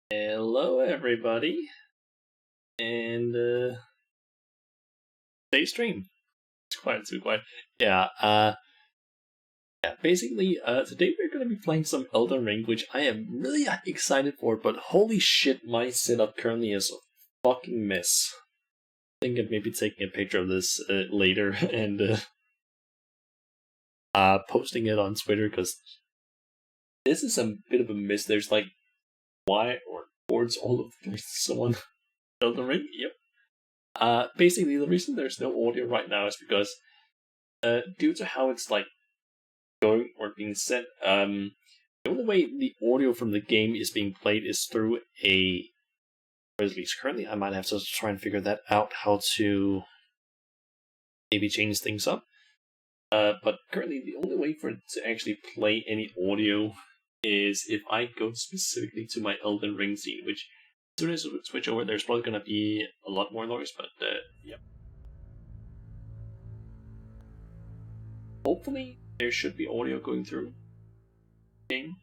Hello, everybody, and today's stream. It's quiet, too quiet. Yeah, basically, today we're gonna be playing some Elden Ring, which I am really excited for, but holy shit, my setup currently is a fucking mess. I think I'm maybe taking a picture of this later and posting it on Twitter, because this is a bit of a mess. There's like wire or cords all over the place on Elden Ring. Yep. Basically, the reason there's no audio right now is because, due to how it's like going or being sent, the only way the audio from the game is being played is through or at least currently, I might have to try and figure that out, how to maybe change things up. But currently, the only way for it to actually play any audio is if I go specifically to my Elden Ring scene, which as soon as I switch over, there's probably going to be a lot more noise, but yeah. Hopefully, there should be audio going through the game.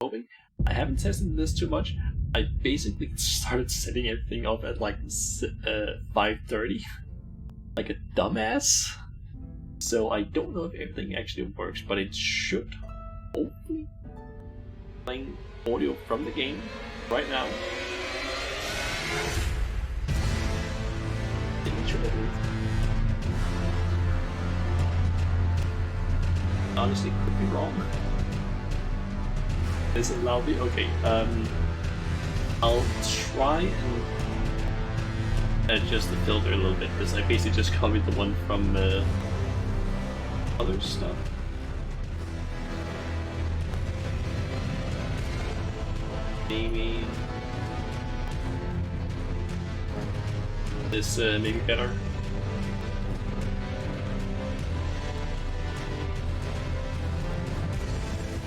Hoping. I haven't tested this too much. I basically started setting everything up at like 5:30, like a dumbass. So I don't know if everything actually works, but it should. Hopefully, playing audio from the game right now. Honestly, could be wrong. Is it loudly? Okay, I'll try and adjust the filter a little bit, because I basically just copied the one from other stuff. Maybe this maybe better.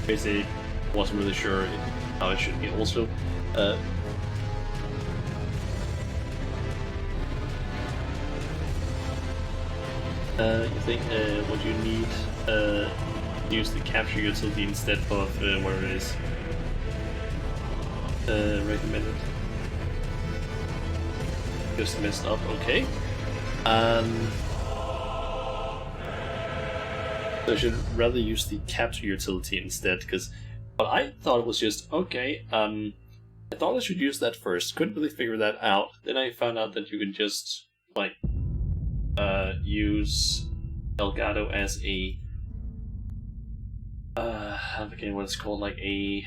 Basically, wasn't really sure how it should be. Also, you think what you need use the capture utility instead of where it is recommended. Just messed up. Okay. So I should rather use the capture utility instead, because what I thought was just okay. I thought I should use that first. Couldn't really figure that out. Then I found out that you can just like use Elgato as a I'm forgetting what it's called, like a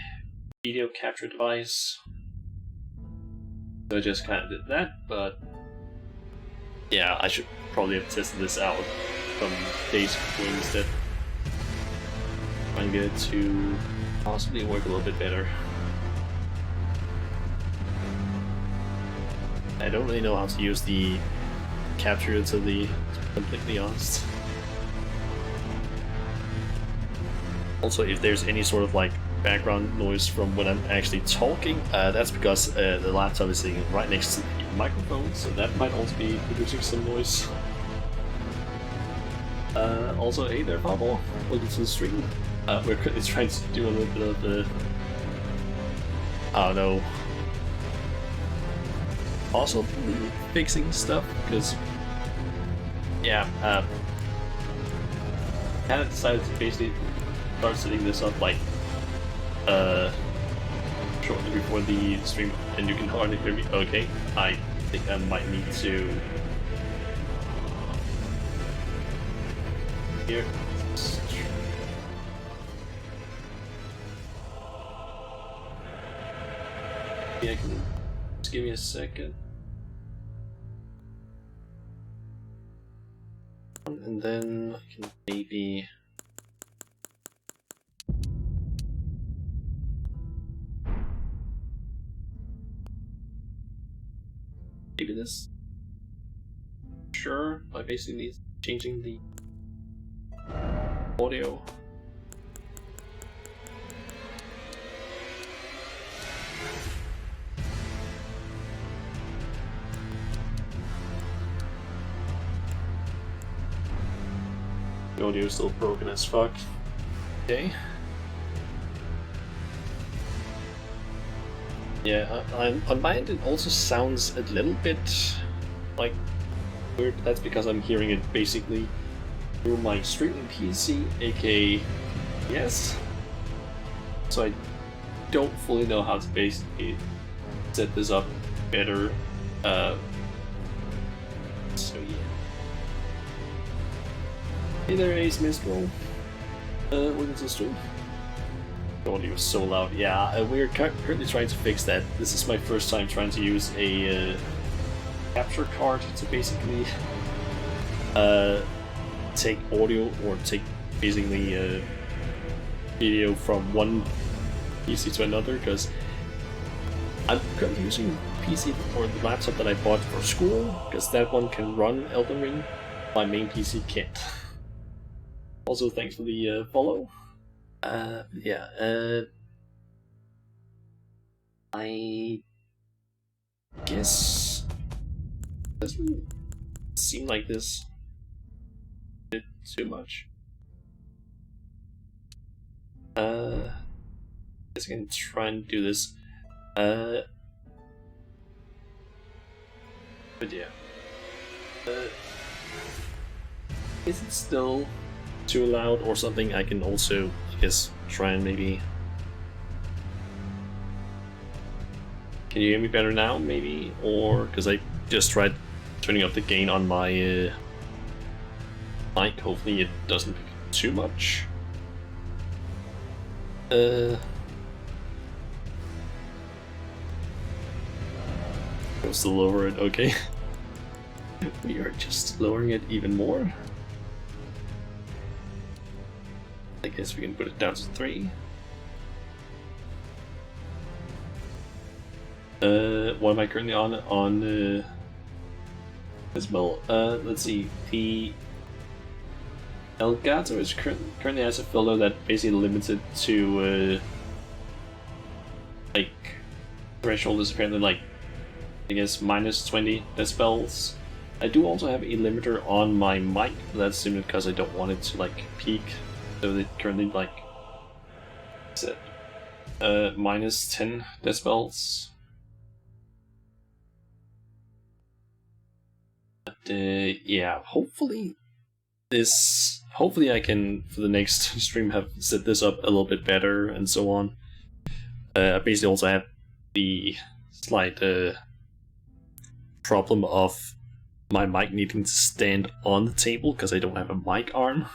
video capture device. So I just kind of did that, but yeah, I should probably have tested this out some days before instead. Try and get it to possibly work a little bit better. I don't really know how to use the capture utility, to be completely honest. Also, if there's any sort of like background noise from when I'm actually talking, that's because the laptop is sitting right next to the microphone, so that might also be producing some noise. Also, hey there, Pablo. Welcome to the stream. We're currently trying to do a little bit of the, I don't know, also fixing stuff, because yeah, kind of decided to basically start setting this up like shortly before the stream, and you can hardly hear me. Okay, I think I might need to here. Yeah, just give me a second. And then I can maybe this. Sure, by basically changing the audio. The audio is still broken as fuck. Okay. Yeah, on my end it also sounds a little bit like weird. That's because I'm hearing it basically through my streaming PC, aka yes. So I don't fully know how to basically set this up better. So yeah. Hey there, Ace Minstrel. Welcome to the stream. God, he was so loud. Yeah, we're currently trying to fix that. This is my first time trying to use a capture card to basically take audio or take basically video from one PC to another, because I'm currently using PC or the laptop that I bought for school, because that one can run Elden Ring. My main PC can't. Also, thanks for the follow. Yeah, I guess doesn't seem like this did too much. I guess I can try and do this. But yeah. Is it still too loud or something? I can also, I guess, try and maybe... Can you hear me better now, maybe? Or, because I just tried turning up the gain on my mic, hopefully it doesn't pick up too much. Goes to lower it, okay. We are just lowering it even more. I guess we can put it down to 3. What am I currently on? On as well. Let's see. The Elgato is currently has a filter that basically limits it to like threshold is apparently like I guess minus 20 decibels. I do also have a limiter on my mic, but that's simply because I don't want it to like peak. So they currently like set minus 10 decibels. But yeah, hopefully I can for the next stream have set this up a little bit better and so on. I basically also have the slight problem of my mic needing to stand on the table because I don't have a mic arm.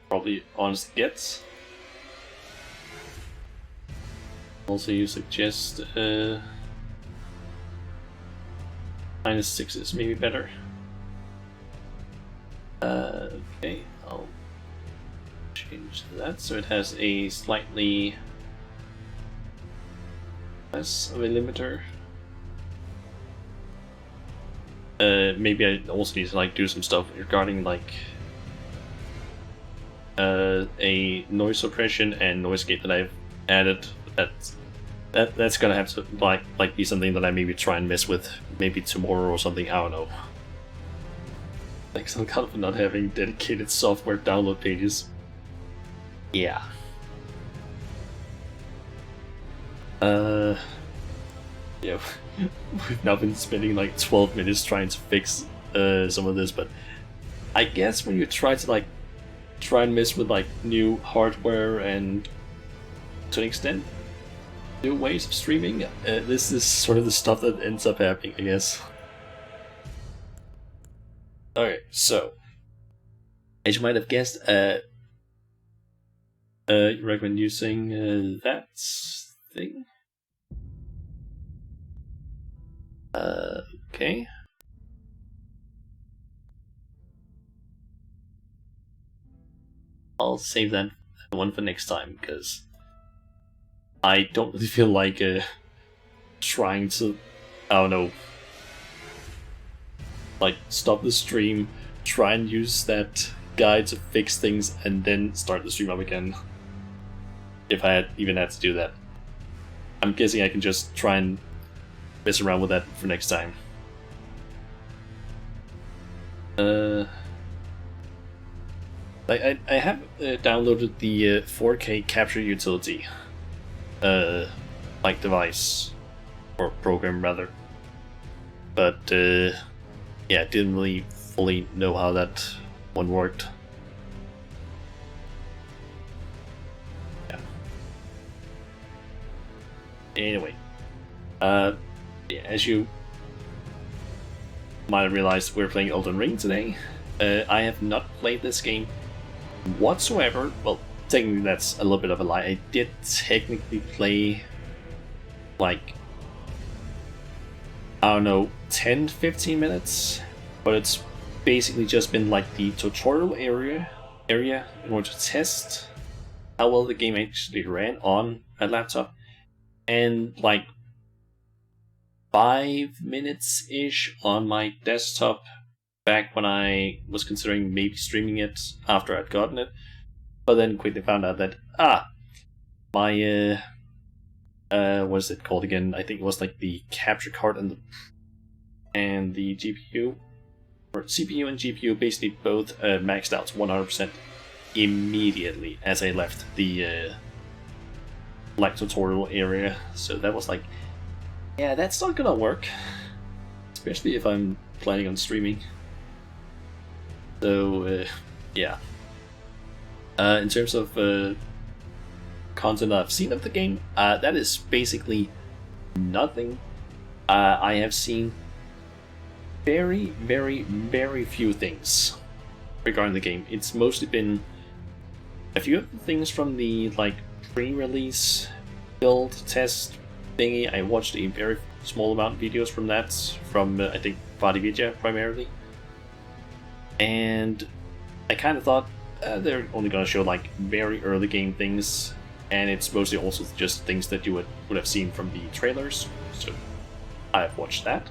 Probably honest gets. Also, you suggest -6 is maybe better. Okay, I'll change that so it has a slightly less of a limiter. Maybe I also need to like do some stuff regarding like a noise suppression and noise gate that I've added. That's gonna have to like be something that I maybe try and mess with maybe tomorrow or something. I don't know. Like some kind of not having dedicated software download pages. Yeah. Yeah, we've now been spending like 12 minutes trying to fix some of this, but I guess when you try and mess with like new hardware and to an extent new ways of streaming, this is sort of the stuff that ends up happening, I guess. Okay, so as you might have guessed, you recommend using that thing. Okay. I'll save that one for next time, because I don't really feel like trying to, I don't know, like stop the stream, try and use that guide to fix things, and then start the stream up again. If I even had to do that. I'm guessing I can just try and mess around with that for next time. I have downloaded the 4K capture utility like device or program rather. But yeah, didn't really fully know how that one worked. Yeah. Anyway, yeah, as you might have realized, we're playing Elden Ring today. I have not played this game whatsoever. Well, technically that's a little bit of a lie. I did technically play like, I don't know, 10-15 minutes, but it's basically just been like the tutorial area in order to test how well the game actually ran on a laptop, and like 5 minutes ish on my desktop back when I was considering maybe streaming it after I'd gotten it, but then quickly found out that my what is it called again? I think it was like the capture card and the GPU, or CPU and GPU, basically both maxed out 100% immediately as I left the like tutorial area. So that was like, yeah, that's not gonna work, especially if I'm planning on streaming. So yeah. In terms of content I've seen of the game, that is basically nothing. I have seen very, very, very few things regarding the game. It's mostly been a few of the things from the like pre-release build test thingy. I watched a very small amount of videos from that, from I think Vadividya primarily, and I kind of thought they're only gonna show like very early game things, and it's mostly also just things that you would have seen from the trailers. So I've watched that.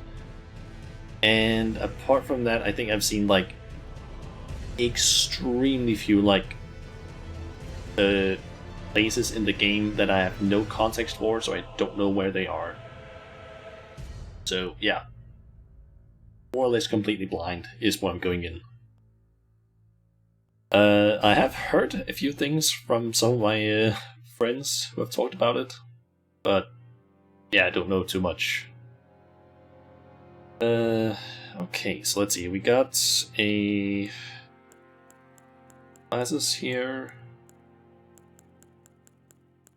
And apart from that, I think I've seen like extremely few like places in the game that I have no context for, so I don't know where they are. So yeah, more or less completely blind is what I'm going in. I have heard a few things from some of my friends who have talked about it, but yeah, I don't know too much. Okay, so let's see. We got a classes here.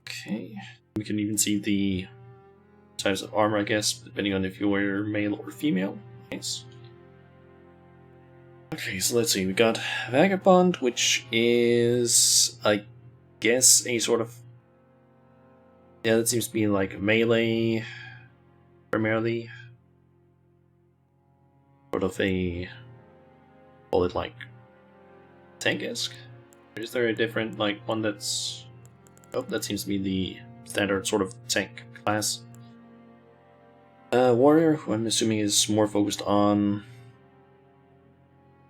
Okay, we can even see the types of armor, I guess, depending on if you're male or female. Nice. Okay, so let's see. We got Vagabond, which is, I guess, a sort of, yeah, that seems to be like melee primarily. Sort of a, call it like tank-esque? Or is there a different like one that's, oh, that seems to be the standard sort of tank class. Warrior, who I'm assuming is more focused on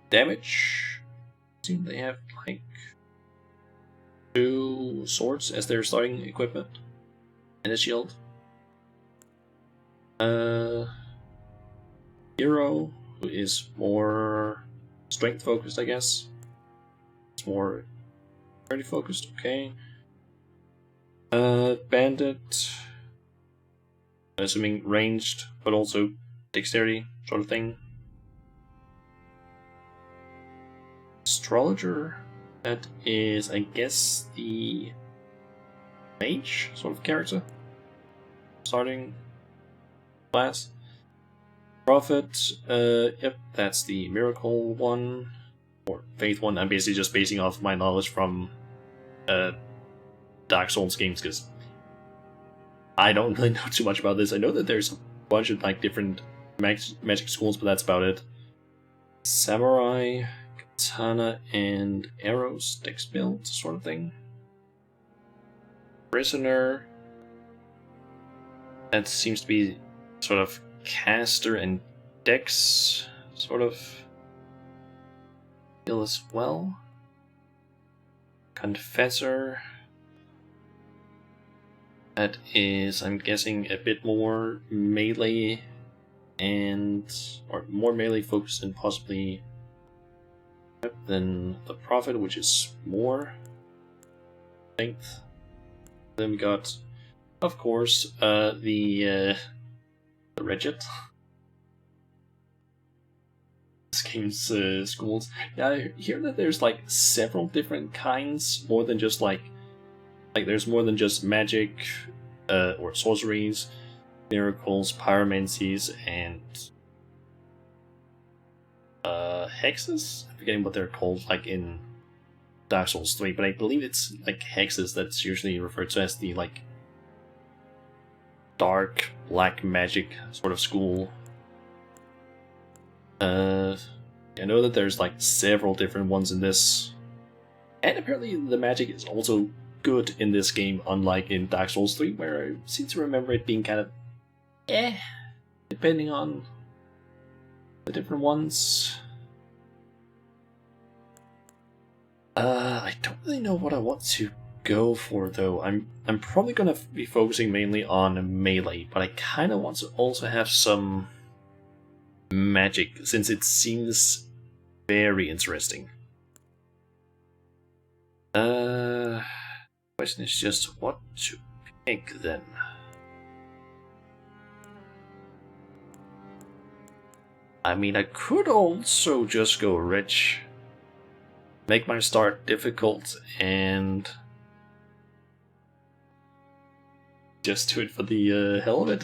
damage. I assume they have like 2 swords as their starting equipment and a shield. Hero, who is more strength focused, I guess. It's more party focused, okay. Bandit, I'm assuming ranged, but also dexterity sort of thing. Astrologer, that is, I guess, the mage sort of character. Starting class. Prophet, yep, that's the miracle one, or faith one. I'm basically just basing off my knowledge from Dark Souls games, because I don't really know too much about this. I know that there's a bunch of like different magic schools, but that's about it. Samurai, katana, and arrows, dex build sort of thing. Prisoner, that seems to be sort of caster and dex sort of skill as well. Confessor, that is, I'm guessing, a bit more melee or more melee focused and possibly than the Prophet, which is more strength. Then we got, of course, the Rigid. This game's schools. Yeah, I hear that there's like several different kinds, more than just like there's more than just magic or sorceries, miracles, pyromancies, and hexes. I'm forgetting what they're called, like in Dark Souls 3, but I believe it's like hexes that's usually referred to as the like dark black magic sort of school. I know that there's like several different ones in this, and apparently the magic is also good in this game, unlike in Dark Souls 3, where I seem to remember it being kind of depending on the different ones. I don't really know what I want to go for though. I'm probably gonna be focusing mainly on melee, but I kind of want to also have some magic, since it seems very interesting. Question is just what to pick then. I mean, I could also just go rich, make my start difficult, and just do it for the hell of it.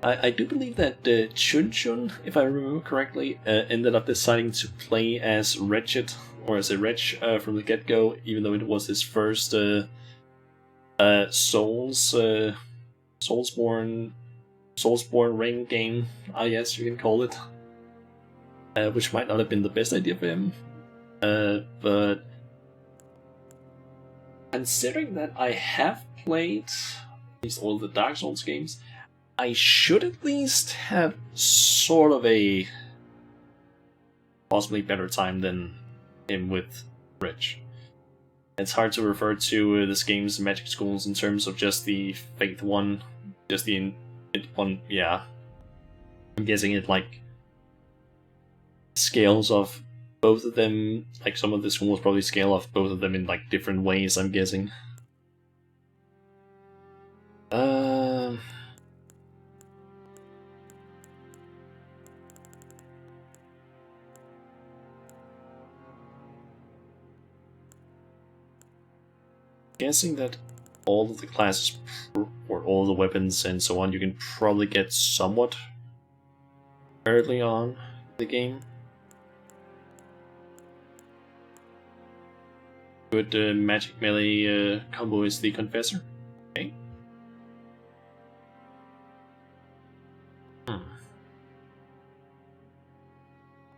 I do believe that Chun Chun, if I remember correctly, ended up deciding to play as Wretched, or as a wretch from the get-go, even though it was his first Soulsborne ring game, I guess you can call it, which might not have been the best idea for him, but considering that I have played at least all the Dark Souls games, I should at least have sort of a possibly better time than him with Rich. It's hard to refer to this game's magic schools in terms of just the Faith one, just the one, yeah. I'm guessing it like scales of both of them, like some of the schools probably scale off both of them in like different ways, I'm guessing. Guessing that all of the classes or all the weapons and so on you can probably get somewhat early on in the game. Good magic melee combo is the Confessor. Okay.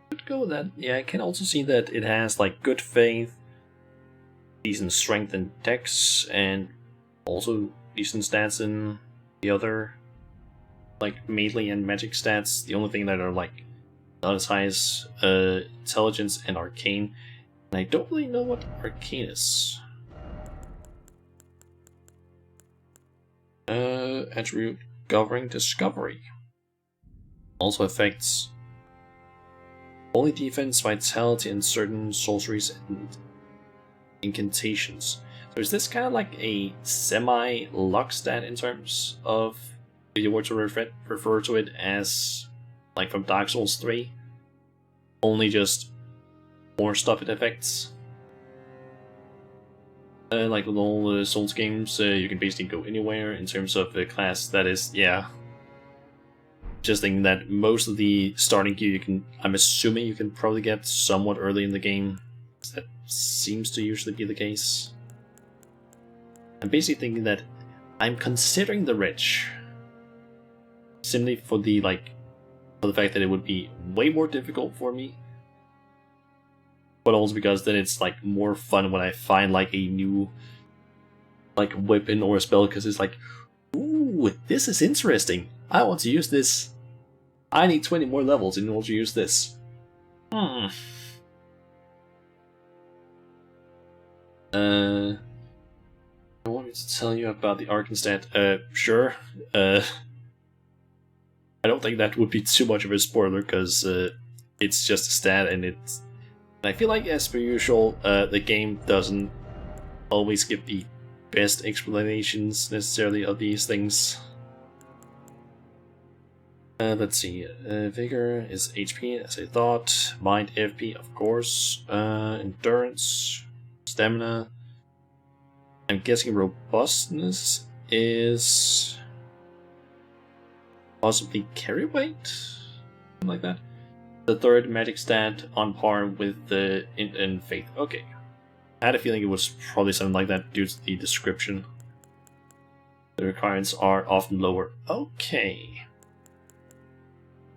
Could go with that. Yeah, I can also see that it has like good faith, decent strength and dex, and also decent stats in the other like melee and magic stats. The only thing that are like not as high as intelligence and arcane. And I don't really know what arcane is. Attribute governing discovery. Also affects only defense, vitality, and certain sorceries and incantations. So is this kind of like a semi-luck stat in terms of if you were to refer to it as like from Dark Souls 3? Only just more stuff it affects. Like with all the Souls games, you can basically go anywhere in terms of the class. That is, yeah. Just thinking that most of the starting gear you can, I'm assuming you can probably get somewhat early in the game. That seems to usually be the case. I'm basically thinking that I'm considering the rich simply for the for the fact that it would be way more difficult for me, but also because then it's like more fun when I find like a new like weapon or a spell, because it's like, ooh, this is interesting. I want to use this. I need 20 more levels in order to use this. I want me to tell you about the Arcane stat. Sure. I don't think that would be too much of a spoiler, because it's just a stat, and it's. And I feel like, as per usual, the game doesn't always give the best explanations necessarily of these things. Let's see. Vigor is HP, as I thought. Mind, FP, of course. Endurance, stamina. I'm guessing robustness is possibly carry weight, something like that. The third magic stat on par with the in faith. Okay, I had a feeling it was probably something like that due to the description. The requirements are often lower. Okay,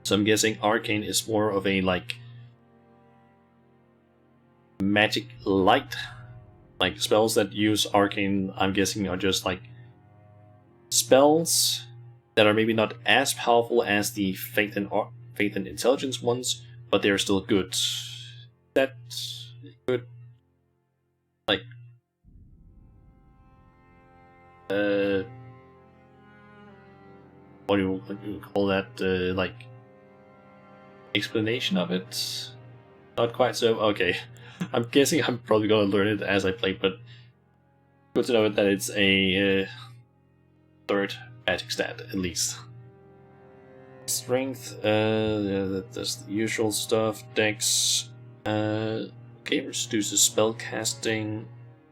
so I'm guessing arcane is more of a like magic light. Like spells that use arcane, I'm guessing are just like spells that are maybe not as powerful as the faith and intelligence ones, but they're still good. That's good. Like, what do you call that? Like explanation of it? Not quite so. Okay. I'm guessing I'm probably gonna learn it as I play, but good to know that it's a third magic stat at least. Strength, that's the usual stuff. Dex, okay, reduces spell casting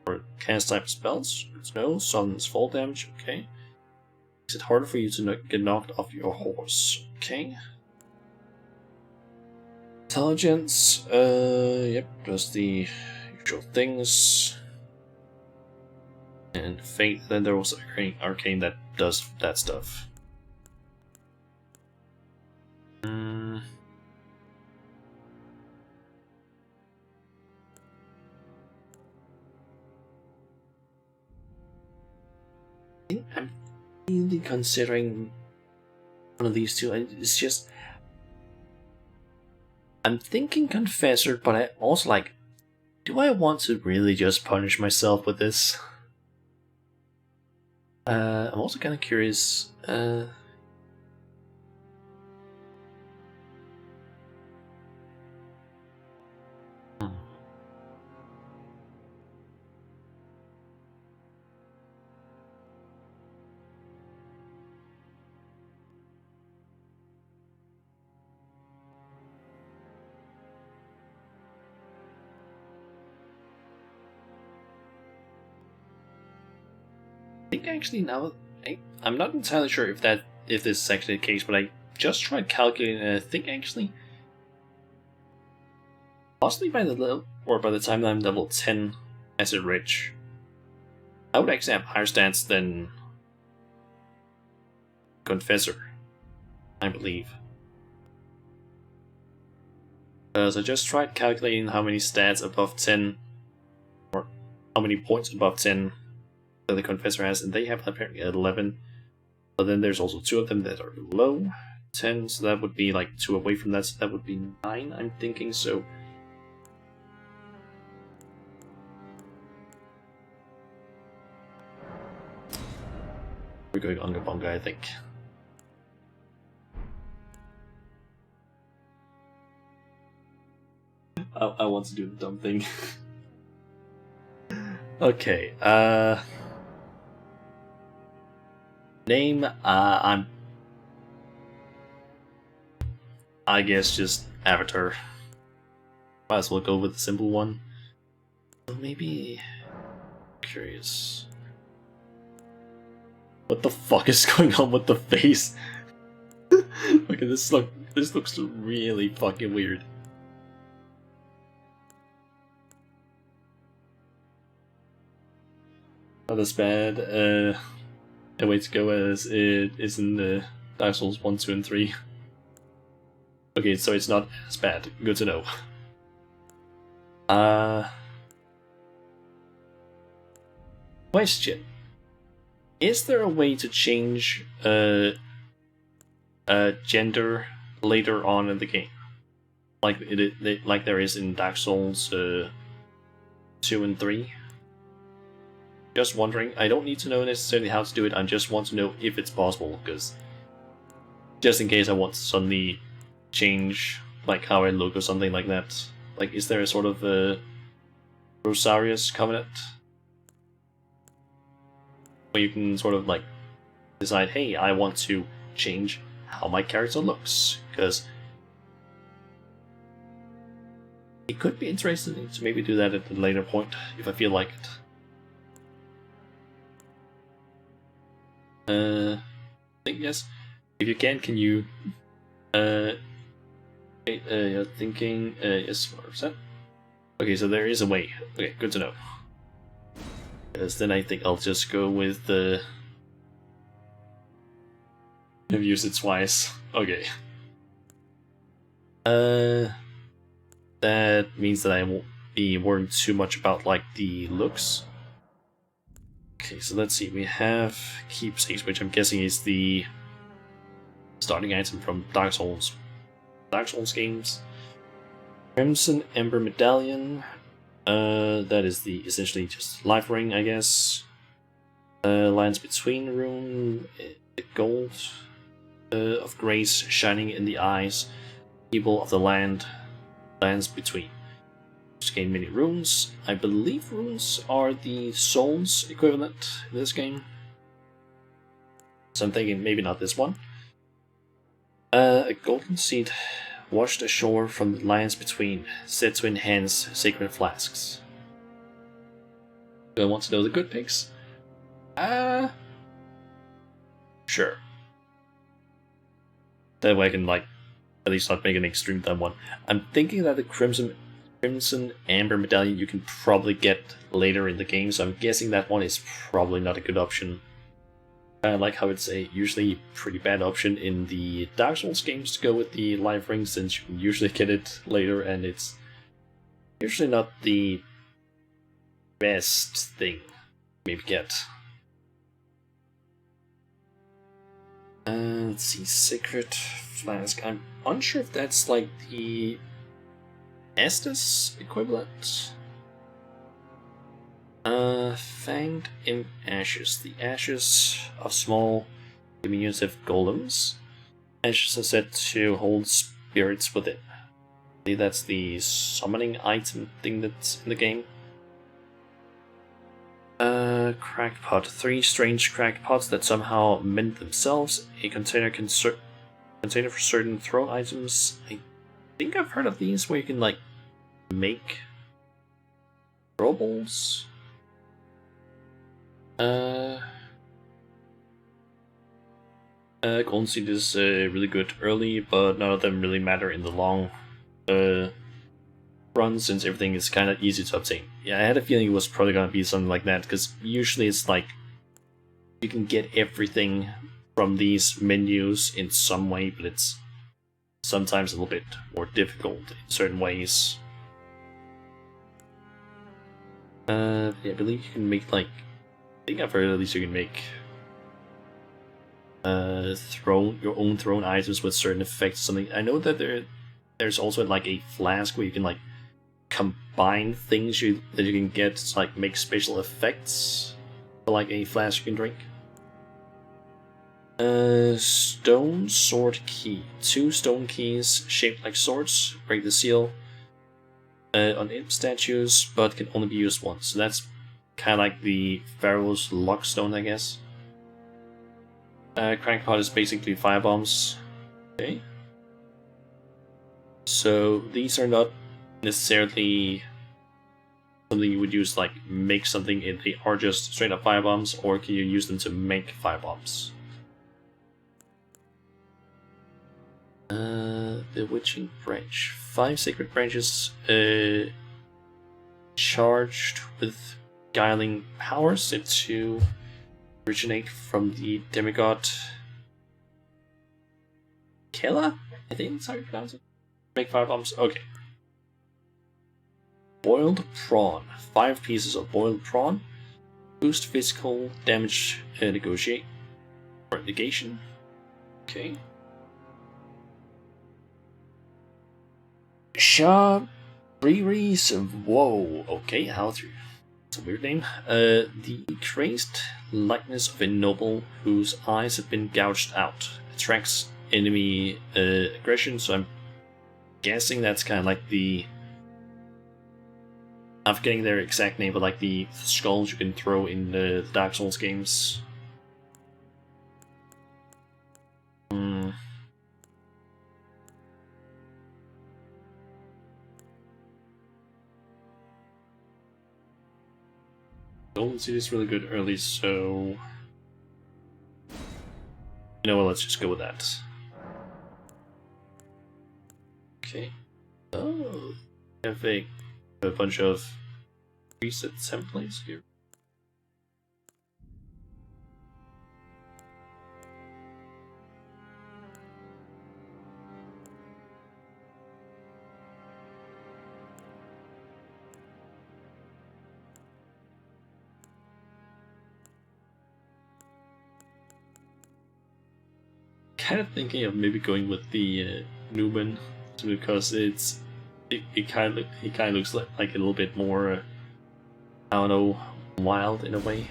or cast type spells. Good to know. Summons fall damage. Okay. Makes it harder for you to get knocked off your horse. Okay. Intelligence, yep, does the usual things. And Faith, then there was Arcane that does that stuff. I'm really considering one of these two. It's just I'm thinking Confessor, but I also like, do I want to really just punish myself with this? I'm also kind of curious. I think actually now I'm not entirely sure if this is actually the case, but I just tried calculating, and I think actually possibly by the time that I'm level 10 as a rich, I would actually have higher stats than Confessor, I believe. So I just tried calculating how many stats above 10, or how many points above 10 that the Confessor has, and they have apparently 11. But then there's also 2 of them that are below 10, so that would be like 2 away from that, so that would be 9, I'm thinking, so... We're going Unga Bunga, I think. I want to do the dumb thing. Okay, name, I guess just Avatar. Might as well go with the simple one. Maybe... Curious. What the fuck is going on with the face? Okay, this looks really fucking weird. Not as bad. The way to go as it is in the Dark Souls 1, 2, and 3. Okay, so it's not as bad. Good to know. Question. Is there a way to change gender later on in the game? Like like there is in Dark Souls 2 and 3? Just wondering. I don't need to know necessarily how to do it, I just want to know if it's possible, because just in case I want to suddenly change like how I look or something like that. Like, is there a sort of Rosarius Covenant? where you can sort of like decide, hey, I want to change how my character looks, because it could be interesting to maybe do that at a later point if I feel like it. I think yes. If you can you you're thinking yes, 100%. Okay, so there is a way. Okay, good to know. Because then I think I'll just go with the I've used it twice. Okay. That means that I won't be worrying too much about like the looks. Okay, so let's see. We have keepsakes, which I'm guessing is the starting item from Dark Souls games. Crimson Ember Medallion. That is the essentially just life ring, I guess. Lands between rune, the gold of grace shining in the eyes. People of the land lands between. Just gain many runes. I believe runes are the souls equivalent in this game. So I'm thinking maybe not this one. A golden seed washed ashore from the lands between, said to enhance sacred flasks. Do I want to know the good picks? Sure. That way I can like at least not make an extreme dumb one. I'm thinking that the Crimson Amber Medallion you can probably get later in the game, so I'm guessing that one is probably not a good option. I like how it's a usually pretty bad option in the Dark Souls games to go with the life ring, since you can usually get it later, and it's usually not the best thing to maybe get. Let's see, Secret Flask. I'm unsure if that's like the Estus equivalent. Fanged in Ashes. The ashes of small diminutive golems. Ashes are said to hold spirits within. I believe that's the summoning item thing that's in the game. Crackpot. 3 strange crackpots that somehow mend themselves. A container container for certain thrown items. I think I've heard of these where you can like make throwables. Golden Seed is really good early, but none of them really matter in the long run, since everything is kind of easy to obtain. Yeah, I had a feeling it was probably gonna be something like that, because usually it's like you can get everything from these menus in some way, but it's sometimes a little bit more difficult in certain ways. Yeah, I believe you can make like, I think I've heard at least you can make your own thrown items with certain effects. Something I know that there's also like a flask where you can like combine things that you can get to like make special effects for like a flask you can drink. Stone sword key. 2 stone keys shaped like swords break the seal on imp statues, but can only be used once. So that's kind of like the Pharaoh's Lockstone, I guess. Crackpot is basically firebombs. Okay. So these are not necessarily something you would use like make something in. They are just straight up firebombs, or can you use them to make firebombs? Bewitching branch. 5 sacred branches charged with guiling powers, said to originate from the demigod Kela? I think that's how you pronounce it. Make firebombs? Okay. Boiled prawn. 5 pieces of boiled prawn. Boost physical damage negation. Okay. Shabriris of Woe. Okay, it's a weird name. The crazed likeness of a noble whose eyes have been gouged out. Attracts enemy aggression, so I'm guessing that's kind of like the I'm forgetting their exact name, but like the skulls you can throw in the Dark Souls games. Golden Seed is really good early, so you know what? Let's just go with that. Okay. Oh, I have a bunch of preset templates here. Kind of thinking of maybe going with the Newman because it kind of looks like a little bit more I don't know, wild in a way.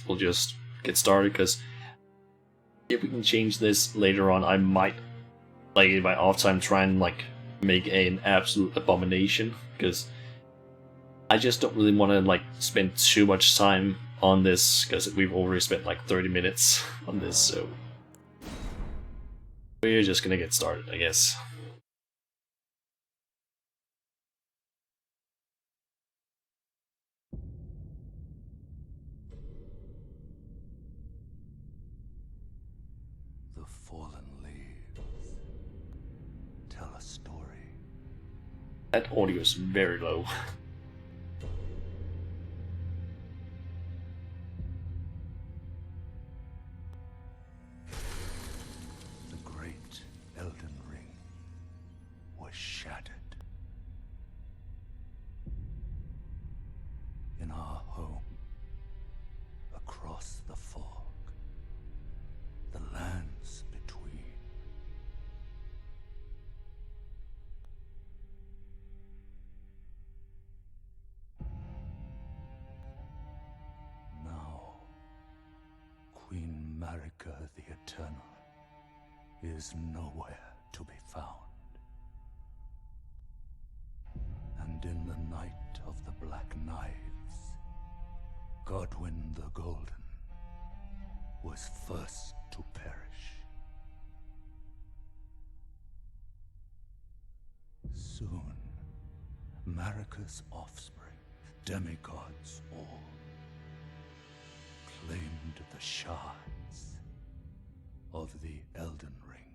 We'll just get started because if we can change this later on, I might like in my off time try and like make an absolute abomination because I just don't really want to like spend too much time on this because we've already spent like 30 minutes on this, so we're just gonna get started, I guess. The fallen leaves tell a story. That audio is very low. The great Elden Ring was shattered. In our home, across the fog, the lands between. Now, Queen Marika the Eternal is nowhere to be found. And in the night of the Black Knives, Godwyn the Golden was first to perish. Soon, Marika's offspring, demigods all, claimed the shards of the Elden Ring.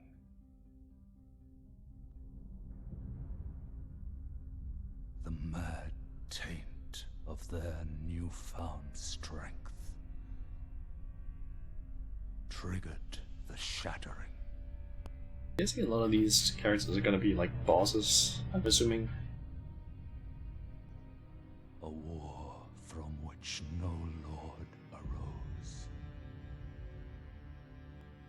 The mad taint of their newfound strength triggered the shattering. I'm guessing a lot of these characters are gonna be like bosses, I'm assuming. A war from which no lord arose.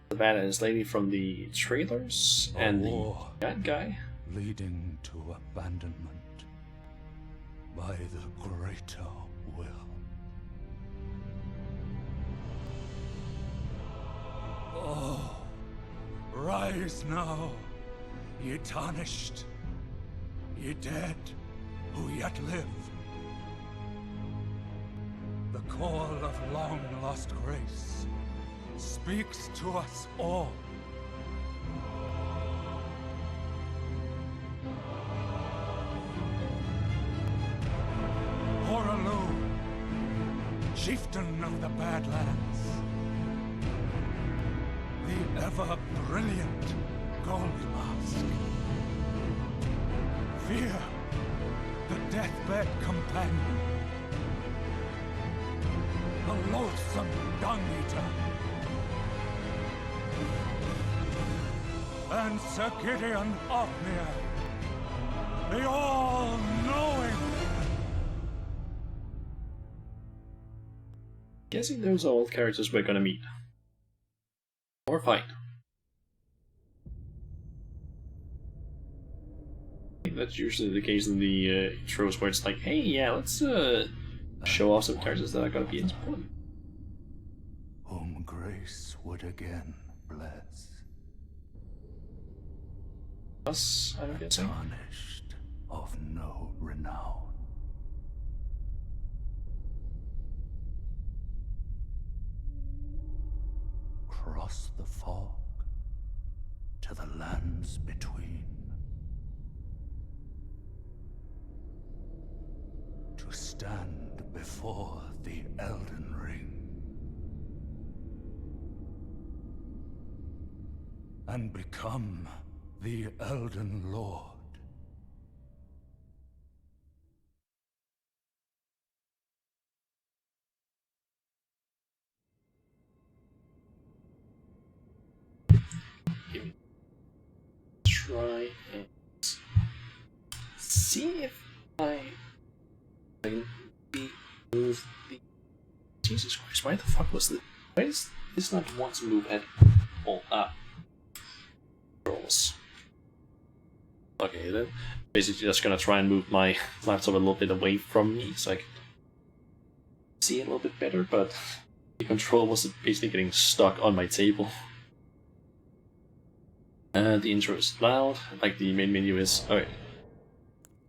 The badass lady from the trailers and the bad guy. Leading to abandonment by the greater will. Oh, rise now, ye tarnished, ye dead who yet live. The call of long-lost grace speaks to us all. Horalu, chieftain of the Badlands, the ever-brilliant Gold Mask. Fear, the deathbed companion, the loathsome Dung-Eater, and Sir Gideon Ofnir, the all-knowing. Guessing those are all characters we're gonna meet. Or fight. I think that's usually the case in the intros where it's like, hey, yeah, let's show off some characters that are gonna be important. Whom grace would again bless. Us, I'm guessing. Tarnished of no renown. Cross the fog to the lands between. To stand before the Elden Ring. And become the Elden Lord. Try and see if I can move the. Jesus Christ! Why the fuck was this? Why is this not want to move at all? Controls. Okay, then basically just gonna try and move my laptop a little bit away from me so I can see it a little bit better. But the control was basically getting stuck on my table. The intro is loud, like the main menu is. Alright.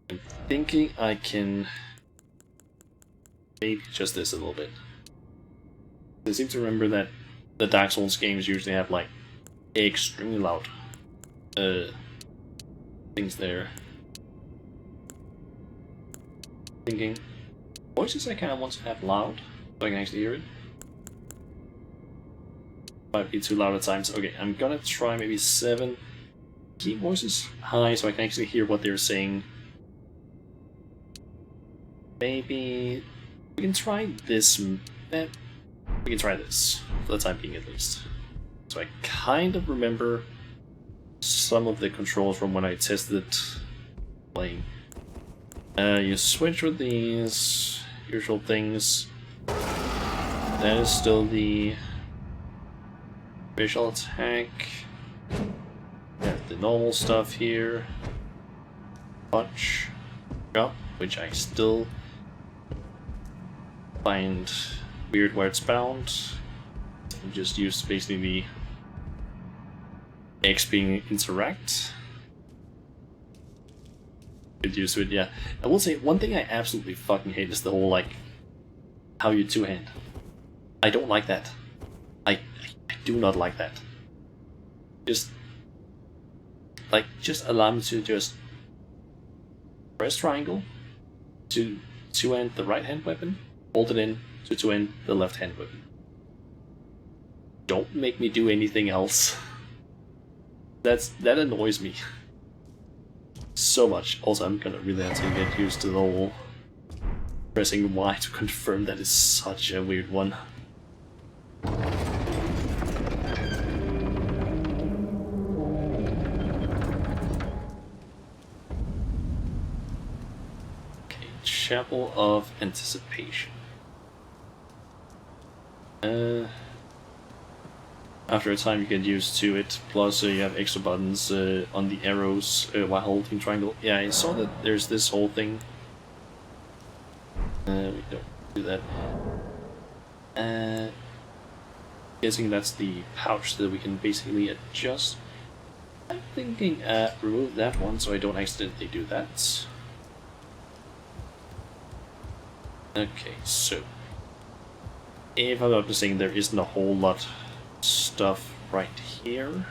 I'm thinking I can maybe adjust this a little bit. I seem to remember that the Dark Souls games usually have like extremely loud things there. Thinking voices I kinda want to have loud so I can actually hear it. Might be too loud at times. Okay, I'm gonna try maybe 7. Keep voices high so I can actually hear what they're saying. Maybe we can try this. We can try this for the time being at least. So I kind of remember some of the controls from when I tested playing. You switch with these usual things. That is still the visual attack. We have the normal stuff here. Punch, drop, which I still find weird where it's bound. I just use basically the X being interact. Get used to it, yeah. I will say one thing I absolutely fucking hate is the whole like how you two-hand. I don't like that. I do not like that. Just allow me to just press triangle to two-hand the right hand weapon, hold it in to two-hand the left hand weapon. Don't make me do anything else. That annoys me so much. Also, I'm gonna really have to get used to the whole pressing Y to confirm. That is such a weird one. Okay, Chapel of Anticipation. After a time you get used to it, plus you have extra buttons on the arrows while holding triangle. Yeah, I saw that there's this whole thing. We don't do that. Guessing that's the pouch that we can basically adjust. I'm thinking remove that one so I don't accidentally do that. Okay, so if I'm not mistaken, there isn't a whole lot stuff right here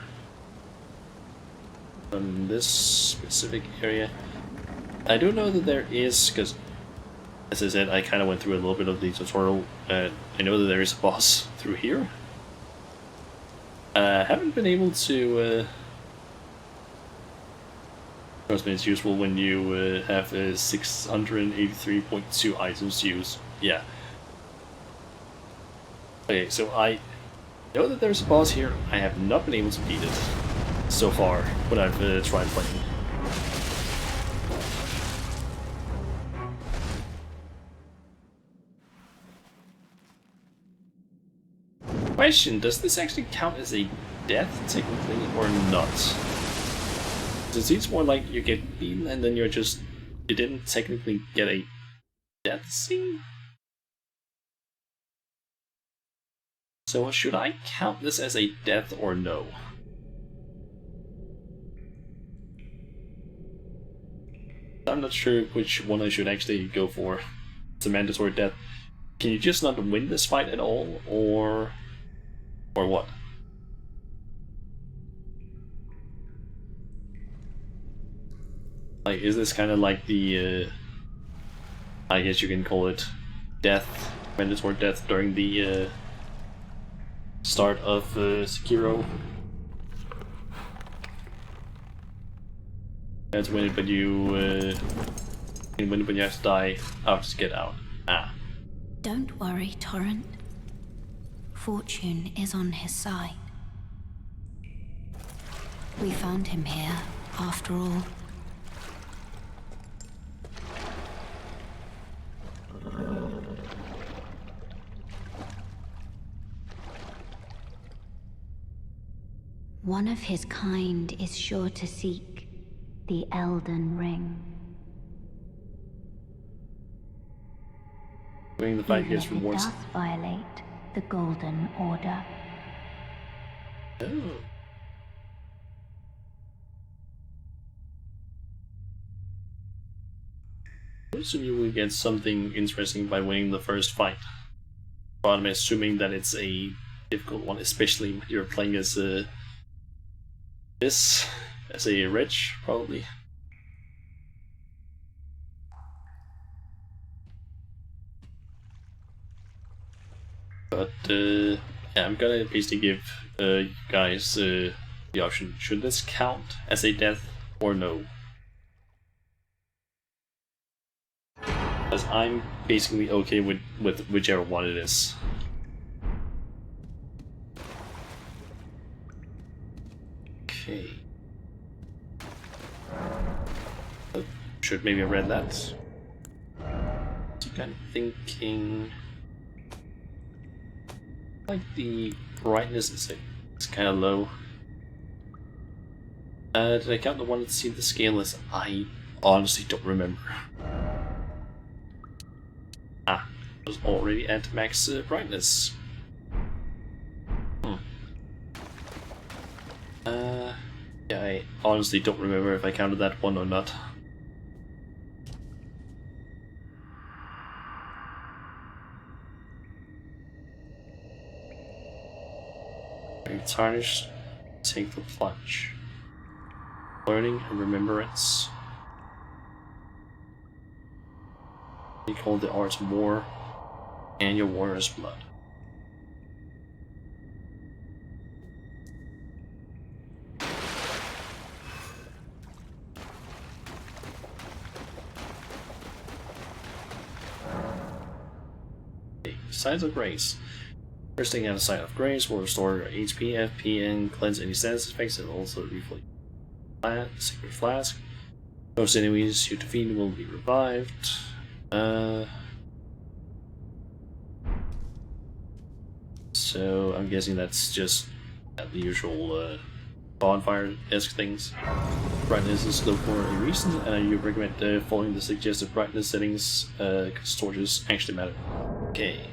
on this specific area. I do know that there is, because as I said, I kind of went through a little bit of the tutorial. I know that there is a boss through here. Haven't been able to trust me, it's useful when you have 683.2 items to use. Yeah. Okay, so I know that there's a boss here. I have not been able to beat it so far when I've tried playing. Question, does this actually count as a death technically or not? It seems more like you get beaten and then you didn't technically get a death scene? So should I count this as a death or no? I'm not sure which one I should actually go for. It's a mandatory death. Can you just not win this fight at all, or what? Like, is this kind of like the, I guess you can call it death, mandatory death during the start of Sekiro? That's win it, but you can win it, but you have to die out to get out. Ah. Don't worry, Torrent. Fortune is on his side. We found him here, after all. One of his kind is sure to seek the Elden Ring. Winning the fight Even gets if it rewards. does violate the Golden Order. Oh. I assume you will get something interesting by winning the first fight. But I'm assuming that it's a difficult one, especially when you're playing as a wretch, probably. But yeah, I'm gonna basically give you guys the option: should this count as a death or no? Because I'm basically okay with whichever one it is. Okay. Should maybe have read that. So kind of thinking, like the brightness is kind of low. Did I count the one to see the scale is? I honestly don't remember. Ah, it was already at max brightness. Yeah, I honestly don't remember if I counted that one or not. Tarnish, take the plunge. Learning and remembrance. You call the arts war and your warrior's blood. Okay, Signs of Grace. First thing out of Sign of Grace will restore your HP, FP, and cleanse any status effects, and also refill your Sacred Flask. Most enemies you defeat will be revived. So I'm guessing that's just the usual bonfire-esque things. Brightness is low for a reason, and I recommend following the suggested brightness settings because torches actually matter. Okay.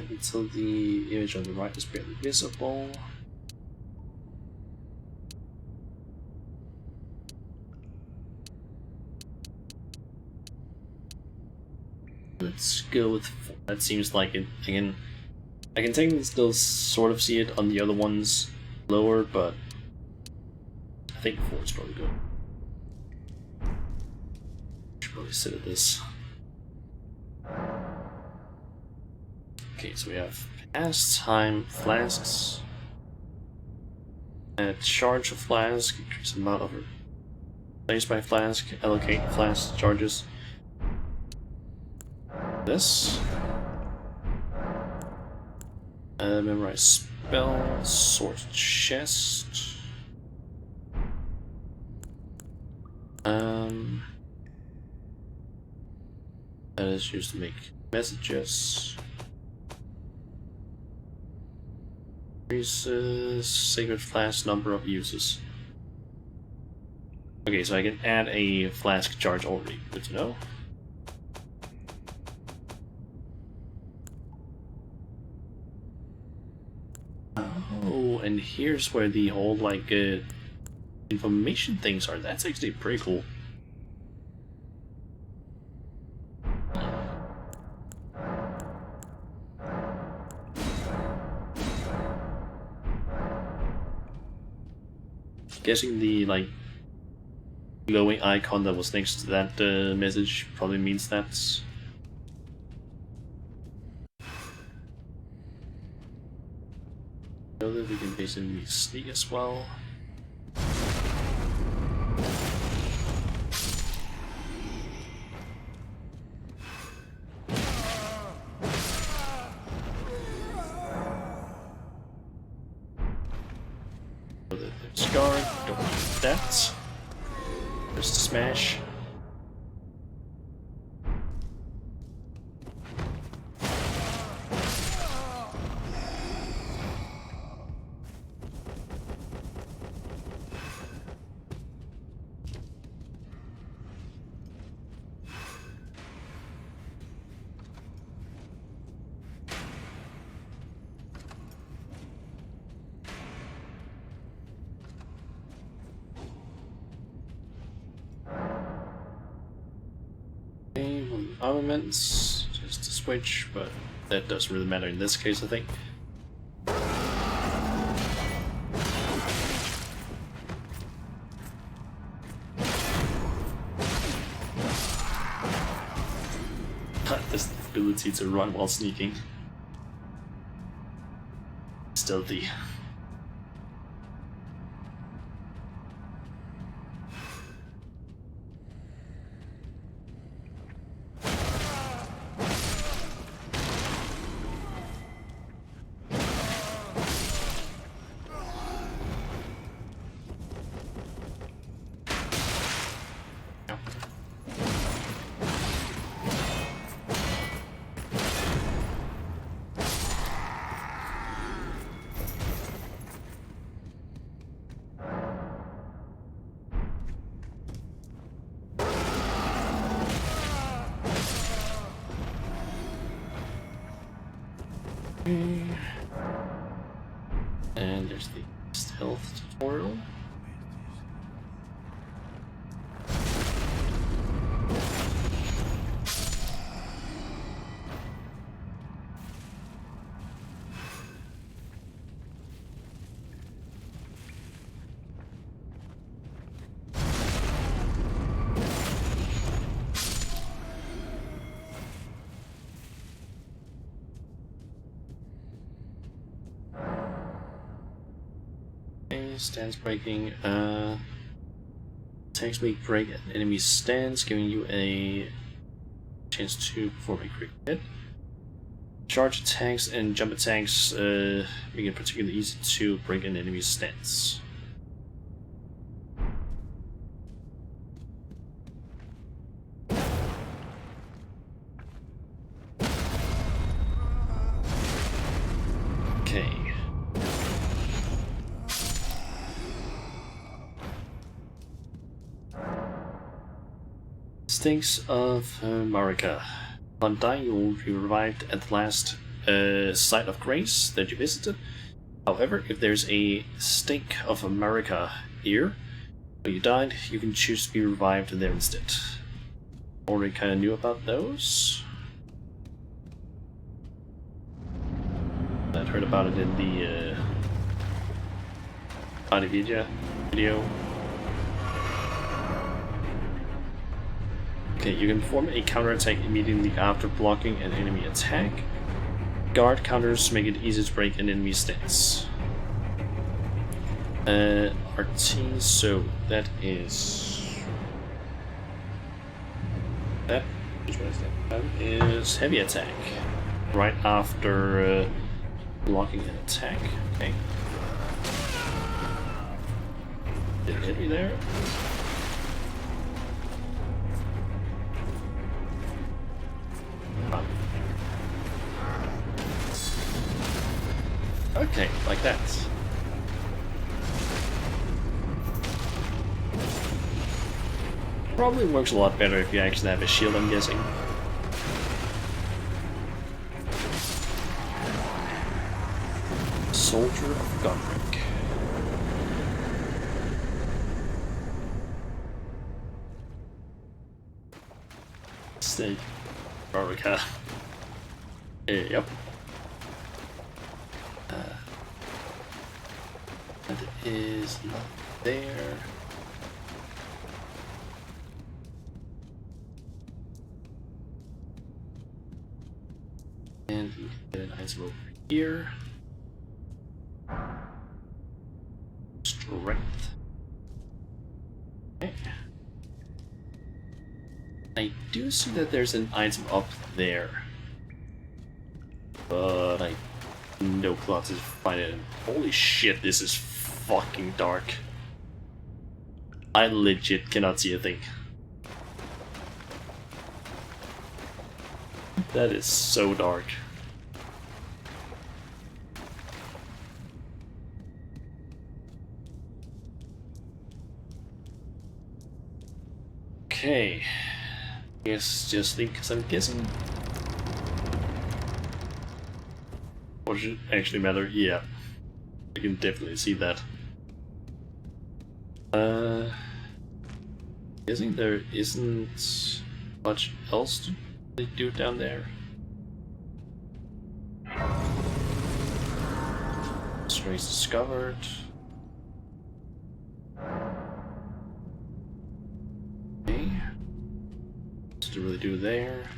Until the image on the right is barely visible. Let's go with 4. That seems like it. I can technically still sort of see it on the other ones lower, but I think 4 is probably good. Should probably sit at this. Okay, so we have past time flasks. Add charge of flask, increase the amount of placed by flask, allocate flask charges. This. Memorize spell, sword chest. That is used to make messages. Increases sacred flask number of uses. Okay, so I can add a flask charge already. Good to know. Oh, and here's where the whole, like, information things are. That's actually pretty cool. Guessing the, like, glowing icon that was next to that message probably means that's... Know that we can basically sneak as well. There's guard, don't need that. There's the smash. Armaments, just a switch, but that doesn't really matter in this case, I think. This ability to run while sneaking. Stealthy. And there's the stealth tutorial. Stance breaking, attacks make break an enemy's stance, giving you a chance to perform a quick hit. Charge attacks and jump attacks make it particularly easy to break an enemy's stance. Okay. Stinks of Marika. Upon dying, you will be revived at the last site of grace that you visited. However, if there's a stink of Marika here, when you died, you can choose to be revived there instead. Already kind of knew about those. I'd heard about it in the video. Okay, you can perform a counterattack immediately after blocking an enemy attack. Guard counters make it easy to break an enemy's stance. RT, so that is... That, which one is that? That is heavy attack. Right after blocking an attack. Okay. Did it hit me there? Okay, like that. Probably works a lot better if you actually have a shield, I'm guessing. Soldier of Godric. Snake. Barbica. Yep. That is not there. And we can get an item over here. Strength. Okay. I do see that there's an item up there, but I no clue how to find it. Holy shit, this is fucking dark. I legit cannot see a thing. That is so dark. Okay. Yes, just think, because I'm guessing. Or should it actually matter? Yeah. I can definitely see that. Guessing there isn't much else to do down there. Strays discovered. Okay. What's to really do there?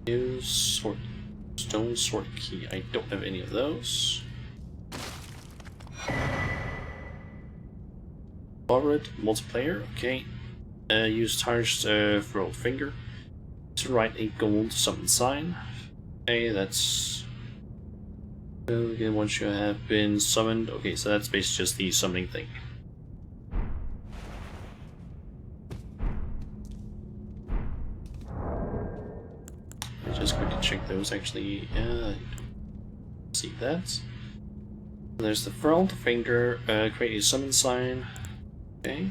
Use sword, stone sword key. I don't have any of those. Forward multiplayer. Okay. Use tarnished throw finger to write a gold summon sign. Okay, that's again once you have been summoned. Okay, so that's basically just the summoning thing. I'm just going to check those actually. See that. There's the front finger. Create a summon sign. Okay.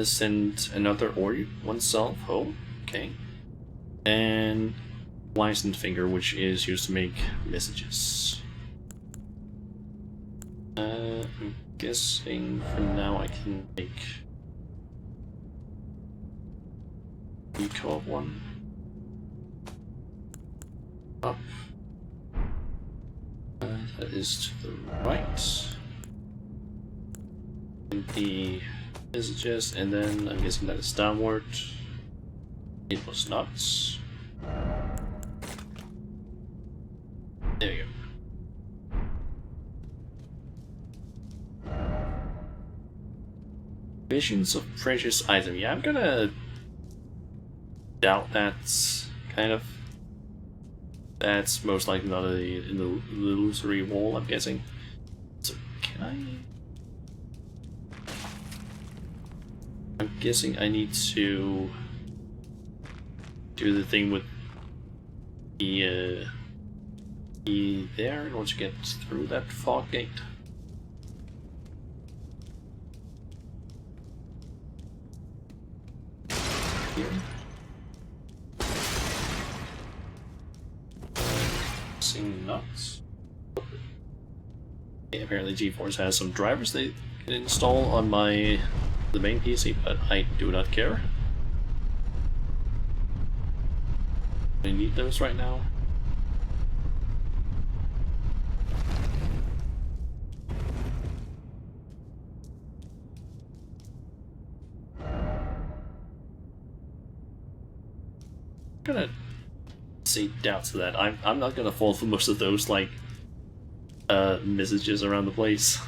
Send another or oneself home. Okay. And license finger, which is used to make messages. I'm guessing for now I can make eco of one. Up. That is to the right. And the messages, and then I'm guessing that is downward. It was not. There you go. Visions of precious item. Yeah, I'm gonna doubt that's kind of. That's most likely not in the illusory wall, I'm guessing. So can I? I'm guessing I need to do the thing with the key there in order to get through that fog gate. Here. Seeing nuts. Okay, apparently GeForce has some drivers they can install on the main PC, but I do not care. I need those right now. I'm gonna say doubts to that. I'm not gonna fall for most of those like messages around the place.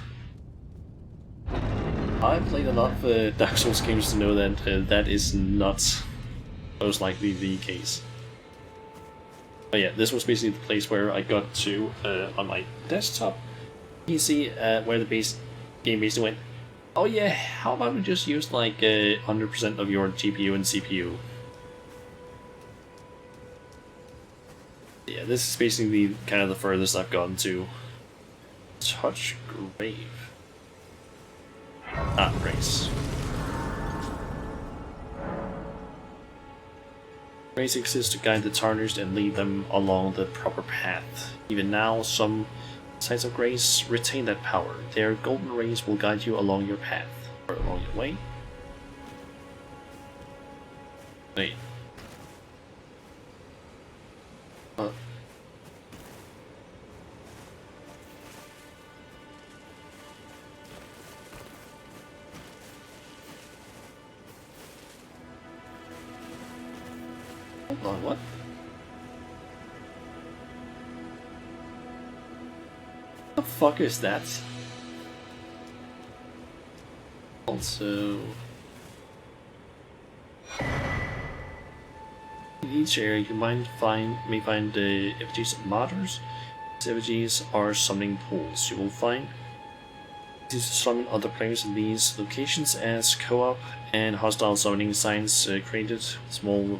I've played enough Dark Souls games to know that that is not most likely the case. But yeah, this was basically the place where I got to on my desktop PC, where the game basically went, oh yeah, how about we just use like 100% of your GPU and CPU? Yeah, this is basically kind of the furthest I've gotten to. Touch grave. Ah, grace. Grace exists to guide the tarnished and lead them along the proper path. Even now, some sites of grace retain that power. Their golden rays will guide you along your path, or along your way. Wait. Hold on, what? The fuck is that? Also, in each area you may find the effigies of martyrs. These effigies are summoning pools. You will find these to summon other players in these locations as co-op and hostile summoning signs created. Small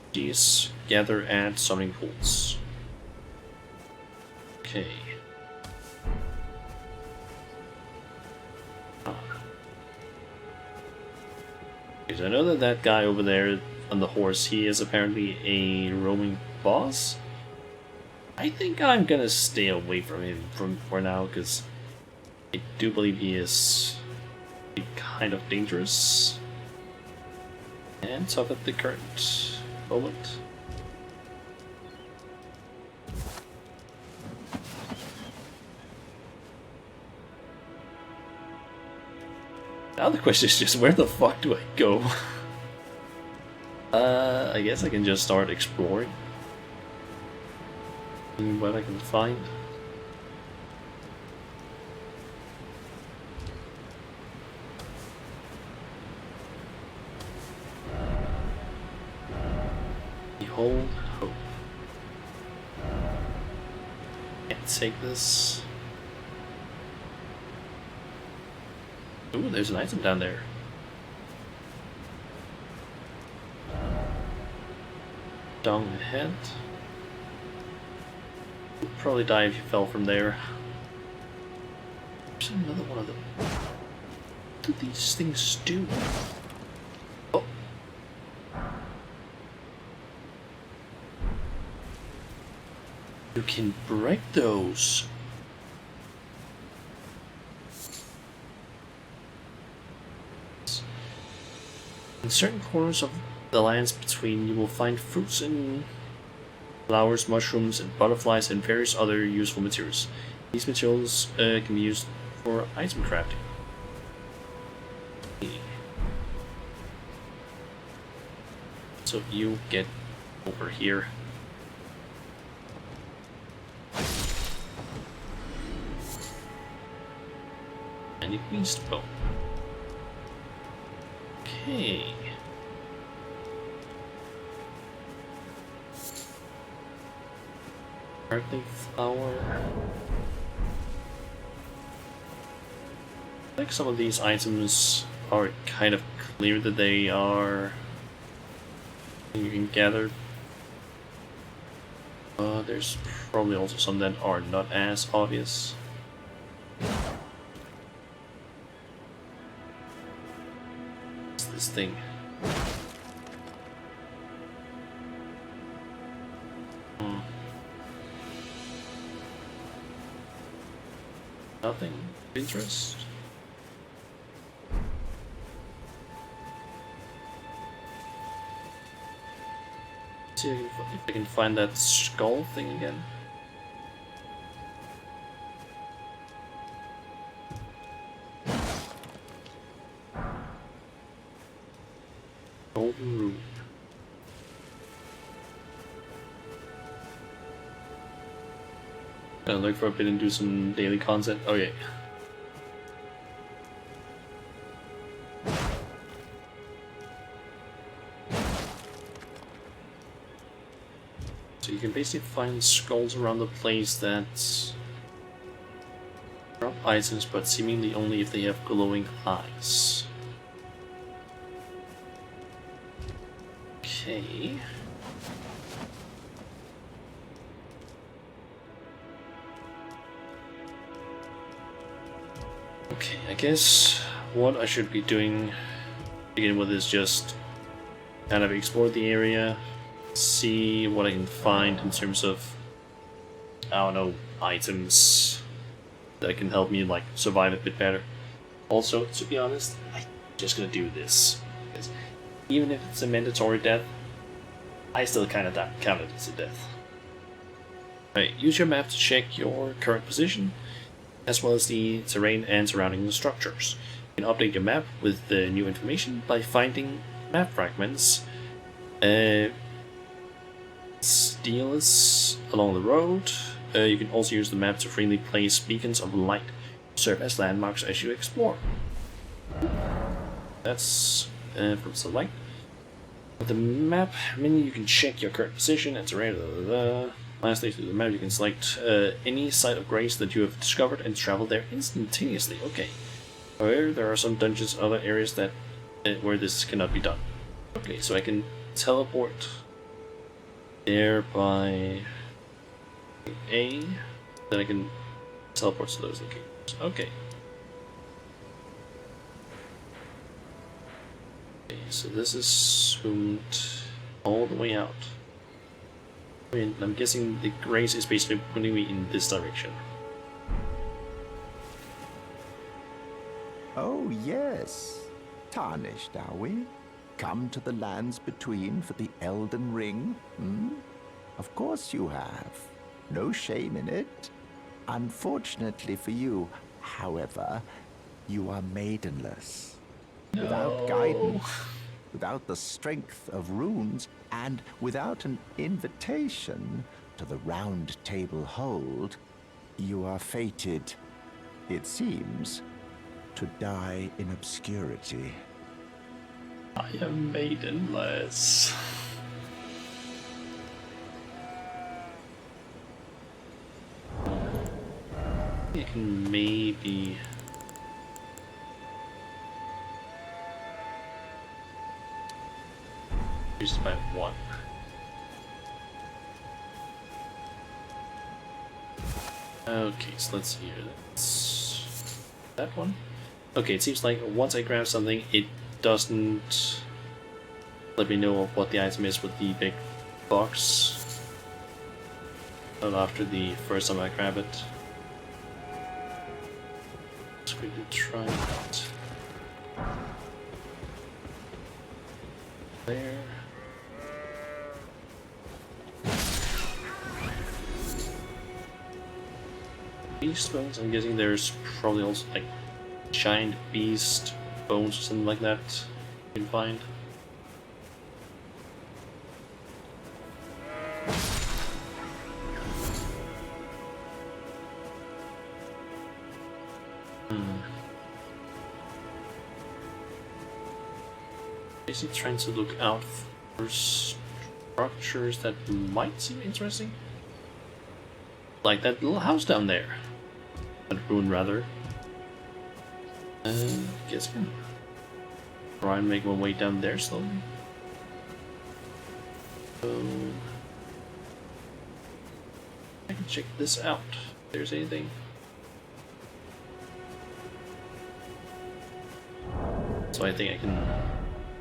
effigies gather at summoning pools. Okay. I know that that guy over there on the horse, he is apparently a roaming boss. I think I'm gonna stay away from him for now, because I do believe he is kind of dangerous and tough at the current moment. Now the question is just, where the fuck do I go? I guess I can just start exploring. See what I can find. Behold hope. Can't take this. Ooh, there's an item down there. Down ahead. You'd probably die if you fell from there. There's another one of them. What do these things do? Oh. You can break those. In certain corners of the lands between, you will find fruits and flowers, mushrooms, and butterflies, and various other useful materials. These materials can be used for item crafting. So you get over here. And you can use the bow. Okay. Earthly flower. I think some of these items are kind of clear that they are. You can gather. There's probably also some that are not as obvious. What's this thing? Nothing of interest. See if I can find that skull thing again. Golden Rune. Gonna look for a bit and do some daily content. Okay. So you can basically find skulls around the place that drop items, but seemingly only if they have glowing eyes. Okay. Okay, I guess what I should be doing to begin with is just kind of explore the area, see what I can find in terms of, I don't know, items that can help me like survive a bit better. Also, to be honest, I'm just gonna do this, because even if it's a mandatory death, I still kind of count it as a death. Alright, use your map to check your current position, as well as the terrain and surrounding structures. You can update your map with the new information by finding map fragments, steals along the road. You can also use the map to freely place beacons of light to serve as landmarks as you explore. That's from Select. With the map menu, you can check your current position and terrain. Lastly, through the map, you can select any site of grace that you have discovered and travel there instantaneously. Okay. However, there are some dungeons, other areas that where this cannot be done. Okay, so I can teleport there by A, then I can teleport to those locations. Okay. Okay, so this is zoomed all the way out. I mean, I'm guessing the grace is basically putting me in this direction. Oh, yes. Tarnished, are we? Come to the lands between for the Elden Ring? Of course you have. No shame in it. Unfortunately for you, however, you are maidenless. No. Without guidance, without the strength of runes, and without an invitation to the Round Table Hold, you are fated, it seems, to die in obscurity. I am maidenless. I can maybe... use it by one. Okay, so let's see here. That's that one. Okay, it seems like once I grab something, it doesn't let me know what the item is with the big box. Not after the first time I grab it. Let's quickly try it. There. Beast bones, I'm guessing there's probably also like giant beast bones or something like that you can find. Basically trying to look out for structures that might seem interesting. Like that little house down there. That ruin rather. Guess I can try and make my way down there slowly. So I can check this out. If there's anything. So I think I can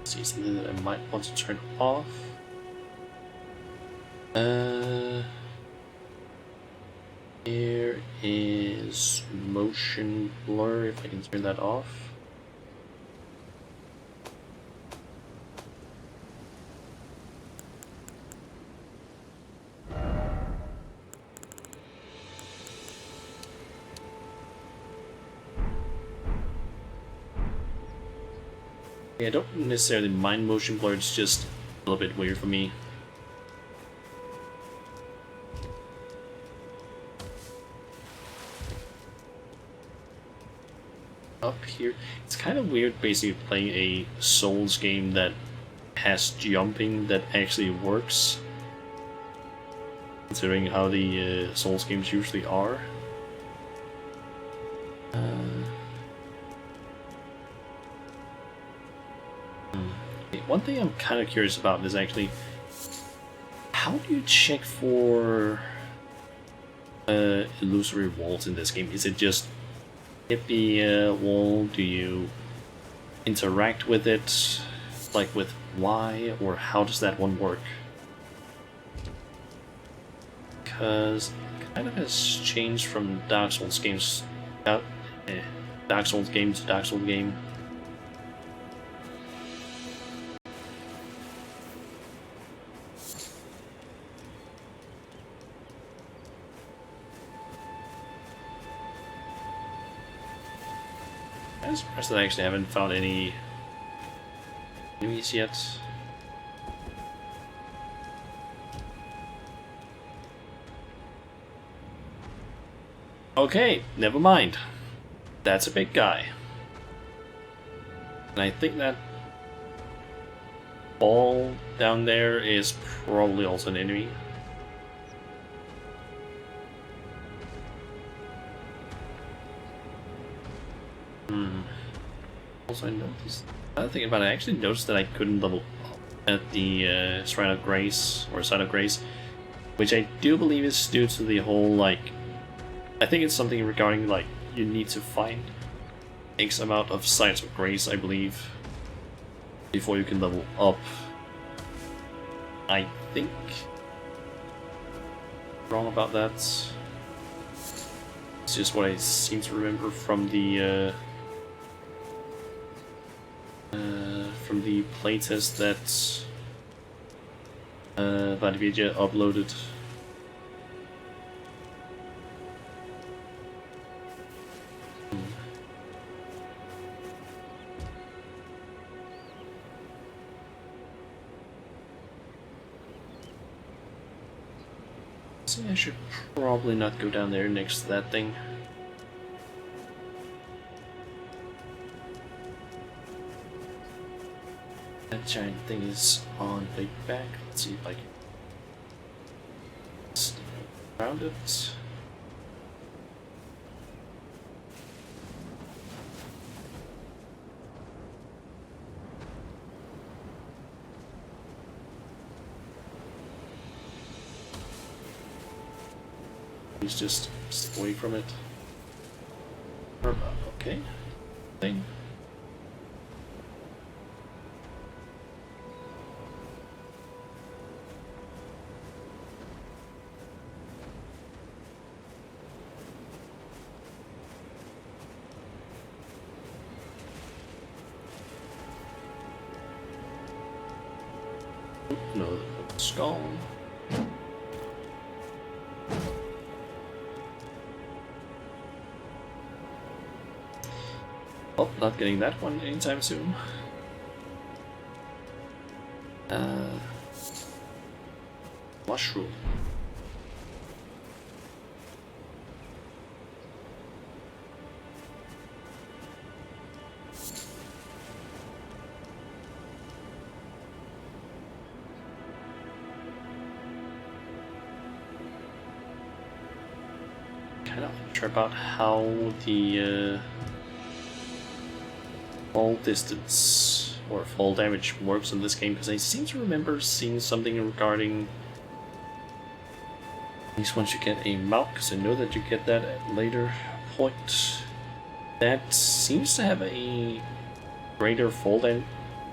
see something that I might want to turn off. Here is motion blur, if I can turn that off. Yeah, I don't necessarily mind motion blur, it's just a little bit weird for me. Up here, it's kind of weird basically playing a Souls game that has jumping that actually works, considering how the Souls games usually are. One thing I'm kind of curious about is actually, how do you check for illusory walls in this game? Is it just hit the wall? Do you interact with it, like with Y, or how does that one work? because it kind of has changed from Dark Souls games. Dark Souls game to Dark Souls game. I'm surprised that I actually haven't found any enemies yet. Okay, never mind. That's a big guy. And I think that ball down there is probably also an enemy. Also, I noticed. Now thinking about it, I actually noticed that I couldn't level up at the Shrine of Grace or Site of Grace, which I do believe is due to the whole like. I think it's something regarding like you need to find X amount of Sites of Grace, I believe, before you can level up. I think. Wrong about that. It's just what I seem to remember from the playtest that Vanvija uploaded. So I should probably not go down there next to that thing. That giant thing is on the back. Let's see if I can sneak around it. Please just step away from it. Okay. Thing. No, skull. Oh, not getting that one anytime soon. Mushroom. Kind of unsure about how the fall distance or fall damage works in this game, because I seem to remember seeing something regarding at least once you get a mount, because I know that you get that at a later point. That seems to have a greater fall damage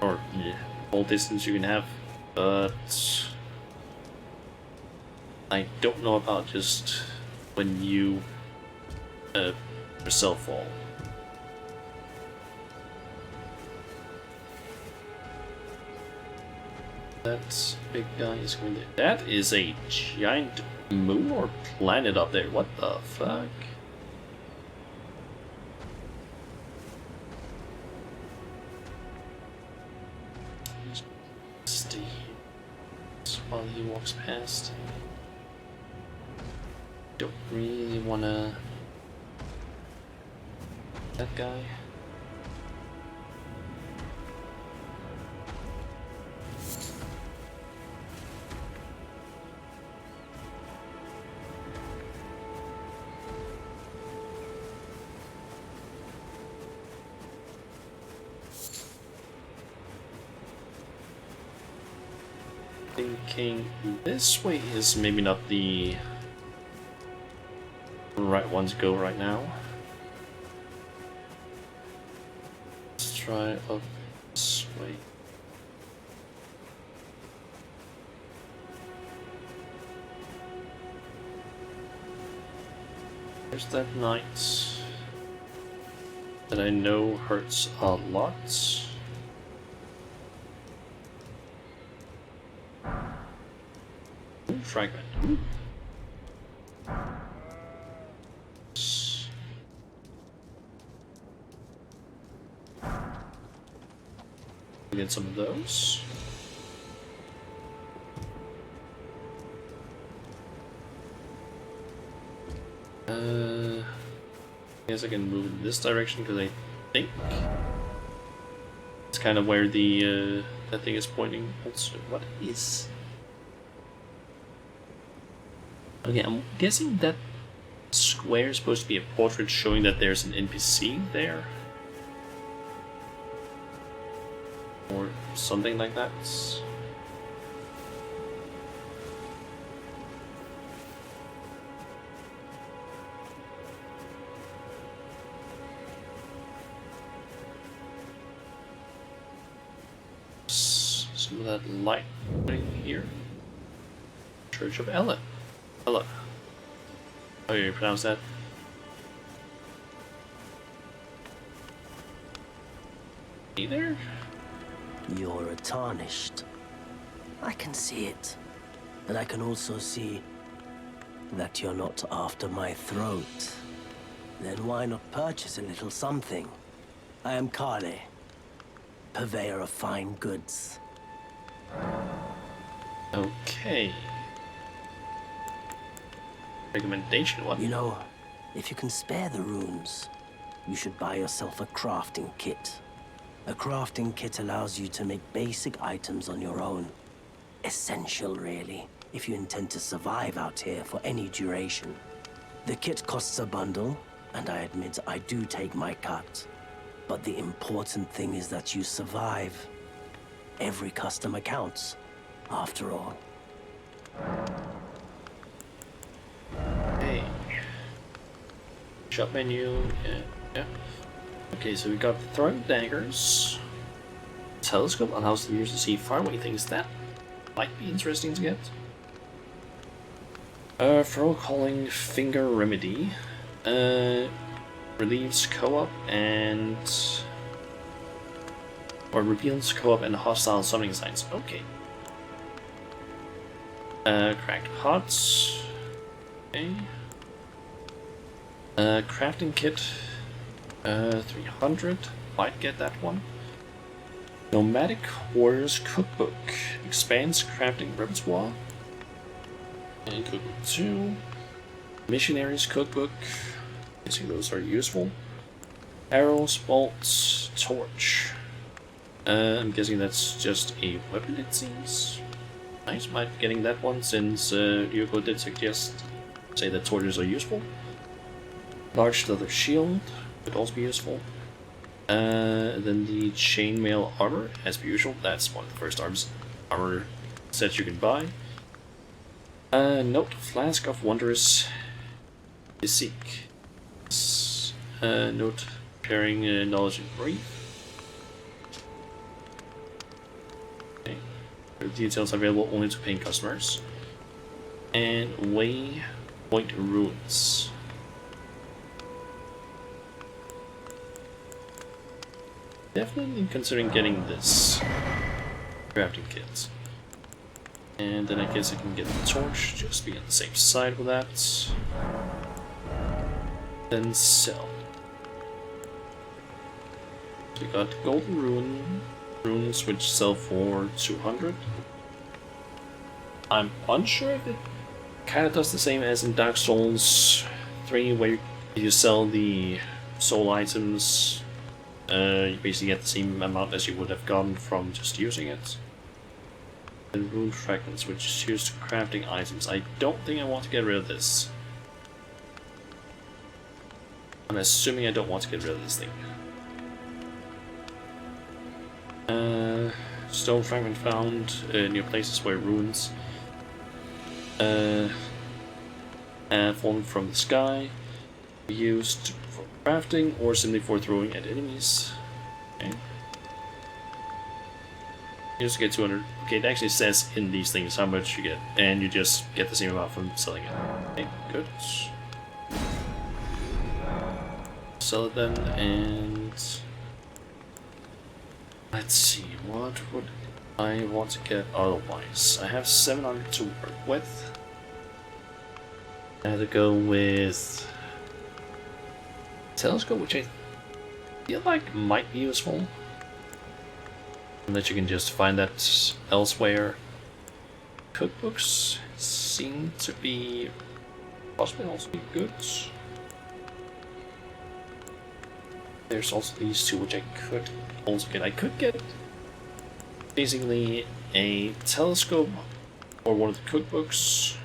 or fall distance you can have, but I don't know about just when you yourself fall. That big guy is going to. That is a giant moon or planet up there. What the fuck? Stay here while he walks past. Don't really wanna. That guy. Thinking this way is maybe not the right one to go right now. Let's try up this way. There's that knight that I know hurts a lot. Ooh, fragment. Ooh. Get some of those. I guess I can move in this direction because I think it's kind of where the that thing is pointing. Also, what is? Okay, I'm guessing that square is supposed to be a portrait showing that there's an NPC there, or something like that. Some of that light right here. Church of Elden. Hello. How do you pronounce that? Hey there? You're tarnished. I can see it. And I can also see that you're not after my throat. Then why not purchase a little something? I am Kale, purveyor of fine goods. Okay. Recommendation, what? You know, if you can spare the runes, you should buy yourself a crafting kit. A crafting kit allows you to make basic items on your own. Essential, really, if you intend to survive out here for any duration. The kit costs a bundle, and I admit I do take my cut. But the important thing is that you survive. Every customer counts, after all. Hey. Shop menu, yeah. Okay, so we got throwing daggers. Telescope allows the viewers to see faraway things. That might be interesting to get. Throw calling finger remedy. Relieves co-op and or reveals co-op and hostile summoning signs. Okay. Cracked pots. Okay. Crafting kit. 300. Might get that one. Nomadic Warriors Cookbook. Expands crafting repertoire. And Cookbook 2. Missionaries Cookbook. Guessing those are useful. Arrows, bolts, torch. I'm guessing that's just a weapon, it seems. Nice, might be getting that one since Ryoko did say that torches are useful. Large leather shield could also be useful. Then the chainmail armor, as per usual. That's one of the first armor sets you can buy. Note, flask of wondrous physique. Note, pairing knowledge and grief. Okay. Details available only to paying customers. And waypoint runes. Definitely considering getting this crafting kit. And then I guess I can get the torch, just to be on the safe side with that. Then sell. So we got golden runes which sell for 200. I'm unsure if it kind of does the same as in Dark Souls 3, where you sell the soul items. You basically get the same amount as you would have gotten from just using it. And rune fragments, which is used to crafting items. I don't think I want to get rid of this. I'm assuming I don't want to get rid of this thing. Stone fragment found near places where runes have fallen from the sky. Used for crafting or simply for throwing at enemies. Okay. You just get 200. Okay, it actually says in these things how much you get, and you just get the same amount from selling it. Okay, good. sell it then, and let's see, what would I want to get otherwise? I have 700 to work with. I had to go with telescope, which I feel like might be useful. Unless you can just find that elsewhere. Cookbooks seem to be possibly also good. There's also these two which I could also get. I could get basically a telescope or one of the cookbooks,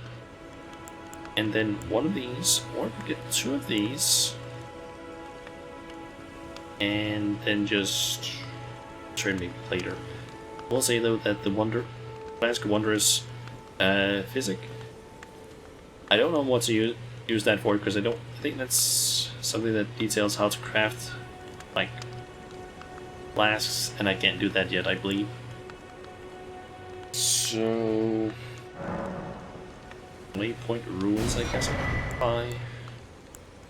and then one of these, or I could get two of these, and then just trade maybe later. I will say though that the wondrous physic, I don't know what to use that for, because I think that's something that details how to craft like flasks, and I can't do that yet, I believe. So waypoint ruins, I guess I can buy,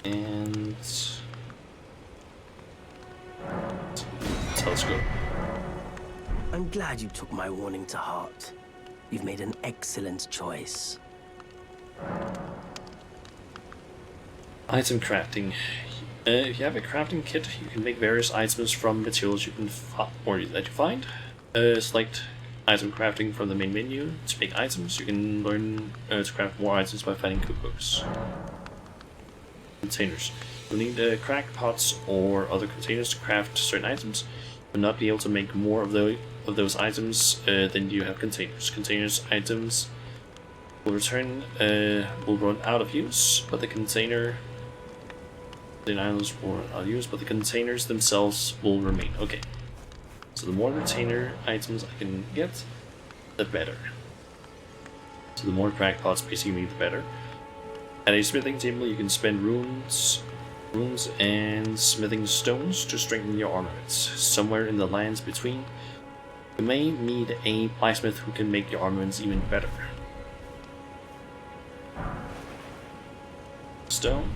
and telescope. I'm glad you took my warning to heart. You've made an excellent choice. Item crafting. If you have a crafting kit, you can make various items from materials you can that you find. Select item crafting from the main menu to make items. You can learn to craft more items by finding cookbooks. Containers. You'll need crack pots or other containers to craft certain items. You'll not be able to make more of those items than you have containers. Containers items will run out of use, but the items will run out of use, but the containers themselves will remain. Okay. So the more container items I can get, the better. So the more crack pots basically the better. At a smithing table, you can spend runes and smithing stones to strengthen your armaments. Somewhere in the lands between, you may meet a blacksmith who can make your armaments even better. Stone.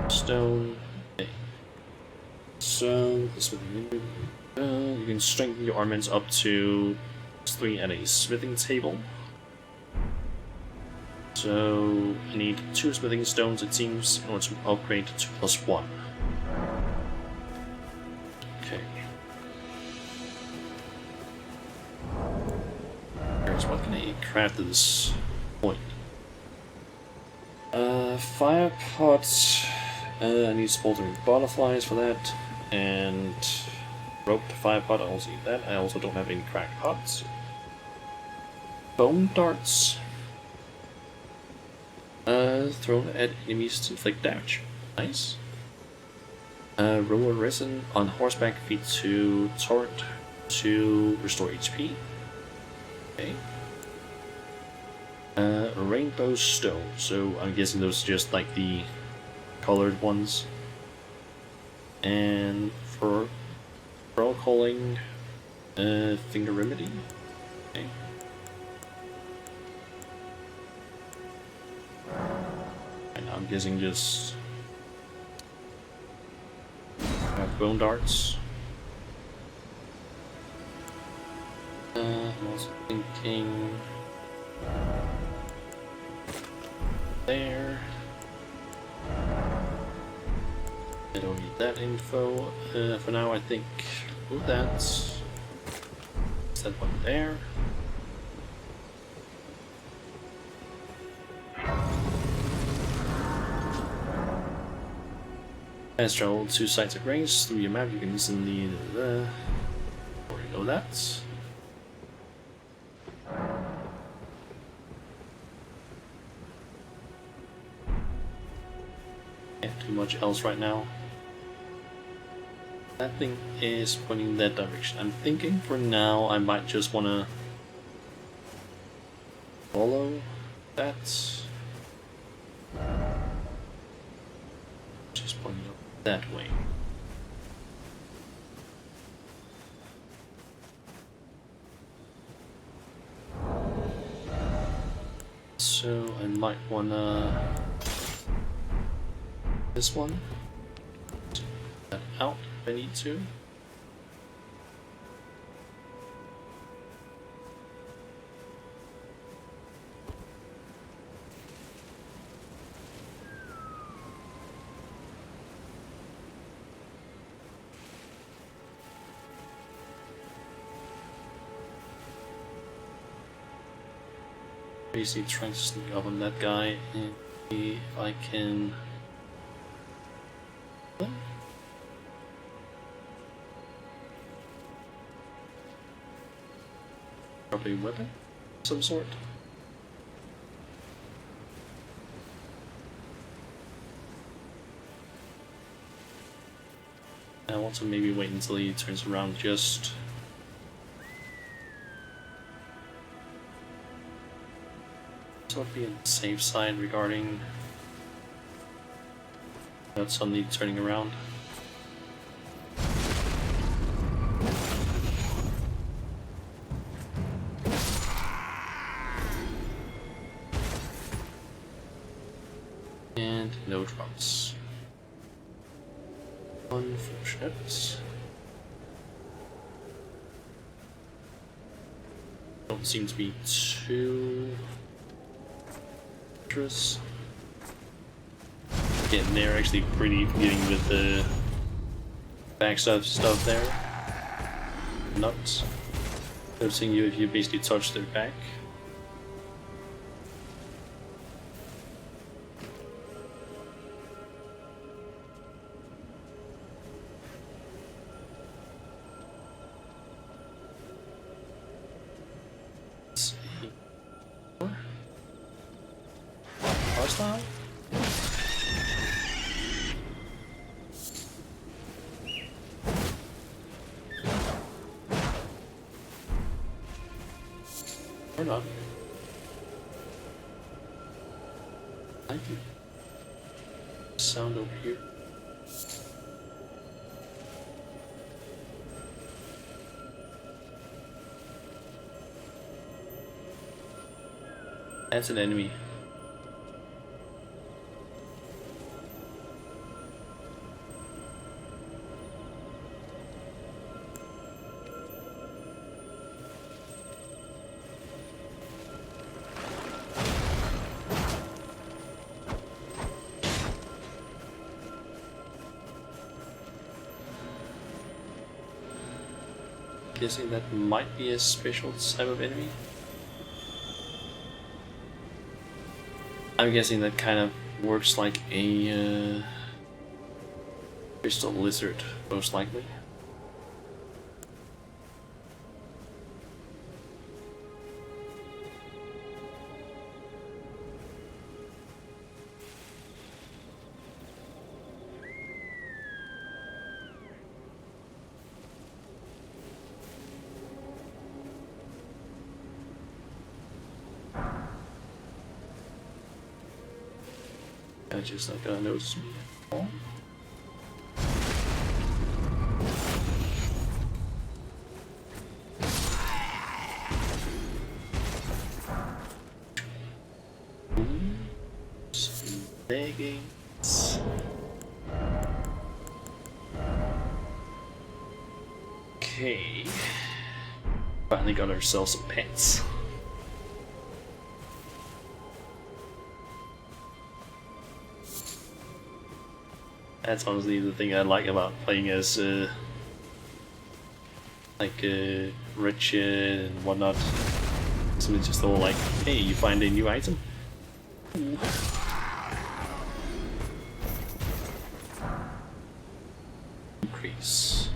Stone. Okay. So you can strengthen your armaments up to +3 at a smithing table. So I need 2 smithing stones, it seems, in order to upgrade to +1. Okay. Here's what can I craft at this point. Fire pots. I need smoldering butterflies for that, and roped fire pot. I also need that. I also don't have any crack pots. Bone darts. Thrown at enemies to inflict damage. Nice. Roller resin on horseback, feet to torrent to restore HP. Okay. Rainbow stone. So I'm guessing those are just like the colored ones. And for pearl calling, finger remedy. Okay. And I'm guessing just have bone darts. I'm also thinking there. I don't need that info. For now, I think that's that one there. As travel 2 sites of grace through your map, you can easily already know that. Can't do much else right now. That thing is pointing that direction. I'm thinking for now I might just want to follow that. Just pointing up that way. So I might wanna this one. That out if I need to. Basically trying to sneak up on that guy and see if I can. Probably a weapon of some sort. I want to maybe wait until he turns around just. So be on the safe side regarding not suddenly turning around. And no drops. Unfortunate. Don't seem to be too dangerous. Yeah, they're actually pretty forgiving with the backstab stuff there. Nuts. Noticing you if you basically touch their back. Let's see. Hostile? Or not. I can sound over here. That's an enemy. Guessing that might be a special type of enemy. I'm guessing that kind of works like a crystal lizard, most likely. They're just not gonna notice me at all. Some leggings. Okay. Finally got ourselves some pants. That's honestly the thing I like about playing as Richard and whatnot. So it's just all like, hey, you find a new item? Ooh. Increase.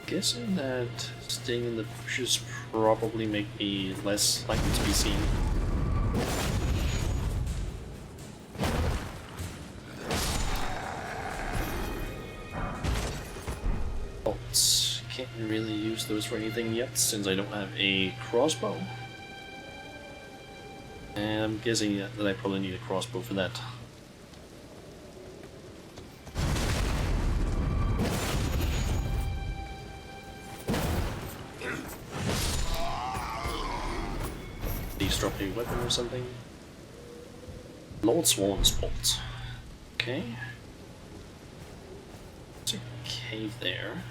Guessing that staying in the bushes probably make me less likely to be seen. Bolts. Can't really use those for anything yet since I don't have a crossbow. And I'm guessing that I probably need a crossbow for that. drop a weapon or something. Lord Swan's Bolt. Okay. There's a cave there.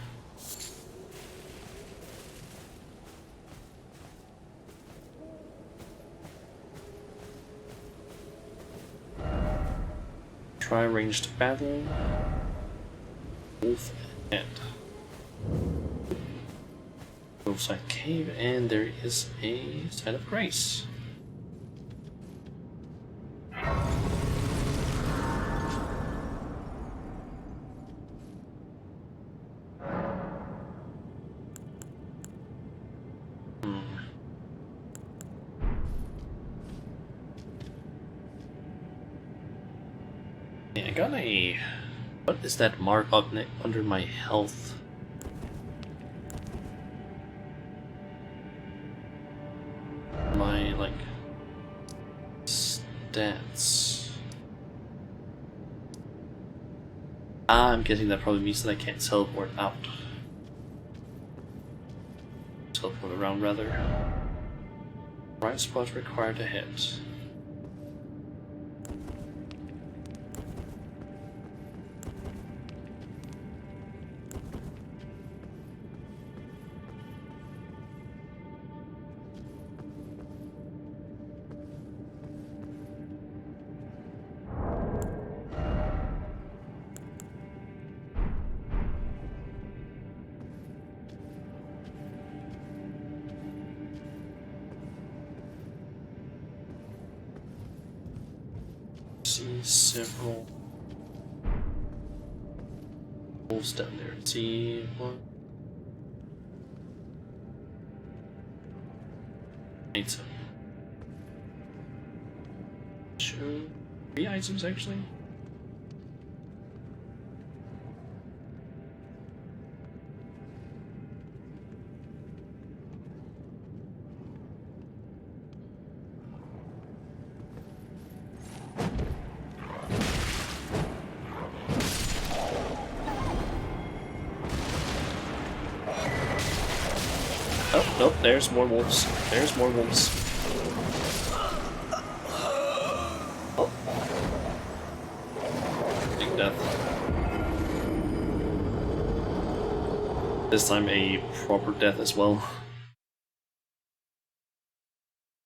Try ranged battle. Wolf head. Wolfside cave, and there is a site of grace. Yeah, I got a... What is that mark up under my health? My, like... stats. I'm guessing that probably means that I can't teleport out. Teleport around, rather. Right spot required to hit. See several wolves down there. See one. Item. 2, 3 items actually. Oh, nope, there's more wolves. There's more wolves. Oh. Big death. This time a proper death as well.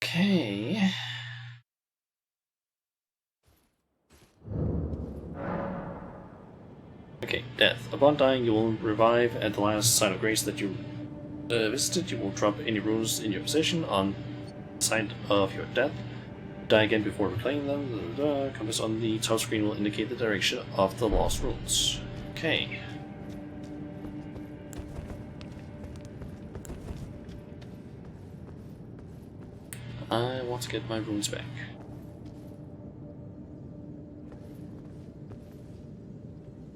Okay. Okay, death. Upon dying, you will revive at the last site of grace that you visited. You will drop any runes in your possession on the site of your death. Die again before replaying them. Compass on the top screen will indicate the direction of the lost runes. Okay. I want to get my runes back.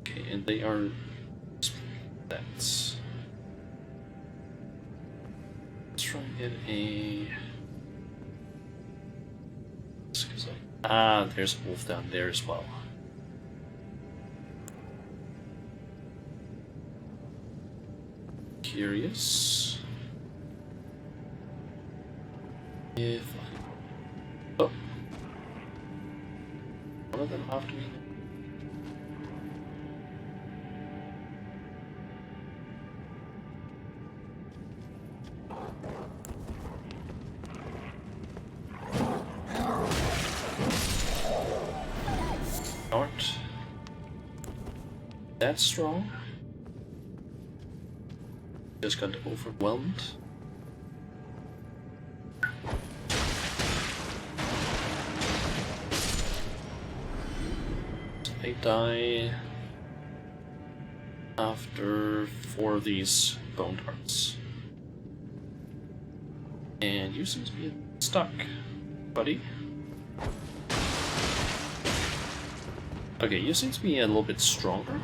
Okay, and they are that's. Let's try and get a. Ah, there's a wolf down there as well. Curious if I... Oh, one of them after me. Aren't that strong. Just got overwhelmed. I die after 4 of these bone darts. And you seem to be stuck, buddy. Okay, you seem to be a little bit stronger.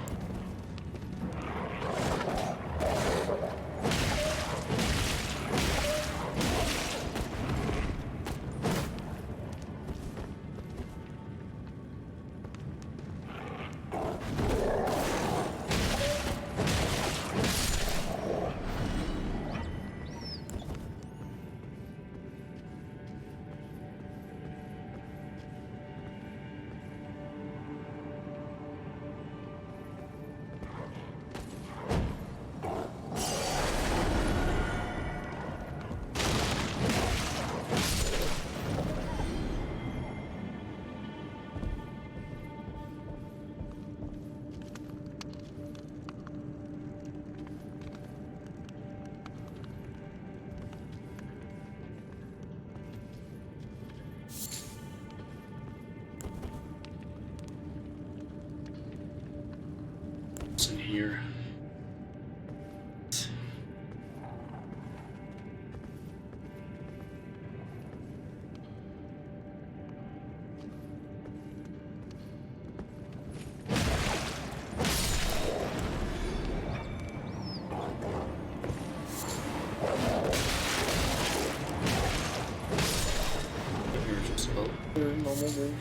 here. Here's just a normal roof.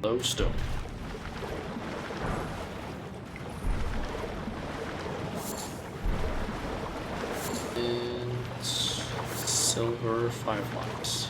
Low stone. And silver fireflies.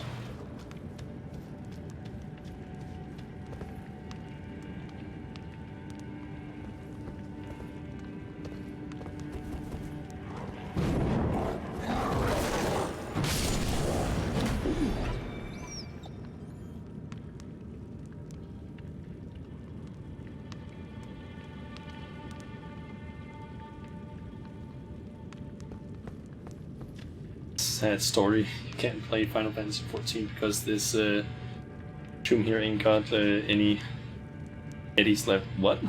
Sad story. You can't play Final Fantasy 14 because this tomb here ain't got any eddies left. What?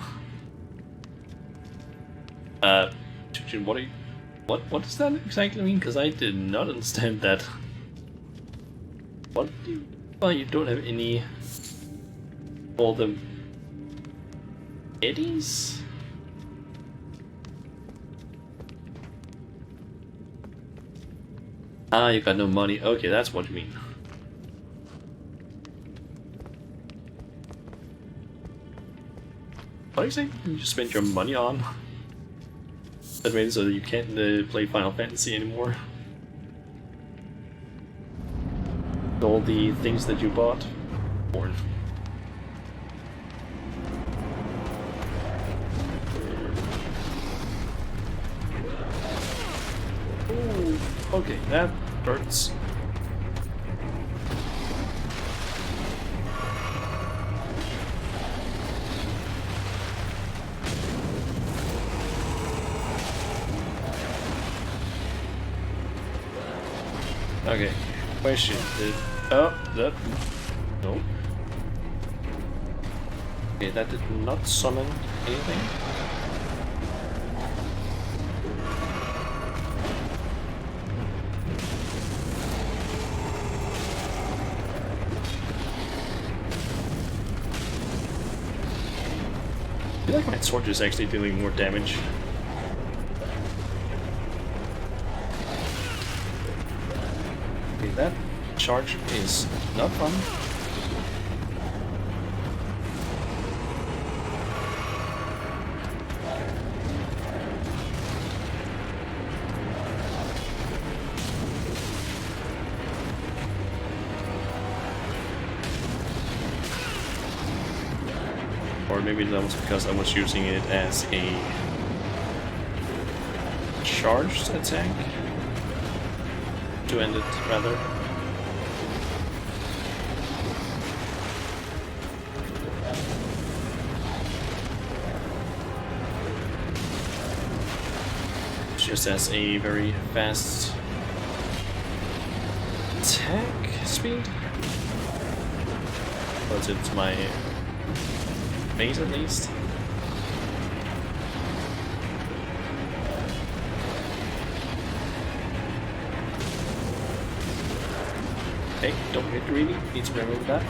Chujin, what are you? What does that exactly mean? Because I did not understand that. What do you? Oh, you don't have any. All the eddies. Ah, you got no money. Okay, that's what you mean. What are you saying? You just spent your money on? That means so that you can't play Final Fantasy anymore. All the things that you bought. Born. Ooh, okay, that hurts. Okay, question. Oh, that. No. Okay, that did not summon anything. I feel like my sword is actually doing more damage. Okay, that charge is not fun. Or maybe that was because I was using it as a charged attack to end it, rather. Just as a very fast attack speed. Relative to my base at least. Okay, don't get greedy, need to remove that.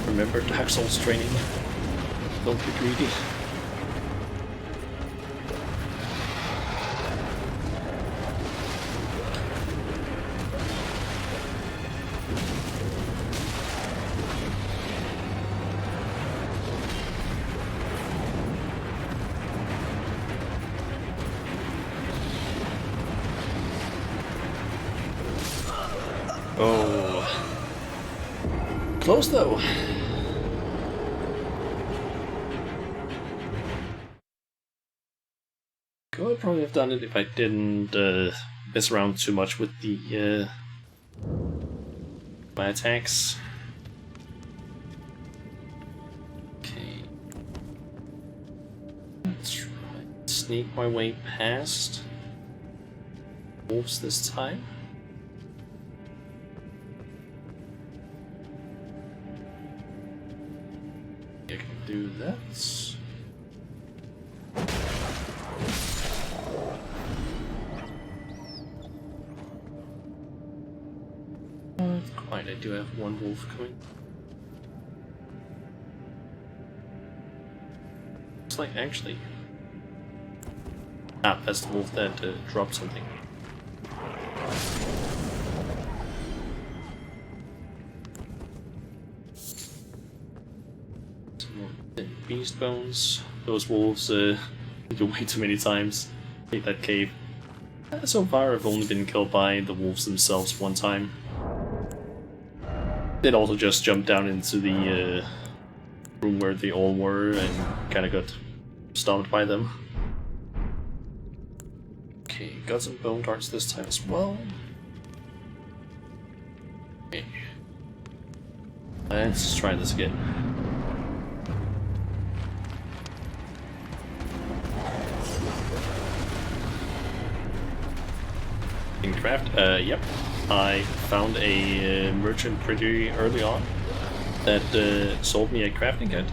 Remember Dark Souls training, don't get greedy. Oh, close though. Could probably have done it if I didn't mess around too much with the my attacks. Okay, let's try sneak my way past wolves this time. I can do that. Not quite, I do have one wolf coming. It's like actually. Ah, that's the wolf that dropped something. Some more beast bones. Those wolves do way too many times. Hate that cave. So far I've only been killed by the wolves themselves one time. It also just jumped down into the room where they all were and kinda got stomped by them. Okay, got some bone darts this time as well. Okay. Let's try this again. In craft, yep. I found a merchant pretty early on that sold me a crafting kit.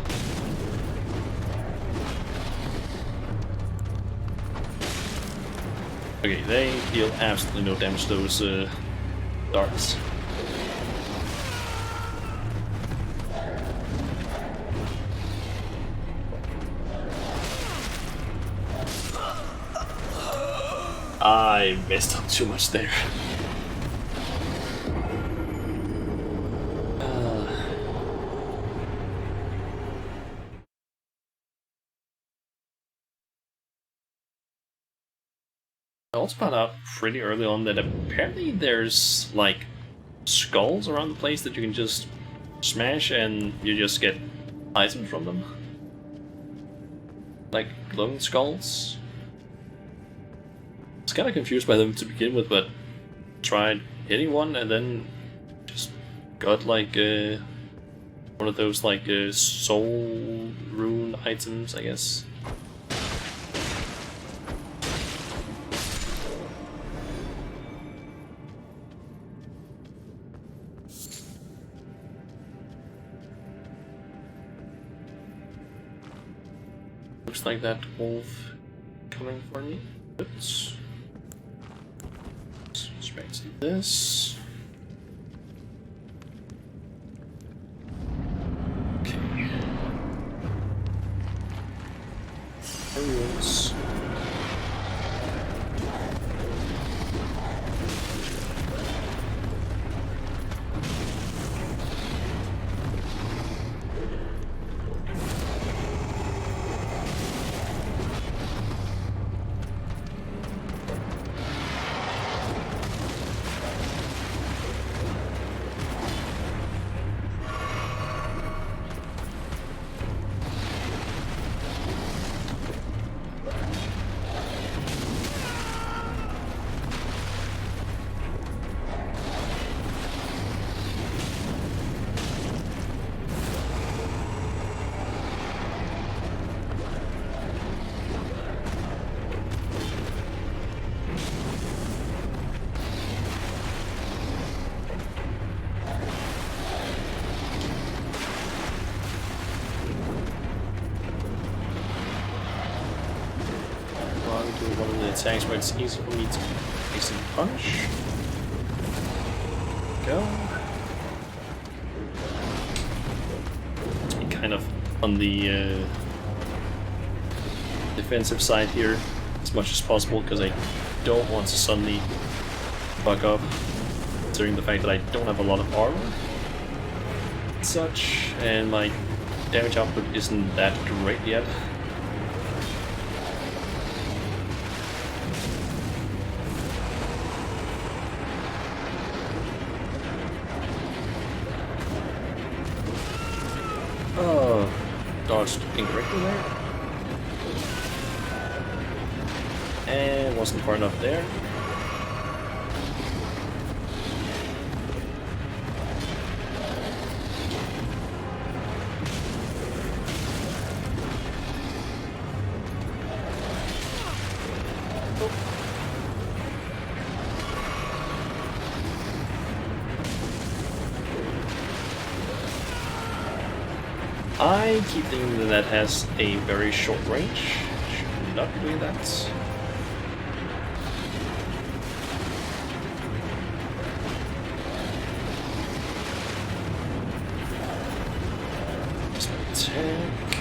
Okay, they deal absolutely no damage, those darts. I messed up too much there. I also found out pretty early on that apparently there's like skulls around the place that you can just smash and you just get items from them. Like glowing skulls. I was kind of confused by them to begin with, but tried hitting one and then just got like one of those like soul rune items, I guess. Looks like that wolf coming for me. Let's back to this. Okay. Everyone's. One of the attacks where it's easy for me to face and punch. Go. Be kind of on the defensive side here as much as possible because I don't want to suddenly bug up, considering the fact that I don't have a lot of armor and such, and my damage output isn't that great yet. Oh, dodged incorrectly there. And wasn't far enough there. I keep thinking that that has a very short range. Should not be doing that. Attack.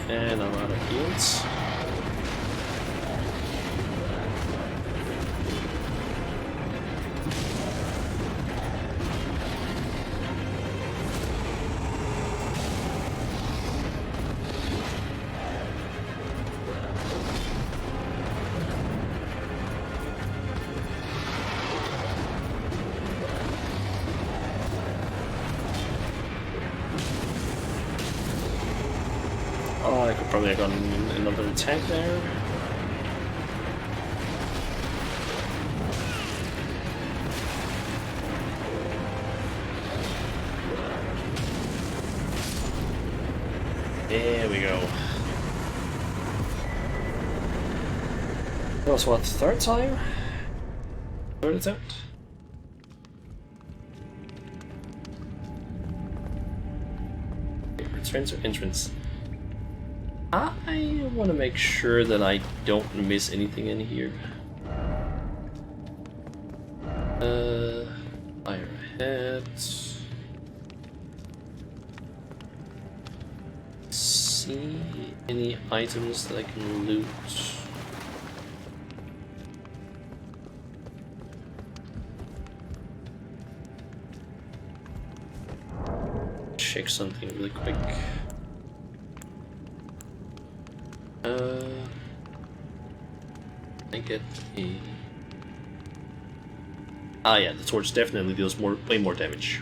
And I'm out of heals. Oh, I could probably have gotten another attack there. There we go. That was what, third time? Third attempt? Entrance or entrance? I want to make sure that I don't miss anything in here. Fire ahead. See any items that I can loot? Check something really quick. I get a... Ah yeah, the torch definitely deals way more damage.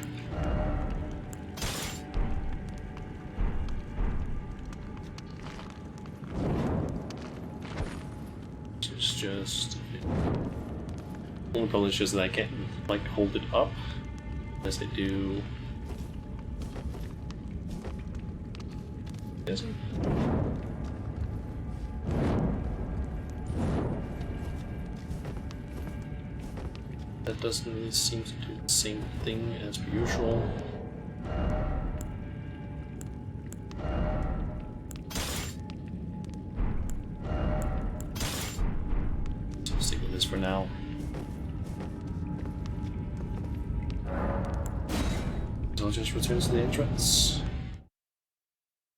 It's just... Only problem is just that I can't, like, hold it up. As I do... Is it? That doesn't really seem to do the same thing as per usual. So I'll stick with this for now. So I'll just return to the entrance.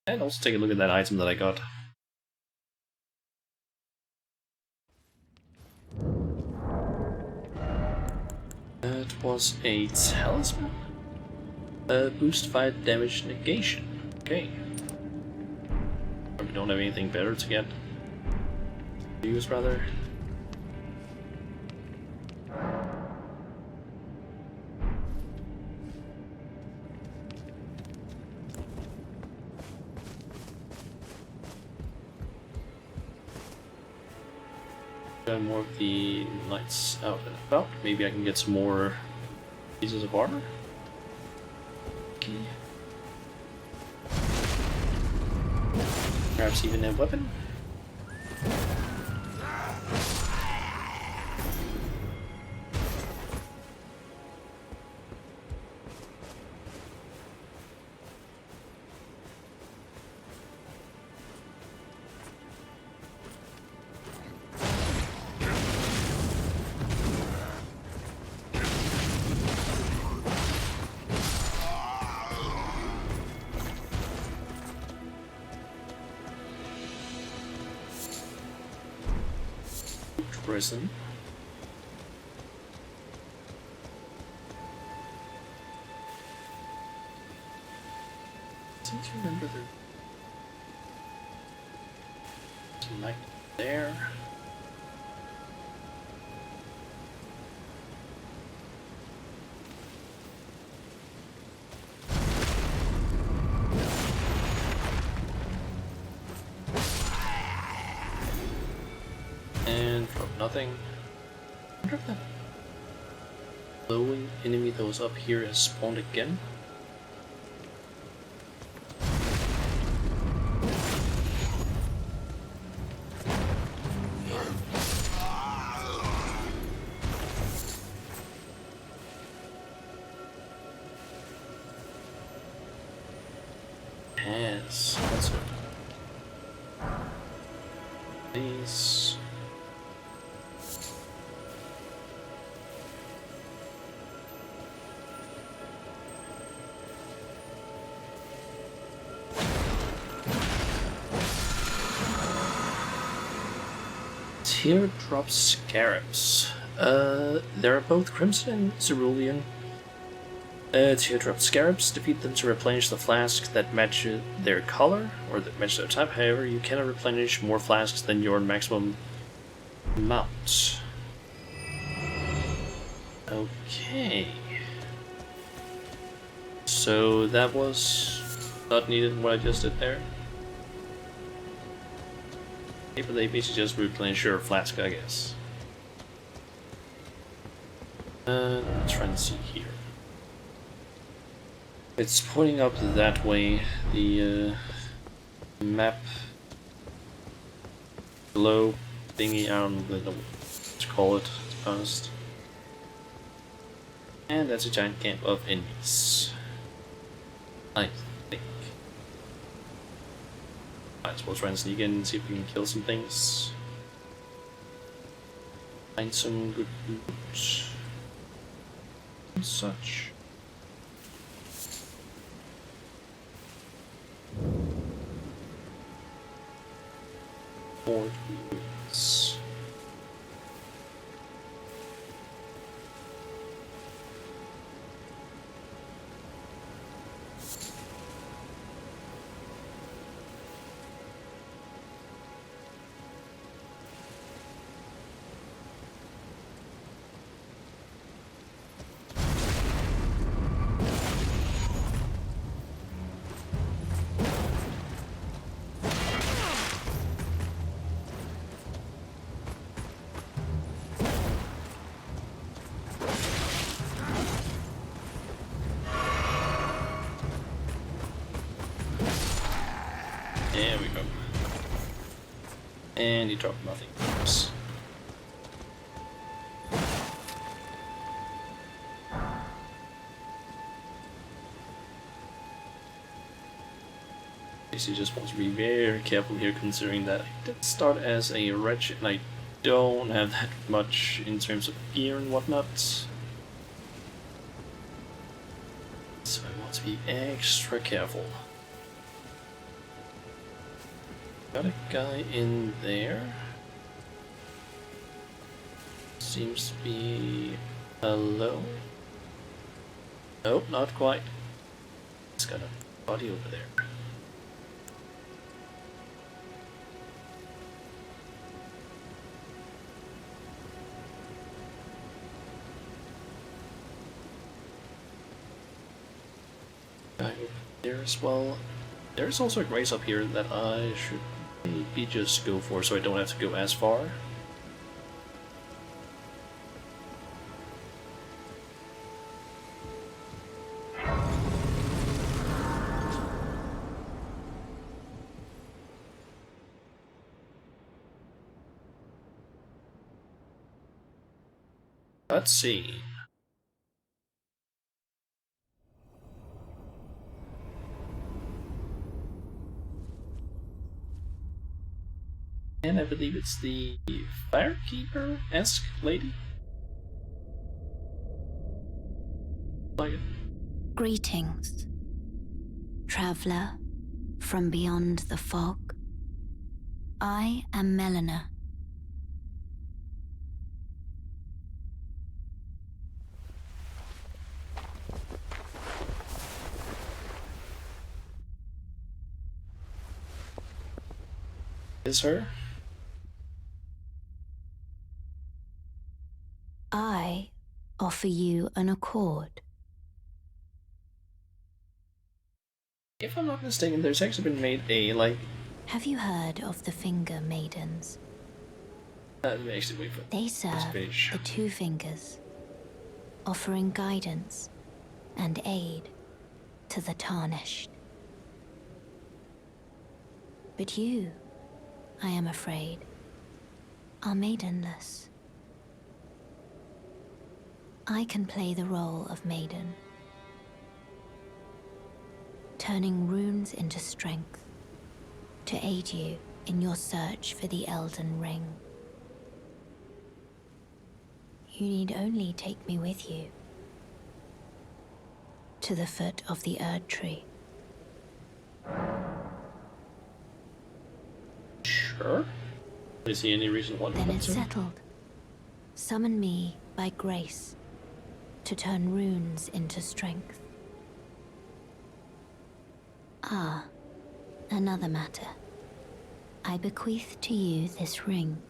And also take a look at that item that I got. That was a talisman? Boost fire damage negation. Okay. Probably don't have anything better to get. To use, rather. More of the lights out and about. Maybe I can get some more pieces of armor. Okay. Perhaps even a weapon. Prison. I seem to remember there's a light there. Nothing. I wonder if that glowing enemy that was up here has spawned again. Yes, that's it. Please. Teardrop Scarabs. They're both Crimson and Cerulean. Teardrop Scarabs, defeat them to replenish the flask that match their color, or that match their type. However, you cannot replenish more flasks than your maximum amount. Okay. So that was not needed what I just did there. Okay, but they basically just replenish your flask, I guess. Let's try and see here. It's pointing up that way, the map glow thingy, I don't know what to call it, to be honest. And that's a giant camp of enemies, I think. Might as well try and sneak in and see if we can kill some things. Find some good loot and such. More loots. There we go. And he dropped nothing. Oops. Basically just want to be very careful here, considering that I did start as a wretch and I don't have that much in terms of gear and whatnot. So I want to be extra careful. Got a guy in there. Seems to be alone. Nope, not quite. It's got a body over there. Guy over there as well. There's also a grace up here that I should maybe just go for, so I don't have to go as far. Let's see. And I believe it's the Firekeeper-esque lady. Like it. Greetings, traveler from beyond the fog. I am Melina. Is her? I offer you an accord. If I'm not mistaken, there's actually been made a, like... Have you heard of the Finger Maidens? Let me actually wait for They this serve page. the Two Fingers, offering guidance and aid to the tarnished. But you, I am afraid, are maidenless. I can play the role of maiden, turning runes into strength to aid you in your search for the Elden Ring. You need only take me with you to the foot of the Erd Tree. Sure. Do see any reason why Then not it's to? settled. Summon me by grace to turn runes into strength. Ah, another matter. I bequeath to you this ring.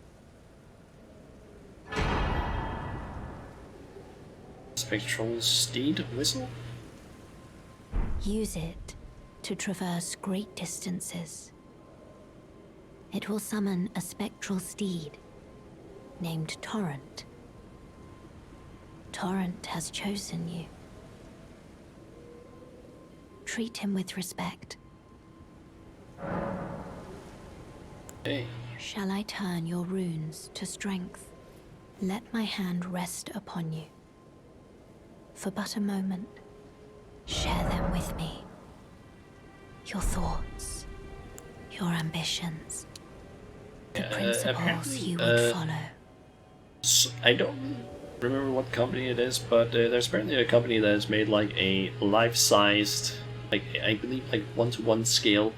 Spectral steed whistle? Use it to traverse great distances. It will summon a spectral steed named Torrent. Torrent has chosen you. Treat him with respect. Hey. Shall I turn your runes to strength? Let my hand rest upon you. For but a moment, share them with me. Your thoughts, your ambitions, the principles apparently, you would follow. I don't remember what company it is, but there's apparently a company that has made like a life-sized, like I believe like 1-to-1 scale,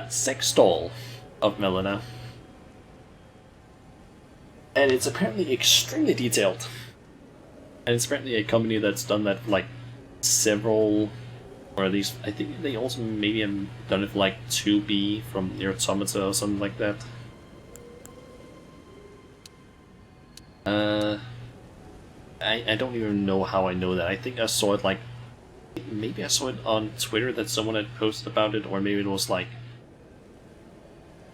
sex doll of Melina. And it's apparently extremely detailed. And it's apparently a company that's done that for like several, or at least I think they also maybe have done it for like 2B from Near Automata or something like that. I don't even know how I know that. I think I saw it like, maybe I saw it on Twitter that someone had posted about it, or maybe it was like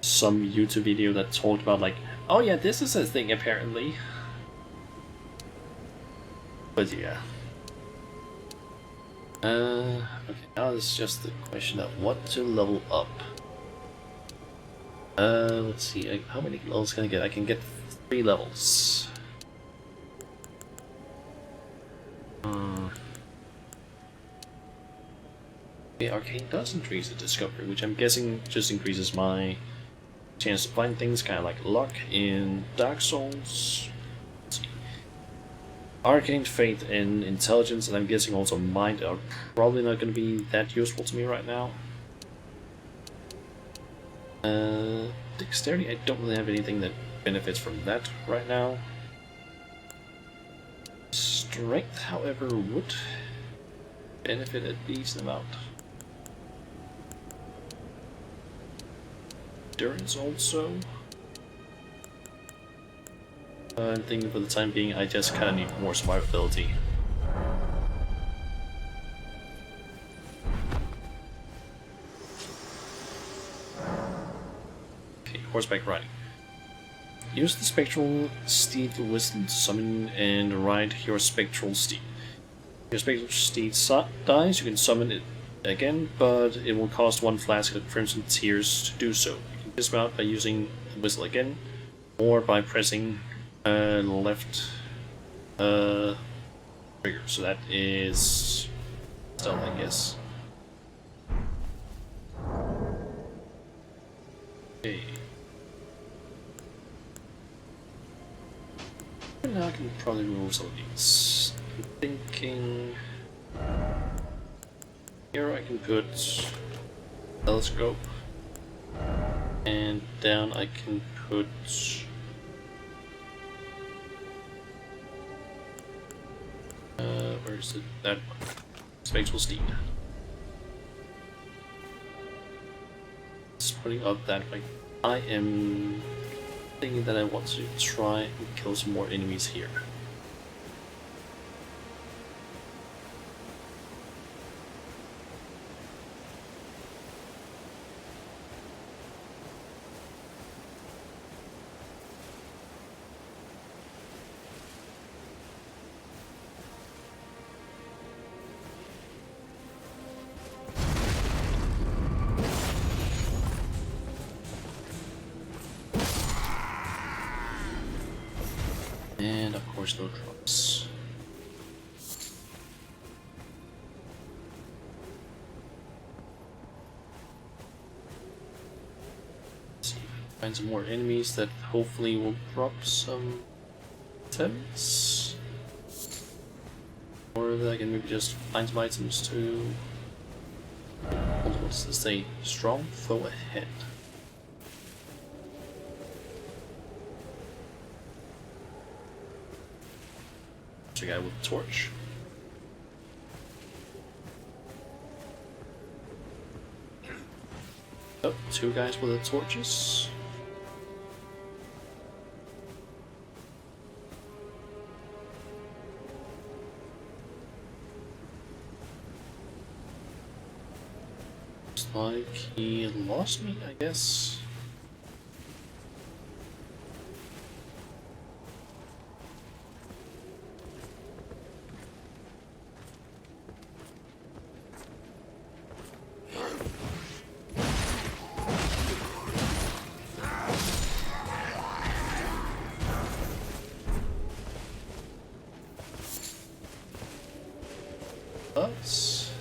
some YouTube video that talked about like, oh yeah, this is a thing apparently. But yeah. Okay, now it's just the question of what to level up. Let's see, how many levels can I get? I can get 3 levels. Okay, Arcane does increase the discovery, which I'm guessing just increases my chance to find things, kind of like luck in Dark Souls. Let's see. Arcane Faith and Intelligence, and I'm guessing also Mind are probably not going to be that useful to me right now. Dexterity, I don't really have anything that benefits from that right now. Strength, however, would benefit a decent amount. Endurance also. I'm thinking for the time being, I just kind of need more survivability. Okay, horseback riding. Use the spectral steed wisdom to summon and ride your spectral steed. If your spectral steed dies, you can summon it again, but it will cost 1 flask of Crimson Tears to do so. You can dismount by using the whistle again, or by pressing left trigger. So that is stealth, I guess. Okay. Now I can probably remove some of these. I'm thinking here I can put telescope, and down I can put where is it? That one. Spectral Steed. Just putting up that way. I am thinking that I want to try and kill some more enemies here. course, no drops. Let's see if we can find some more enemies that hopefully will drop some items. Or that I can maybe just find some items to. What does this say? Strong foe ahead. There's a guy with a torch. Oh, two guys with the torches. Looks like he lost me, I guess. Us.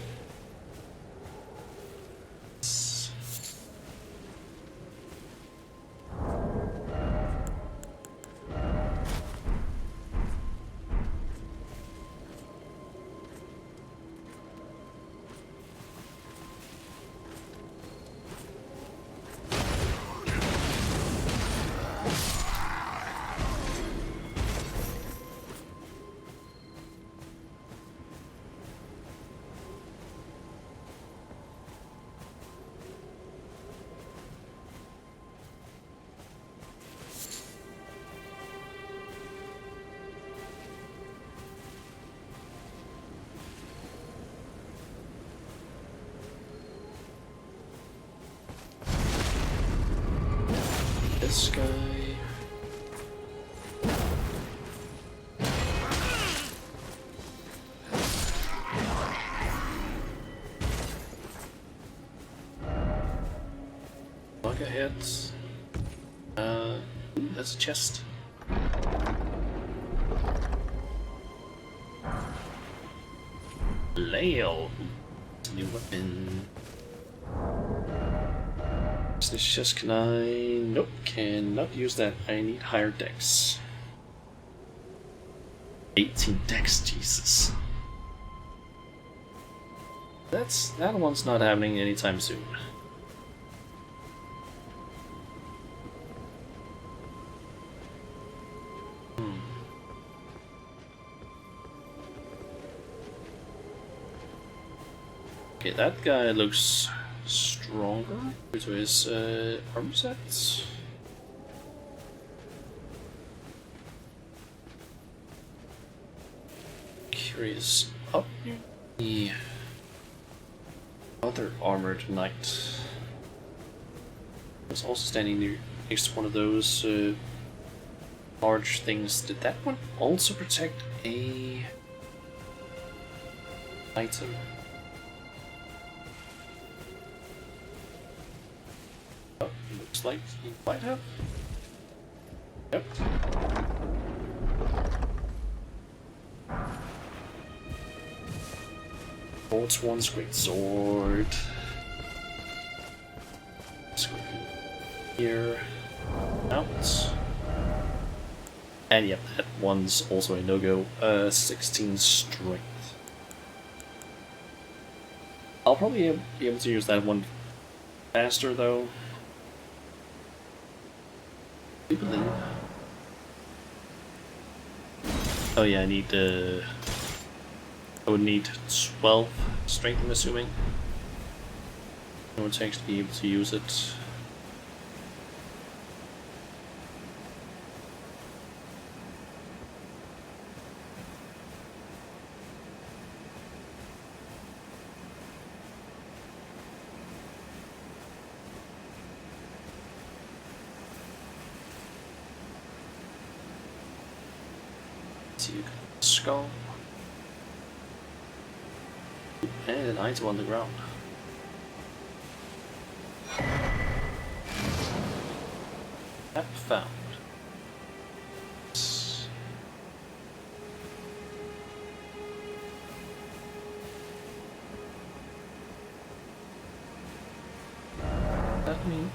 This guy. Look ahead. There's a chest. Flail. New weapon. This chest, can I? Nope, cannot use that. I need higher dex. 18 dex, Jesus. That one's not happening anytime soon. Okay, that guy looks stronger due to his armor sets. Curious up near the other armored knight. Was also standing next to one of those large things. Did that one also protect a item? Looks like he might have. Yep. Bolts one's great sword. Let's go here. Out. And yep, that one's also a no-go. 16 strength. I'll probably be able to use that one faster though. Oh yeah, I would need 12 strength, I'm assuming. I would actually be able to use it. Skull and an item on the ground. Map found. that mean?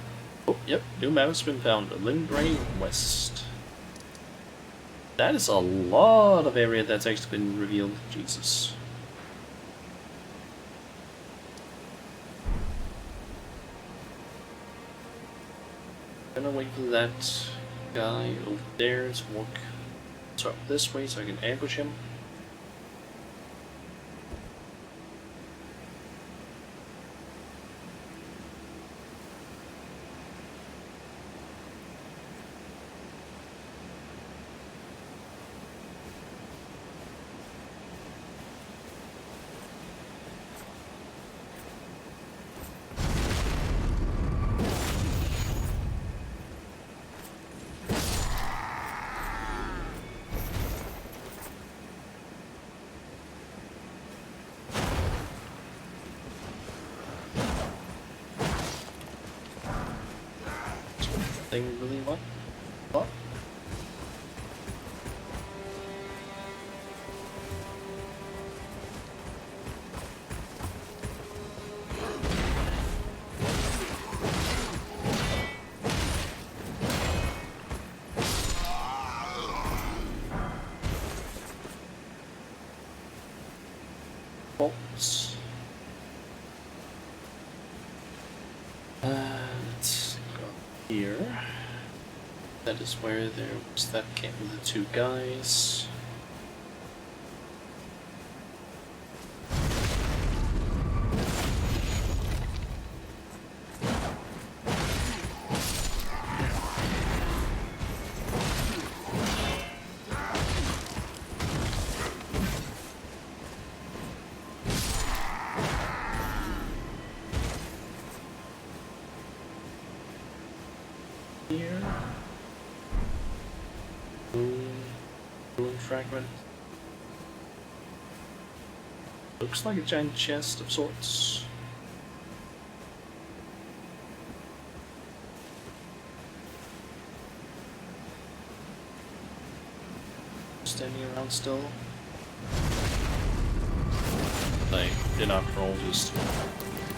Oh, yep, new map has been found. Limbrain West. That is a lot of area that's actually been revealed. Jesus. Gonna wait for that guy over there to walk this way so I can ambush him. Thing really what? What? Bolts. Let's go here. That is where there was that camp with the two guys. Here. Ruin fragment. Looks like a giant chest of sorts. Standing around still. Like, did after all just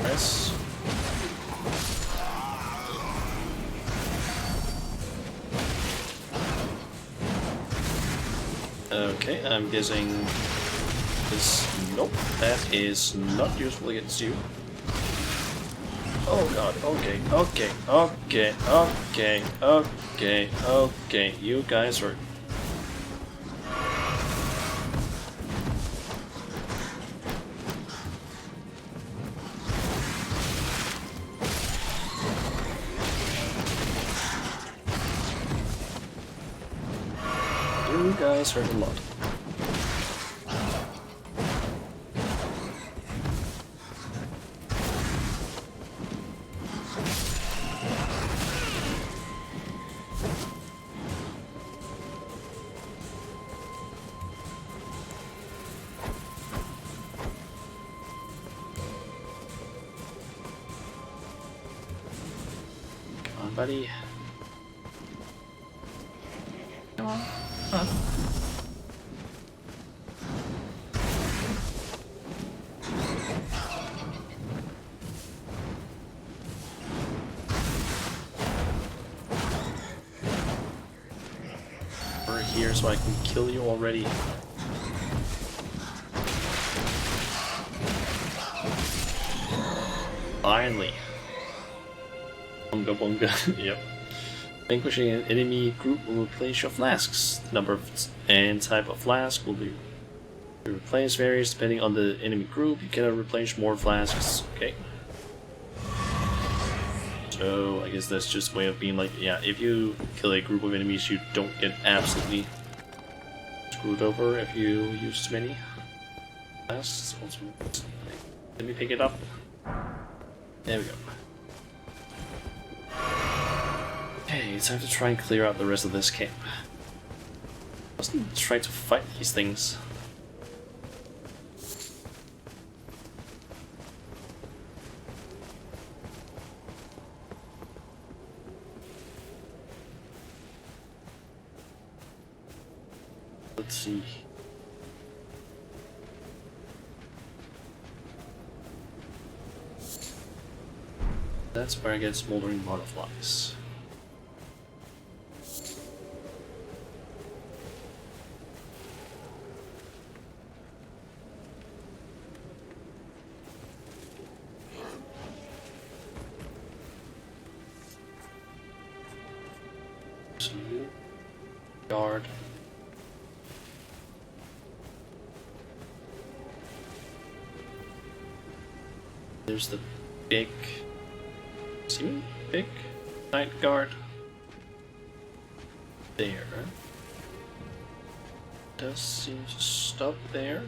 press. Okay, I'm guessing this. Nope, that is not useful against you. Oh god, okay, okay, okay, okay, okay, okay, you guys are. You guys hurt a lot. Come on, buddy. Come on. Come on. We're here so I can kill you already. Finally. Bunga bunga. Yep. Vanquishing an enemy group will replace your flasks. The number and type of flask will be replaced varies depending on the enemy group. You cannot replenish more flasks. Okay. So I guess that's just a way of being like, yeah, if you kill a group of enemies, you don't get absolutely screwed over if you use too many flasks. Also, let me pick it up. There we go. Okay, it's time to try and clear out the rest of this camp. I wasn't trying to fight these things. Let's see. That's where I get smoldering butterflies. Guard. There's the big, big night guard there. Does seem to stop there.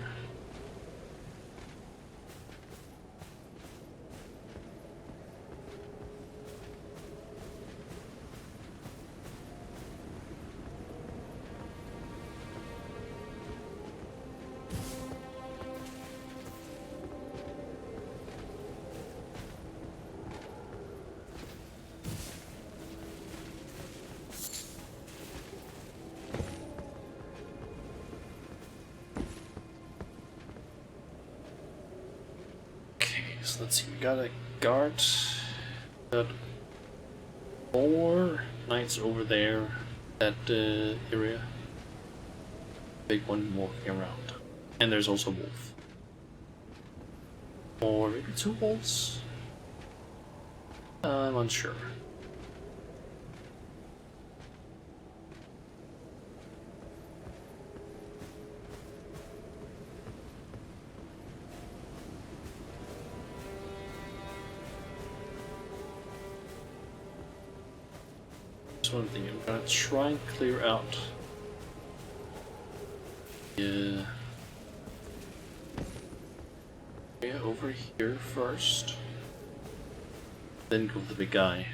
So let's see, we got a guard, got 4 knights over there, that area, big one walking around, and there's also a wolf, or maybe 2 wolves, I'm unsure. One thing I'm gonna try and clear out. Yeah, over here first, then go with the big guy.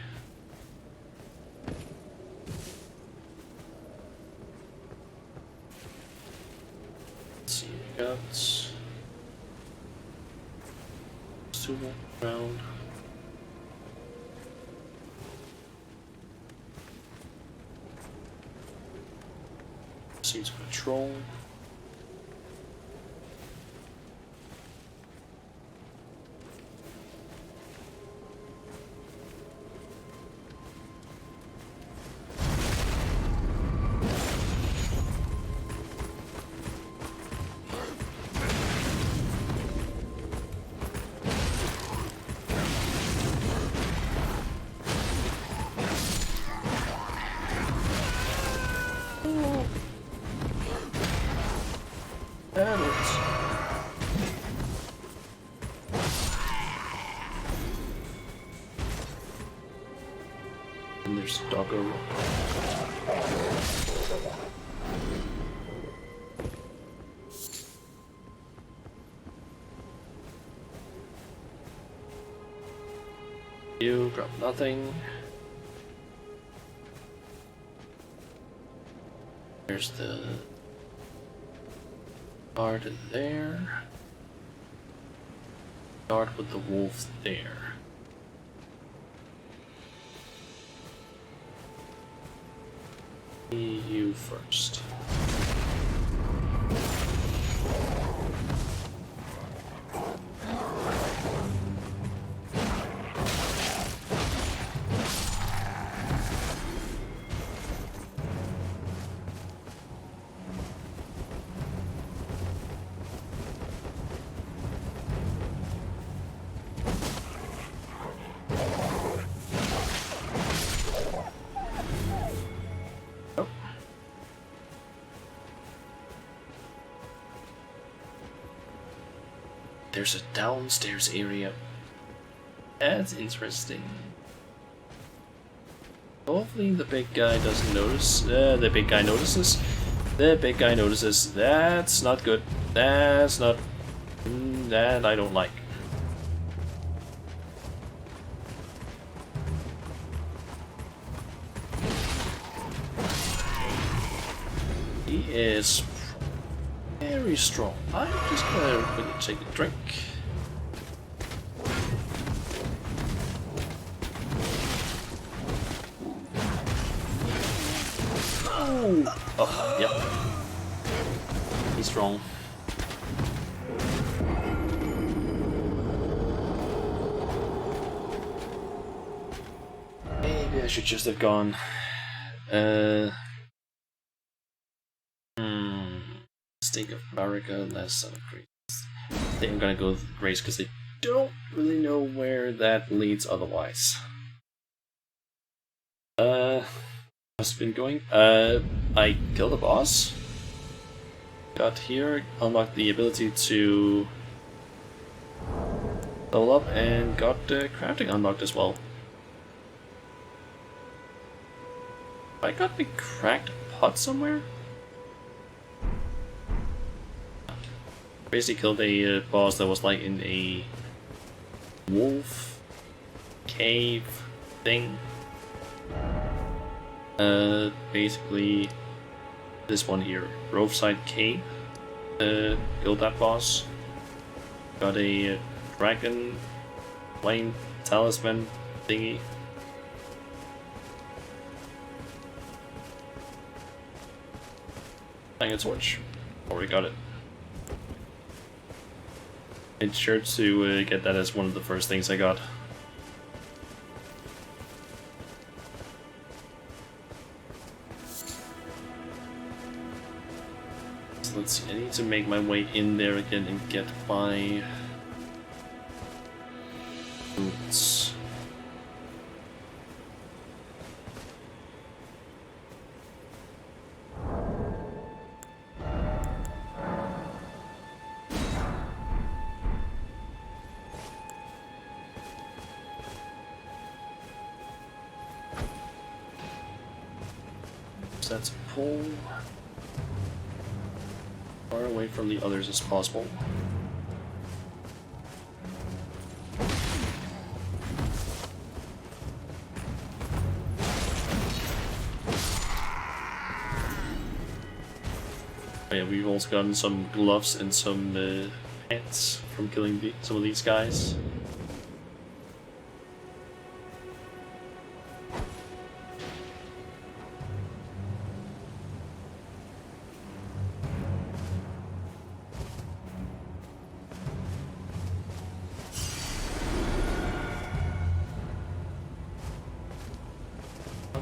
Let's see, we got 2 more around. Seems patrol. Damn it. And there's Doggo. You drop nothing. There's the guard in there. Guard with the wolves there. You first. There's a downstairs area. That's interesting. Hopefully the big guy doesn't notice. The big guy notices. The big guy notices. That's not good. That's not... that I don't like. He is very strong. I'm just gonna take a drink. Oh, yep. He's strong. I should just have gone. Stake of Marika, last son of Grace. I think I'm gonna go with Grace because I don't really know where that leads otherwise. How's it been going? I killed a boss. Got here, unlocked the ability to level up, and got crafting unlocked as well. I got the cracked pot somewhere? Basically killed a boss that was like in a wolf cave thing. Basically this one here, Roadside Cave. Killed that boss. Got a dragon flame talisman thingy. Bang a torch. Already got it. Made sure to get that as one of the first things I got. So let's see, I need to make my way in there again and get my boots. That's pull far away from the others as possible. Oh yeah, we've also gotten some gloves and some pants from killing some of these guys.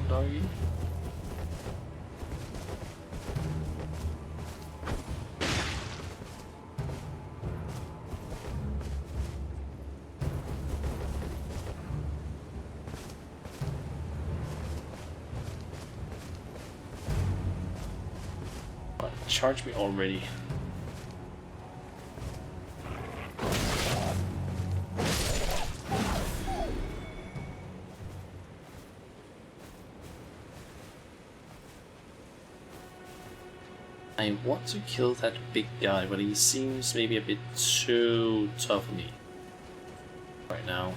Doggy. Charge me already. I want to kill that big guy, but he seems maybe a bit too tough for me right now.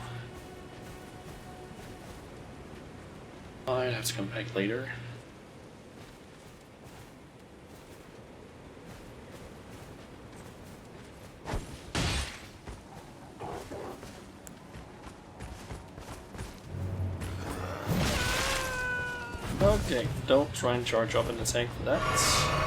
I'd have to come back later. Okay, don't try and charge up in the tank for that.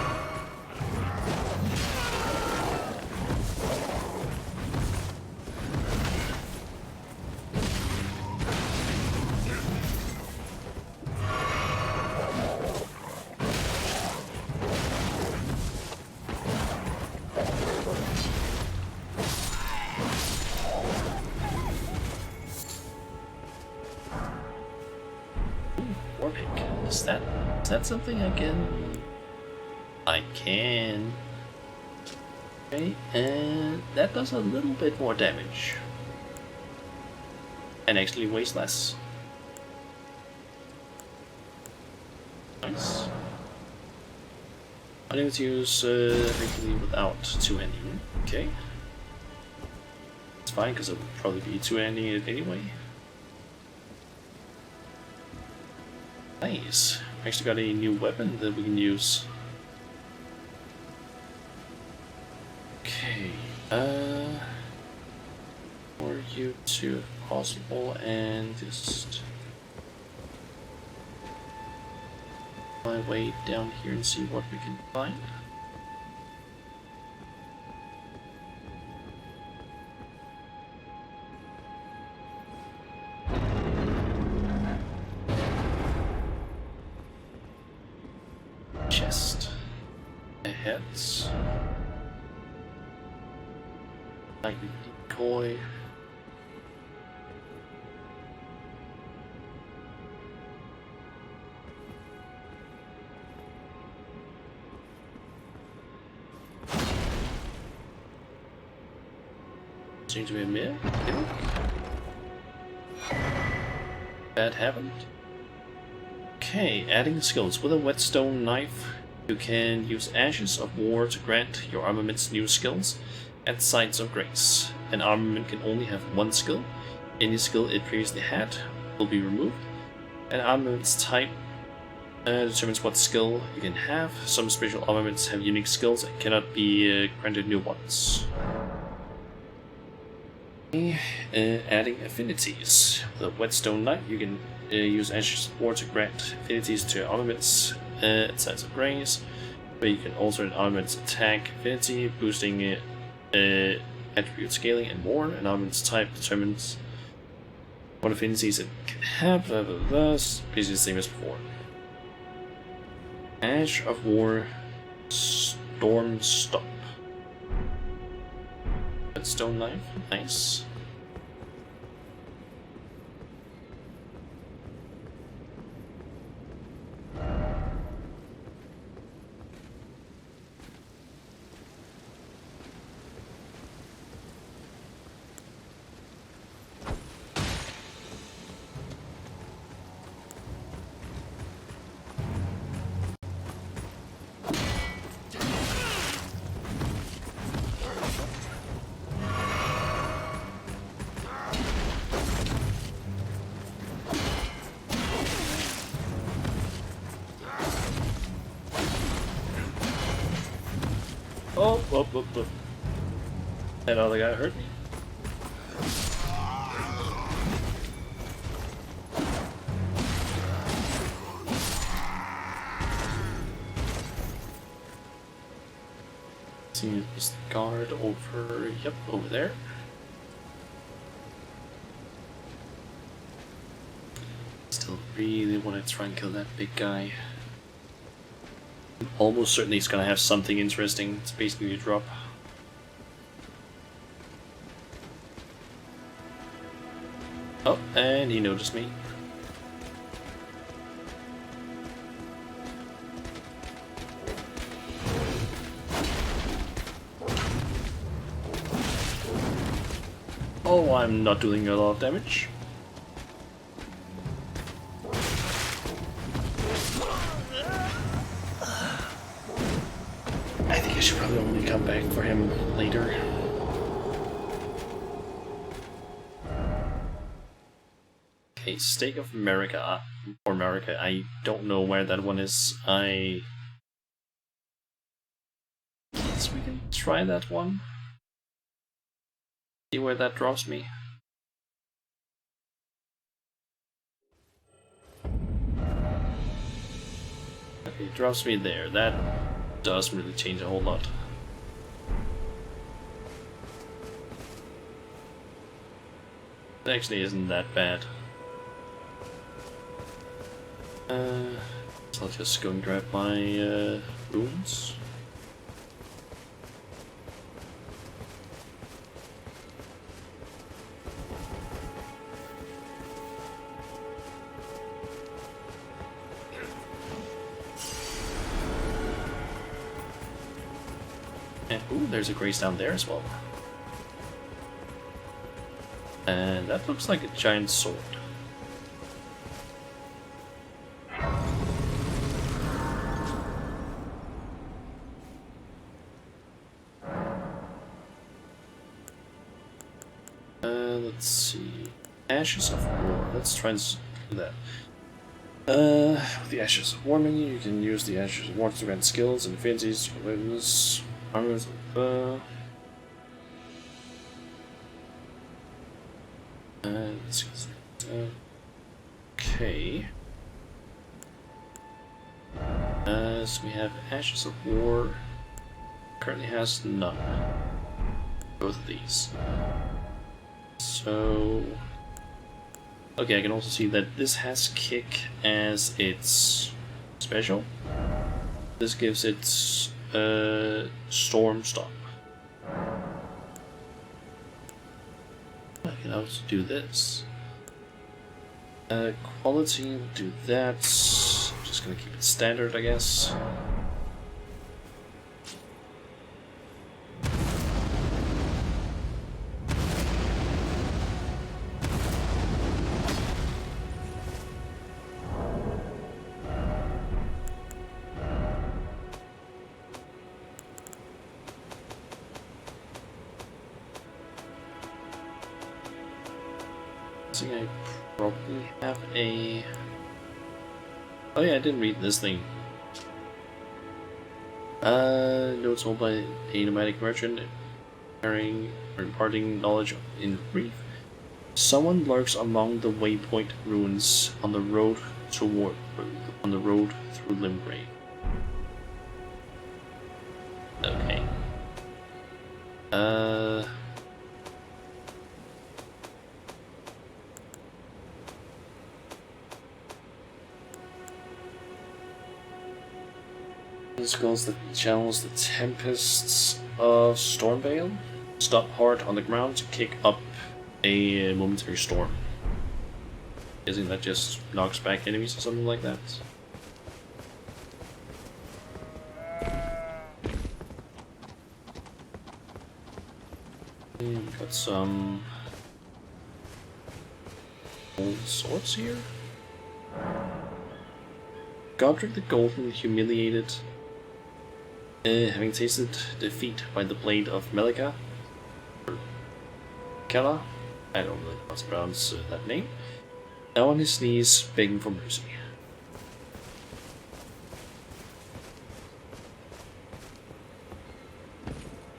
Is that something I can? I can. Okay, and that does a little bit more damage. And actually weighs less. Nice. I'm able to use effectively without two-handing. Okay. It's fine because it would probably be two-handing it anyway. Nice. Actually got a new weapon that we can use. Okay. For you to if possible and just my way down here and see what we can find. heads. Like the decoy. Seems to be a mirror. That happened. Okay, adding skills. With a whetstone knife, you can use Ashes of War to grant your armaments new skills at Sites of Grace. An armament can only have one skill. Any skill it previously had will be removed. An armament's type determines what skill you can have. Some special armaments have unique skills and cannot be granted new ones. Adding affinities. With a whetstone knife, you can use Ashes of War to grant affinities to armaments at Sites of Grace, but you can alter an armament's attack affinity, boosting attribute scaling, and more. An armament's type determines what affinities it can have, basically the same as before. Ash of War, Storm Stop. Stone knife, nice. Oh. That other guy hurt me. See, this guard over, yep, over there. Still really want to try and kill that big guy. Almost certainly he's gonna have something interesting. It's basically a drop. Oh, and he noticed me. Oh, I'm not doing a lot of damage. I think I should probably only come back for him later. Okay, Stake of America. Or America, I don't know where that one is. I guess we can try that one. See where that drops me. Okay, it drops me there. That doesn't really change a whole lot. It actually isn't that bad. So I'll just go and grab my runes. And ooh, there's a grace down there as well. And that looks like a giant sword. Let's see. Ashes of War. Let's try and do that. With the Ashes of War menu, you can use the Ashes of War to grant skills and affinities to weapons, armors, let's see. Okay. So we have Ashes of War. Currently has none. Both of these. So, okay, I can also see that this has Kick as its special. This gives it Storm Stop. I can also do this. Quality, we'll do that. I'm just gonna keep it standard, I guess. I think I probably have a... Oh yeah, I didn't read this thing. Notes all by a nomadic merchant carrying or imparting knowledge in brief. Someone lurks among the waypoint ruins on the road through Limgrave. Okay. Skulls that channels the tempests of Stormvale. Stop hard on the ground to kick up a momentary storm. Isn't that just knocks back enemies or something like that? We've got some old swords here. Godric the Golden, humiliated, having tasted defeat by the blade of Melika, Kella, I don't really know how to pronounce that name, now on his knees begging for mercy.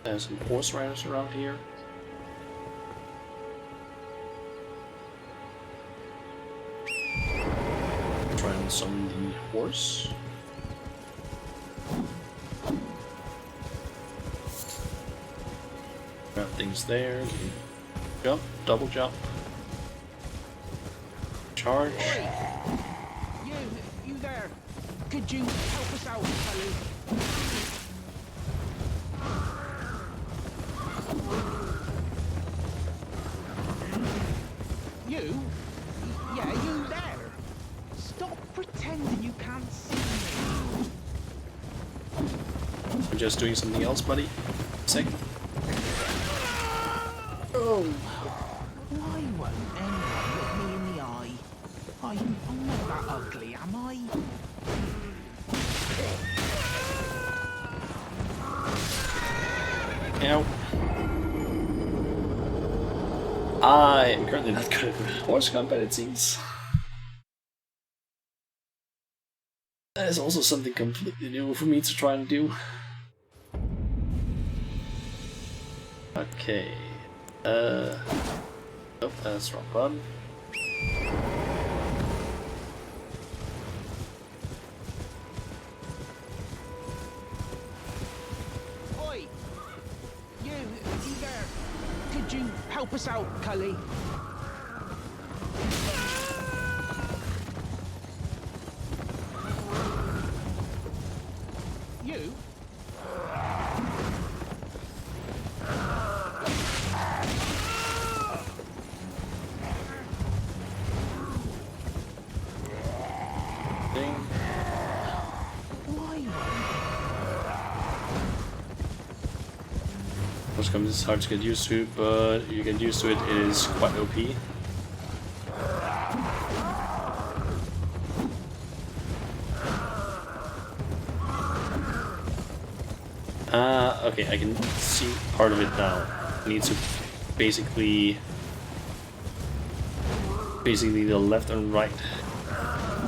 There's some horse riders around here. Try and summon the horse. Grab things there. Jump, double jump. Charge. You there? Could you help us out, Kelly? You? Yeah, you there? Stop pretending you can't see me. I'm just doing something else, buddy. Second. Oh. Why won't anyone look me in the eye? I'm not that ugly, am I? Ow. I am currently not good at horse combat, it seems. That is also something completely new for me to try and do. Okay. Oh, that's the wrong button. Oi! You there? Could you help us out, Cully? You? Ding. Why? Horse combat is hard to get used to, but you get used to it, it is quite OP. Okay, I can see part of it now. I need to basically the left and right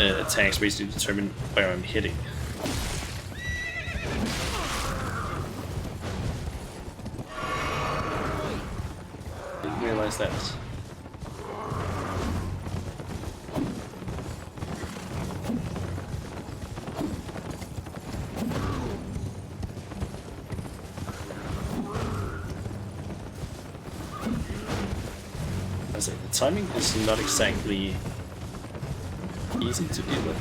attacks basically determine where I'm hitting. Didn't realize that. I say the timing is not exactly easy to deal with.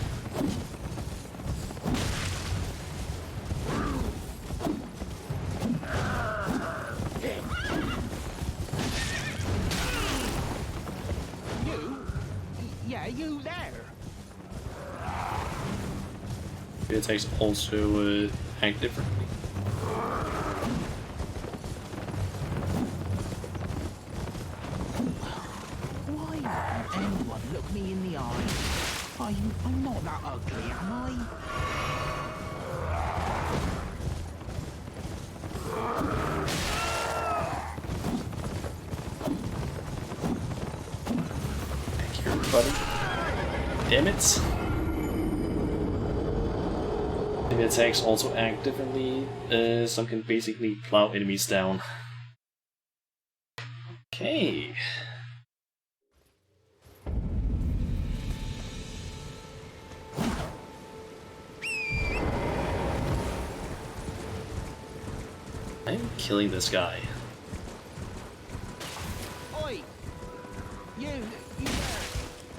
there? The attacks also act differently. Why won't anyone look me in the eye? I'm not that ugly, am I? Thank you, everybody. Damn it! The attacks also act differently. Some can basically plow enemies down. Okay. I'm killing this guy. Oi! You there!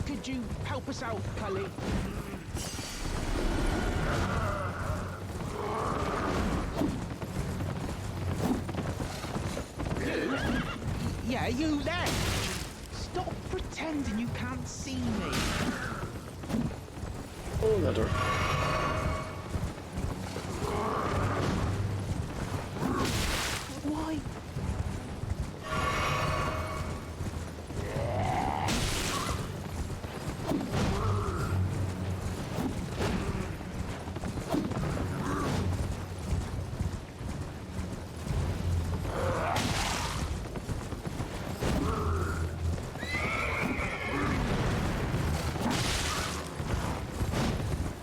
Could you help us out, Cully? Yeah, you there! Stop pretending you can't see me. Oh, that door. Why?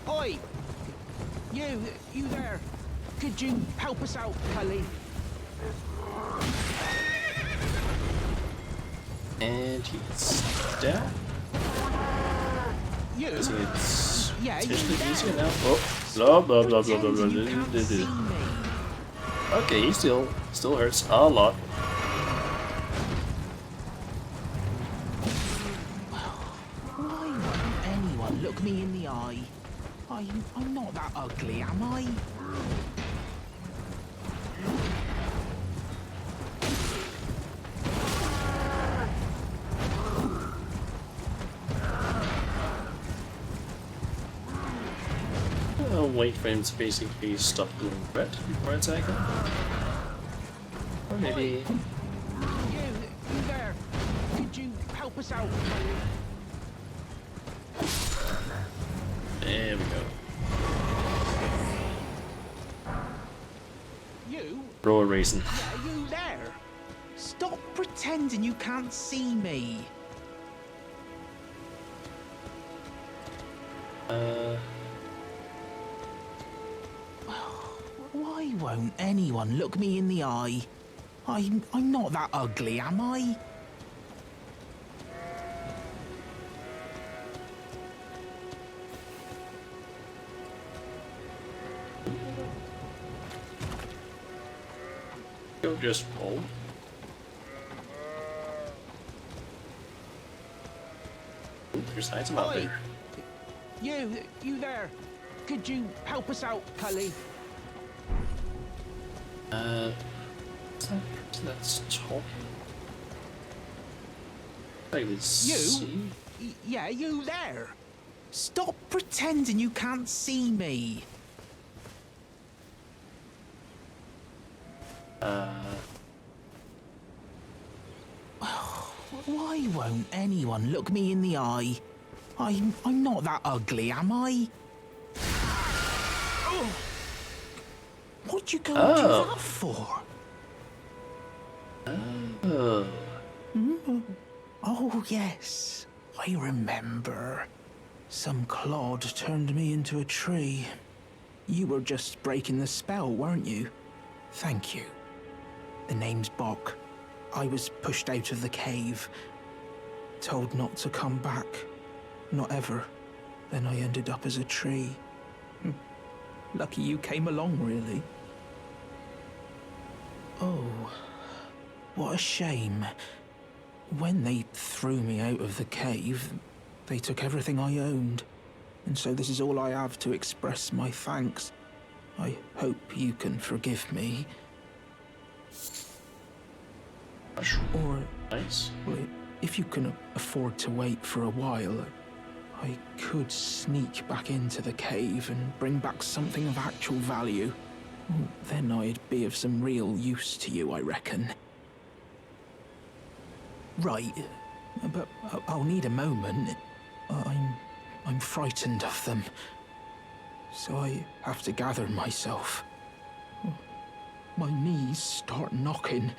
Oi! You there! Could you help us out, Cully? And he's down. You? I think it's Yeah, you potentially there. easier now. Oh, blah blah blah blah blah blah. Pretending you can't see me. Okay, he still hurts a lot. Why won't anyone look me in the eye? I'm not that ugly, am I? I'll wait for him to basically stop doing red before attacking. Or maybe... You there! Could you help us out, Cully? There we go. You? Throw a raisin. Yeah, you there! Stop pretending you can't see me. Why won't anyone look me in the eye? I'm not that ugly, am I? Go just roll. Ooh, there's an item out Oi! there. You there! Could you help us out, Cully? Let's talk. Like this. You? Yeah, you there! Stop pretending you can't see me. Why won't anyone look me in the eye? I'm not that ugly, am I? What'd you go and do that for? Oh, yes. I remember. Some clod turned me into a tree. You were just breaking the spell, weren't you? Thank you. The name's Bok. I was pushed out of the cave. Told not to come back. Not ever. Then I ended up as a tree. Lucky you came along, really. Oh, what a shame. When they threw me out of the cave, they took everything I owned. And so this is all I have to express my thanks. I hope you can forgive me. Or, Nice. well, if you can afford to wait for a while, I could sneak back into the cave and bring back something of actual value. Then I'd be of some real use to you, I reckon. Right, but I'll need a moment. I'm frightened of them, so I have to gather myself. My knees start knocking,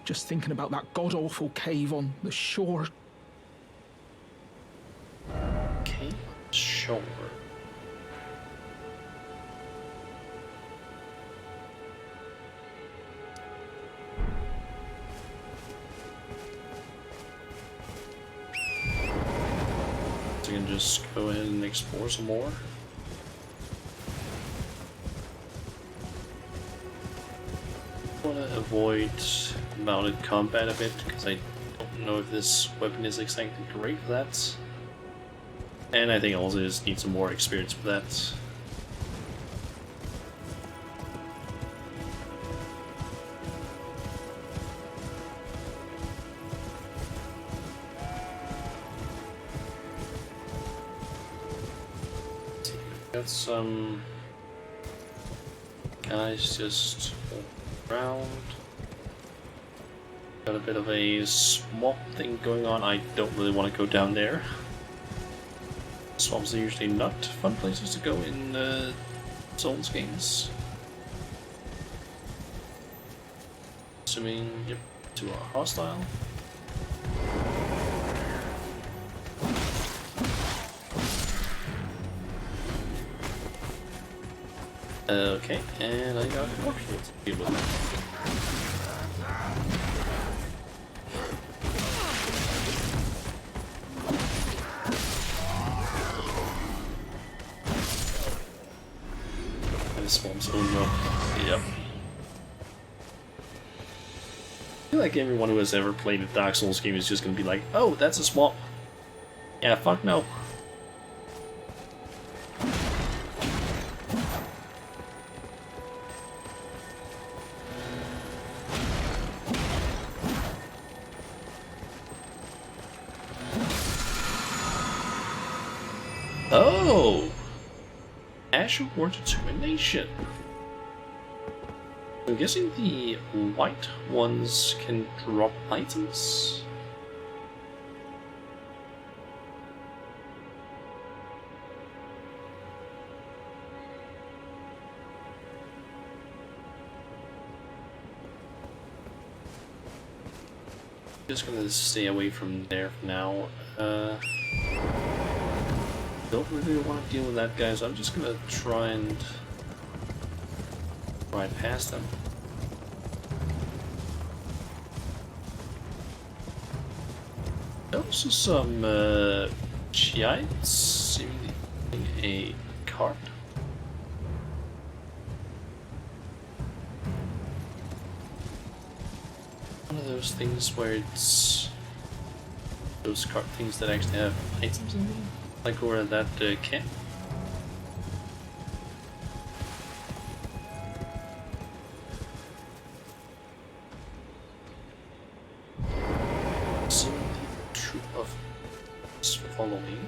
just thinking about that god-awful cave on the shore. Okay, sure. So we can just go ahead and explore some more. I want to avoid mounted combat a bit because I don't know if this weapon is exactly great for that. And I think I also just need some more experience for that. Got some guys just around. Got a bit of a swamp thing going on. I don't really want to go down there. Swamps are usually not fun places to go in Souls games. Assuming, yep, to a hostile. Okay, and I got more shield to deal with that. Swamps, oh no. Yep. I feel like everyone who has ever played a Dark Souls game is just gonna be like, oh, that's a swamp. Yeah, fuck no. Oh! Ash of War Determination. I'm guessing the white ones can drop items? Just gonna stay away from there for now. Don't really want to deal with that guy, so I'm just gonna try and ride past them. Also some giants seemingly in a cart. One of those things where it's those cart things that actually have items in them. Like over at that camp. So the troop of us follow me.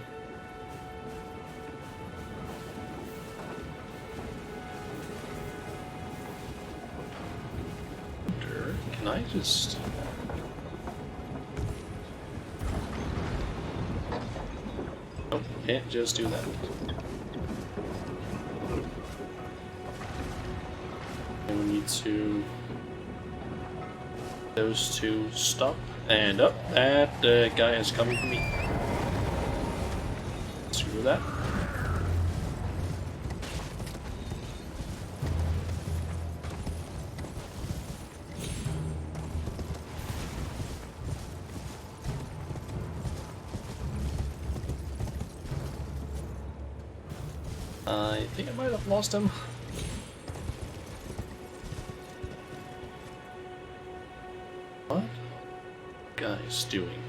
Can I just... Can't just do that. And we need to... Those two stop. And up, that guy is coming for me. Screw that. I think I might have lost him. What? Guy's doing?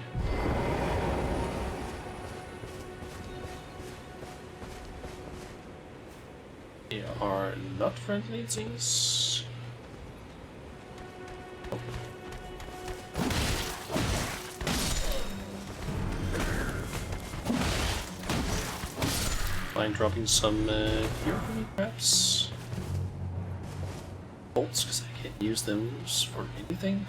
They are not friendly, it seems. mind dropping some here for me, perhaps? Bolts, because I can't use them for anything.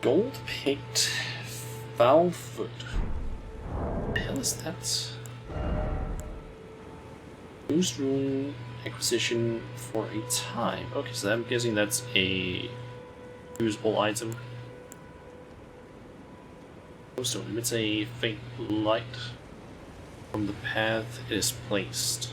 Gold-picked Foulfoot. What the hell is that? Boost rune acquisition for a time. Okay, so I'm guessing that's a usable item. Glowstone emits a faint light from the path it is placed.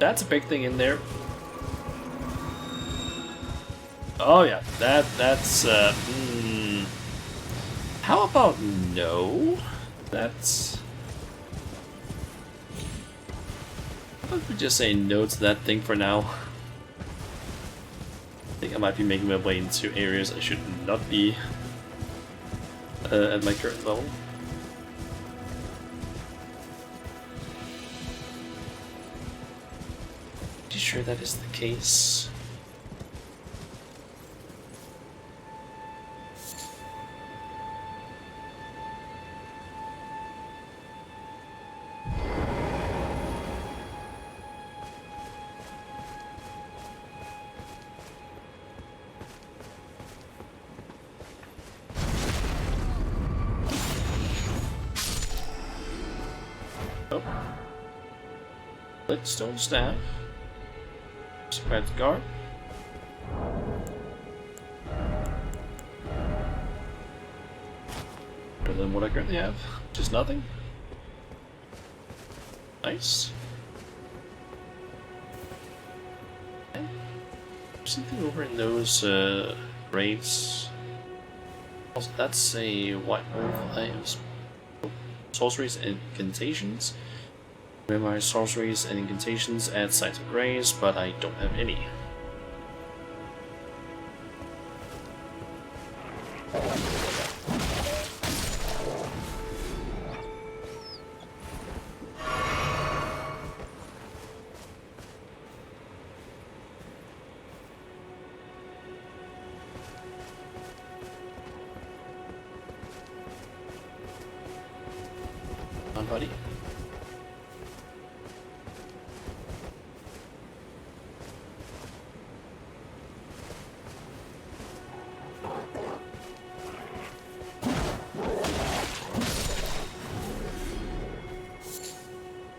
That's a big thing in there. Oh yeah, that's How about no? That's... How about we just say no to that thing for now? I think I might be making my way into areas I should not be at my current level. Pretty sure that is the case. Oh. Bloodstone staff. Spread the guard. Better than what I currently have. Just nothing. Nice. Okay. Something over in those graves. Also, that's a white wolf. I have sorceries and incantations. Memorize sorceries and incantations at sites of graves, but I don't have any. Come on, buddy.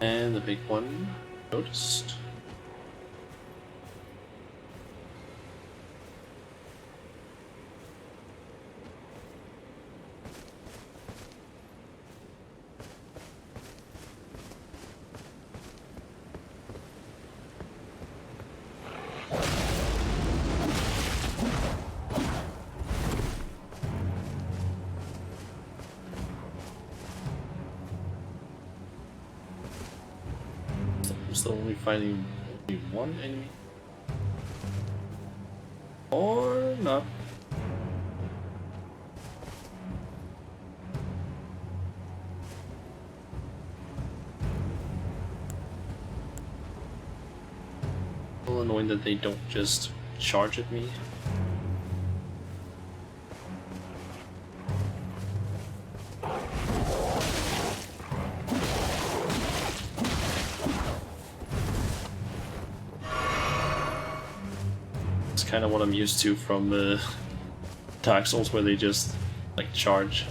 And the big one noticed. I'm still only finding only one enemy. Or not. A little annoying that they don't just charge at me. Kind of what I'm used to from Dark Souls, where they just like charge.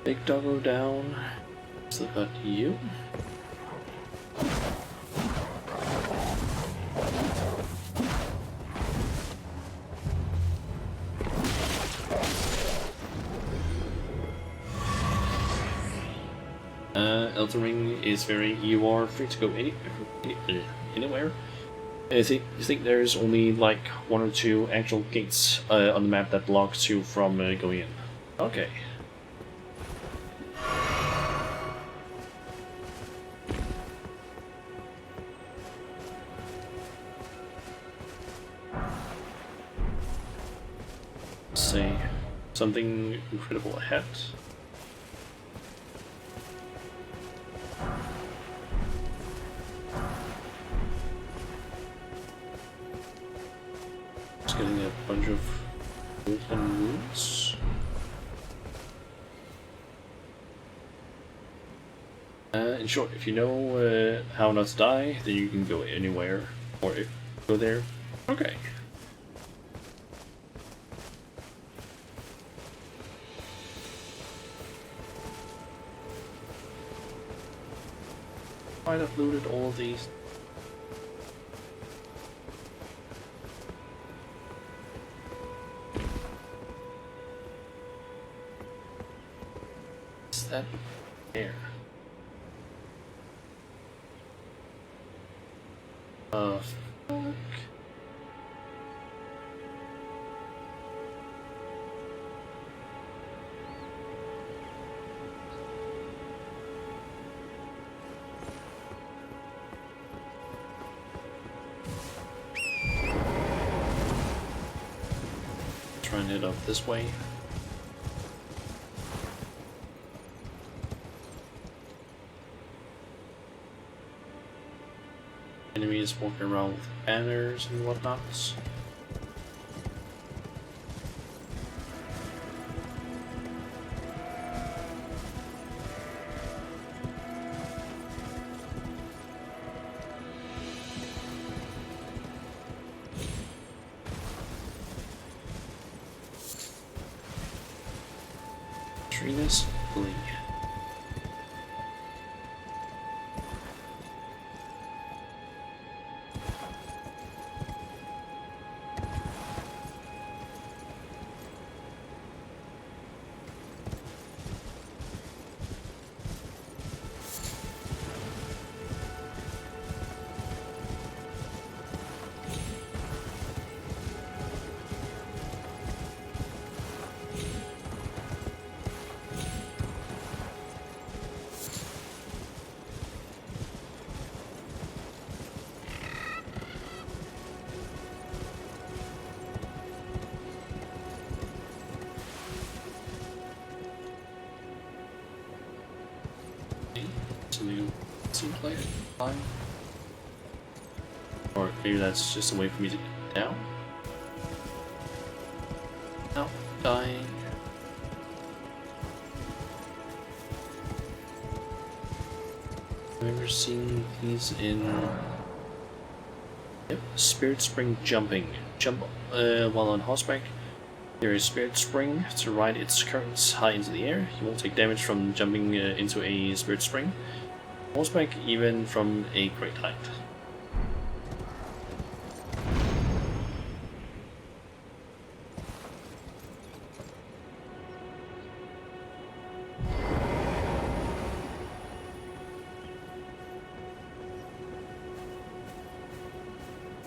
Big doggo down. So got you. Elden Ring is you are free to go anywhere. You think there's only like 1 or 2 actual gates on the map that blocks you from going in. Okay. Let's see. Something incredible ahead. Getting a bunch of golden runes. In short, if you know how not to die, then you can go anywhere or go there. Okay. Might have looted all of these. That there. Fuck. Try and head up this way. Enemies walking around with banners and whatnot. Trina's Glee. New scene player. Fine. Or maybe that's just a way for me to get down. No, dying. I've never seen these in. Yep, Spirit Spring jumping. Jump while on horseback. There is Spirit Spring to ride its currents high into the air. You won't take damage from jumping into a Spirit Spring. Horseback, even from a great height.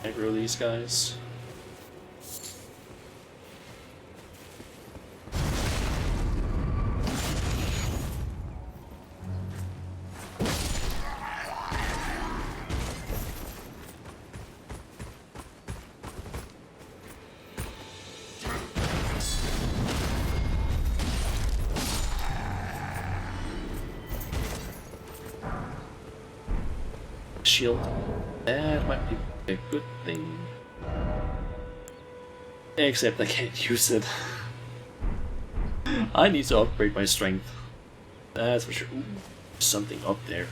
Aggro these guys. Shield. That might be a good thing. Except I can't use it. I need to upgrade my strength. That's for sure. Ooh, something up there.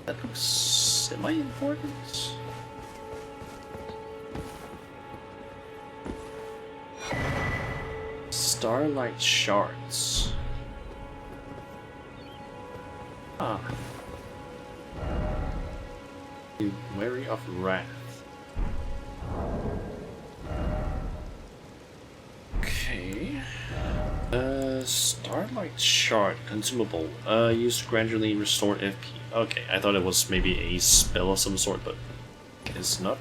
That looks semi-important. Starlight shards. Ah. Be wary of wrath. Okay. Starlight Shard, consumable. Used to gradually restore FP. Okay, I thought it was maybe a spell of some sort, but it's not.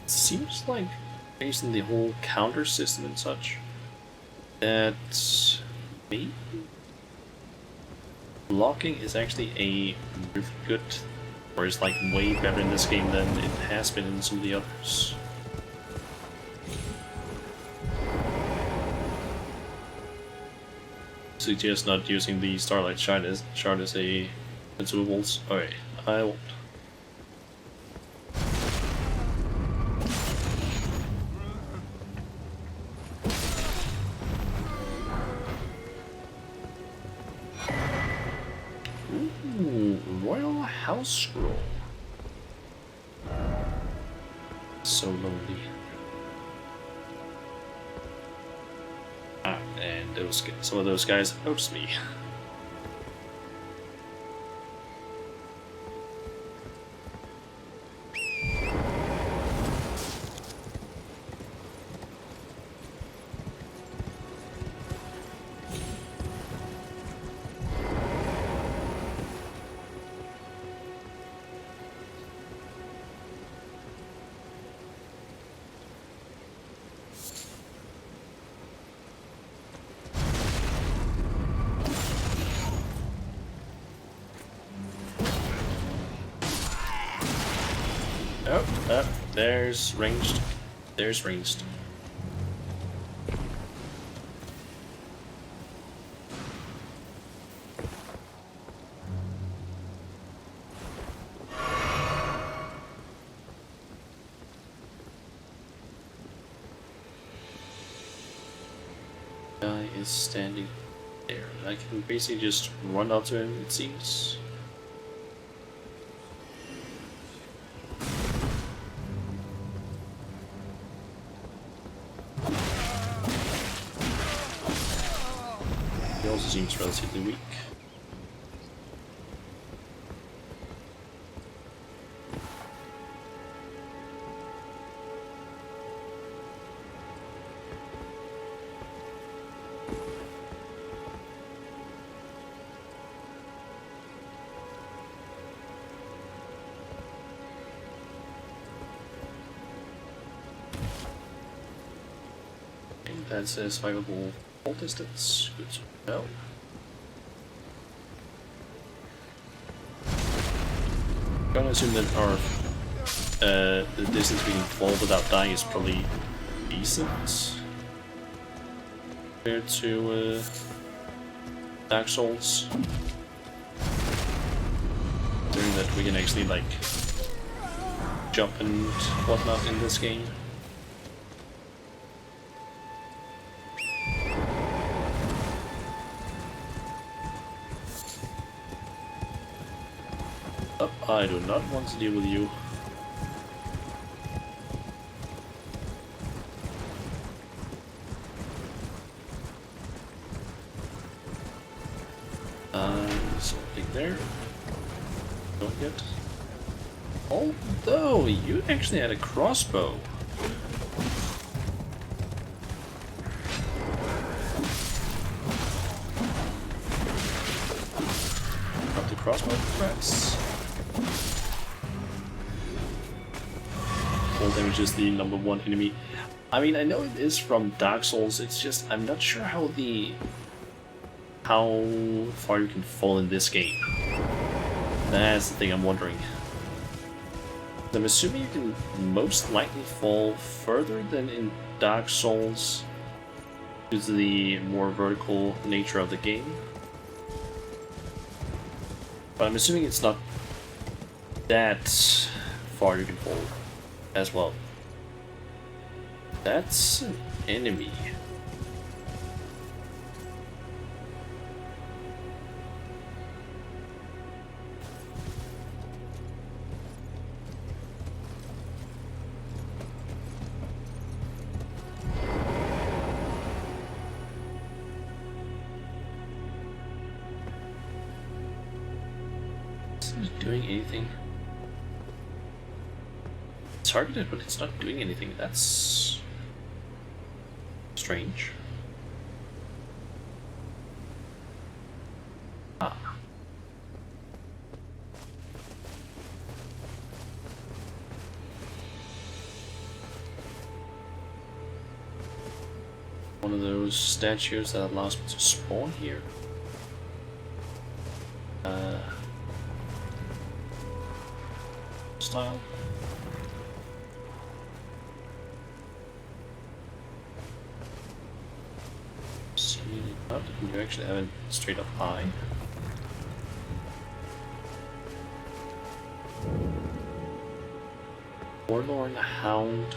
Seems like, based on the whole counter system and such, that maybe blocking is actually a really good, or is like way better in this game than it has been in some of the others. Suggest not using the Starlight Shard as a consumables. Alright, I won't. Ooh, Royal House Scroll. So lonely. Ah, and some of those guys noticed me. Oh, there's ranged. There's ranged. Guy is standing there. I can basically just run up to him, it seems. He also seems relatively weak. That says survivable fall distance. Good to know. I'm gonna assume that our the distance we can fall without dying is probably decent compared to Dark Souls. Considering that we can actually like jump and whatnot in this game. I do not want to deal with you. Something there. Don't get. Although you actually had a crossbow. Drop the crossbow, perhaps. Full damage is the #1 enemy. I mean, I know it is from Dark Souls, it's just I'm not sure how far you can fall in this game. That's the thing I'm wondering. I'm assuming you can most likely fall further than in Dark Souls due to the more vertical nature of the game. But I'm assuming it's not that far you can fall. as well. That's an enemy. Doing anything? It's targeted, but it's not doing anything. That's strange. Ah. One of those statues that allows me to spawn here. Style. See, oh, you actually have a straight up eye. Forlorn Hound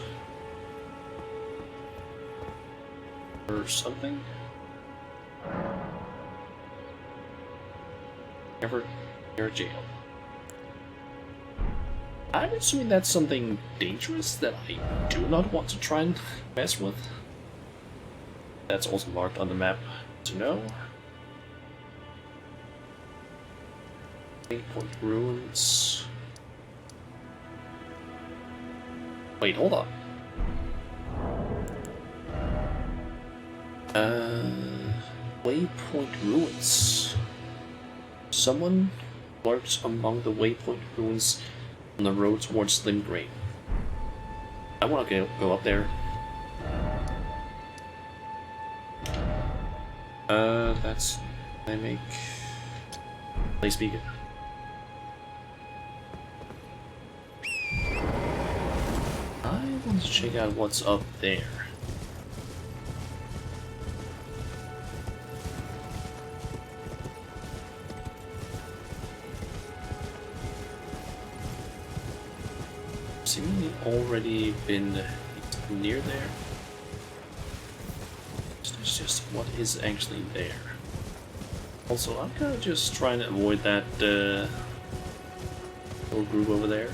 or something? Never near jail. I'm assuming that's something dangerous that I do not want to try and mess with. That's also marked on the map to know. Point ruins. Wait, hold on. Waypoint ruins. Someone lurks among the waypoint ruins on the road towards Slim Grain. I want to go up there. That's I make play speaker. I want to check out what's up there. Seemingly already been near there. It's just what is actually there. Also, I'm gonna just trying to avoid that little group over there.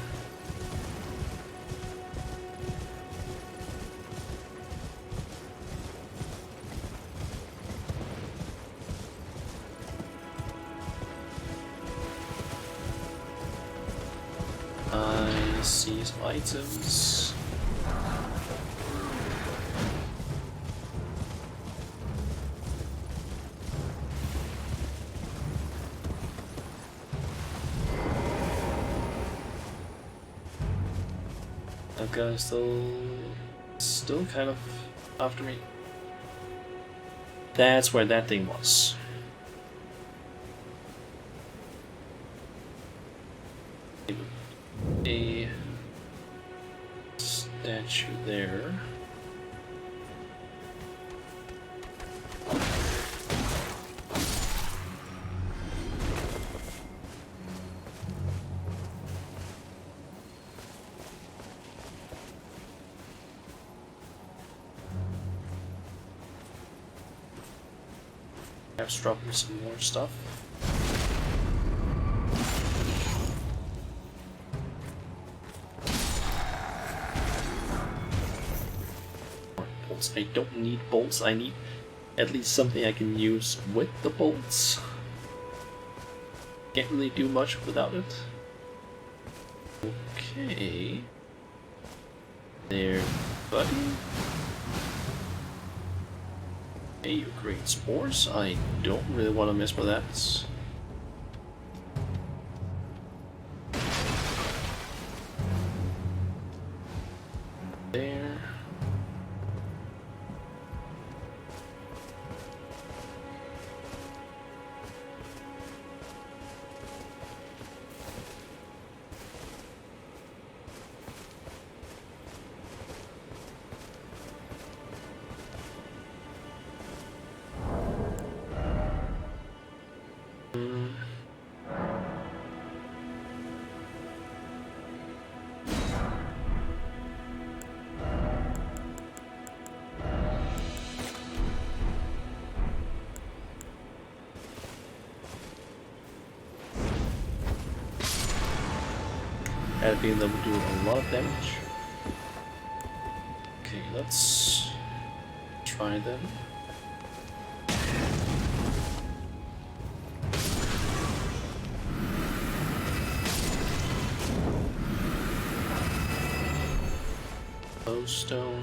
I see some items. That guy's still kind of after me. That's where that thing was. A statue there. Perhaps dropping some more stuff. Bolts. I don't need bolts. I need at least something I can use with the bolts. Can't really do much without it. Okay. There, buddy. Hey, you create spores? I don't really want to mess with that. There. I had a feeling that would do a lot of damage. Okay, let's try them. Stone.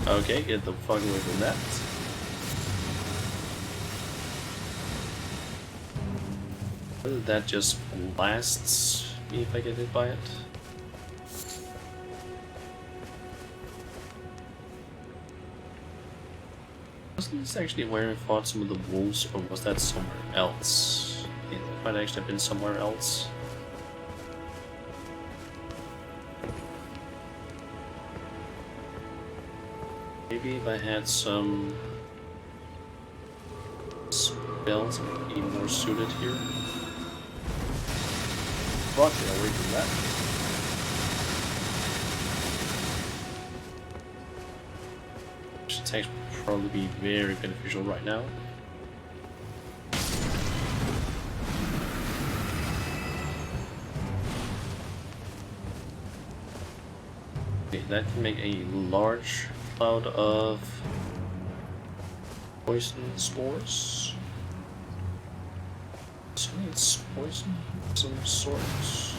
Okay, get the fuck away from that. Whether that just blasts me if I get hit by it. Wasn't this actually where I fought some of the wolves, or was that somewhere else? It might actually have been somewhere else. Maybe if I had some spells, I would be more suited here. Fuck, get away from that. Attacks would probably be very beneficial right now. Okay, that can make a large cloud of poison spores. So it's poison of some sorts.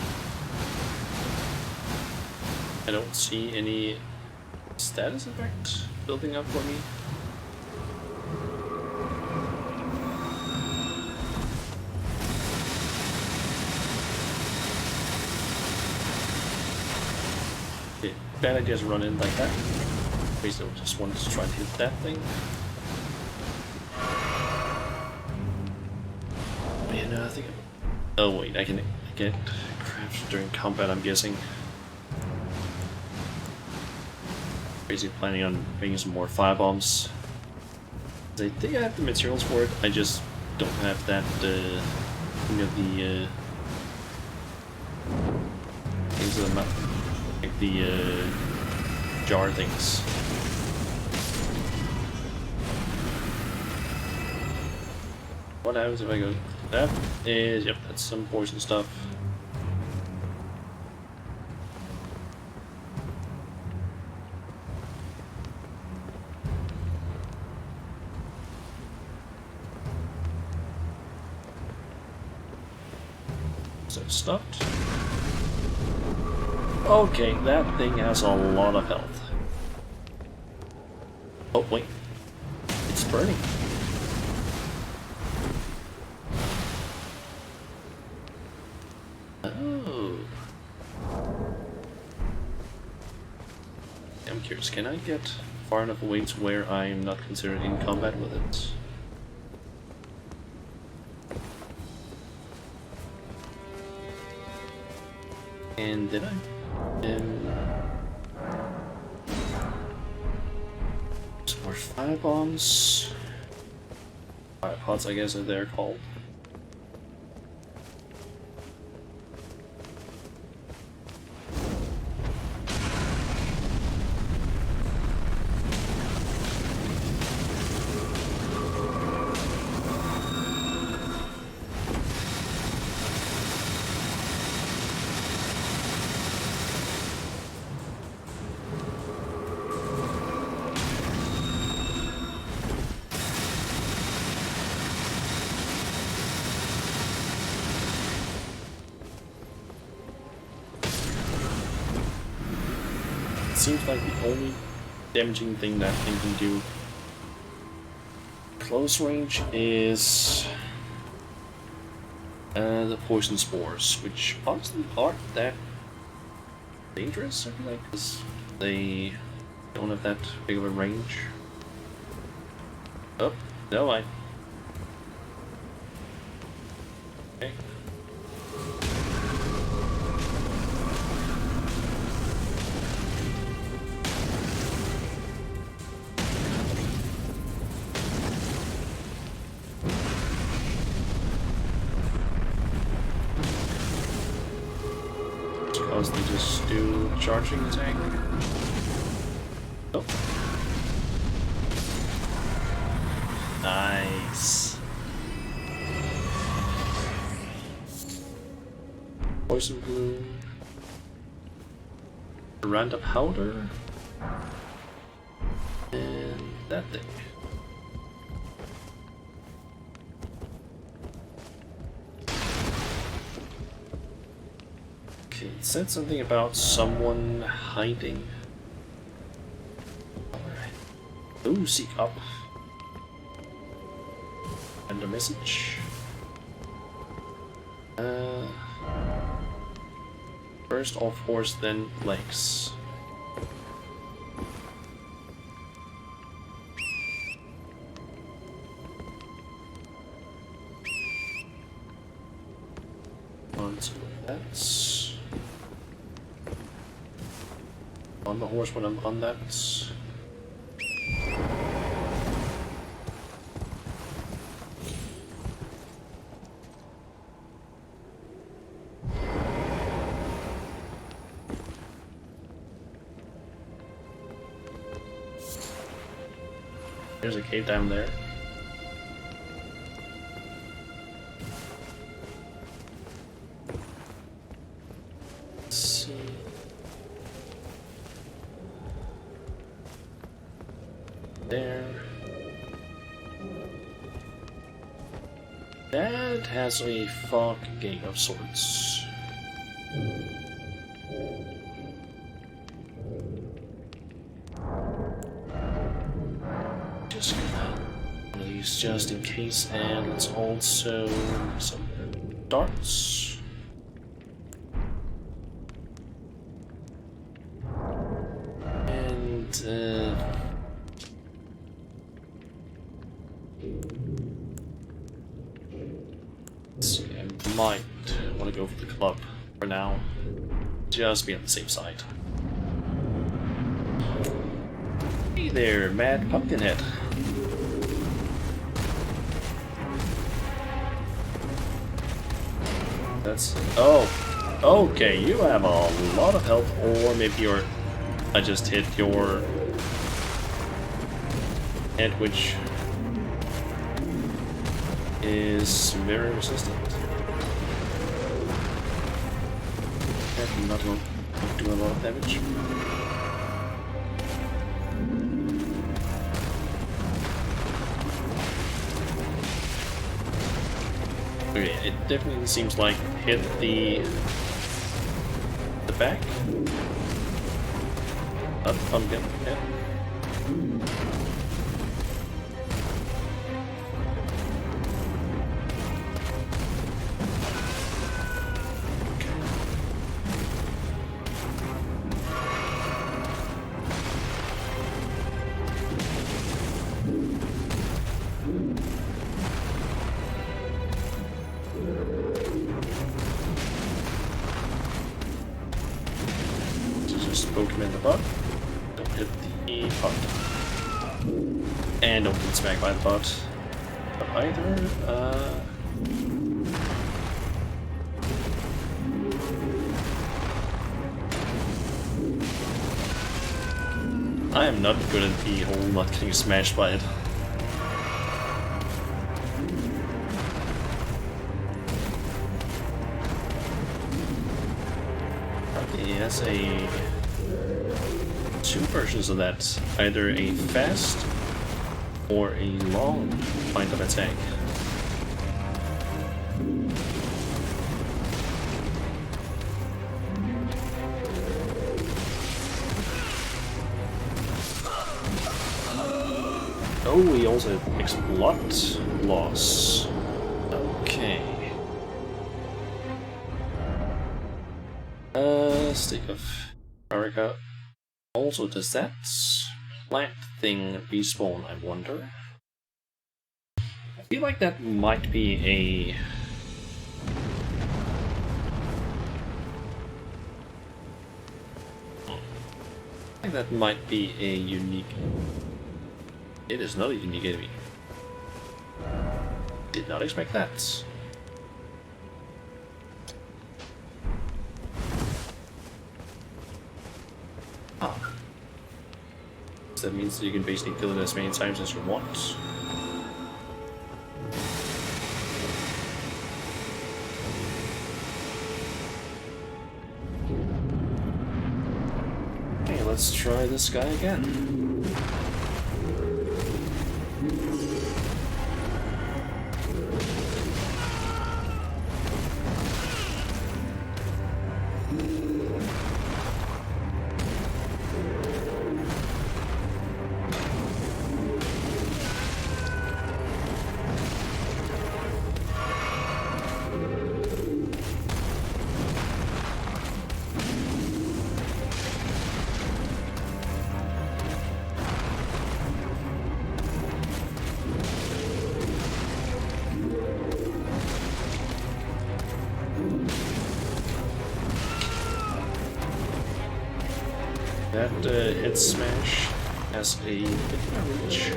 I don't see any status effect building up for me. Okay, bad idea to run in like that. Basically, I just wanted to try and hit that thing. And I think. Oh wait, I can get craft during combat, I'm guessing. Basically planning on making some more firebombs. I think I have the materials for it, I just don't have that, thing of the, things of the map, like the, jar things. What happens if I go, that is, yep, that's some poison stuff. So stopped. Okay, that thing has a lot of health. Oh wait, it's burning. Oh. I'm curious, can I get far enough away to where I am not considered in combat with it? And did I? Some more firebombs. Fire pots, I guess, are they're called. Seems like the only damaging thing that thing can do close range is the poison spores, which honestly aren't that dangerous, I feel like, because they don't have that big of a range. Oh, no, okay. Suppose they just do charging attack. Oh. Nice. Poison bloom. Random powder. And that thing. Okay, it said something about someone hiding. Alright. Ooh, seek up. And a message. First off horse, then legs. On to that. On the horse when I'm on that. There's a cave down there. Let's see. There. That has a fog gate of sorts. Just gonna use just in case, and let's also some darts. And let's see, I might want to go for the club for now. Just be on the safe side. Hey there, Mad Pumpkinhead. That's... oh, okay, you have a lot of health, or maybe you're... I just hit your head, which is very resistant. Definitely not going to do a lot of damage. Okay, it definitely seems like hit the back. Not the pumpkin, yeah. Just poke him in the butt. Don't hit the butt. And don't get smacked by the butt. But either, I am not good at the whole not getting smashed by it. Okay, has a two versions of that, either a fast or a long kind of attack. Oh, we also have blood loss. Okay. Stick of Arica. Also, does that plant thing respawn, I wonder? I feel like that might be a... I think that might be a unique... It is not a unique enemy. Did not expect that. Ah. So that means that you can basically kill it as many times as you want. Okay, let's try this guy again. That head smash has a bit of reach.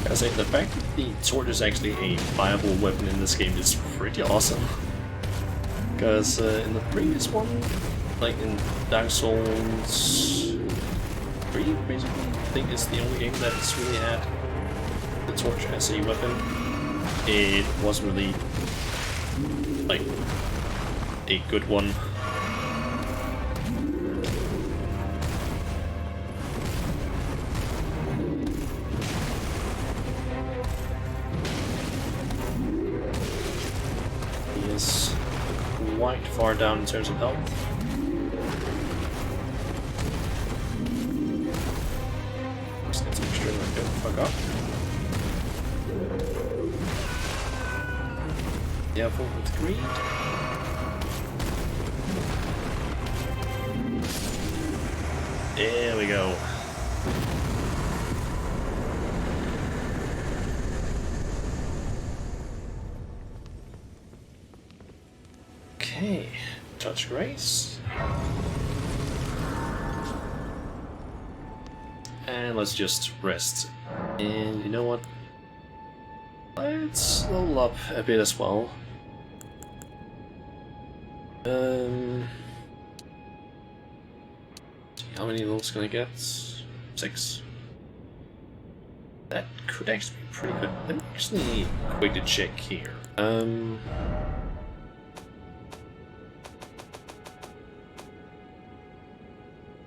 I say the fact that the sword is actually a viable weapon in this game is pretty awesome. Because in the previous one, like in Dark Souls 3, basically, I think it's the only game that's really had the torch as a weapon. It wasn't really like a good one. Quite far down in terms of health. Just need to make sure that I don't fuck up. Yeah, full with greed. There we go. Okay, touch grace. And let's just rest. And you know what? Let's level up a bit as well. How many levels can I get? 6. That could actually be pretty good. Let me actually quickly check here.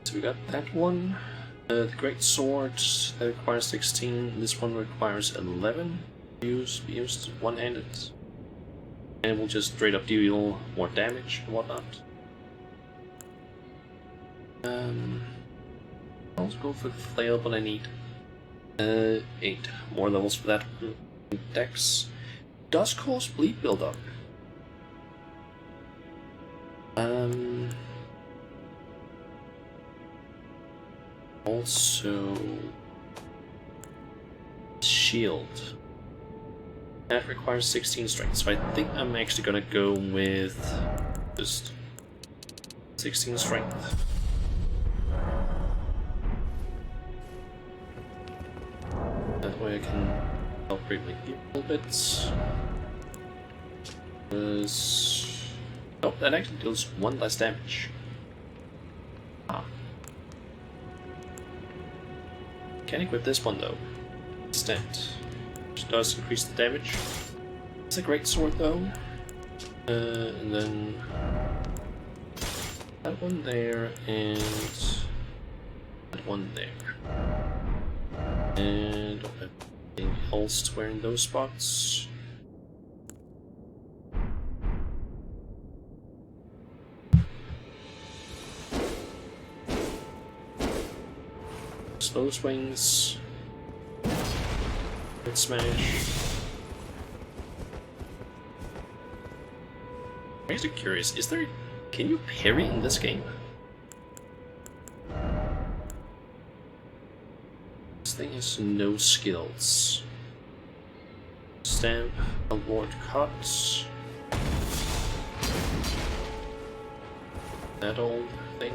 So we got that one. The Great Sword that requires 16. This one requires 11. Be used one-handed, and it will just straight up deal more damage and whatnot. I'll also go for the flail, but I need 8 more levels for that. Dex does cause bleed buildup. Also, shield. That requires 16 strength, so I think I'm actually gonna go with just 16 strength. That way I can help briefly heal a little bit. Oh, that actually deals 1 less damage. Ah. Can equip this one though, instead. Which does increase the damage. It's a great sword though. And then that one there and that one there. And anything else to wear in those spots. Slow swings. Good smash. actually curious, can you parry in this game? This thing has no skills. Stamp, award cuts. That old thing.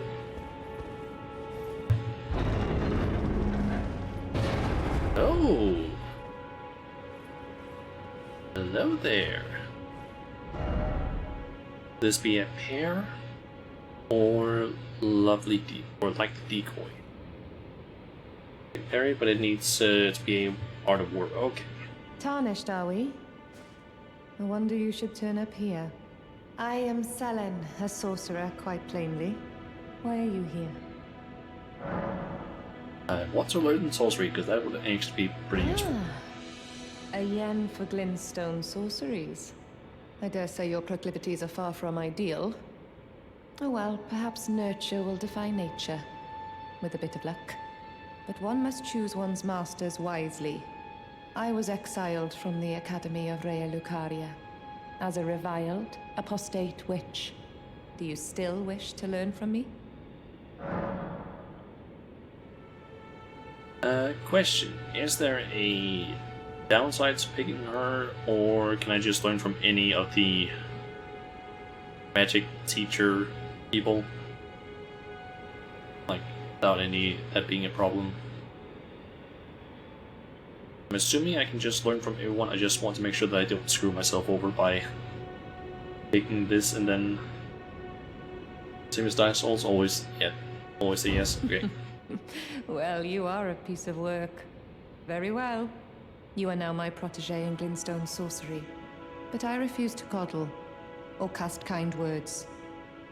Oh! Hello there. This be a pair or or like the decoy? Parry, but it needs to be a art of war. Okay. Tarnished, are we? No wonder you should turn up here. I am Selen, a sorcerer, quite plainly. Why are you here? I want to learn sorcery, because that would actually be pretty useful. A yen for glintstone sorceries. I dare say your proclivities are far from ideal. Oh well, perhaps nurture will defy nature, with a bit of luck. But one must choose one's masters wisely. I was exiled from the Academy of Rea Lucaria as a reviled, apostate witch. Do you still wish to learn from me? Question. Is there a downside to picking her, or can I just learn from any of the magic teacher people? Like, without that being a problem. I'm assuming I can just learn from everyone. I just want to make sure that I don't screw myself over by taking this and then... Same as Dire Souls, always say yes. Okay. Well, you are a piece of work. Very well. You are now my protege in glintstone sorcery. But I refuse to coddle, or cast kind words.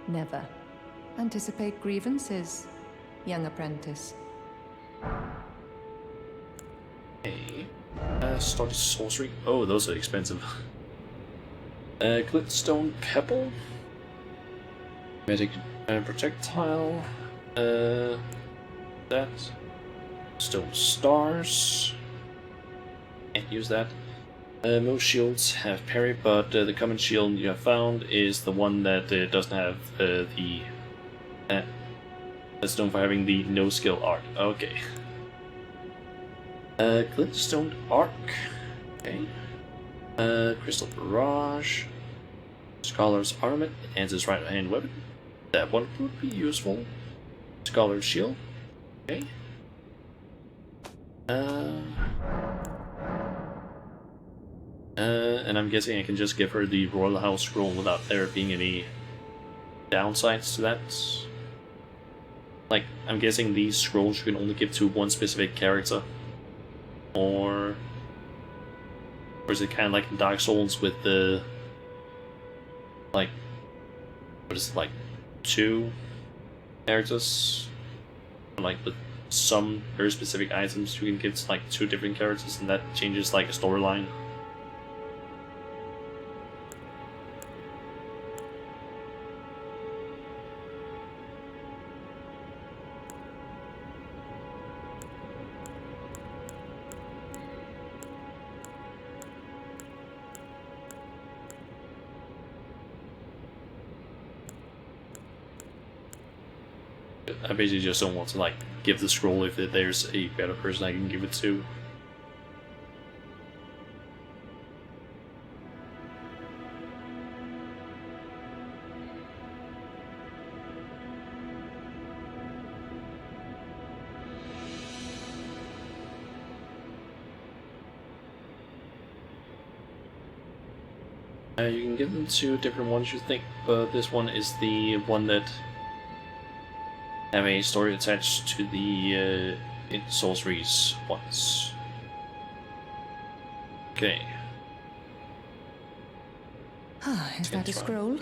Never. Anticipate grievances, young apprentice. Okay. Start sorcery. Oh, those are expensive. Glintstone pebble. Magic projectile. That. Stone stars. Can't use that. Most shields have parry, but the common shield you have found is the one that doesn't have that's known for having the no skill arc. Okay. Glintstone arc. Okay. Crystal barrage. Scholar's armament and his right hand weapon. That one would be useful. Scholar's shield. Okay. And I'm guessing I can just give her the Royal House scroll without there being any downsides to that. Like, I'm guessing these scrolls you can only give to one specific character. Or is it kind of like in Dark Souls with the, like, what is it, like, 2 characters? Like, with some very specific items you can give to, like, 2 different characters, and that changes, like, a storyline. I basically just don't want to, like, give the scroll if there's a better person I can give it to. You can give them to different ones, you think, but this one is the one that have a story attached to the sorceries ones. Okay. Is that a scroll?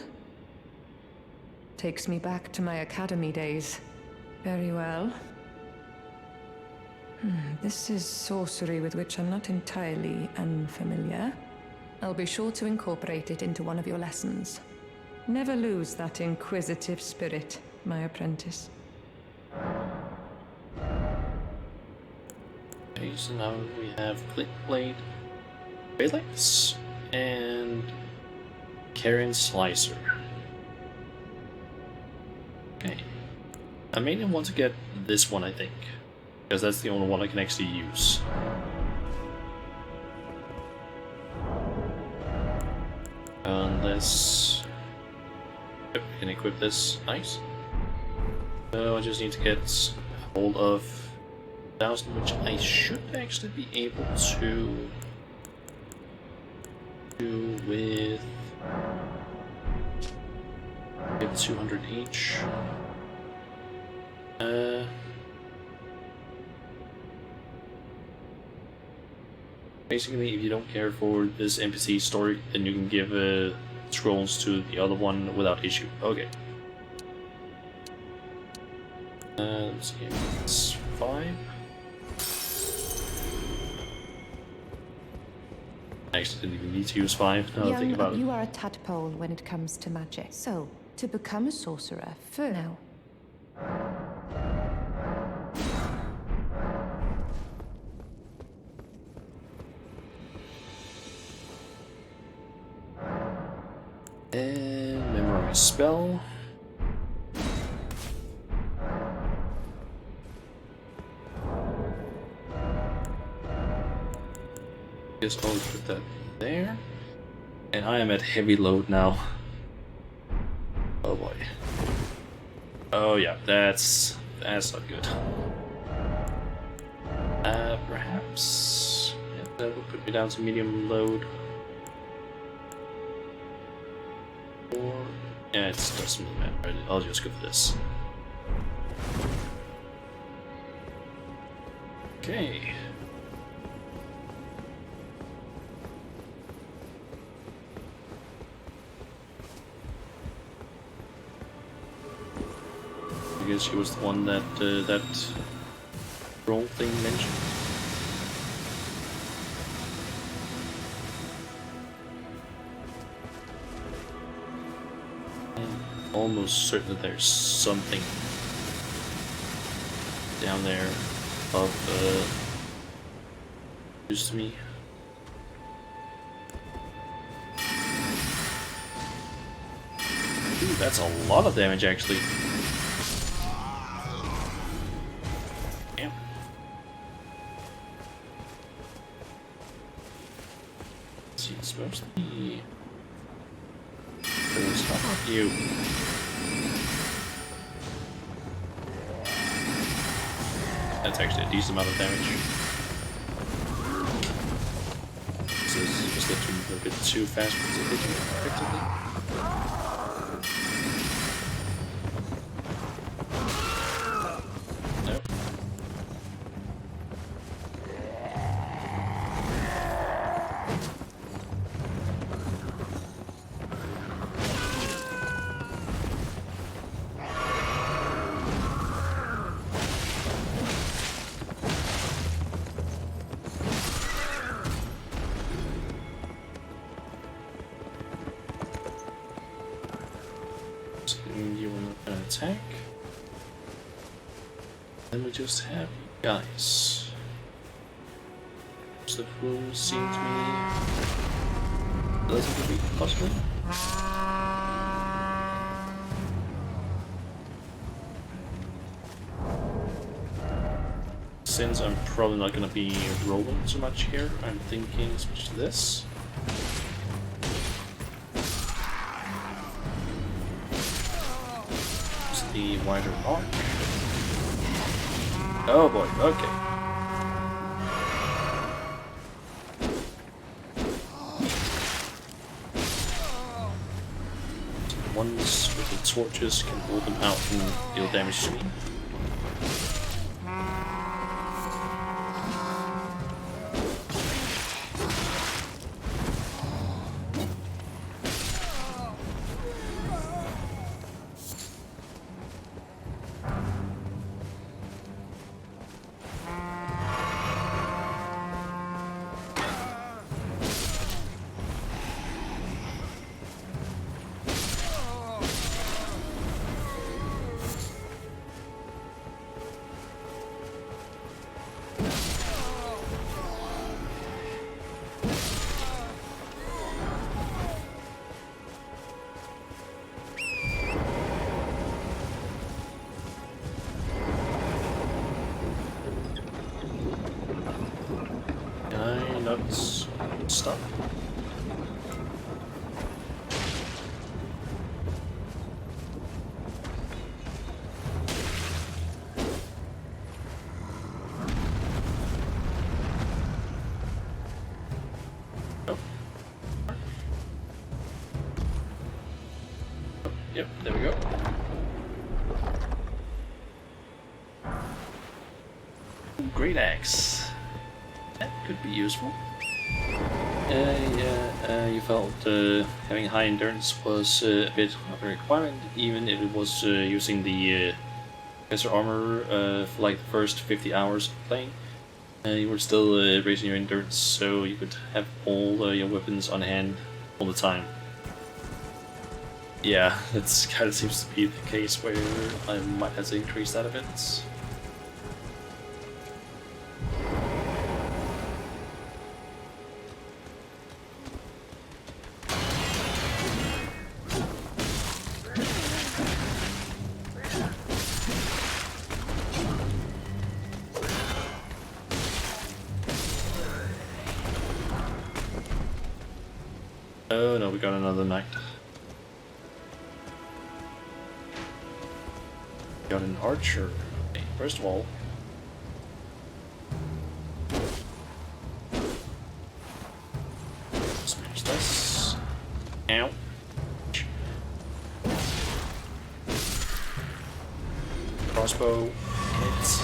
Takes me back to my academy days. Very well. This is sorcery with which I'm not entirely unfamiliar. I'll be sure to incorporate it into one of your lessons. Never lose that inquisitive spirit, my apprentice. Okay, so now we have Click Blade, Phalanx, and Karen Slicer. Okay. I mainly want to get this one, I think. Because that's the only one I can actually use. Unless... Yep, I can equip this. Nice. So I just need to get hold of 1,000, which I should actually be able to do with 200 each. Basically, if you don't care for this NPC story, then you can give scrolls to the other one without issue. Okay. Let's see, it's 5. I actually didn't even need to use 5, now that I think about it. You are a tadpole when it comes to magic. So, to become a sorcerer, for now. And memorize spell. Guess I'll put that there. And I am at heavy load now. Oh boy. Oh yeah, that's not good. Perhaps yeah, that will put me down to medium load. Or yeah, it doesn't really matter. I'll just go for this. Okay. I guess she was the one that that roll thing mentioned. I'm almost certain that there's something down there of use to me. Ooh, that's a lot of damage actually. Damn. Let's see, it's mostly how about you? That's actually a decent amount of damage. This is just that you move a bit too fast for it to hit you effectively. Nope. You will not gonna attack. Then we just have you guys. The room seem to be relatively weak, possibly. Since I'm probably not gonna be rolling too much here, I'm thinking switch to this. The wider arc. Oh boy, okay. The ones with the torches can hold them out and deal damage to me. stuff. Yep, there we go. Great axe. That could be useful. You felt having high endurance was a bit of a requirement, even if it was using the lesser armor for like the first 50 hours of playing. You were still raising your endurance, so you could have all your weapons on hand all the time. Yeah, that kind of seems to be the case where I might have to increase that a bit. Oh no, we got another knight. Got an archer. Okay, first of all, smash this. Ow. Crossbow hits.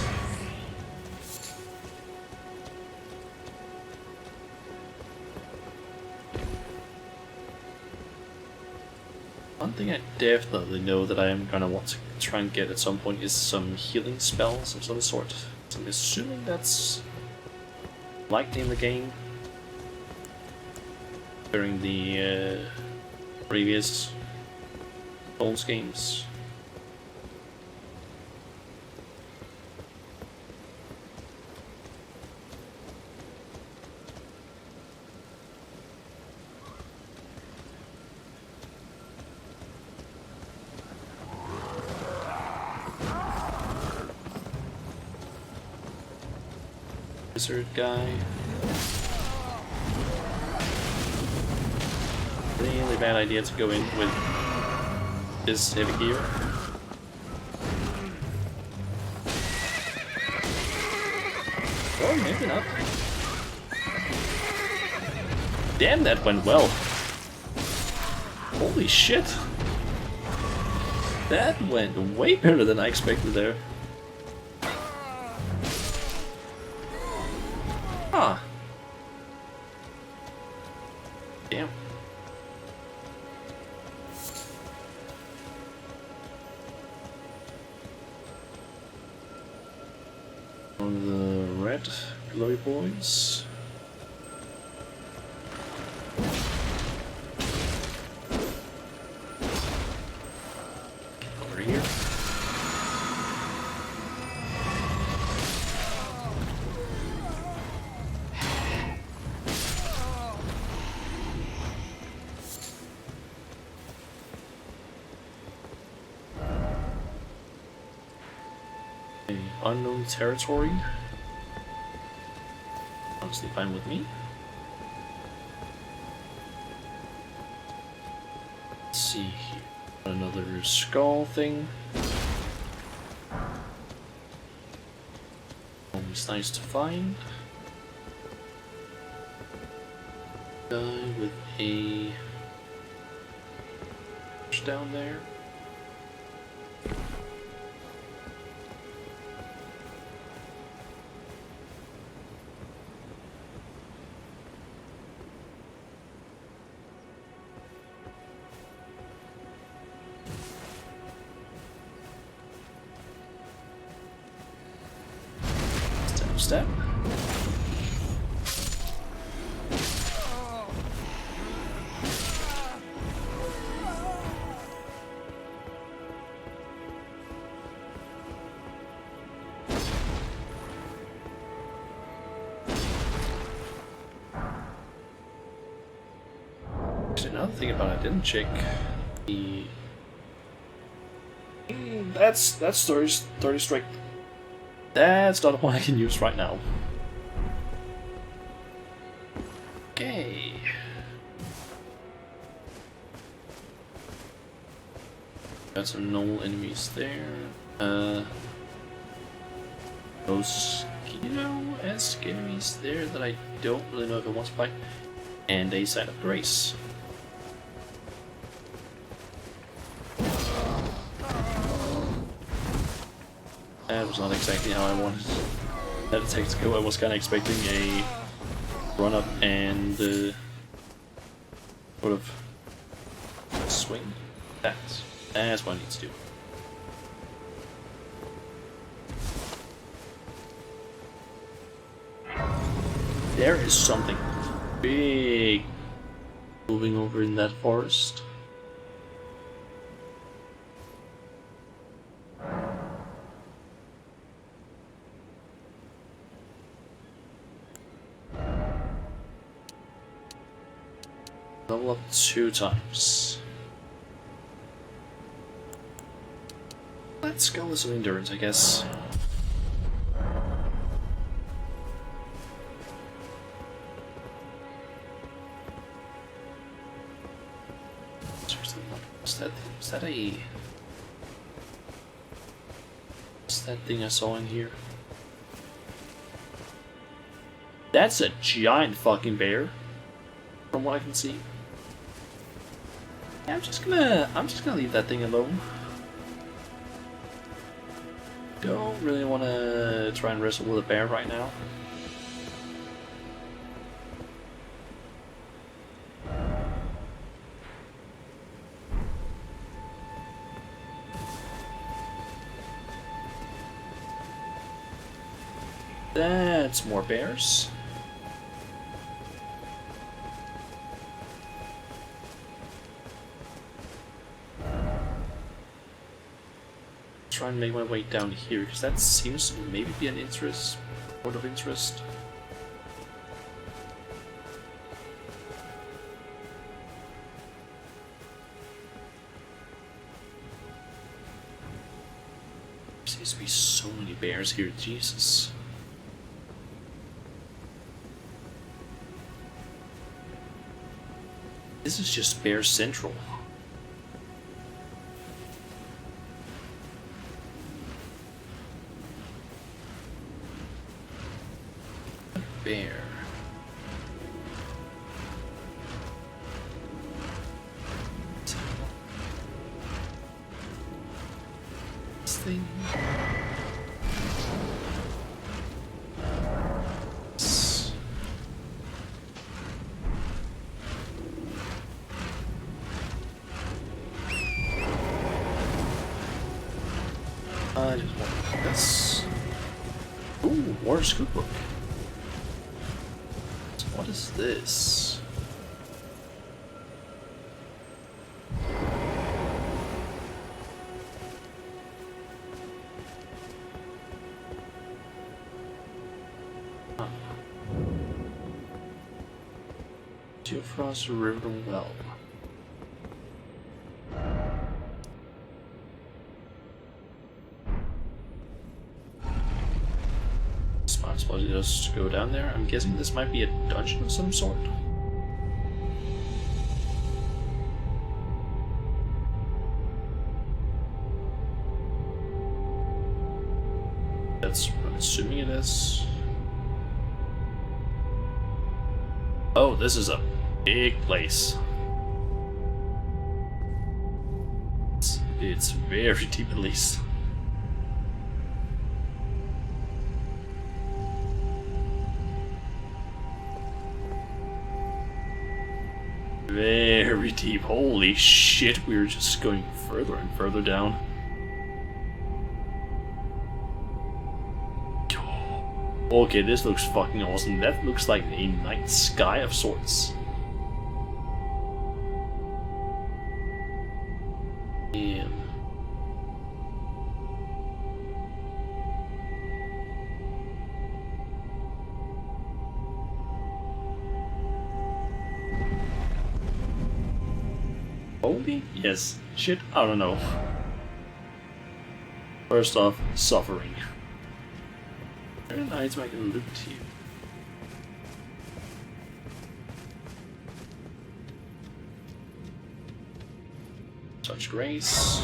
One thing I definitely know that I am gonna want to try and get at some point is some healing spells of some sort. So I'm assuming that's likely in the game during the previous Souls games. Wizard guy. Really bad idea to go in with this heavy gear. Or maybe not. Damn, that went well. Holy shit. That went way better than I expected there. Huh. Damn. On the red glowy boys. Over here. Unknown territory. Honestly fine with me. Let's see here. Another skull thing. Always nice to find. Guy with a down there. Step. Actually, another thing about it, I didn't check the. That's story strike. That's not one I can use right now. Okay. Alright, so no enemies there. Mosquito-esque enemies there that I don't really know if I want to fight. And a side of grace. That was not exactly how I wanted that attack to go. I was kind of expecting a run up and sort of swing. That's what I need to do. There is something big moving over in that forest. Level up 2 times. Let's go with some endurance, I guess. Is that thing I saw in here? That's a giant fucking bear, from what I can see. Yeah, I'm just gonna leave that thing alone. Don't really want to try and wrestle with a bear right now. That's more bears. Try and make my way down here, because that seems to maybe be an interest, point of interest. There seems to be so many bears here, Jesus. This is just Bear Central. Bear. This thing. I just want this. Ooh, Warrior's Cookbook. So what is this? Huh. Geofrost River Well. I suppose just go down there. I'm guessing this might be a dungeon of some sort. That's what I'm assuming it is. Oh, this is a big place. It's very deep at least. Very deep. Holy shit, we're just going further and further down. Okay, this looks fucking awesome. That looks like a night sky of sorts. Damn. Holy? Yes. Shit, I don't know. First off, suffering. There are an item I can loot here. Touch grace.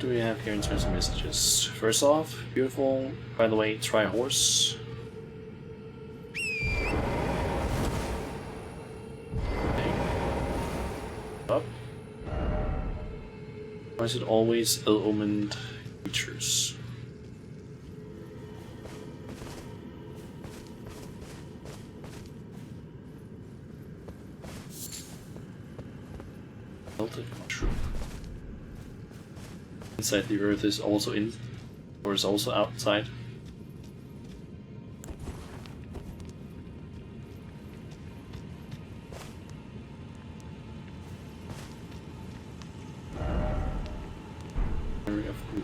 do we have here in terms of messages? First off, beautiful. By the way, try horse. Okay. Up. Why is it always ill-omened creatures? Melted mushroom. Inside the earth is also in, or is also outside. Area of group.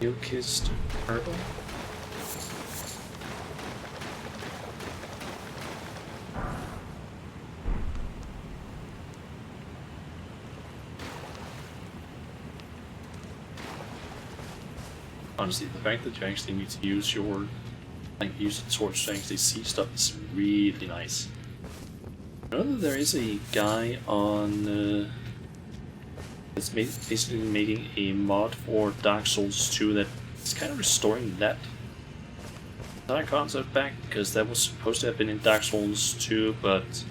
You kissed purple. Honestly, the fact that you actually need to use your, like, use the torch to actually see stuff is really nice. I know that there is a guy on that's basically making a mod for Dark Souls 2 that's kind of restoring that concept back, because that was supposed to have been in Dark Souls 2, but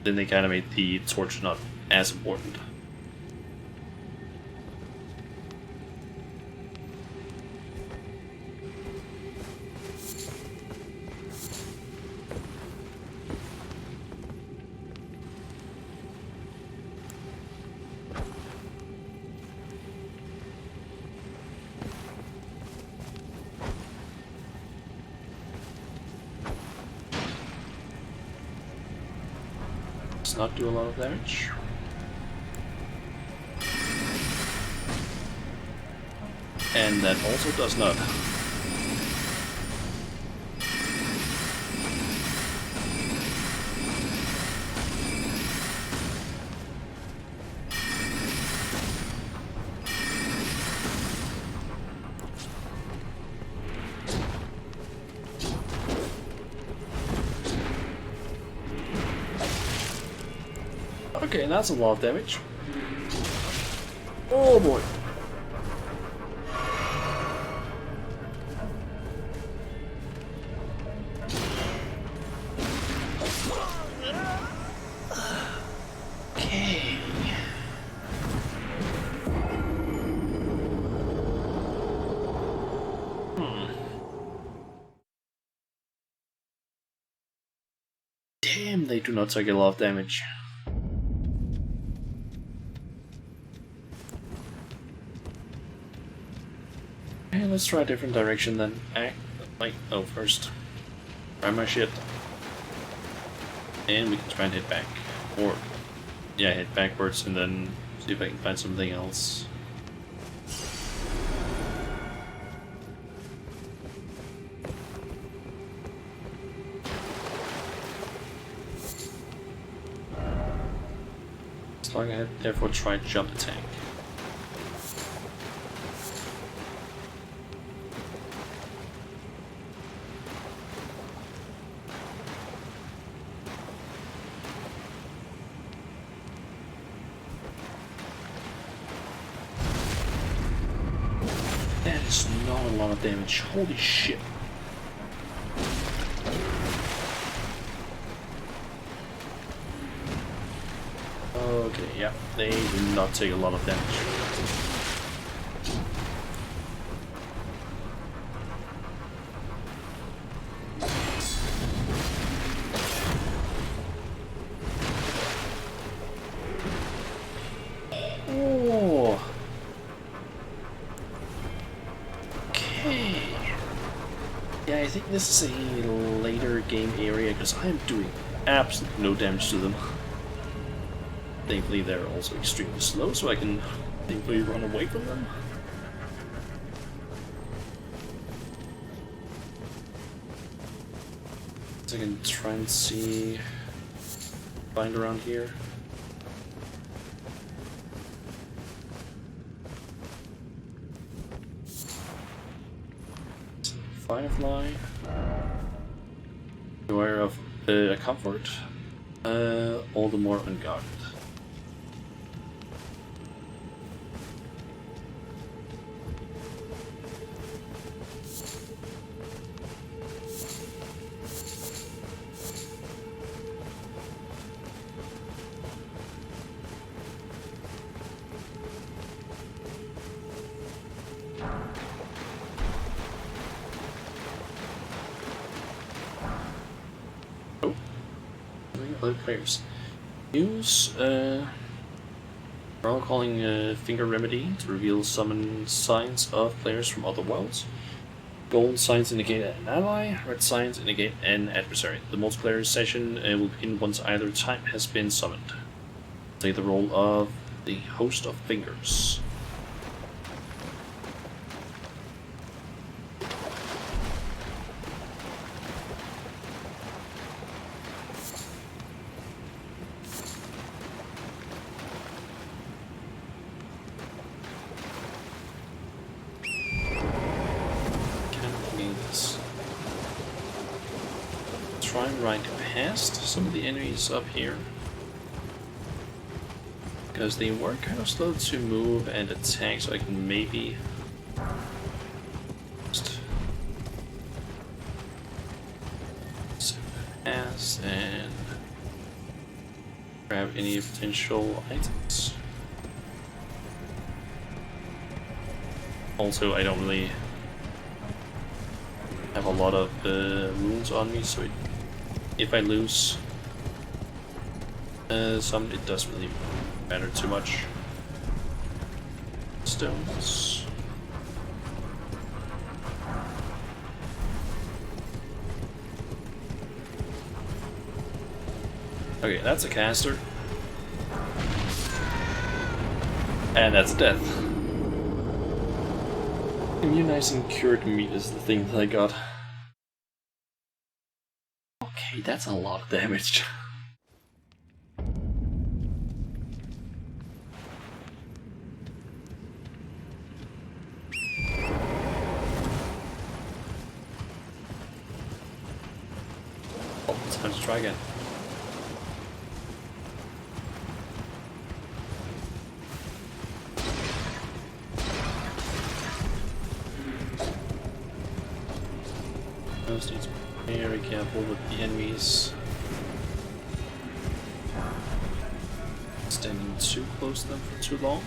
then they kind of made the torch not as important. Does not do a lot of damage. And that also does not. Okay, that's a lot of damage. Oh boy. Okay. Damn, they do not take a lot of damage. Okay, let's try a different direction then. Oh, first, try my shit. And we can try and hit back. Or, yeah, hit backwards and then see if I can find something else. So I therefore try jump attack. That is not a lot of damage. Holy shit. Okay, yeah, they do not take a lot of damage. Oh. Okay. Yeah, I think this is a later game area because I am doing absolutely no damage to them. Thankfully, they're also extremely slow, so I can thankfully run away from them. So I can try and see, find around here. Firefly. Beware of comfort. All the more unguarded. Other players use we're all calling Finger Remedy to reveal summon signs of players from other worlds. Gold signs indicate an ally, red signs indicate an adversary. The multiplayer session will begin once either type has been summoned. Play the role of the host of fingers. Try and ride past some of the enemies up here, because they were kind of slow to move and attack, so I can maybe just zip past and grab any potential items. Also, I don't really have a lot of runes on me, so if I lose some, it doesn't really matter too much. Stones. Okay, that's a caster. And that's death. Immunizing cured meat is the thing that I got. Okay, that's a lot of damage. Oh, it's time to try again. Just need to be very careful with the enemies. Standing too close to them for too long.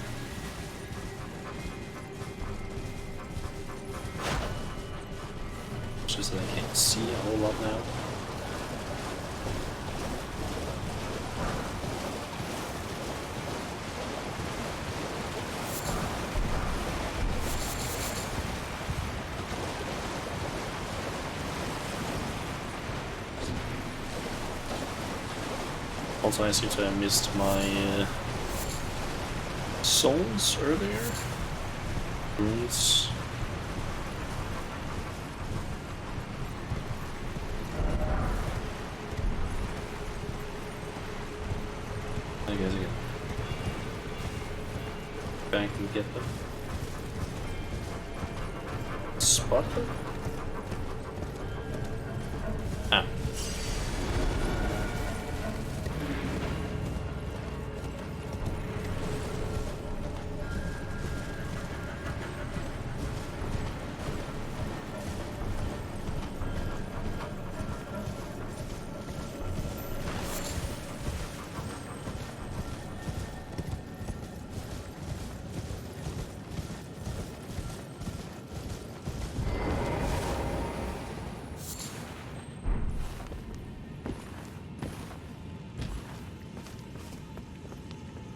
It's just that I can't see a whole lot now. Also, I seem to have missed my souls earlier. Runes. I guess I can back and get them. Spot them? Ah.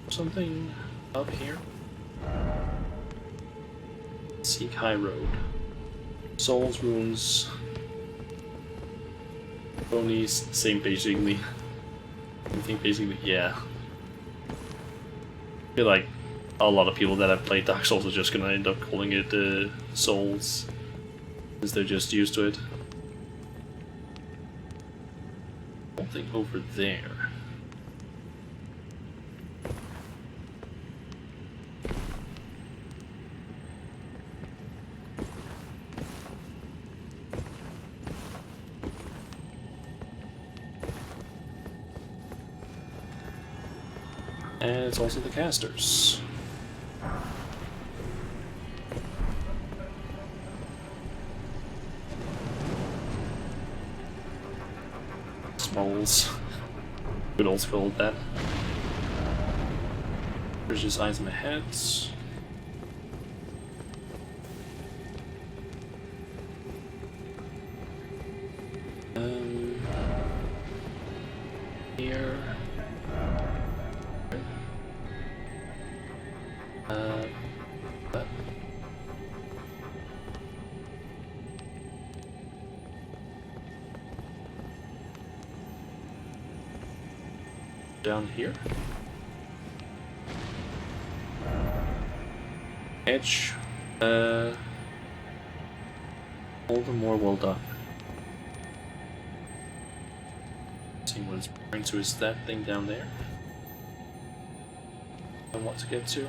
Something up here. Seek High Road. Souls, runes. Only same basically. I think basically, yeah. I feel like a lot of people that have played Dark Souls are just gonna end up calling it Souls, because they're just used to it. Something over there. And it's also the casters. Smalls. Could also call that. There's just eyes in my head. Here. But down here. Edge. All the more well done. See what it's referring to is that thing down there. I want to get to.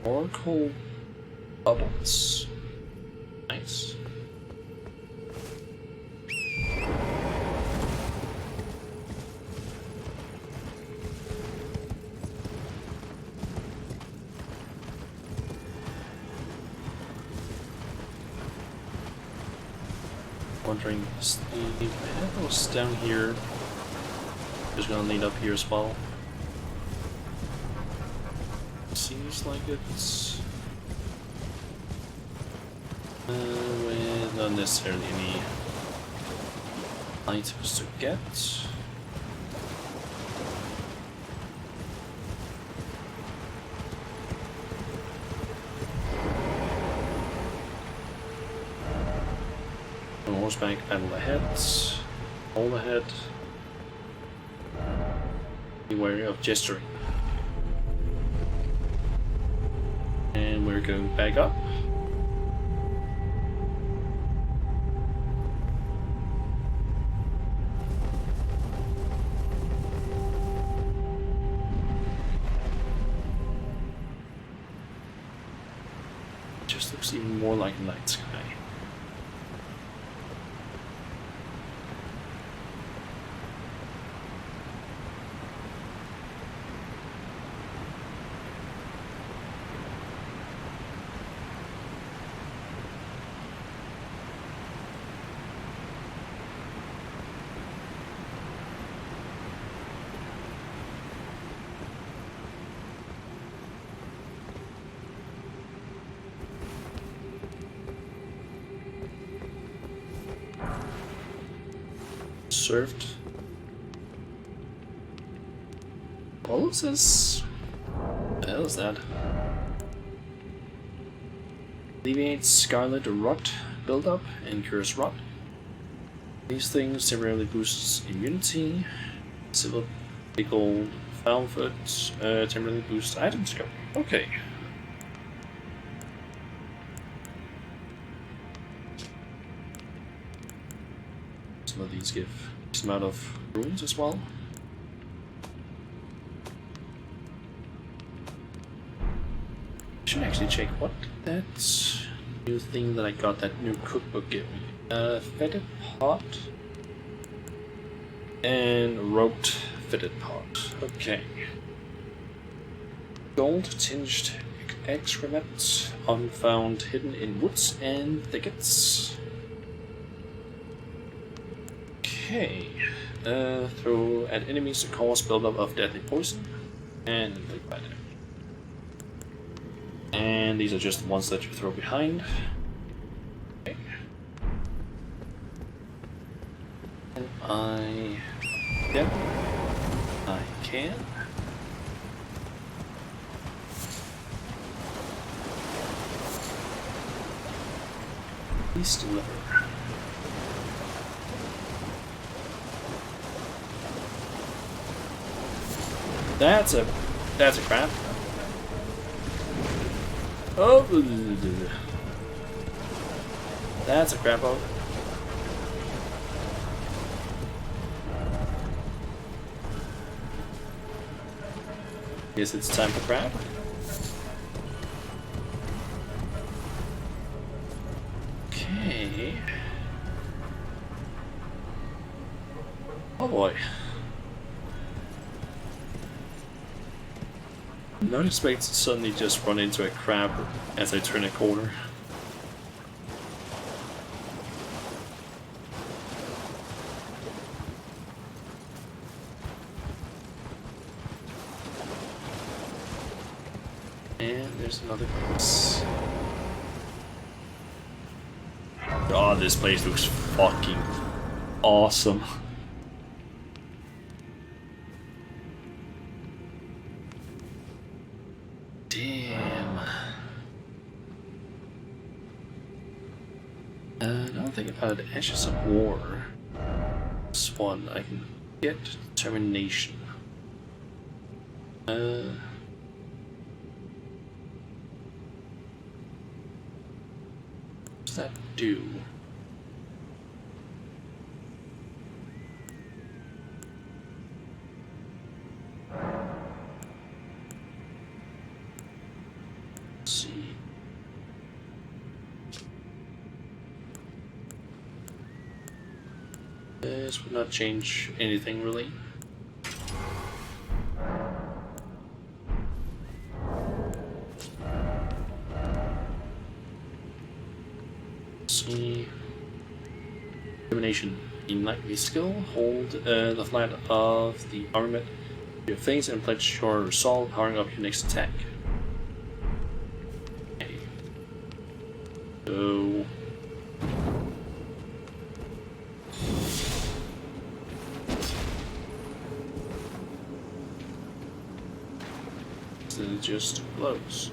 Oracle bubbles. Nice. Wondering, is the house down here is gonna lead up here as well? Seems like it's with not necessarily any items to get. On horseback, battle ahead, all ahead. Be wary of gesturing. And we're going back up. Just looks even more like a night sky. Served. What was this? What the hell is that? Alleviates scarlet rot buildup and cures rot. These things temporarily boosts immunity. Silver gold foul foot temporarily boosts item scope. Okay. Some of these give some amount of runes as well. I should actually check what that new thing that I got, that new cookbook gave me. Fetid pot and roped fetid pot. Okay. Gold tinged excrement unfound hidden in woods and thickets. Okay, throw at enemies to cause buildup of deadly poison, and inflict bad damage. And these are just the ones that you throw behind. Okay. And I can. Please deliver. That's a crap. Oh, that's a crap out. Guess it's time for crab. Okay. Oh boy. Not expect to suddenly just run into a crab as I turn a corner. And there's another place. Oh, this place looks fucking awesome. Damn. Now think about the Ashes of War. This one I can get determination. What does that do? Let's see. This would not change anything really. See. Determination. In lightly skill, hold the flat of the armament to your face and pledge your resolve, powering up your next attack. Okay. So. It just blows.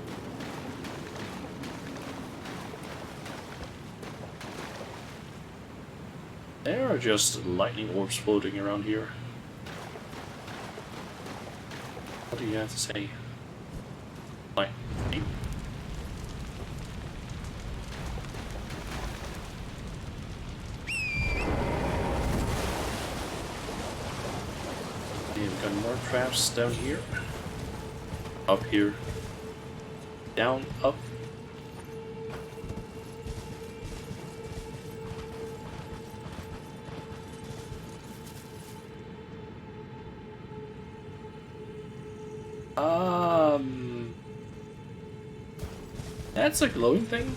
There are just lightning orbs floating around here. What do you have to say? Lightning. We've got more traps down here. Up here. Down, up. That's a glowing thing.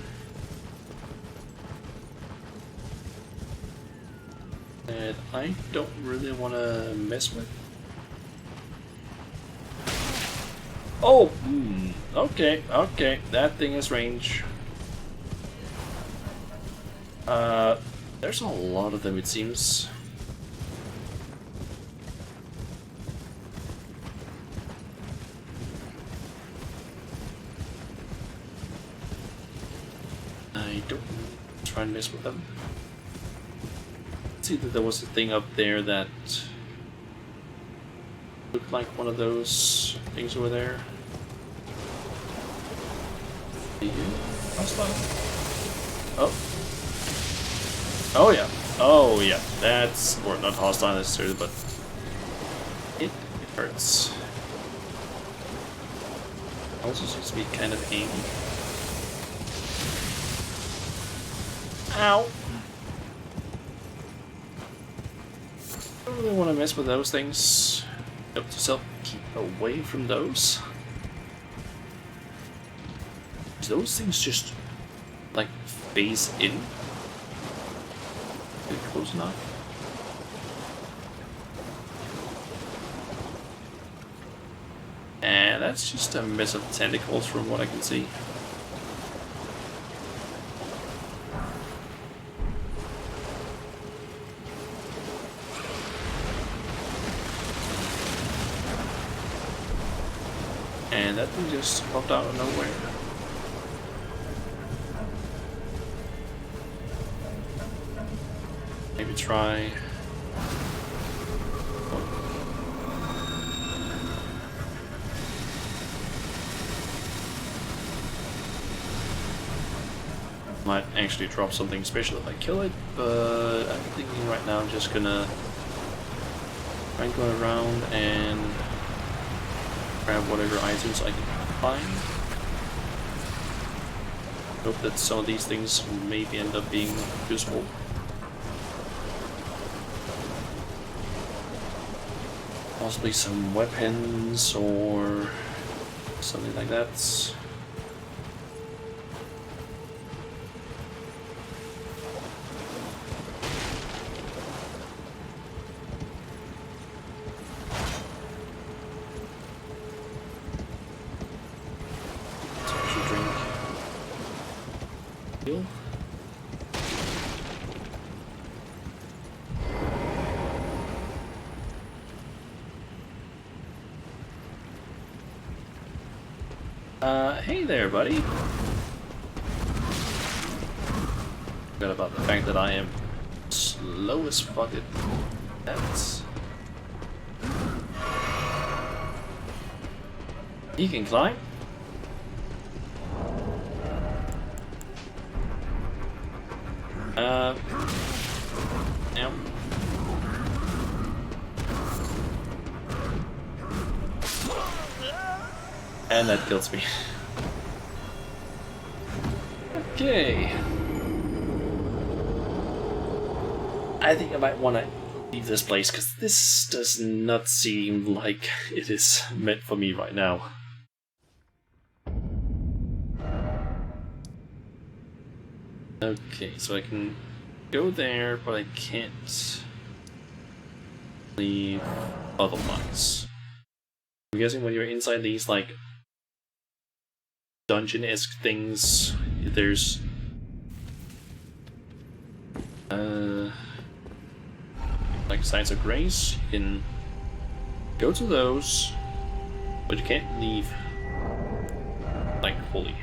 That I don't really want to mess with. Oh, okay, that thing has range. There's a lot of them, it seems. I don't try and mess with them. See that there was a thing up there that looked like one of those things over there. Oh. Oh yeah. Oh yeah. That's, or not hostile necessarily, but it hurts. Also seems to be kind of angry. Ow. I don't really want to mess with those things. Note to self, keep away from those. Those things just like phase in. Get close enough. And that's just a mess of tentacles from what I can see. And that thing just popped out of nowhere. Maybe try. Might actually drop something special if I kill it, but I'm thinking right now I'm just gonna try and go around and grab whatever items I can find. Hope that some of these things maybe end up being useful. Possibly some weapons or something like that. Hey there, buddy. Forgot about the fact that I am slow as fuck at that. He can climb. Yep. And that kills me. Okay. I think I might want to leave this place because this does not seem like it is meant for me right now. Okay, so I can go there, but I can't leave otherwise. I'm guessing when you're inside these, like, dungeon-esque things, there's like signs of grace. You can go to those, but you can't leave like fully.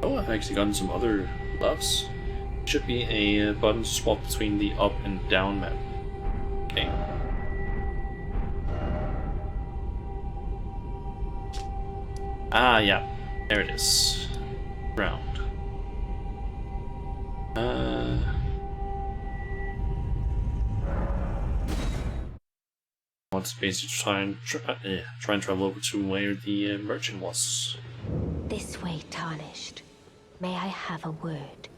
Oh, I've actually gotten some other buffs. Should be a button to swap between the up and down map. Okay. Ah, yeah. There it is. Round. Let's basically try and travel over to where the merchant was. This way, Tarnished. May I have a word?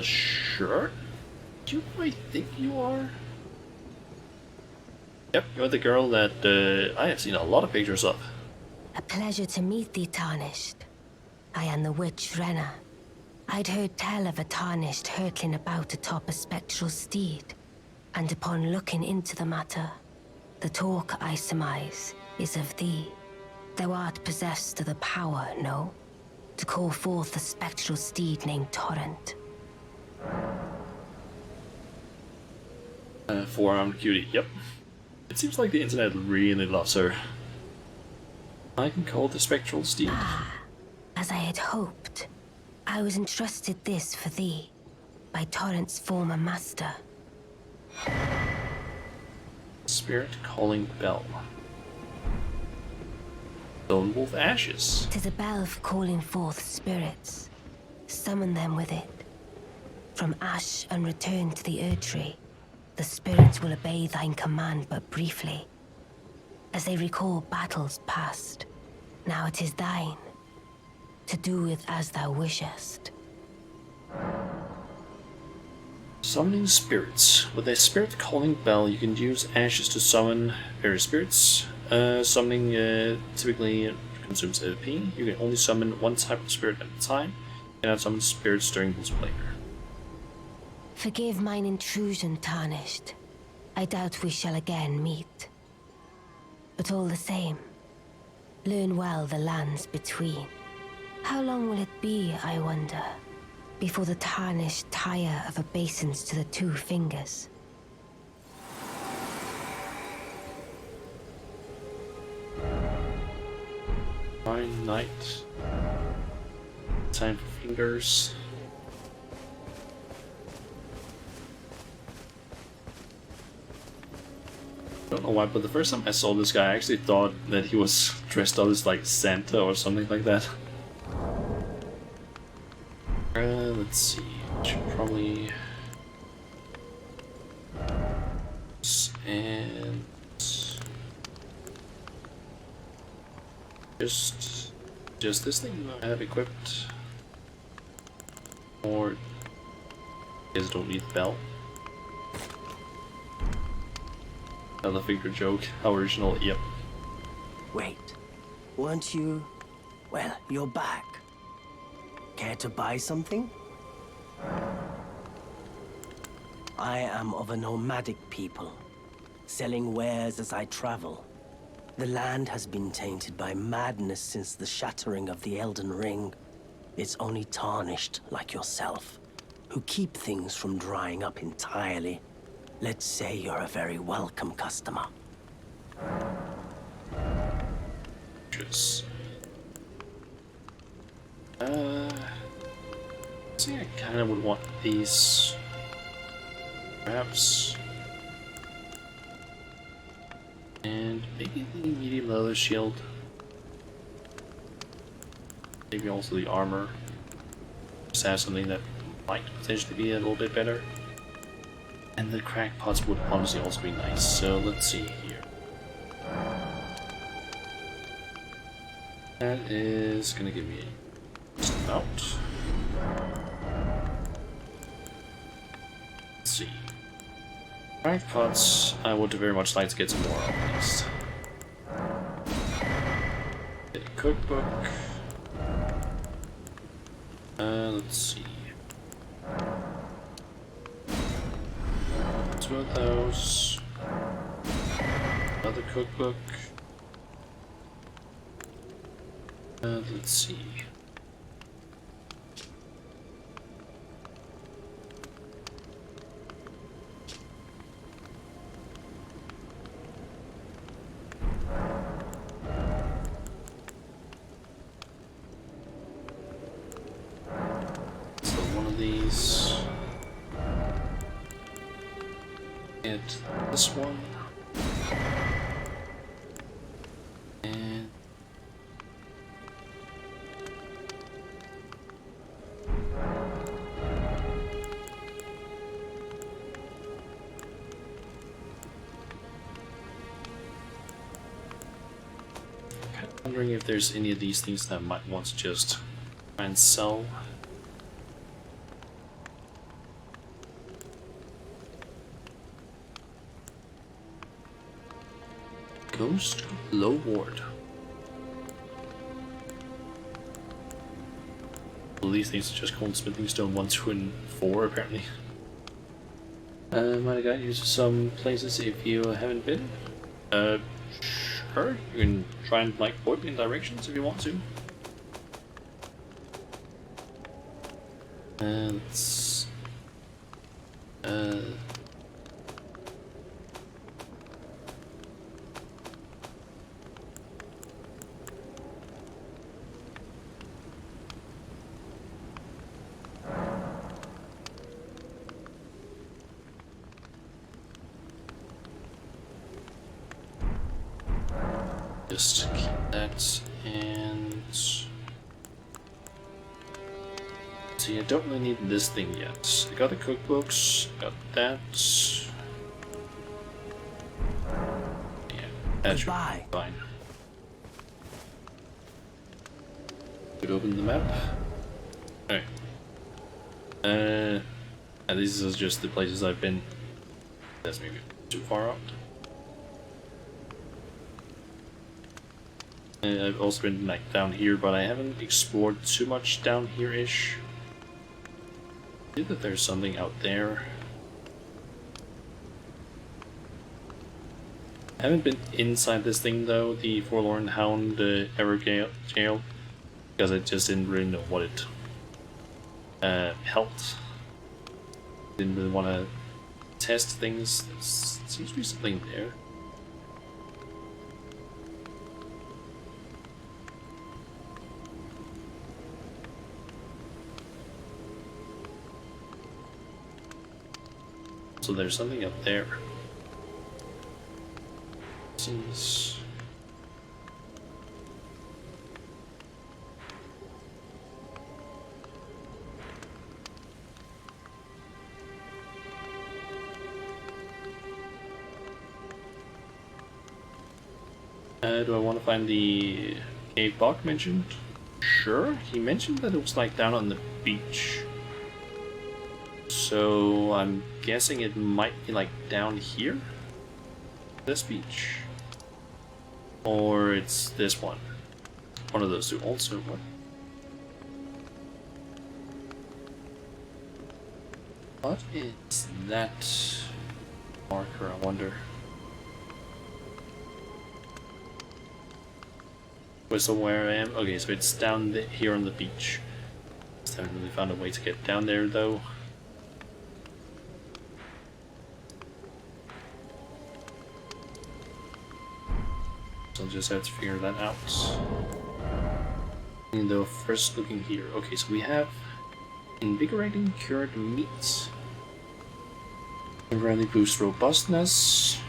Sure. You might think you are. Yep, you're the girl that I have seen a lot of pictures of. A pleasure to meet thee, Tarnished. I am the witch Renna. I'd heard tell of a Tarnished hurtling about atop a spectral steed, and upon looking into the matter, the talk, I surmise, is of thee. Thou art possessed of the power, no? To call forth a spectral steed named Torrent. Four-armed cutie, yep. It seems like the internet really loves her. I can call the spectral steed. Ah, as I had hoped. I was entrusted this for thee, by Torrent's former master. Spirit calling bell. Stone wolf ashes. 'Tis a bell for calling forth spirits. Summon them with it. From ash and return to the Erdtree, the spirits will obey thine command but briefly, as they recall battles past. Now it is thine, to do with as thou wishest. Summoning spirits. With a spirit calling bell, you can use ashes to summon various spirits. Summoning typically consumes AP. You can only summon one type of spirit at a time. You cannot summon spirits during multiplayer. Forgive mine intrusion, Tarnished. I doubt we shall again meet. But all the same, learn well the lands between. How long will it be, I wonder, before the Tarnished tire of obeisance to the two fingers? Fine night. Time for fingers. I don't know why, but the first time I saw this guy, I actually thought that he was dressed up as like Santa or something like that. let's see. Should probably and just this thing I have equipped, or is don't need the bell. Another figure joke. How original? Yep. Wait, weren't you? Well, you're back. Care to buy something? I am of a nomadic people, selling wares as I travel. The land has been tainted by madness since the shattering of the Elden Ring. It's only tarnished like yourself, who keep things from drying up entirely. Let's say you're a very welcome customer. Just see, I kind of would want these, perhaps, and maybe the medium leather shield, maybe also the armor. Just have something that might potentially be a little bit better, and the crackpots would honestly also be nice. So let's see here. That is gonna give me a mount. Let's see. Crackpots, I would very much like to get some more of at least. Get a cookbook. Let's see. Two of those. Another cookbook. Let's see. So one of these. And this one. And wondering if there's any of these things that I might want to just try and sell. Ghost Low Ward. Well, these things are just called Smithing Stone 1, 2, and 4 apparently. Might have got you to some places if you haven't been. Sure, you can try and like point me in directions if you want to. Let's just keep that, and see, I don't really need this thing yet. I got the cookbooks, got that. Yeah, that should be fine. Could open the map. Alright. And these are just the places I've been. That's maybe too far out. I've also been like down here, but I haven't explored too much down here-ish. I see that there's something out there. I haven't been inside this thing though, the Forlorn Hound Evergale jail, because I just didn't really know what it helped. Didn't really want to test things. There seems to be something there. So there's something up there. Seems. Do I want to find the cave Bach mentioned? Sure. He mentioned that it was like down on the beach. So I'm guessing it might be like down here? This beach. Or it's this one. One of those two. Also, what? What is that marker, I wonder? Whistle where I am? Okay, so it's down here on the beach. Just haven't really found a way to get down there though. So I'll just have to figure that out. And though first looking here. Okay, so we have invigorating cured meat. Temporarily boost robustness.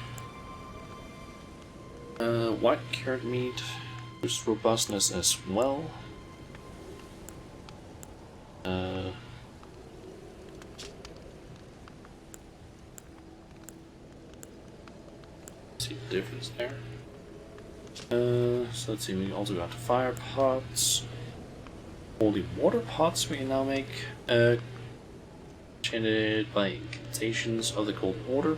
White cured meat boosts robustness as well. See the difference there. So let's see, we also got fire pots. Holy water pots we can now make. Enchanted by incantations of the Golden Order.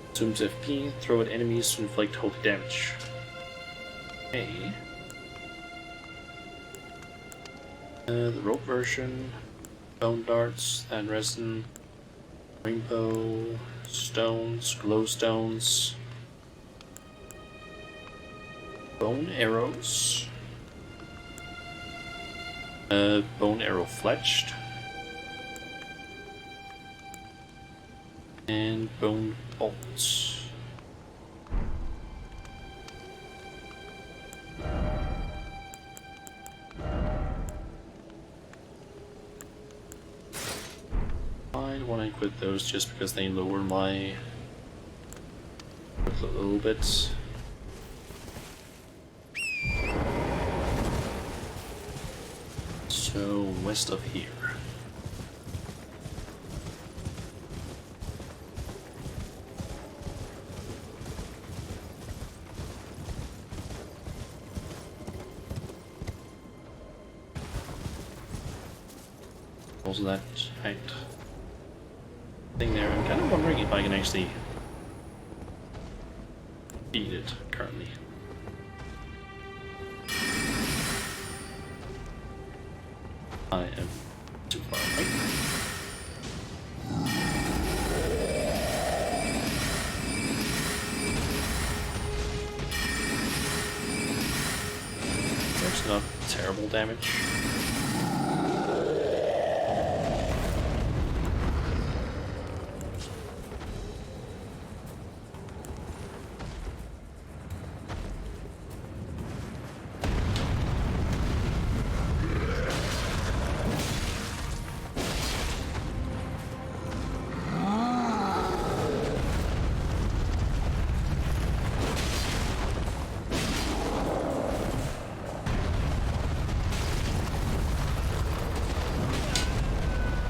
Consumes FP, throw at enemies to inflict holy damage. Okay. The rope version. Bone darts, and resin. Rainbow. Stones, glowstones. Bone arrows. Bone arrow fletched. And bone bolts. I want to equip those just because they lower my a little bit. So west of here. Also that height thing there. I'm kind of wondering if I can actually beat it currently. I am too far away. That's not terrible damage.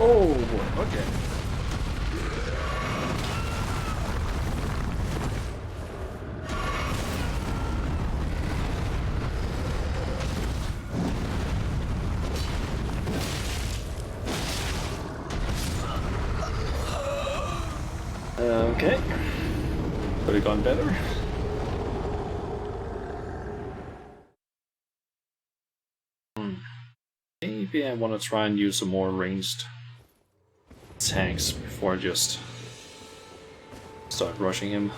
Oh boy, okay. Okay. Could have gone better. Maybe I want to try and use some more ranged attacks before I just start rushing him.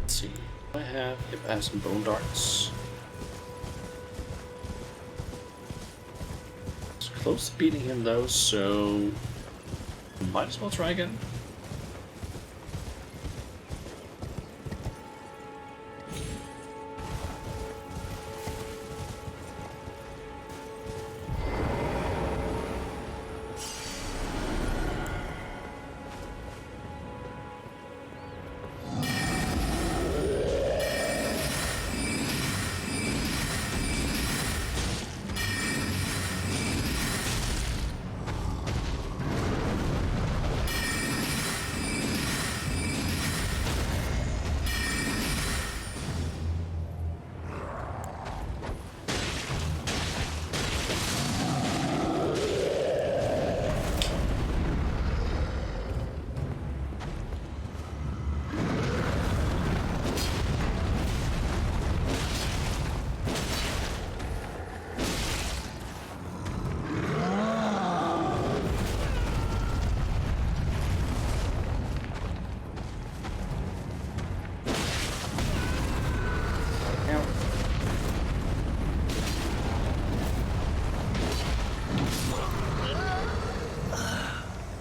Let's see. I have some bone darts. It's close to beating him though, so might as well try again.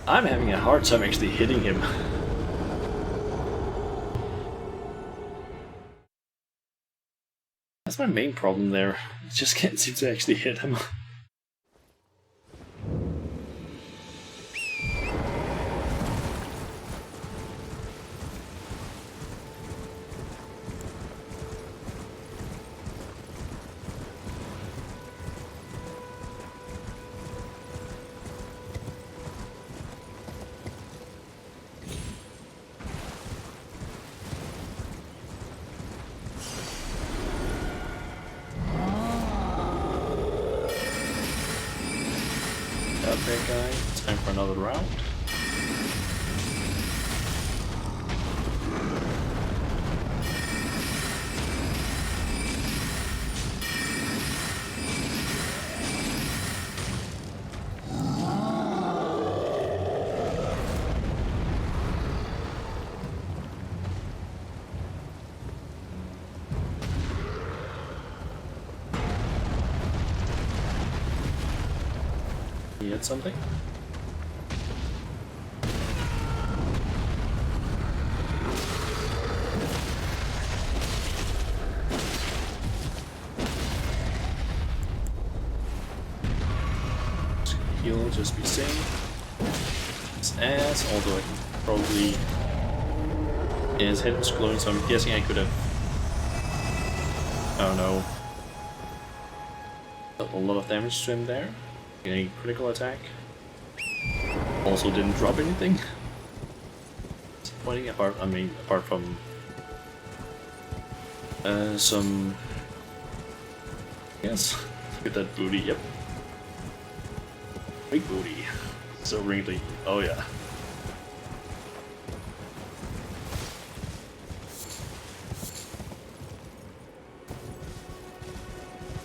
I'm having a hard time actually hitting him. That's my main problem there. I just can't seem to actually hit him. Bad guy. Time for another round. You hit something? He'll just be safe. His ass, although I can probably. His head was glowing, so I'm guessing I could have. I don't know. Dealt a lot of damage to him there. A critical attack. Also didn't drop anything. Disappointing apart from some. Yes. Look at that booty, yep. Big booty. So wrinkly. Oh yeah.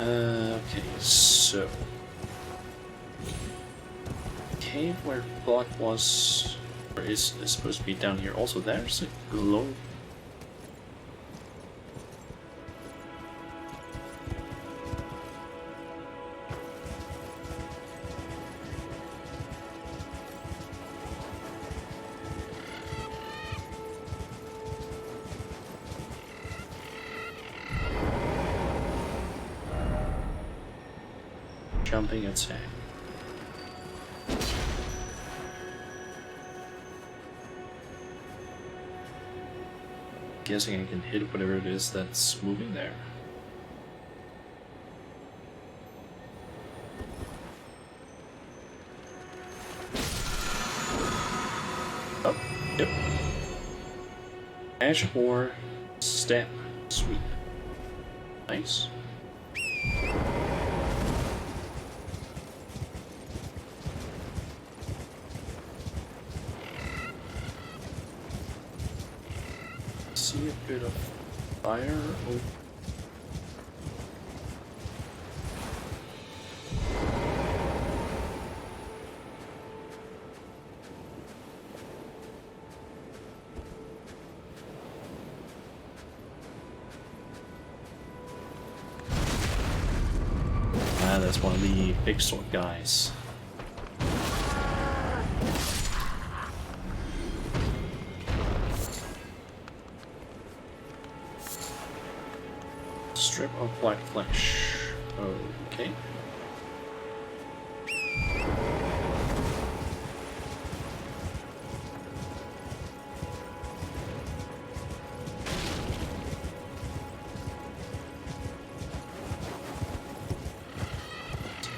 Okay, so cave where block was, or is supposed to be down here. Also, there's a glow. Jumping attack. Guessing I can hit whatever it is that's moving there. Oh, yep. Ash or step sweep. Nice. See a bit of fire. Oh. Ah, that's one of the big sword guys. Strip of black flesh. Okay.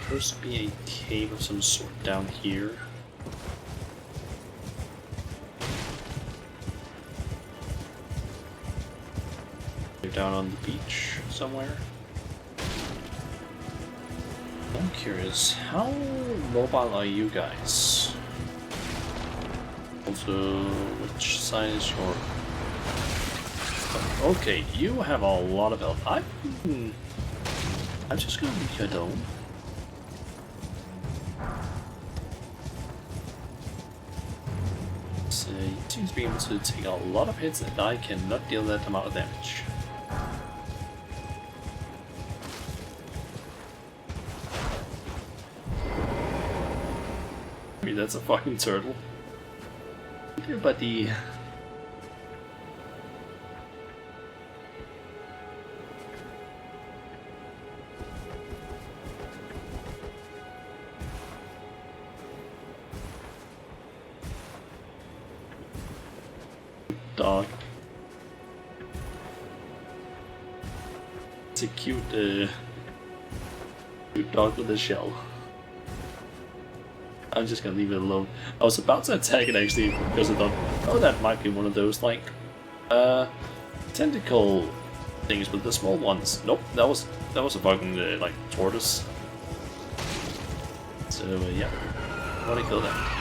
Supposed to be a cave of some sort down here. They're down on the beach somewhere. I'm curious, how mobile are you guys? Also, which side is your... Okay, you have a lot of health. I'm just gonna leave you alone. So you seem to be able to take a lot of hits and I cannot deal that amount of damage. I mean, that's a fucking turtle. there, buddy. Dog. It's a cute dog with a shell. I'm just gonna leave it alone. I was about to attack it actually because I thought, oh, that might be one of those like tentacle things, but the small ones. Nope, that was a fucking like tortoise. So yeah, I want to kill that.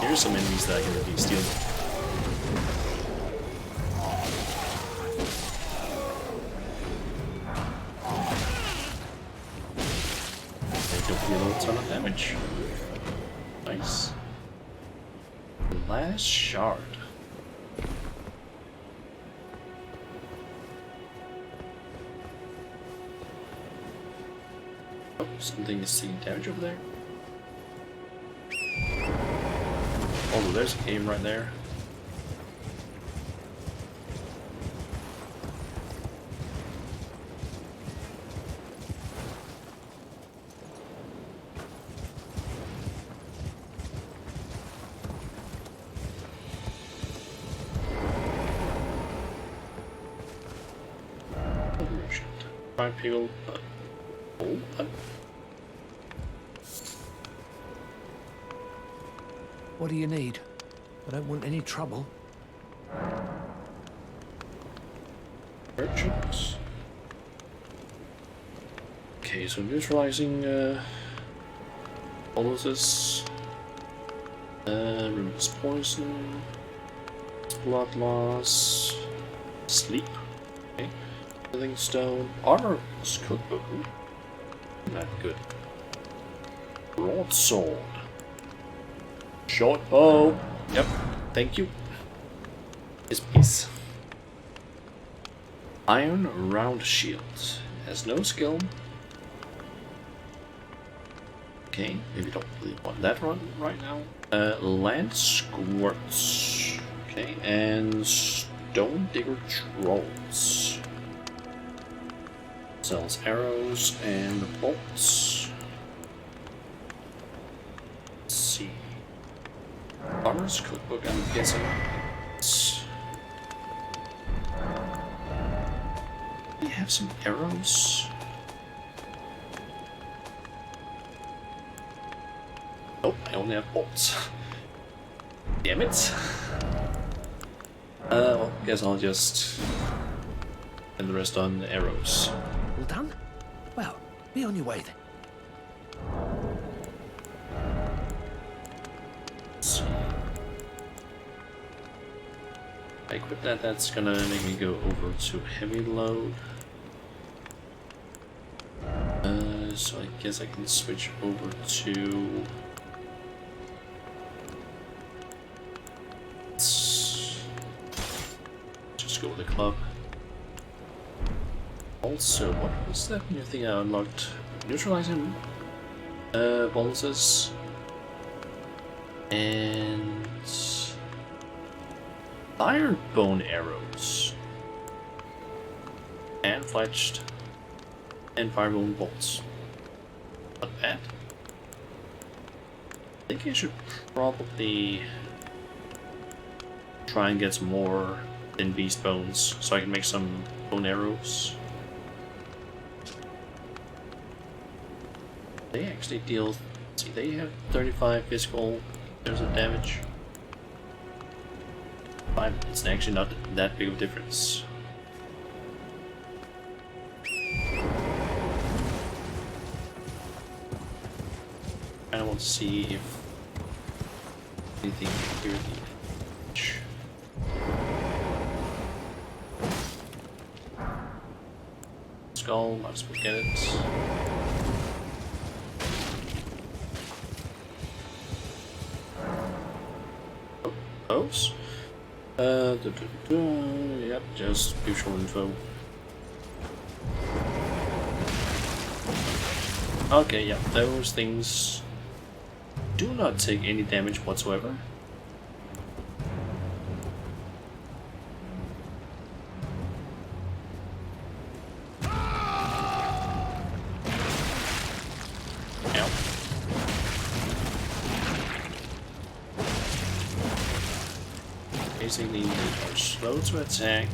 Here's some enemies that I can really steal. They don't deal a ton of damage. Nice. The last shard. Oh, something is seeing damage over there. Oh, there's a game right there. Oh, shit. Five people. Oh, What do you need? I don't want any trouble. merchants. Okay, so neutralizing all of this. Removes poison, blood loss, sleep. Okay, healing stone, armor cookbook. Not good. Broadsword. Short bow. Yep. Thank you. Yes, please. Iron round shield. Has no skill. Okay, maybe don't really want that one right now. Land squirts. Okay, and stone digger trolls. Sells arrows and bolts. Let's see. Farmer's cookbook, I'm guessing. We have some arrows. Nope, I only have bolts. Damn it. Well, guess I'll just end the rest on the arrows. All done? Well, be on your way then. Let's see. If I equip that, that's gonna make me go over to heavy load. So I guess I can switch over to... Let's just go with the club. Also, what was that new thing I unlocked? Neutralizing bonuses and iron bone arrows and fletched and firebone bolts. Not bad. I think I should probably try and get some more thin beast bones so I can make some bone arrows. They actually deal. See, they have 35 physical. There's a damage. Fine, it's actually not that big of a difference. I want to see if anything here. Skull, might as well get it. Those? Yep, just visual info. Okay, yeah, those things do not take any damage whatsoever. Ow. Basically, they are slow to attack.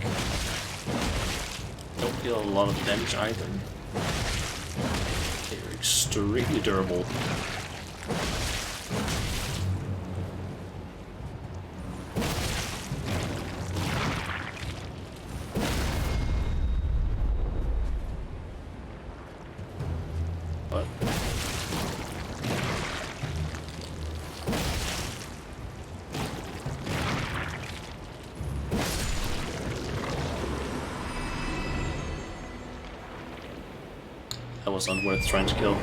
Don't deal a lot of damage either. They're extremely durable. But that was not worth trying to kill.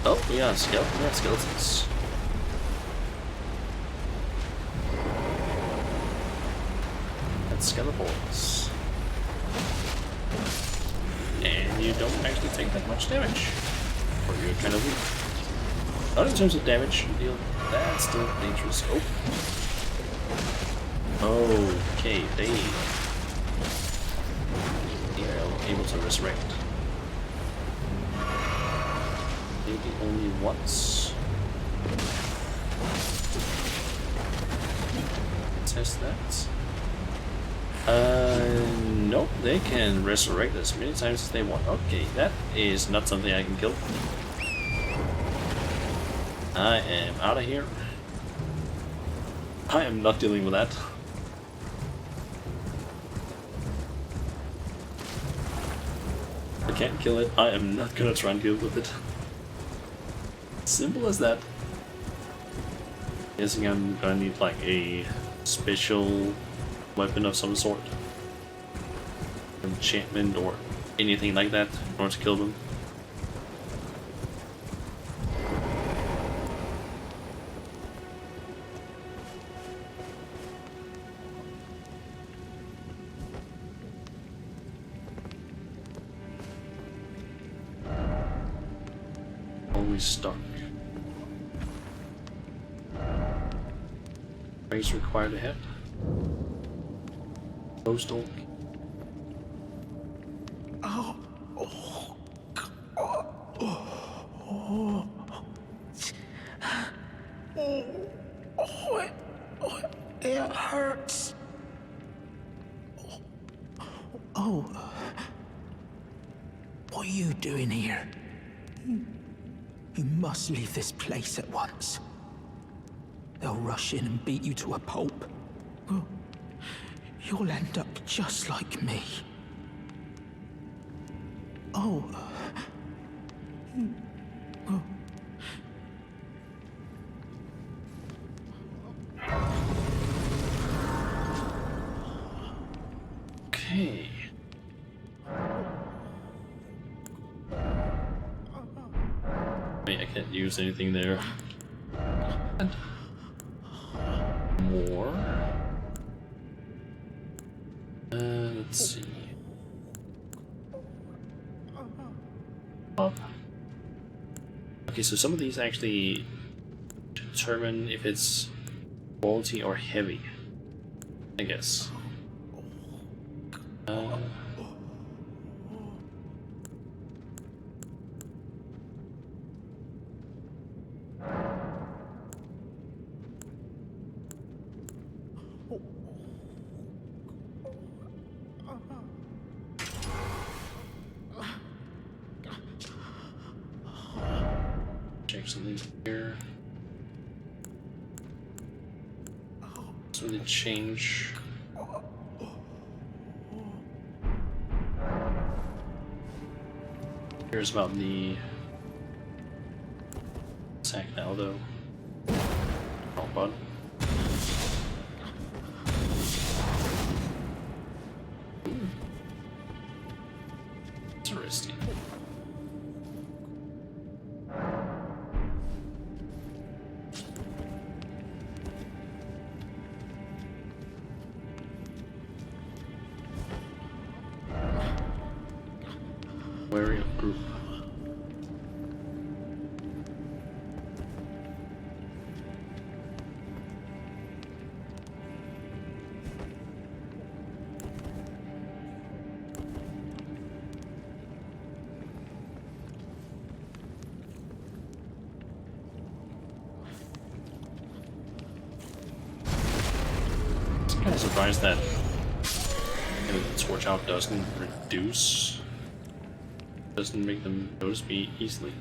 Oh, yeah, skeletons. That's skeletons. And you don't actually take that much damage. Or you're kind of weak. Not in terms of damage you deal, that's still dangerous. Oh. Okay, they are able to resurrect. Maybe only once. Test that. Nope, they can resurrect as many times as they want. Okay, that is not something I can kill. I am out of here. I am not dealing with that. I can't kill it. I am not gonna try and deal with it. Simple as that. Guessing I'm gonna need like a special weapon of some sort. Enchantment or anything like that in order to kill them. Always stuck. Raise required ahead. Postal. It hurts. Oh. What are you doing here? You must leave this place at once. They'll rush in and beat you to a pulp. You'll end up just like me. Oh. Okay. Wait, I can't use anything there. More. Let's see. Okay, so some of these actually determine if it's quality or heavy, I guess. Check something here. Doesn't really change. Here's about the attack now, though. Wrong button. Interesting. Wary of group. I'm kind of surprised that the torch out doesn't reduce. Doesn't make them notice me easily.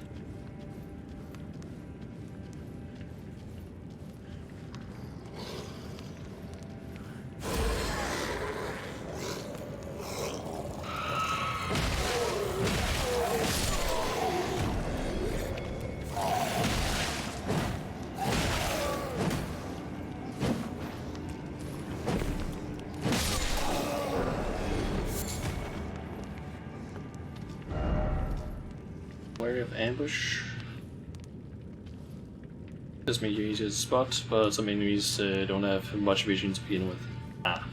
Wary of ambush. Does make you easier to spot, but some enemies don't have much vision to begin with. Ah.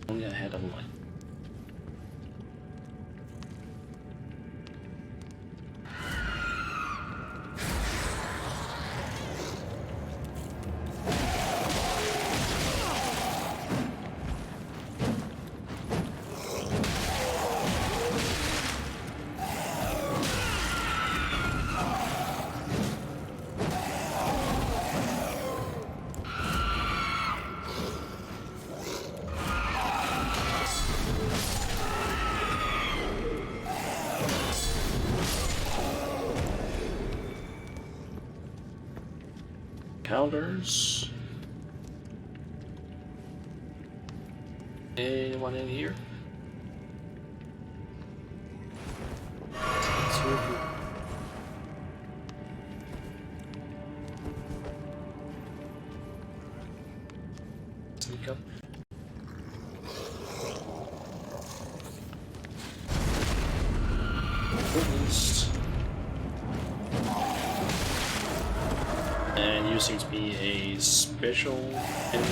Only ahead of line. Counters. Anyone in here? Sneak up. Goodness. And you seem to be a special enemy.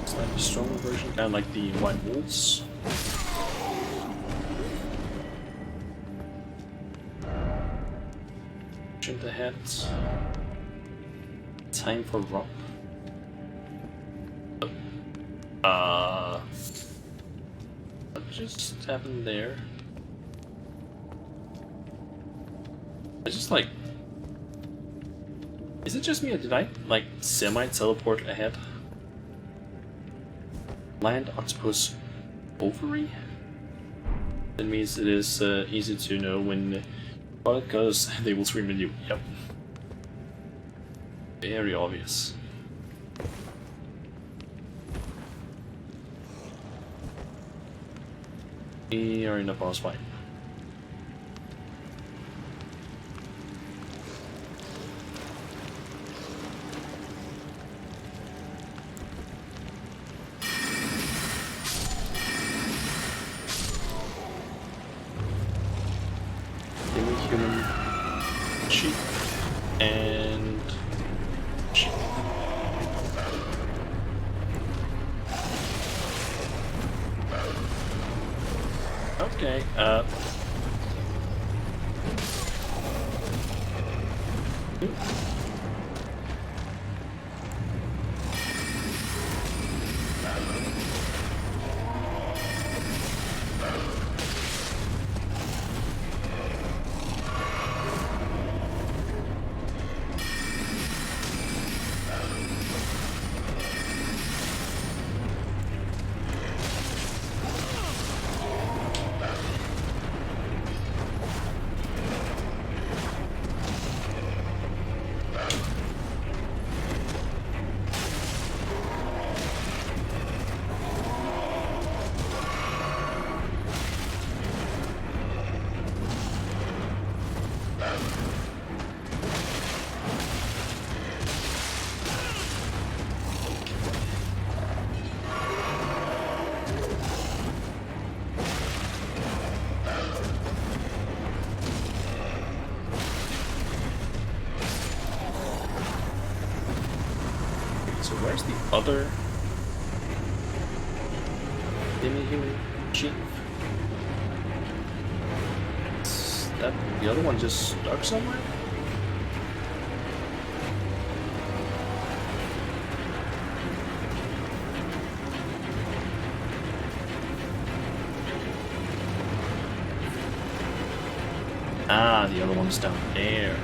Slightly stronger version, kind of like the white wolves. Jump ahead. Time for romp. What just happened there? I just like... Is it just me or did I like semi-teleport ahead? Land octopus ovary? That means it is easy to know when... because they will scream at you. Yep. Very obvious. We are in a boss fight. Give me human sheep and sheep. Okay, where's the other demi-human chief? Is that the other one just stuck somewhere? Ah, the other one's down there.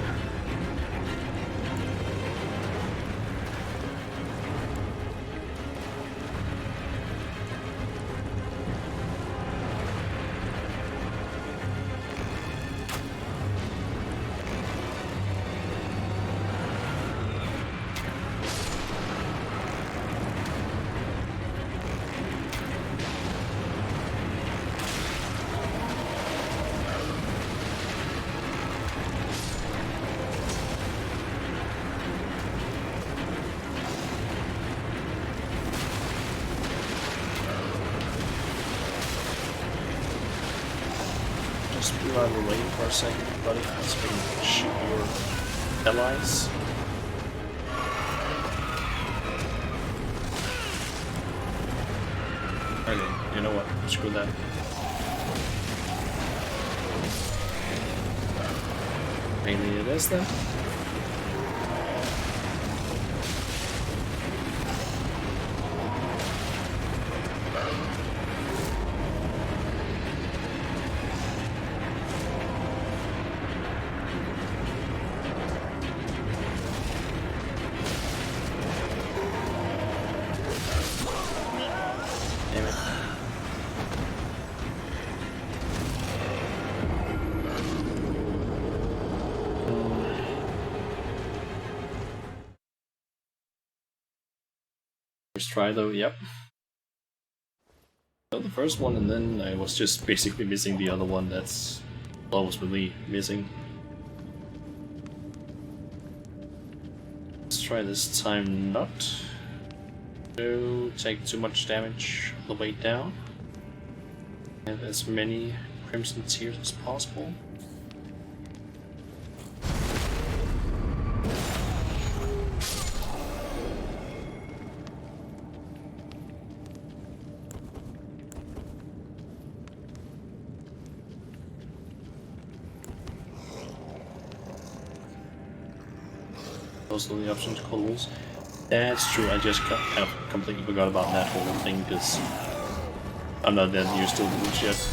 Just move out of the way for a second, buddy, so we can shoot your allies. Okay, you know what? Screw that. Mainly it is then. Damn it. First try though, yep. So the first one, and then I was just basically missing the other one. That's all I was really missing. Let's try this time not to take too much damage on the way down. Have as many Crimson Tears as possible. Those are the options to call rules. That's true, I just kind of completely forgot about that whole thing because I'm not that used to the rules yet.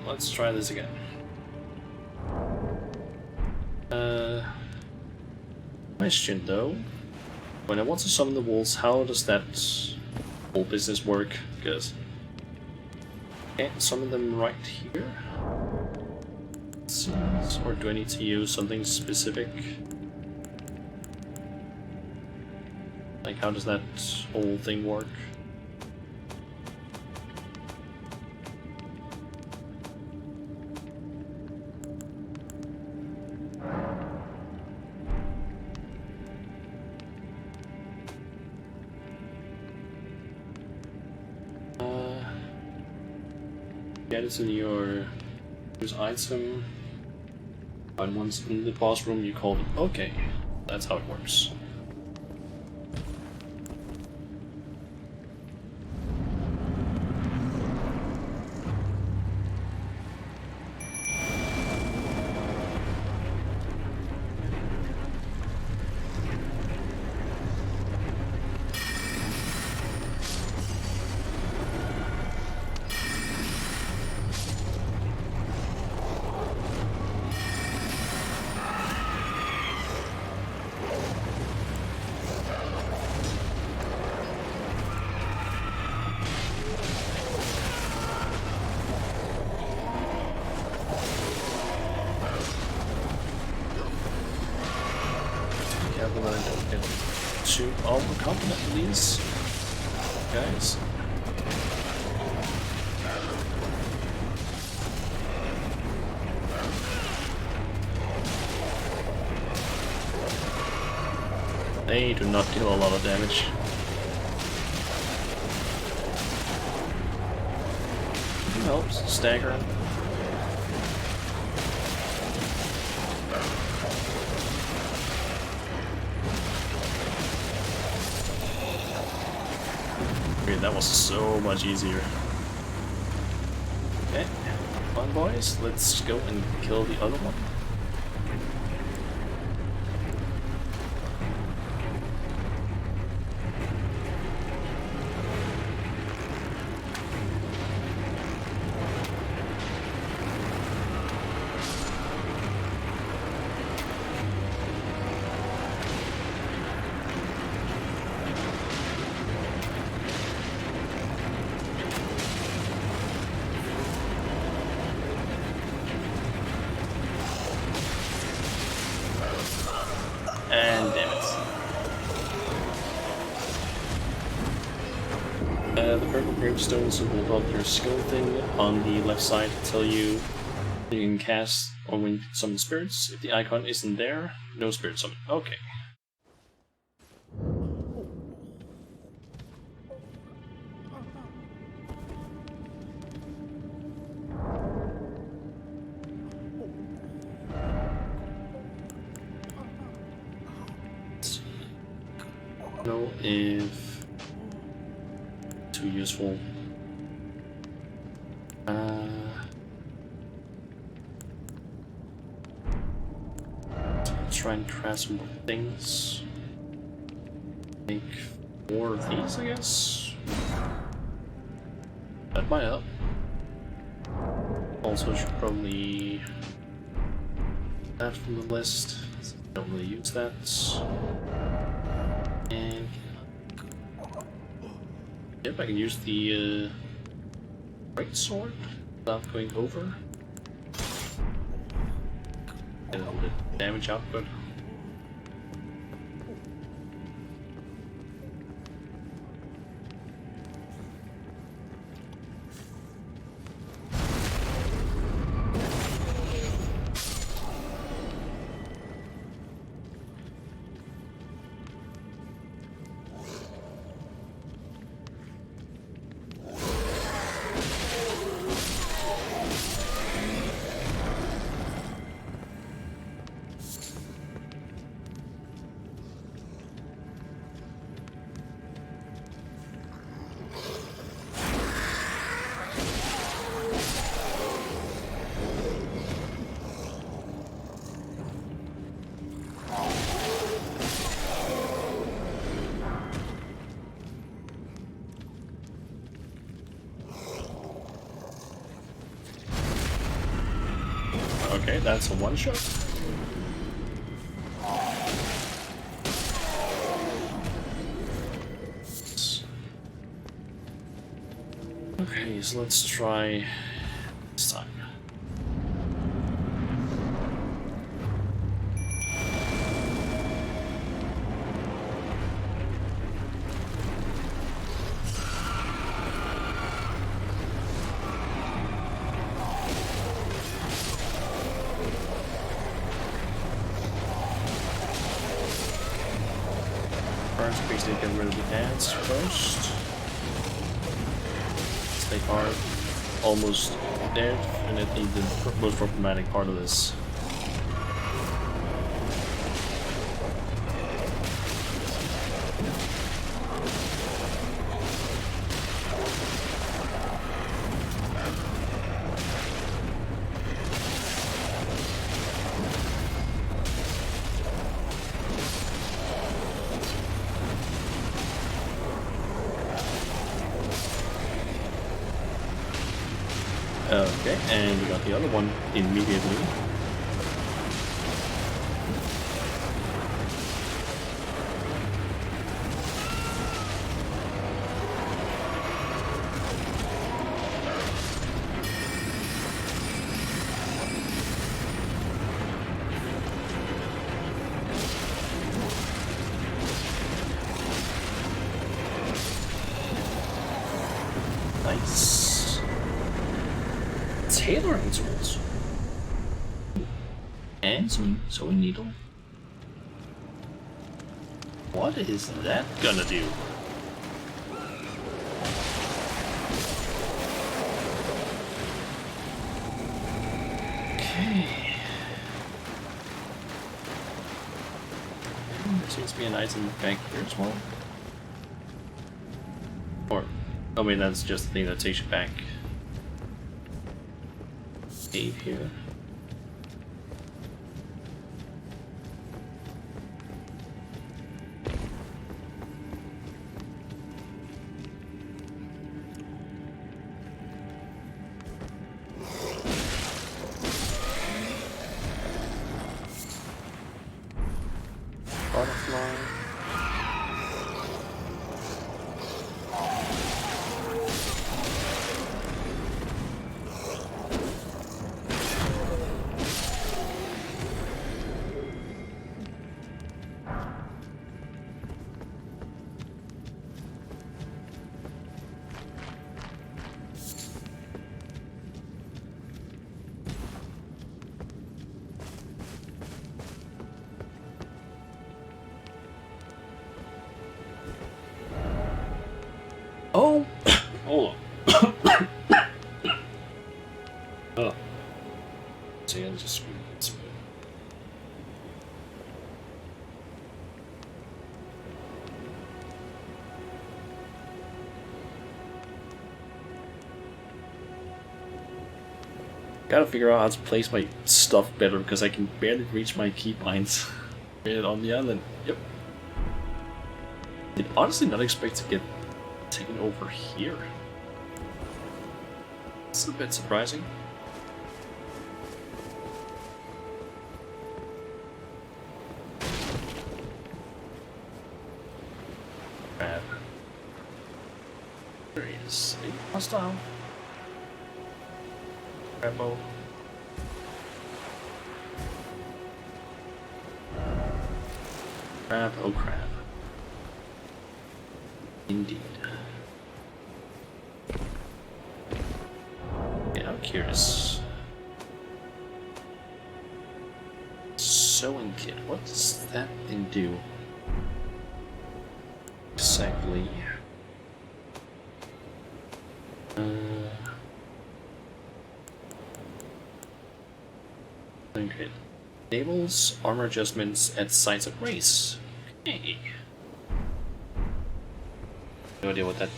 Let's try this again. Question though, when I want to summon the wolves, how does that whole business work? Because I can't summon them right here. Or do I need to use something specific? Like, how does that whole thing work? Get it in your use item. And once in the boss room, you call it. Okay, that's how it works. Careful that I don't get too overconfident in these guys. They do not deal a lot of damage. It helps, stagger him. Okay, that was so much easier. Okay, fun boys, let's go and kill the other one. And damn it. The purple gravestones will drop your skill thing on the left side to tell you can cast or when summon spirits. If the icon isn't there, no spirit summon. Okay. Know if too useful. Try and craft some more things. Make 4 of these, I guess. That might help. Also, should probably that from the list. Don't really use that. And yep, I can use the great sword without going over. Get a little bit of damage output. Okay, that's a one-shot. Okay, so let's try this time. Basically get rid of the ants first. They are almost definitely the most problematic part of this. Okay, and we got the other one immediately. Nice. Tailoring tools. And sewing needle. What is that gonna do? Okay. There seems to be an item back here as well. Or, oh wait, that's just the thing that takes you back. Cave here. Butterfly. Oh! Hold on. Oh. So yeah, just screw this. Gotta figure out how to place my stuff better because I can barely reach my keybinds. On the island. Yep. Did honestly not expect to get taken over here. It's a bit surprising. Crab. There he is. A hostile. Crabbo. Crab, oh crab. Indeed. Yeah, I'm curious. Sewing kit, what does that thing do? Exactly. Okay. Enables armor adjustments at sites of grace. Okay. No idea what that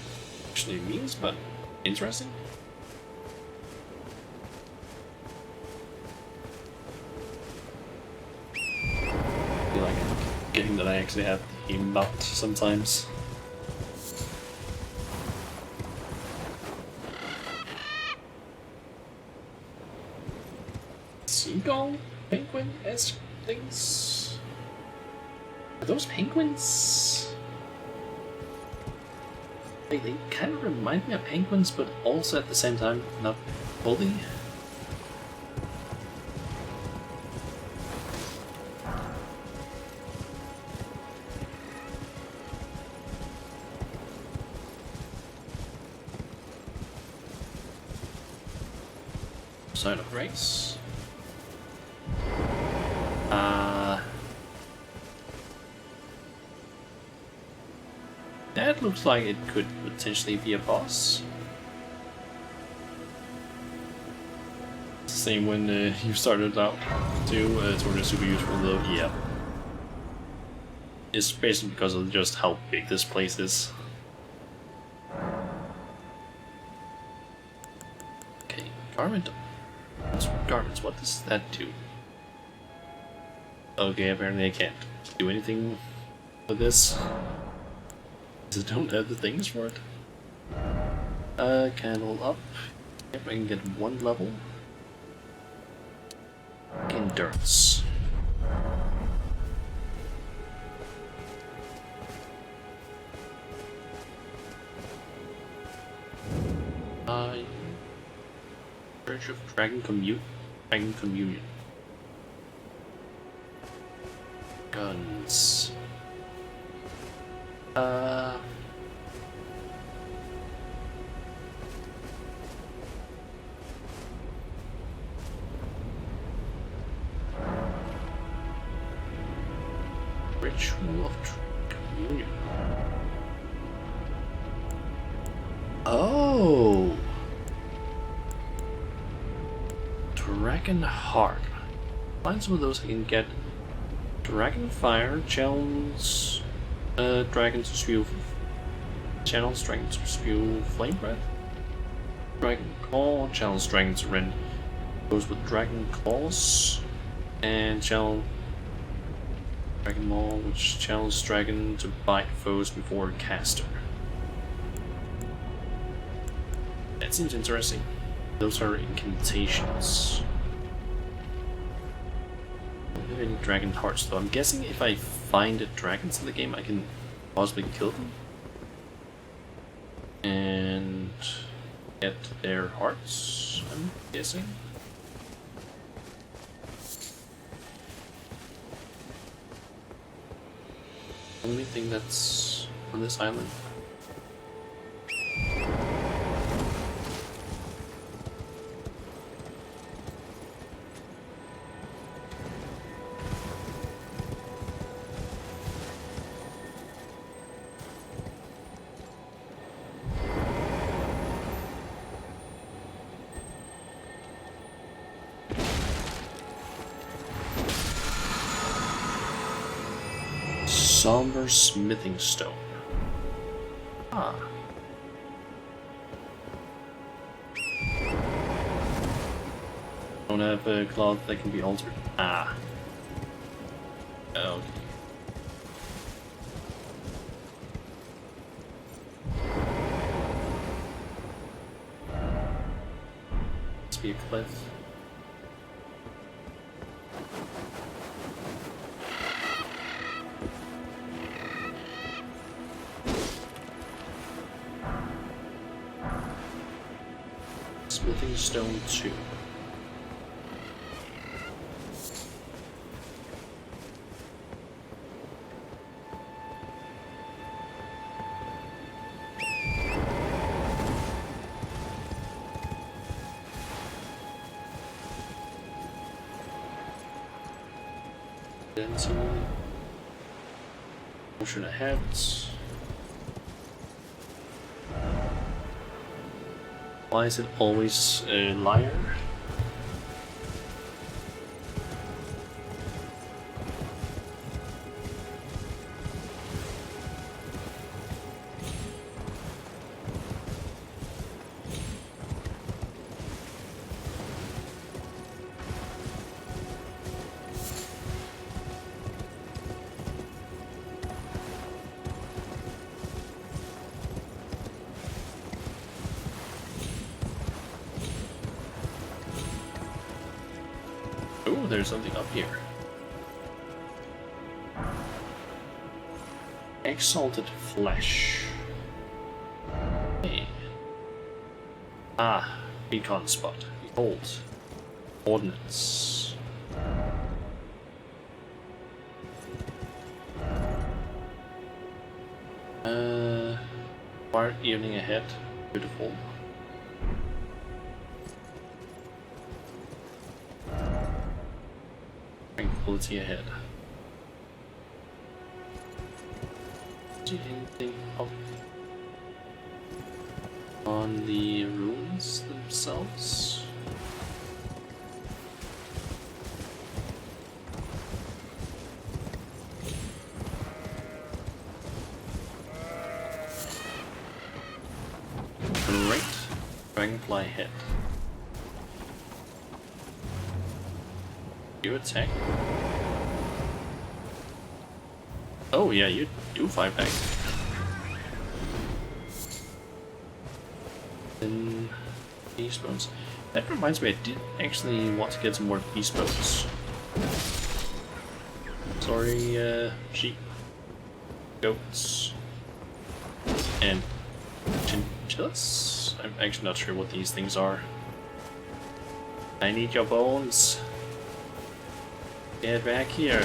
actually means, but interesting. I feel like I'm getting that I actually have the game locked sometimes. Seagull? Penguin-esque things? Are those penguins? They kind of remind me of penguins, but also at the same time, not fully. Sign of grace. That looks like it could potentially be a boss. same when you started out too. Sword is super useful though, yeah. It's basically because of just how big this place is. Okay, garment. Garments, what does that do? Okay, apparently I can't do anything with this. I don't have the things for it. Candle up. Yep, I can get one level. Endurance. Church of Dragon Communion. Guns. Ritual of Communion. Oh! Dragon Heart. Find some of those I can get. Dragon Fire channels dragons to spew flame breath. Dragon Claw channels dragons to rend goes with Dragon Claws. And channel Dragon Maul, which channels dragon to bite foes before caster. That seems interesting. Those are incantations. I don't have any dragon hearts though. I'm guessing if I find the dragons in the game, I can possibly kill them and get their hearts, I'm guessing. Only thing that's on this island. Somber smithing stone. Ah. Don't have a cloth that can be altered. Ah. Okay. Must be a cliff. Smithing stone 2. Density. Motion ahead. Why is it always a liar? Oh, there's something up here. Exalted flesh. Hey. Ah, beacon spot. Behold. Ordnance. Quiet evening ahead. Beautiful. Tranquility ahead. See anything up on the ruins themselves? Dragonfly head. You attack? Oh yeah, you do fight back. Then beast bones. That reminds me, I did actually want to get some more beast bones. Sorry, sheep, goats, and chinchillas? I'm actually not sure what these things are. I need your bones. Get back here.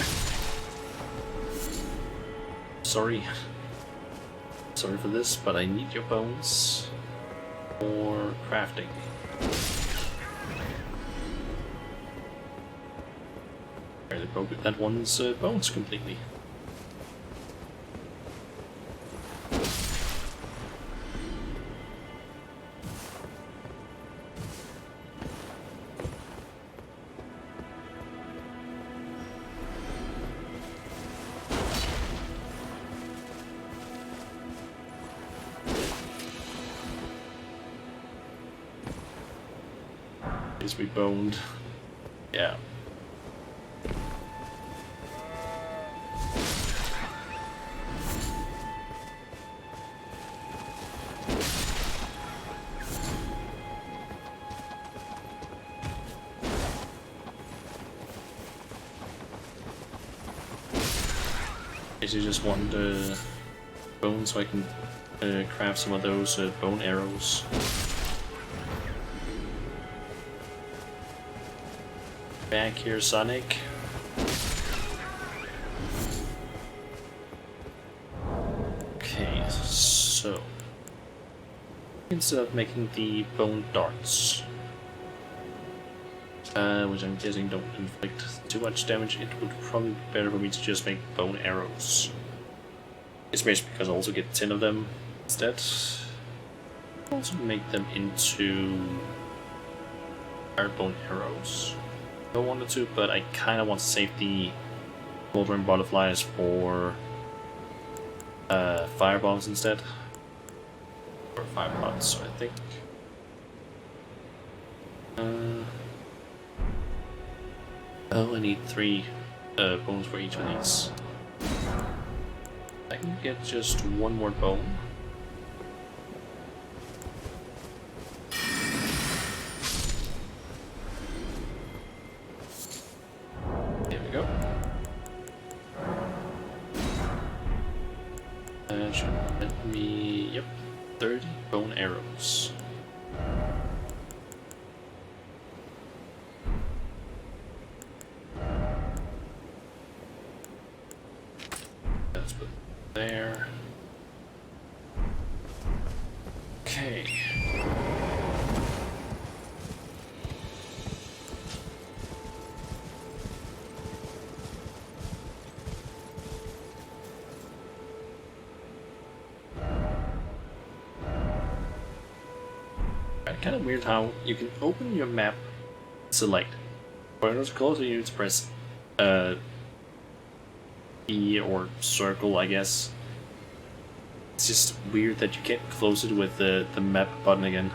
Sorry. Sorry for this, but I need your bones for crafting. They broke that one's bones completely. Is we boned. Yeah. Basically just want bones so I can craft some of those bone arrows. Back here, Sonic. Okay, so instead of making the bone darts, which I'm guessing don't inflict too much damage, it would probably be better for me to just make bone arrows. Especially because I also get 10 of them instead. I'll also make them into fire bone arrows. I wanted to, but I kind of want to save the golden butterflies for firebombs instead. Or firepots, I think. Oh, I need 3 bones for each of these. I can get just 1 more bone. There we go. That should let me, yep, 30 bone arrows. Let's put there. Okay. Kind of weird how you can open your map, select. When it's closer, you need to press E or circle, I guess. It's just weird that you can't close it with the map button again.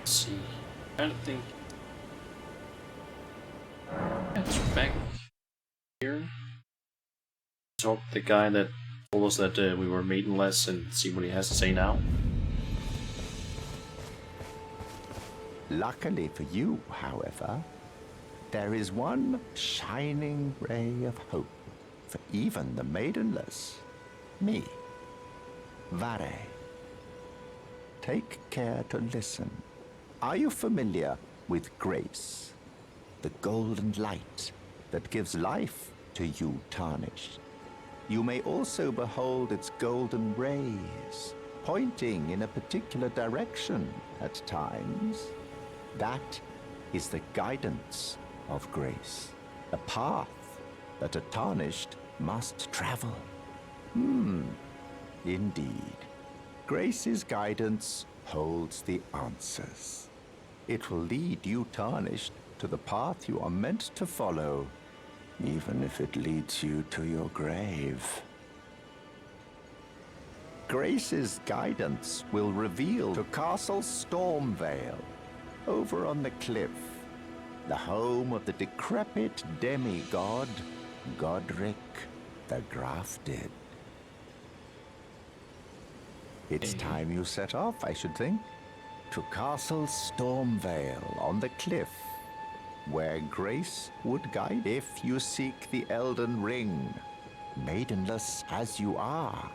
See, I don't think it's back here. Talk to the guy that told us that we were maidenless and see what he has to say now. Luckily for you, however, there is one shining ray of hope for even the maidenless. Me, Vare. Take care to listen. Are you familiar with grace? The golden light that gives life to you tarnished. You may also behold its golden rays, pointing in a particular direction at times. That is the guidance of grace, a path that a tarnished must travel. Indeed. Grace's guidance holds the answers. It will lead you, tarnished, to the path you are meant to follow, even if it leads you to your grave. Grace's guidance will reveal to Castle Stormvale, over on the cliff, the home of the decrepit demigod, Godric the Grafted. It's time you set off, I should think, to Castle Stormvale on the cliff, where Grace would guide if you seek the Elden Ring, maidenless as you are.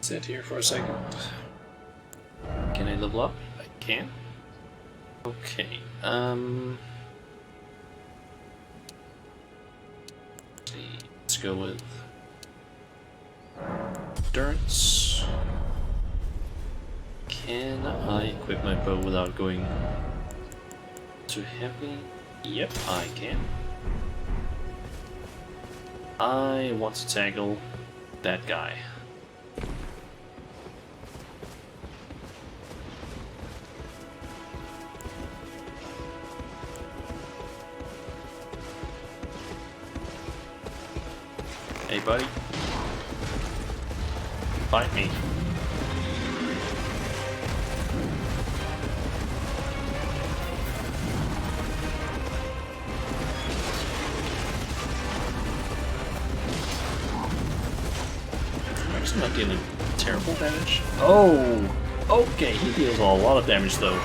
Sit here for a second. Can I level up? I can. Okay. Let's go with endurance. Can I equip my bow without going too heavy? Yep, I can. I want to tackle that guy. Hey buddy, fight me. I'm actually not dealing terrible damage. Oh, okay, he deals a lot of damage though.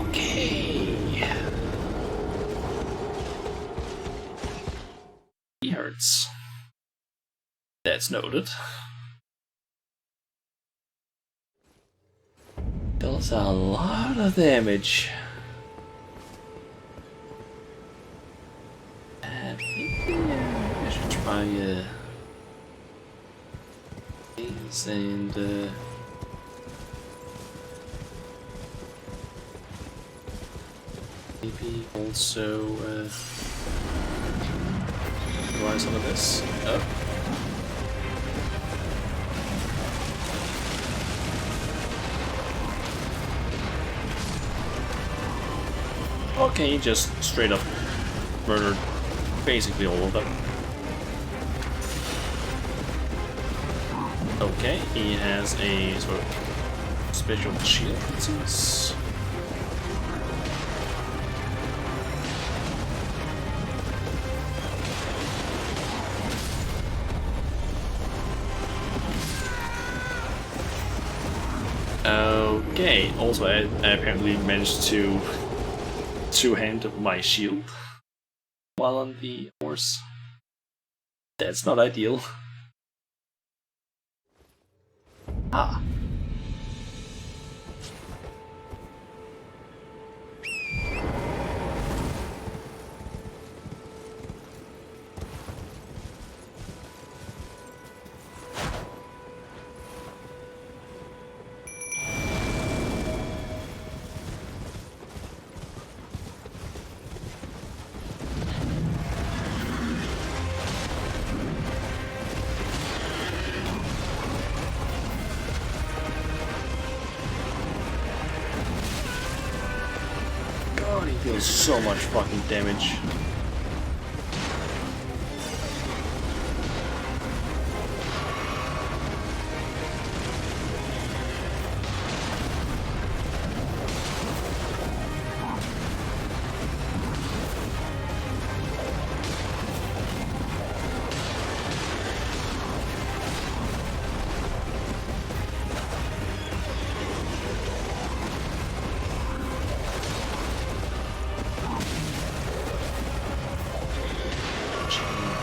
Okay. He hurts. That's noted. Does a lot of damage. I should try these and maybe also try some of this. Oh. Okay, just straight up murdered basically all of them. Okay, he has a sort of special shield, it seems. Okay, also I apparently managed to two-hand my shield while on the horse. That's not ideal. Ah. God, he deals so much fucking damage.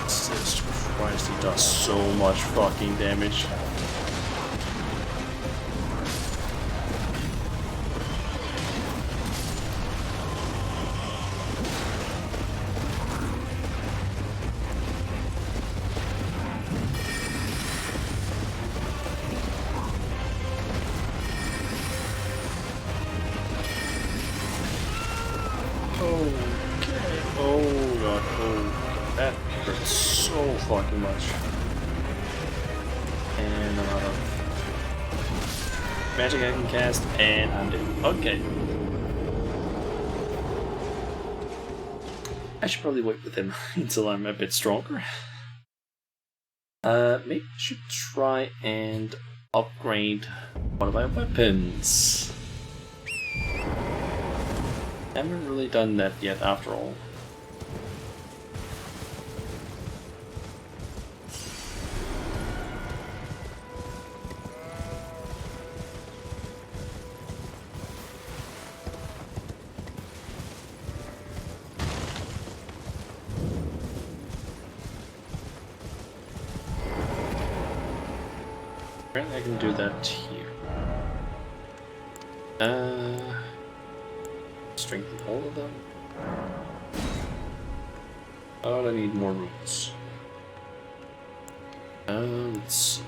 Jesus Christ, he does so much fucking damage. so fucking much. And a lot of magic I can cast, and I'm dead. Okay. I should probably wait with him until I'm a bit stronger. Maybe I should try and upgrade one of my weapons. Haven't really done that yet after all. Apparently I can do that here. Strengthen all of them. Oh, I need more runes. Let's see.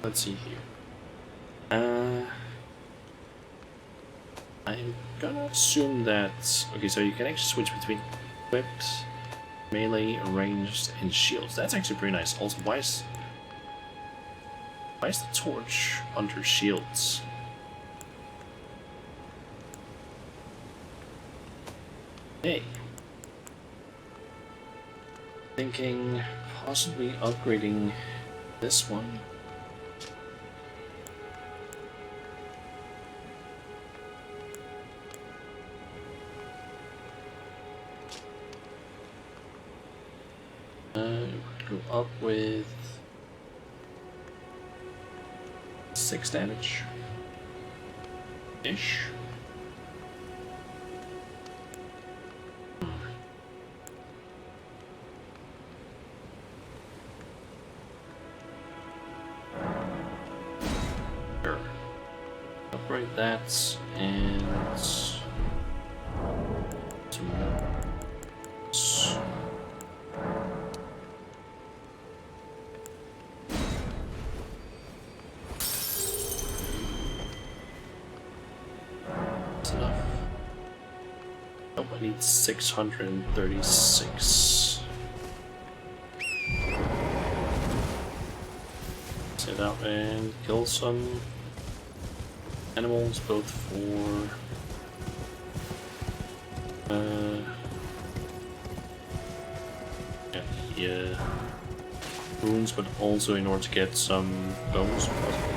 Let's see here. I'm gonna assume that... Okay, so you can actually switch between equipped, melee, ranged, and shields. That's actually pretty nice. Also, why is the torch under shields? Hey. Thinking possibly upgrading this one. Go up with 6 damage ish. Sure. Upgrade that and some more. Enough. Nope, I need 636. Set out and kill some animals, both for yeah, runes, but also in order to get some bones, possibly.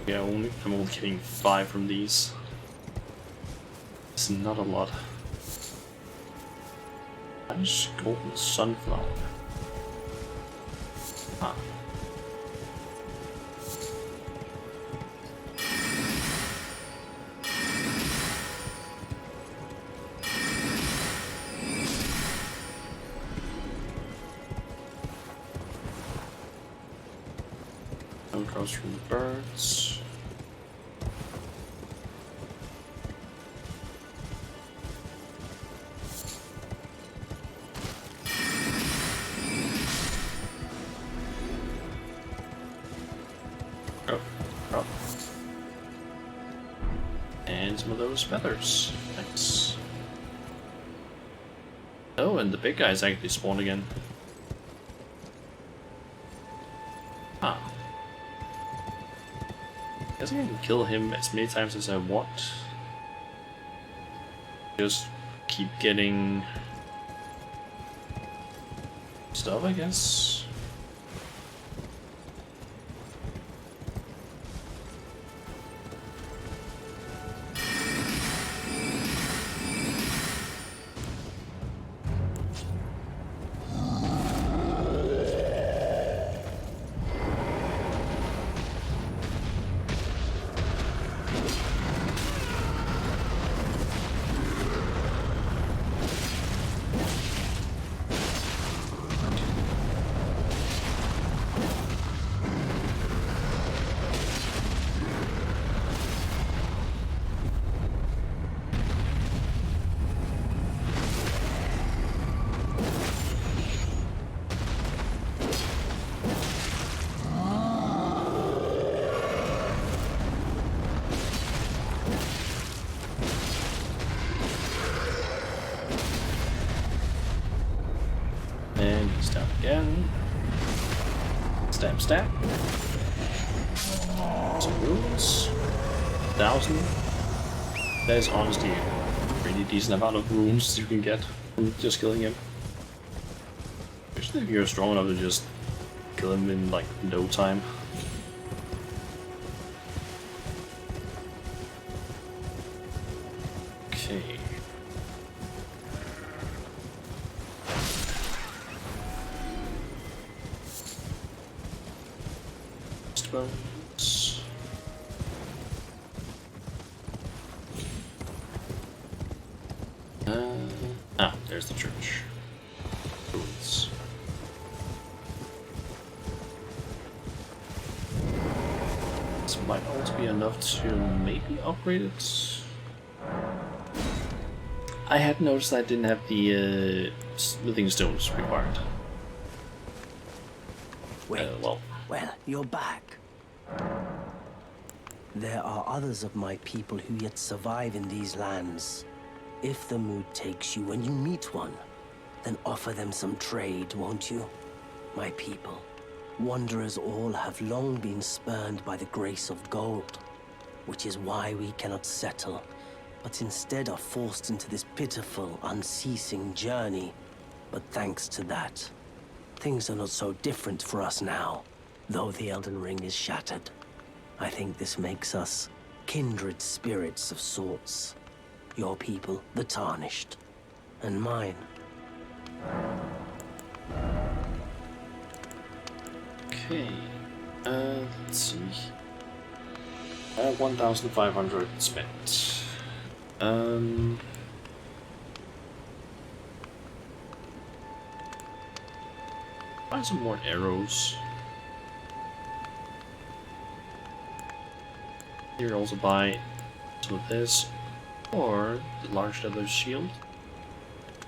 Yeah, I'm only getting 5 from these. It's not a lot. Nice golden sunflower. Ah. Comes from the birds. Oh. And some of those feathers. Nice. Oh, and the big guys actually spawned again. Ah. I guess I can kill him as many times as I want. Just keep getting stuff, I guess. And he's down again. Stab, stab. Some runes. 1,000. That is honestly a pretty decent amount of runes you can get from just killing him. Especially if you're strong enough to just kill him in like no time. Okay. Bones. There's the church. Ruins. This might also be enough to maybe upgrade it. I had noticed I didn't have the smithing stones required. Wait, well, you're back. There are others of my people who yet survive in these lands. If the mood takes you when you meet one, then offer them some trade, won't you? My people, wanderers all have long been spurned by the grace of gold, which is why we cannot settle, but instead are forced into this pitiful, unceasing journey. But thanks to that, things are not so different for us now, though the Elden Ring is shattered. I think this makes us kindred spirits of sorts. Your people, the Tarnished, and mine. okay. Let's see. I have 1,500 spent. Buy some more arrows. Here, also buy some of this, or the large leather shield.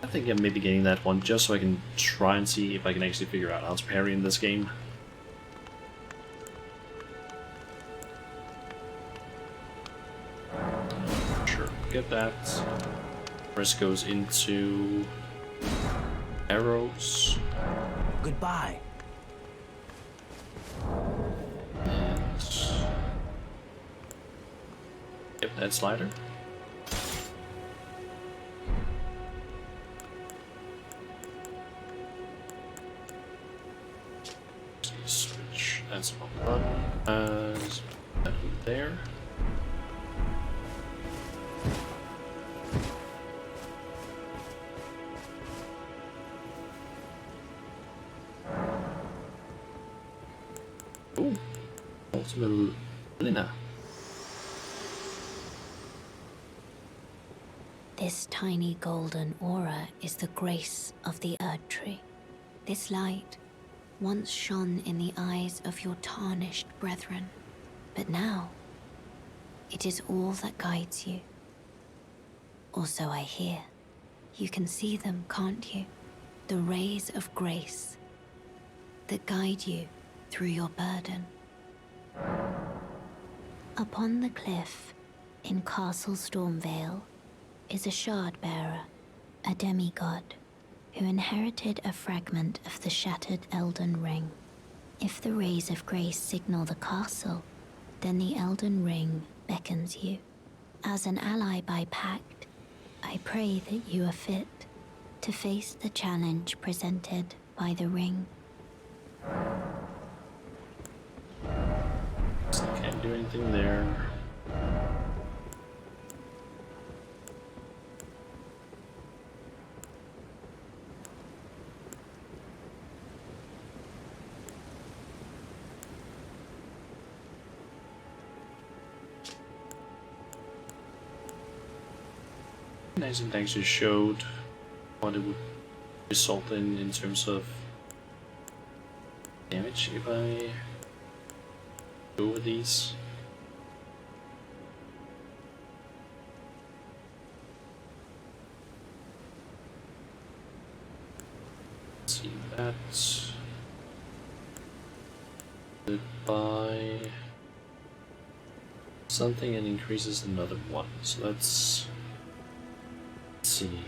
I think I'm maybe getting that one just so I can try and see if I can actually figure out how to parry in this game. Sure, get that. Rest goes into arrows. Goodbye. Yep, that slider. Switch. That's one button. That there. Ooh. Ultimate Lina. This tiny golden aura is the grace of the Erd Tree. This light once shone in the eyes of your tarnished brethren, but now it is all that guides you. Or so I hear. You can see them, can't you? The rays of grace that guide you through your burden. Upon the cliff in Castle Stormvale is a shard bearer, a demigod, who inherited a fragment of the shattered Elden Ring. If the rays of grace signal the castle, then the Elden Ring beckons you. As an ally by pact, I pray that you are fit to face the challenge presented by the ring. Can't do anything there. Nice and actually showed what it would result in terms of damage if I go with these. Let's see that. By something and increases another one. So let's see.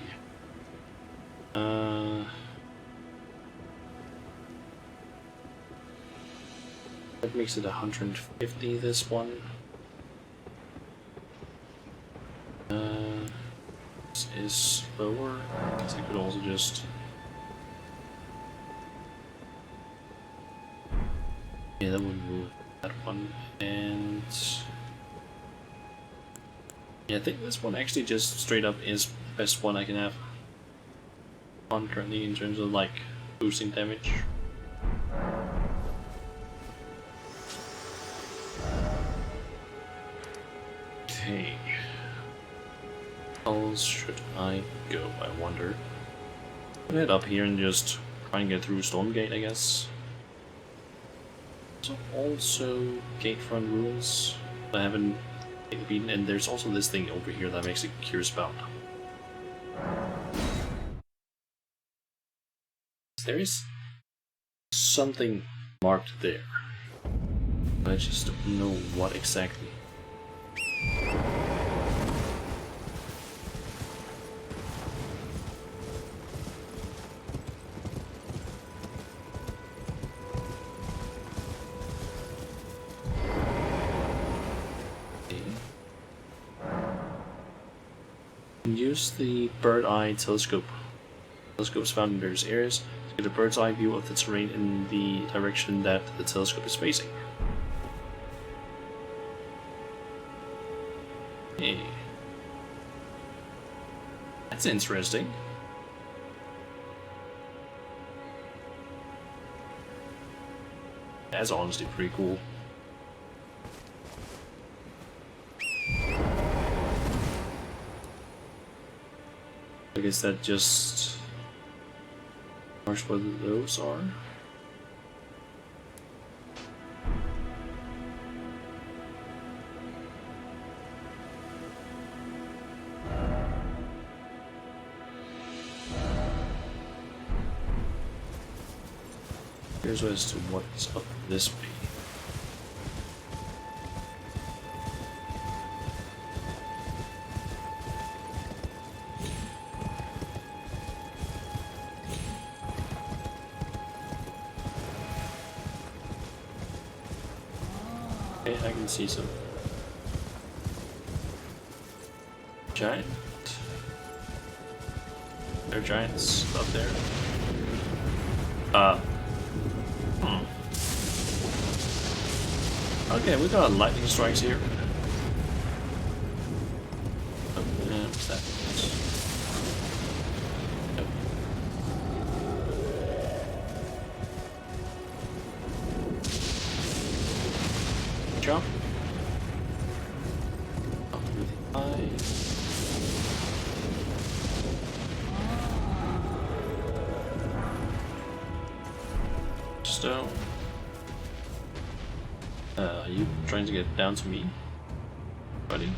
That makes it 150, this one. This is lower, because I could also just... Yeah, that would move that one, and... Yeah, I think this one actually just straight up is best one I can have on currently in terms of like boosting damage. Okay. How else should I go, I wonder? I'll head up here and just try and get through Stormgate, I guess. So also Gatefront rules I haven't beaten, and there's also this thing over here that makes me curious about. There is something marked there, but I just don't know what exactly. Use the bird eye telescope. Telescopes found in various areas to get a bird's eye view of the terrain in the direction that the telescope is facing. Hey. That's interesting. That's honestly pretty cool. I guess that just marks what those are. Here's as to what's up this way. Okay, I can see some giant. There are giants up there. Okay, we got lightning strikes here. Oh, what's that? Nope. Jump. Up through the eye. Stone. Are you trying to get down to me, buddy?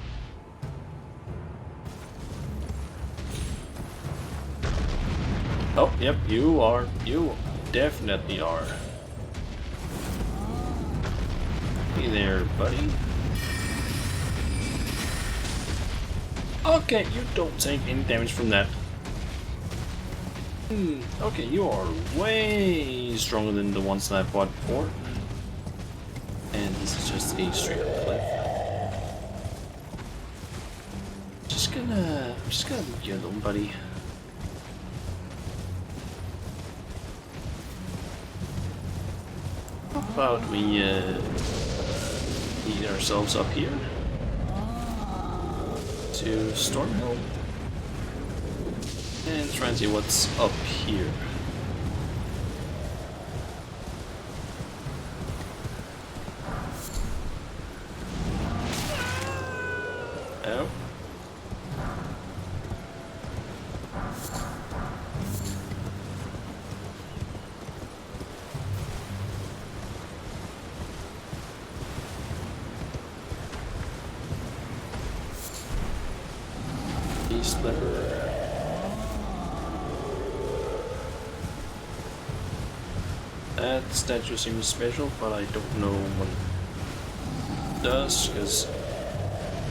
Oh, yep, you are. You definitely are. Hey there, buddy. Okay, you don't take any damage from that. Okay, you are way stronger than the ones that I fought before. And this is just a straight up cliff. I'm just gonna leave you alone, buddy. How about we lead ourselves up here to Stormhill and try and see what's up here. Oh. Beast Leopard. That statue seems special, but I don't know what it does, because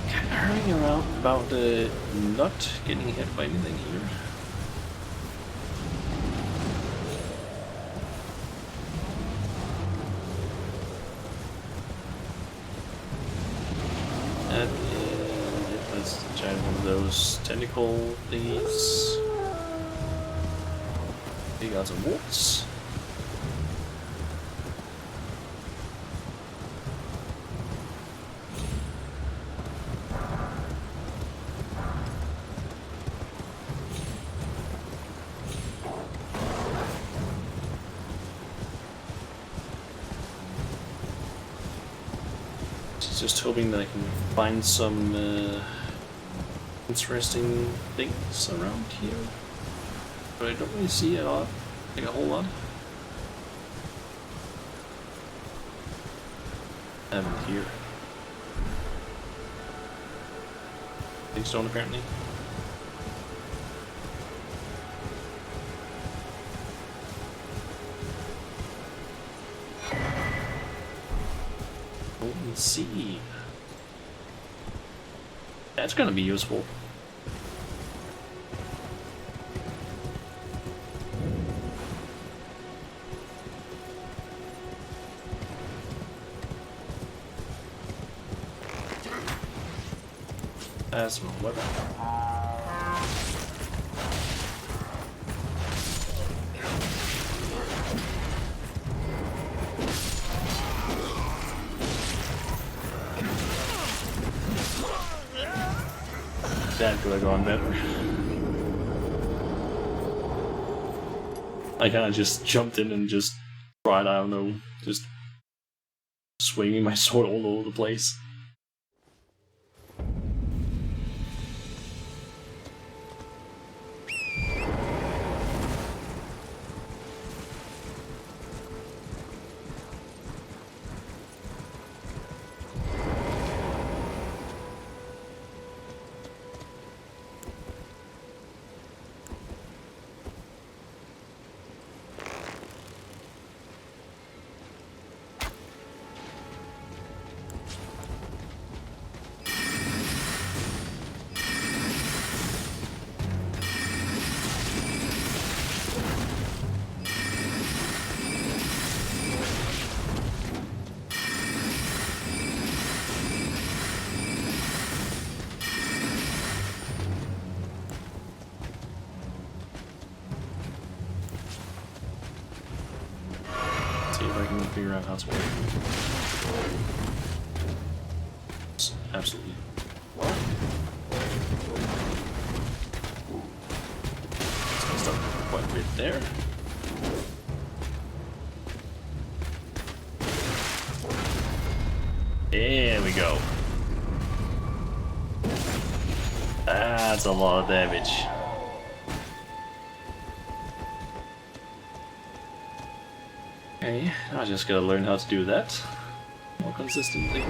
kind of hurrying around about not getting hit by anything here. And let's try one of those tentacle thingies. We got some wolves. Just hoping that I can find some interesting things around here, but I don't really see a lot, like a whole lot. Here. Big stone apparently. Let's see. That's gonna be useful. That's my weapon. That could have gone better. I kind of just jumped in and just tried, I don't know, just swinging my sword all over the place. See if I can figure out how to work. Absolutely. It's messed up quite a bit there. There we go. That's a lot of damage. Okay, I just gotta learn how to do that more consistently.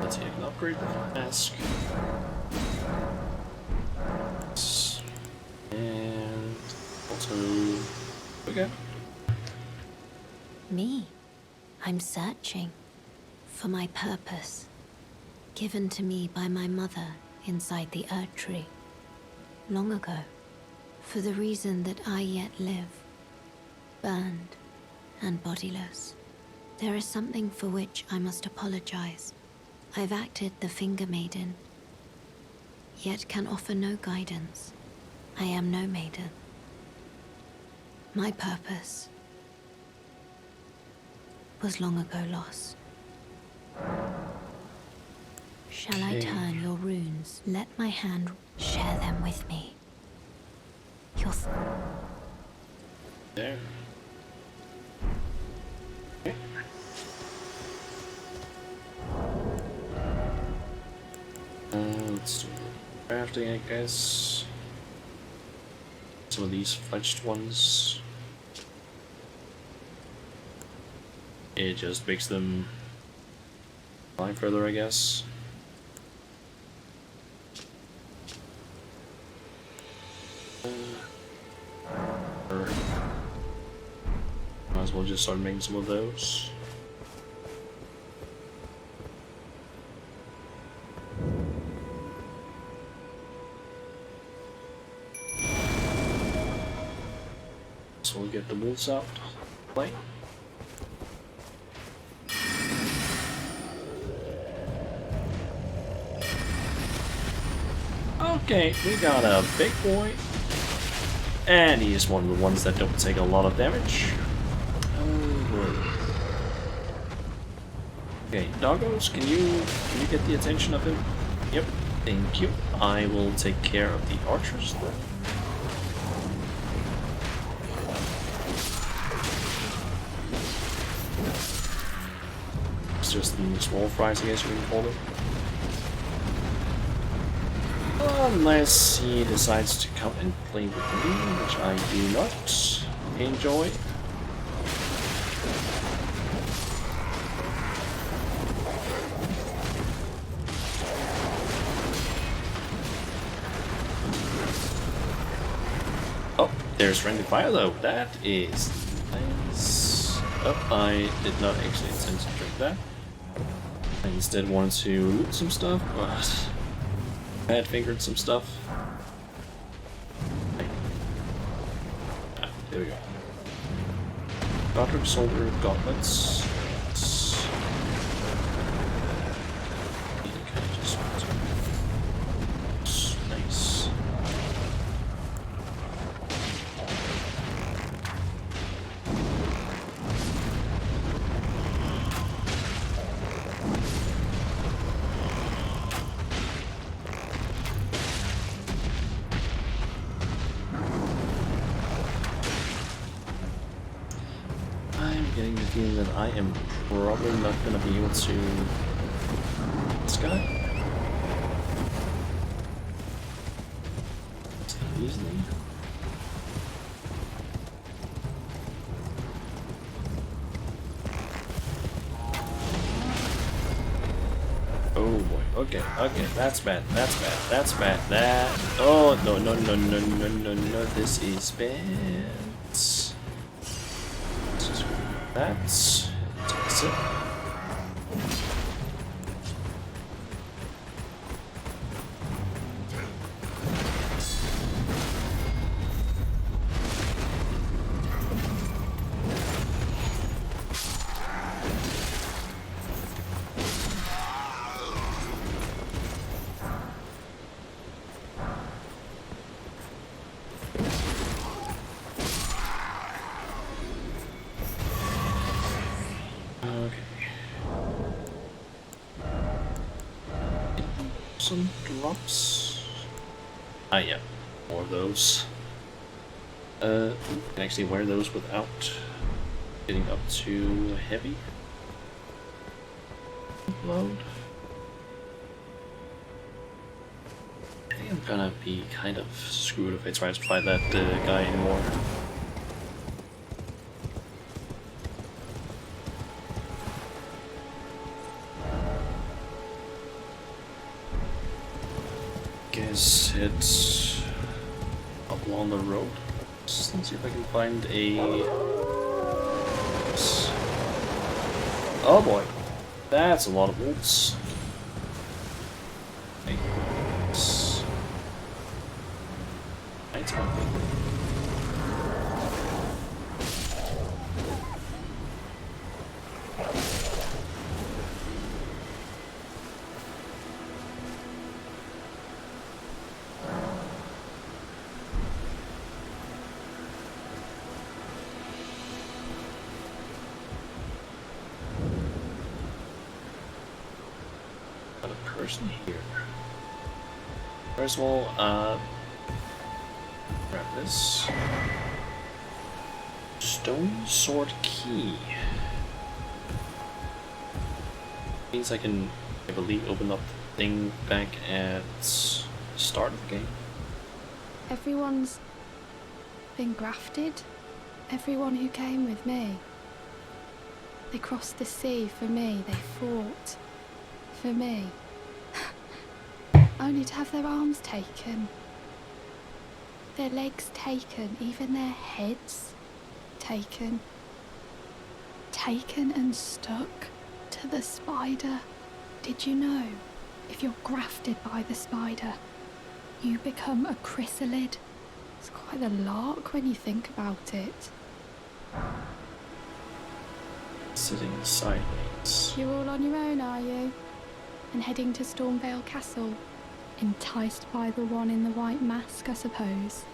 Let's see, I can upgrade the mask. And also, okay. Me? I'm searching for my purpose, given to me by my mother inside the Erd Tree. Long ago, for the reason that I yet live, burned and bodiless. There is something for which I must apologize. I've acted the Finger Maiden, yet can offer no guidance. I am no maiden. My purpose was long ago lost. Shall I turn your runes? Let my hand share them with me. Your There. Okay. Let's do crafting, I guess. Some of these fletched ones. It just makes them fly further, I guess. Might as well just start making some of those. So we'll get the wolves out. Play. Okay, we got a big boy. And he's one of the ones that don't take a lot of damage. Okay, doggos, can you get the attention of him? Yep, thank you. I will take care of the archers then. It's just the small fries, I guess you can call them. Unless he decides to come and play with me, which I do not enjoy. Oh, there's friendly fire though. That is nice. Oh, I did not actually intend to drink that. I instead wanted to loot some stuff, but bad fingered some stuff. Ah, there we go. Godric Soldier Gauntlets. Nice. Getting the feeling that I am probably not going to be able to this guy easily. Oh boy, okay, that's bad, that's bad, oh no, this is bad. That's it. Some drops. Ah, yeah, more of those. Can actually wear those without getting up too heavy. Load. I think I'm gonna be kind of screwed if I try to fight that guy anymore. Guess it's up along the road. Let's see if I can find a... Oh boy, that's a lot of wolves. lights on. Got a person here. First of all, grab this stone sword key. Means I can, I believe, open up the thing back at the start of the game. Everyone's been grafted. Everyone who came with me. They crossed the sea for me. They fought for me. Only to have their arms taken. Their legs taken. Even their heads taken. Taken and stuck to the spider. Did you know? If you're grafted by the spider, you become a chrysalid. It's quite a lark when you think about it. Sitting sideways. You're all on your own, are you? And heading to Stormvale Castle? Enticed by the one in the white mask, I suppose.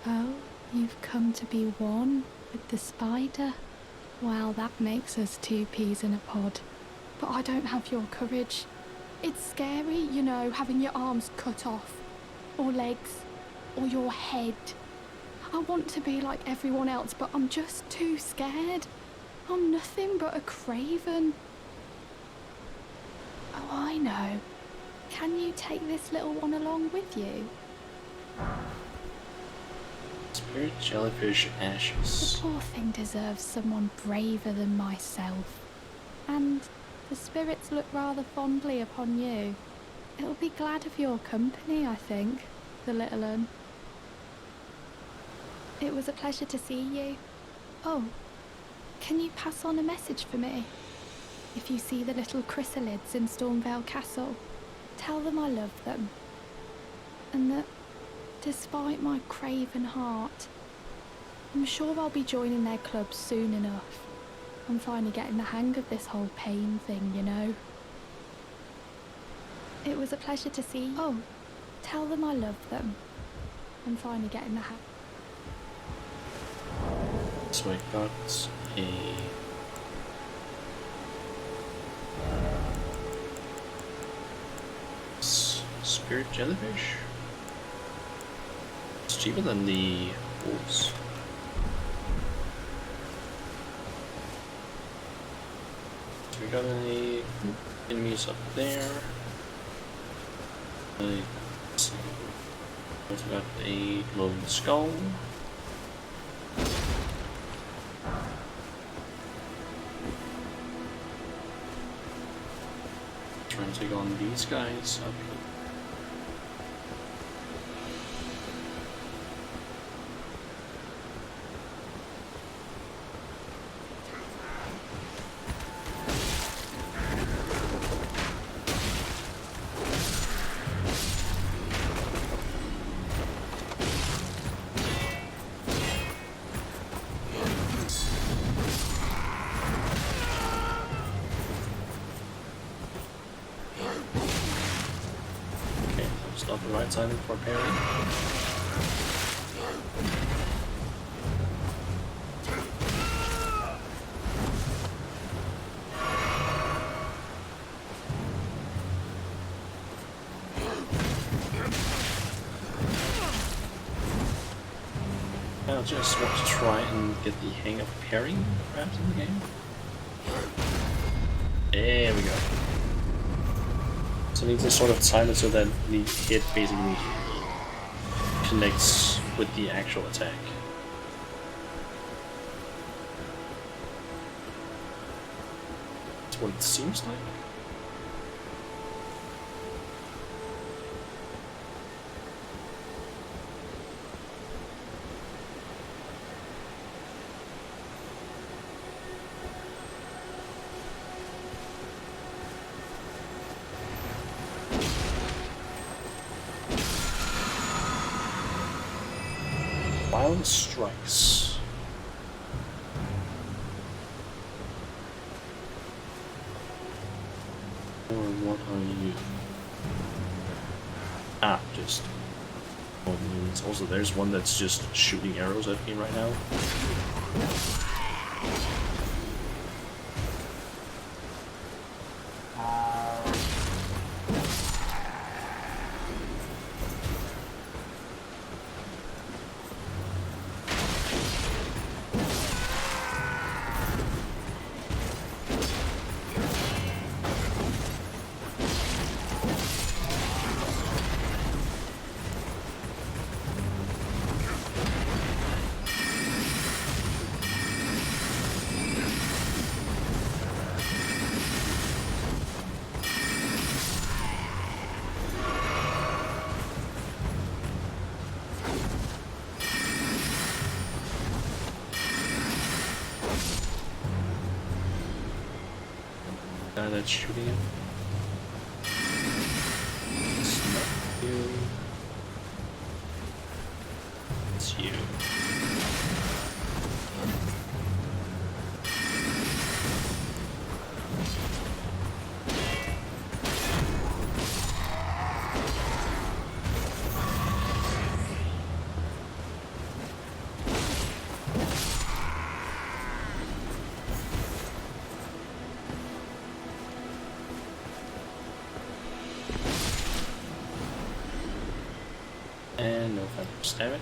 Oh, you've come to be one with the spider? Well, that makes us two peas in a pod. But I don't have your courage. It's scary, you know, having your arms cut off. Or legs. Or your head. I want to be like everyone else, but I'm just too scared. I'm nothing but a craven. Oh, I know. Can you take this little one along with you? Spirit jellyfish ashes. The poor thing deserves someone braver than myself. And the spirits look rather fondly upon you. It'll be glad of your company, I think, the little un. It was a pleasure to see you. Oh, can you pass on a message for me? If you see the little chrysalids in Stormvale Castle, tell them I love them. And that, despite my craven heart, I'm sure I'll be joining their club soon enough. I'm finally getting the hang of this whole pain thing, you know. It was a pleasure to see you. Oh, tell them I love them. I'm finally getting the hang. So I got a spirit jellyfish. It's cheaper than the wolves. So we got any enemies up there. Let's see. Also got a glowing skull. Trying to take on these guys up here. Not the right timing for parrying. I just want to try and get the hang of parrying perhaps in the game. There we go. So I need to sort of time it so that the hit basically connects with the actual attack. That's what it seems like. Down strikes. Or what are you? Ah, just minions. Also, there's one that's just shooting arrows at me right now. Guy that's shooting him. It's not you. It's you. And no feathers, damn it.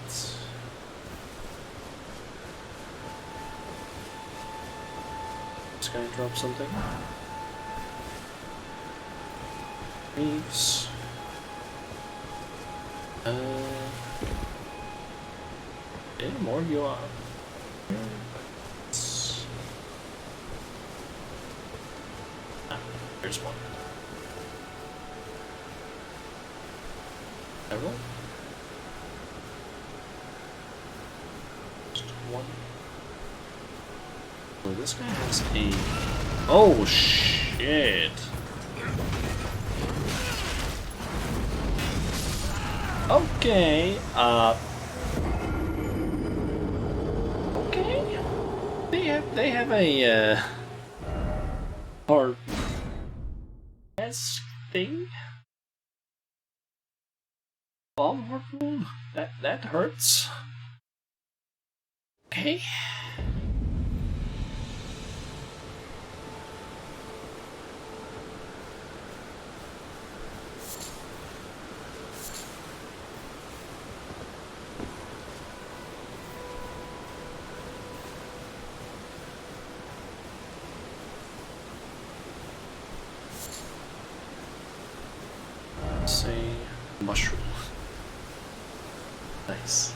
This guy drop something. Reeves. Yeah, more you are. Ah, there's one. Arrow? One. So this guy has a... Oh shit! Okay, okay. They have a hard S thing. Bomb harpoon? That hurts. Okay. Say mushroom. Nice.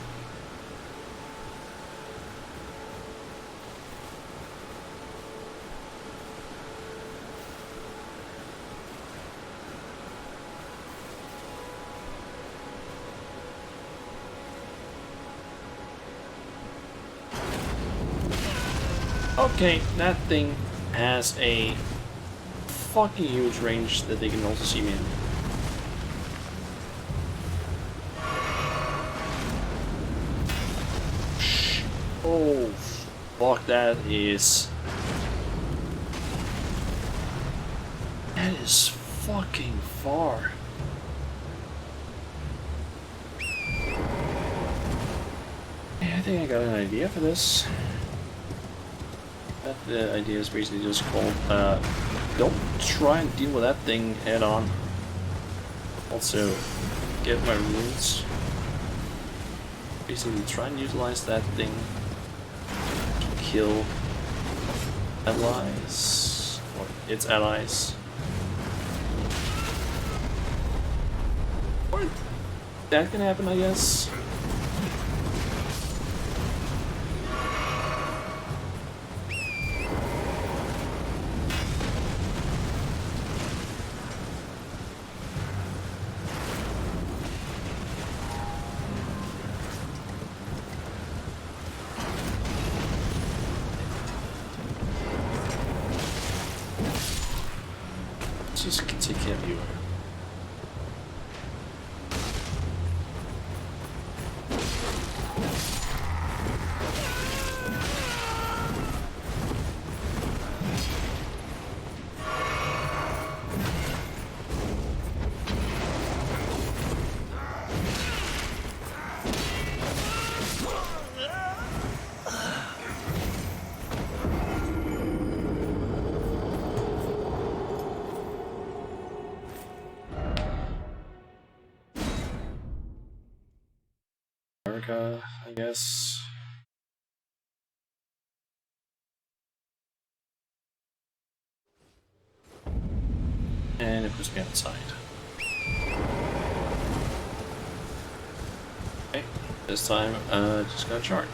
Okay, that thing has a fucking huge range that they can also see me in. Oh, fuck, that is fucking far. Yeah, I think I got an idea for this. The idea is basically just called, don't try and deal with that thing head on. Also, get my runes. Basically try and utilize that thing to kill allies, or its allies. Or that can happen, I guess. Just take care of you. America, I guess. And it puts me outside. Okay, this time, just gonna charge.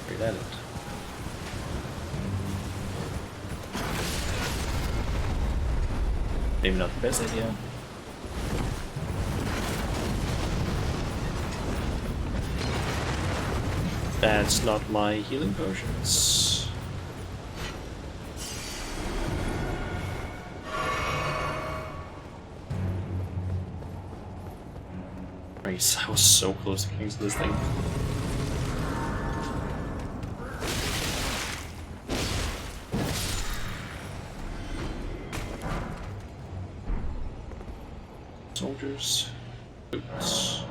Figure that out. Maybe not the best idea. That's not my healing potions. Nice, I was so close to getting to this thing. Soldiers, boots.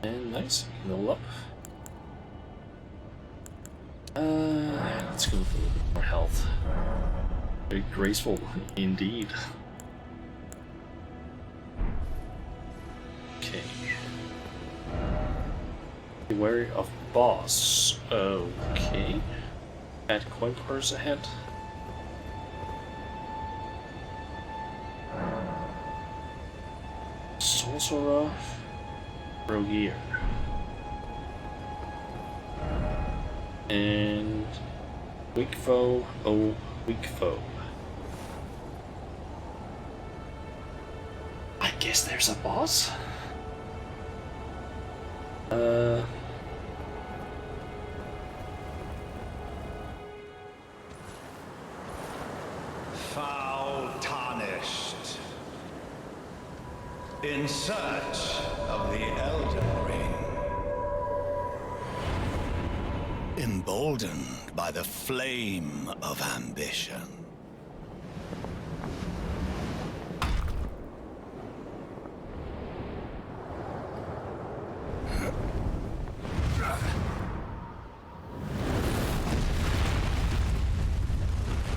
And nice, roll up. Let's go for a little bit more health. Very graceful indeed. Okay. Be wary of boss. Okay. Add coin purse ahead. Sorcerer. Rogier. And weak foe, oh weak foe. I guess there's a boss? Foul tarnished. In search of the Elden Ring. Emboldened by the flame of ambition.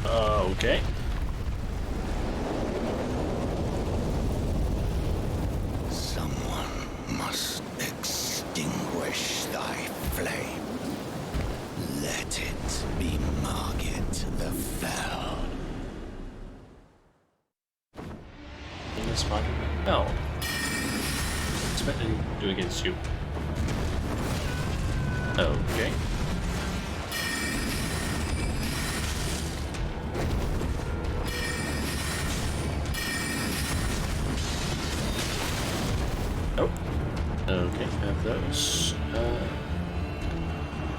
Okay. Someone must extinguish thy flame. Let it be Margit the Fell. In this one? No. Expected to do against you. Okay. Oh. Okay, have those.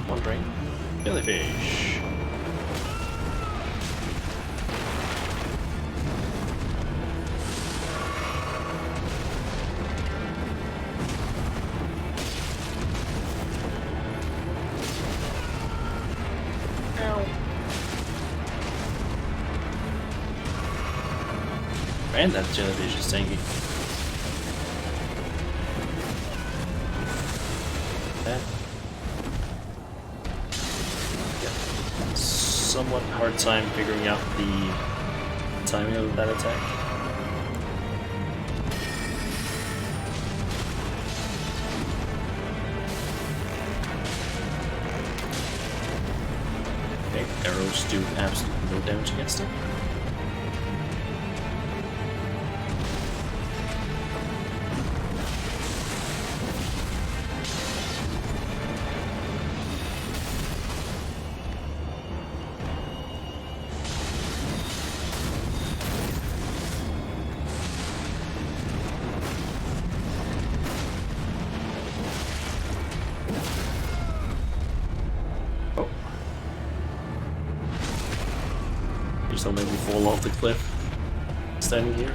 Wandering. Jellyfish. Ow. And that jellyfish is tanky. Somewhat hard time figuring out the timing of that attack. Okay, arrows do absolutely no damage against it. Please don't make me fall off the cliff. Standing here.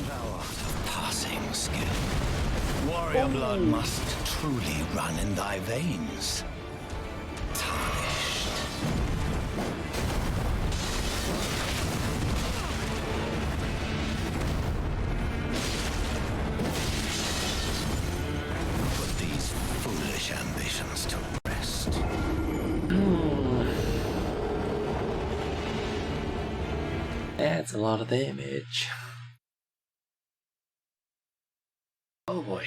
Thou art of passing skill. Warrior blood must truly run in thy veins. Tarnished. Put these foolish ambitions to rest. That's a lot of damage. Oh boy.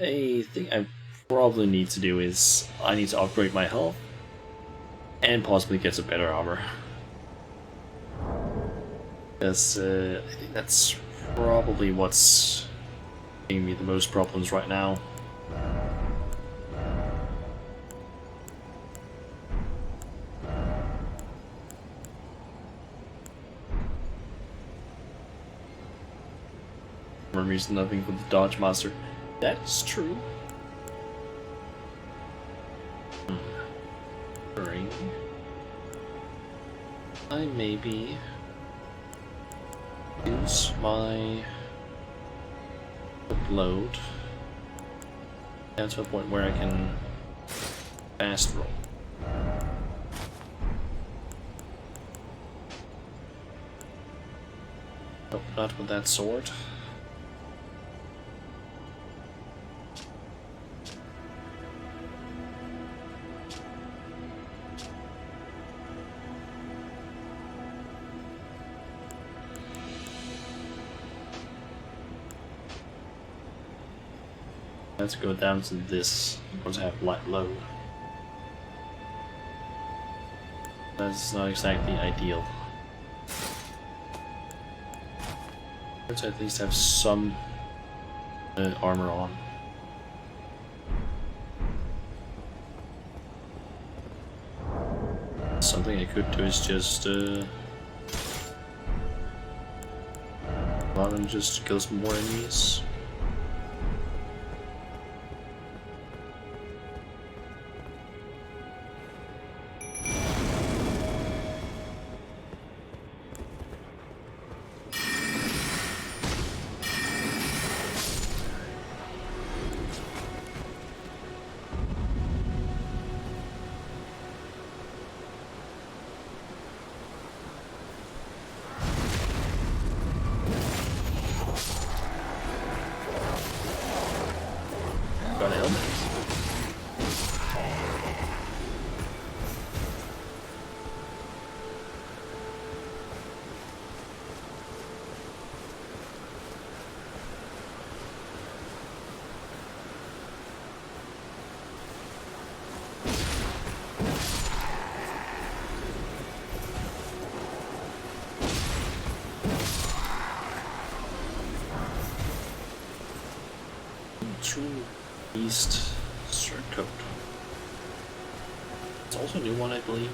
A thing I probably need to do is I need to upgrade my health and possibly get some better armor. Because I think that's probably what's giving me the most problems right now. For some reason, nothing for the Dodge Master. That's true. Ring. I maybe use my upload down to a point where I can fast roll. Nope, not with that sword. Let's go down to this, because I have light load. That's not exactly ideal. Let's at least have some armor on. Something I could do is just go out and just kill some more enemies. Got an Elden. True East Surcoat. It's also a new one, I believe.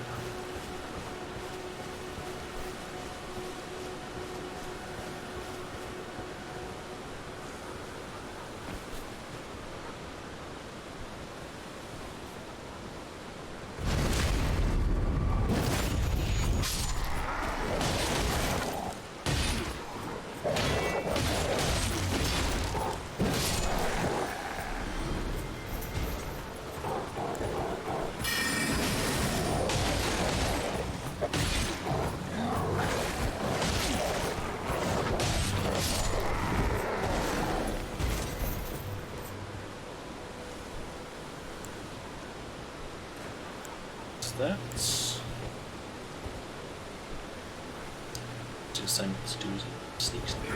That's just time to do sneak sneak.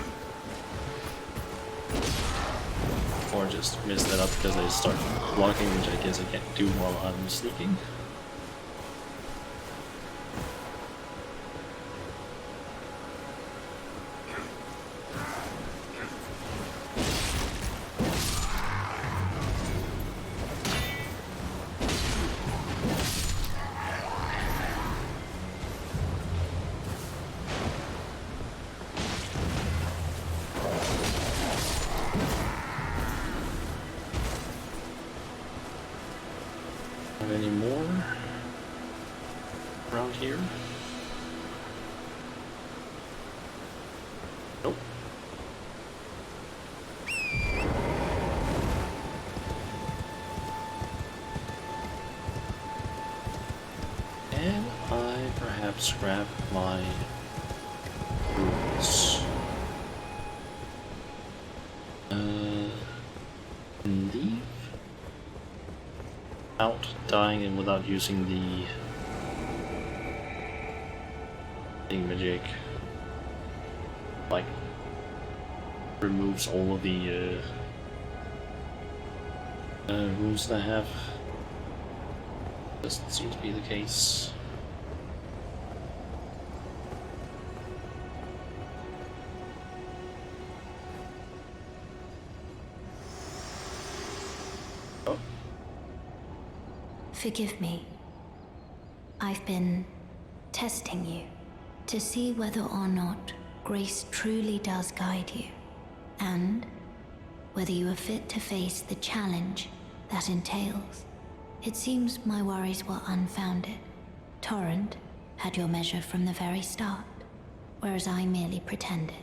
Or just miss that up because I start blocking, which I guess I can't do while I'm sneaking. Have any more around here? Nope. And I perhaps grab my boots. Leave out dying and without using the thingamajig. like removes all of the rules that I have. Doesn't seem to be the case. Oh. Forgive me. I've been testing you to see whether or not grace truly does guide you, and whether you are fit to face the challenge that entails. It seems my worries were unfounded. Torrent had your measure from the very start, whereas I merely pretended.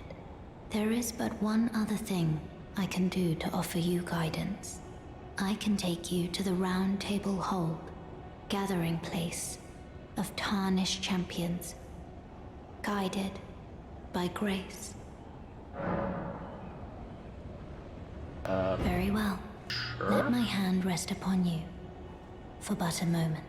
There is but one other thing I can do to offer you guidance. I can take you to the Round Table Hold, gathering place of tarnished champions, guided by grace. Very well. Sure. Let my hand rest upon you for but a moment.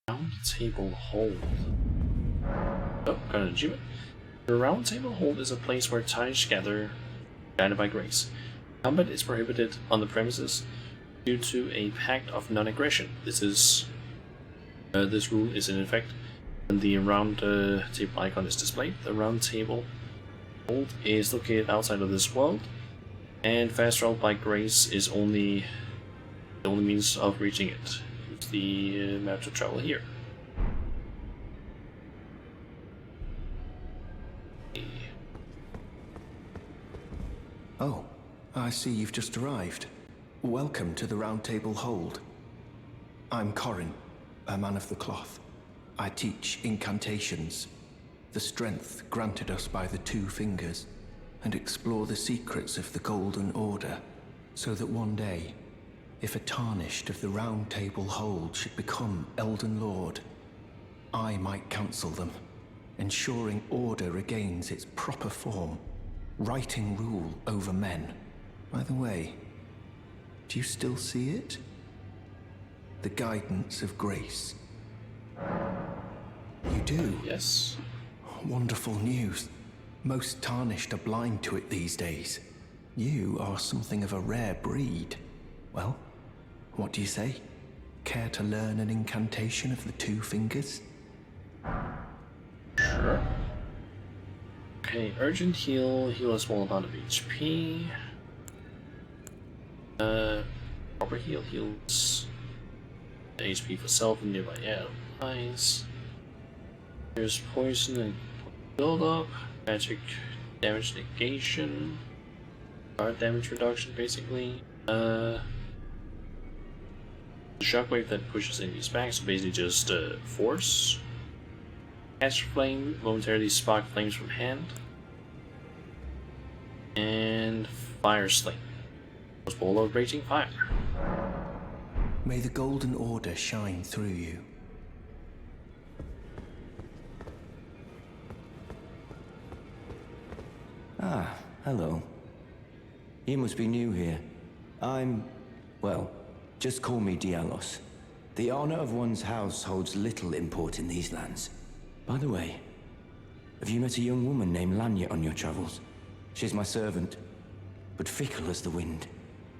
Round Table Hold. Oh, got an achievement. The Round Table Hold is a place where ties gather, guided by grace. Combat is prohibited on the premises due to a pact of non-aggression. This rule is in effect when the round table icon is displayed. The Round Table Hold is located outside of this world, and fast travel by grace is the only means of reaching it. Use the map to travel here. Oh, I see you've just arrived. Welcome to the Round Table Hold. I'm Corin, a man of the cloth. I teach incantations, the strength granted us by the Two Fingers, and explore the secrets of the Golden Order, so that one day, if a tarnished of the Round Table Hold should become Elden Lord, I might counsel them, ensuring order regains its proper form, righting rule over men. By the way, do you still see it? The guidance of grace. You do? Yes. Wonderful news. Most tarnished are blind to it these days. You are something of a rare breed. Well, what do you say? Care to learn an incantation of the Two Fingers? Sure. Okay, urgent heal a small amount of HP. Proper heal heals the HP for self and nearby allies. There's poison and build up, magic damage negation, guard damage reduction basically. The shockwave that pushes enemies back, so basically just force. Catch flame, momentarily spark flames from hand. And fire sling. Ball of raging fire. May the Golden Order shine through you. Ah, hello. You must be new here. Well, just call me Dialos. The honor of one's house holds little import in these lands. By the way, have you met a young woman named Lanya on your travels? She's my servant, but fickle as the wind.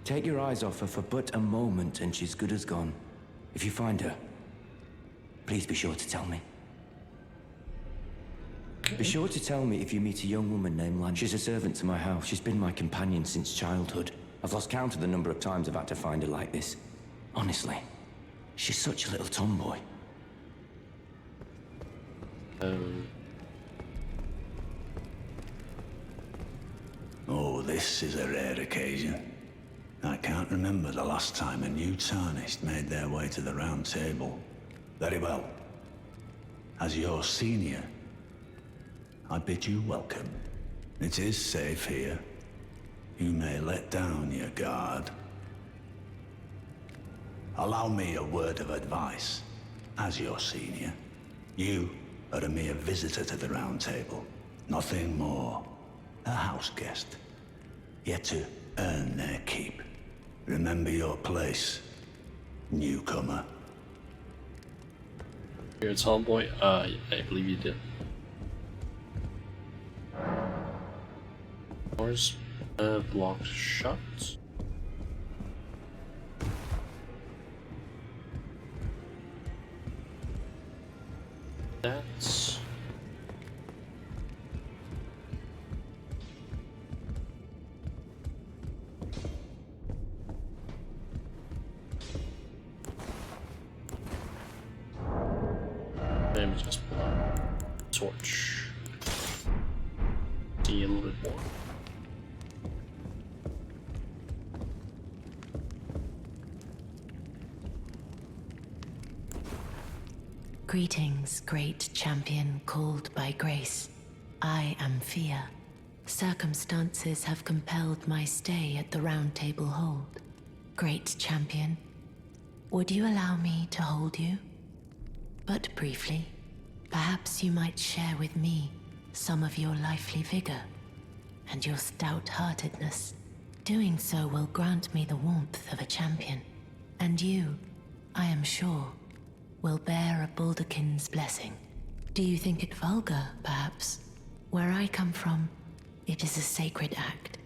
Take your eyes off her for but a moment and she's good as gone. If you find her, please be sure to tell me. Be sure to tell me if you meet a young woman named Lanya. She's a servant to my house. She's been my companion since childhood. I've lost count of the number of times I've had to find her like this. Honestly, she's such a little tomboy. Oh, this is a rare occasion. I can't remember the last time a new tarnished made their way to the Round Table. Very well. As your senior, I bid you welcome. It is safe here. You may let down your guard. Allow me a word of advice. As your senior, you are a mere visitor to the Round Table. Nothing more. A house guest. Yet to Earn their keep. Remember your place, newcomer. You're a tomboy? I believe you did. Doors blocked shut. That's let me just pull out torch. See a little bit more. Greetings, great champion called by grace. I am Fia. Circumstances have compelled my stay at the Round Table Hold. Great champion, would you allow me to hold you? But briefly, perhaps you might share with me some of your lively vigor and your stout-heartedness. Doing so will grant me the warmth of a champion, and you, I am sure, will bear a Baldakin's blessing. Do you think it vulgar, perhaps? Where I come from, it is a sacred act.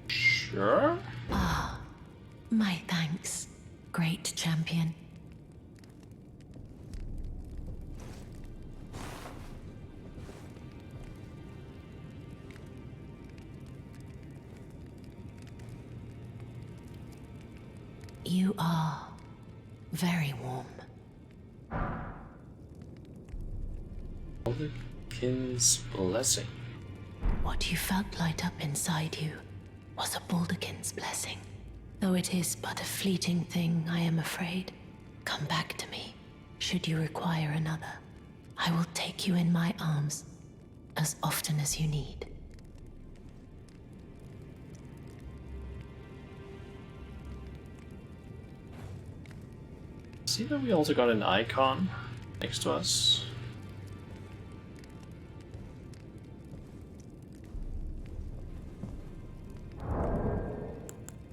Sure? Ah, my thanks, great champion. You are very warm. Baldakin's blessing. What you felt light up inside you was a Baldakin's blessing. Though it is but a fleeting thing, I am afraid. Come back to me, should you require another. I will take you in my arms as often as you need. See that we also got an icon next to us.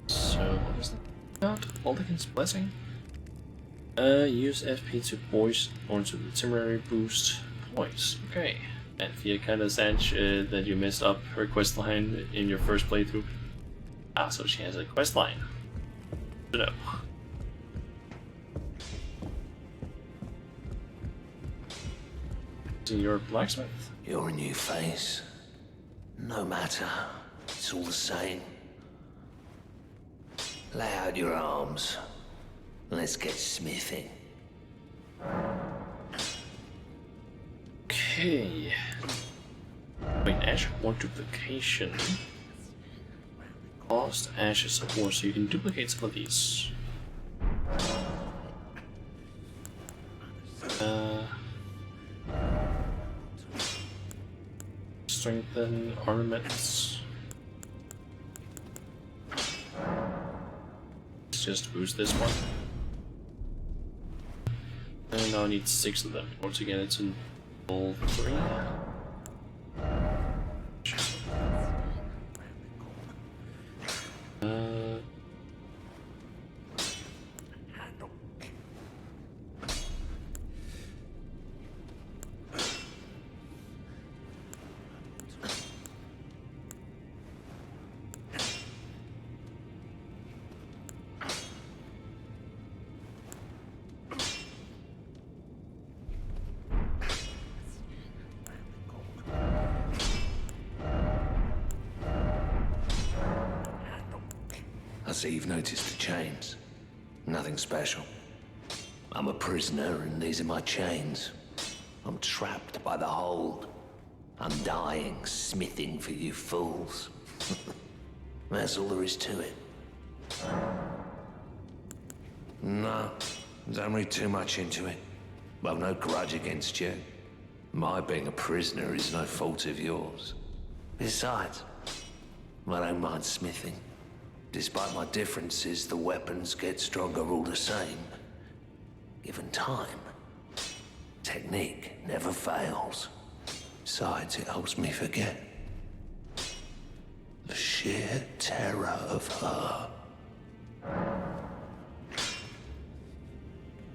So what is that? Baldakin's blessing. Use FP to voice onto the temporary boost voice. Okay. And Fia kind of said that you messed up her quest line in your first playthrough. Ah, so she has a quest line. No. Your blacksmith? You're a new face. No matter, it's all the same. Lay out your arms. Let's get smithing. Okay. Wait, Ash of 1 duplication. Lost ashes of war, so you can duplicate some of these. Strengthen ornaments. Let's just boost this one. And now I need 6 of them in order to get it to level 3. I see you've noticed the chains. Nothing special. I'm a prisoner and these are my chains. I'm trapped by the hold. I'm dying, smithing for you fools. That's all there is to it. No, don't read too much into it. I've no grudge against you. My being a prisoner is no fault of yours. Besides, I don't mind smithing. Despite my differences, the weapons get stronger all the same. Given time, technique never fails. Besides, it helps me forget. sheer terror of her.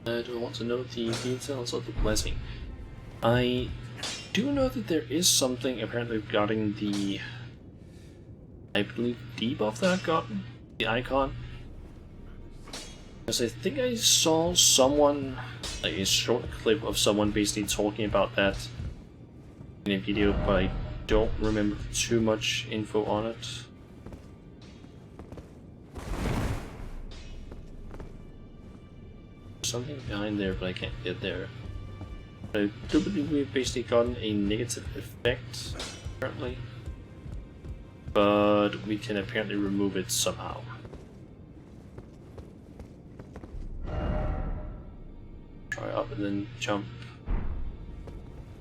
Do I want to know the details of the blessing? I do know that there is something apparently regarding the, I believe, debuff that I've gotten, the icon. Because I think I saw someone, like a short clip of someone basically talking about that in a video, but I don't remember too much info on it. Something behind there, but I can't get there. I do believe we've basically gotten a negative effect currently, but we can apparently remove it somehow. Try up and then jump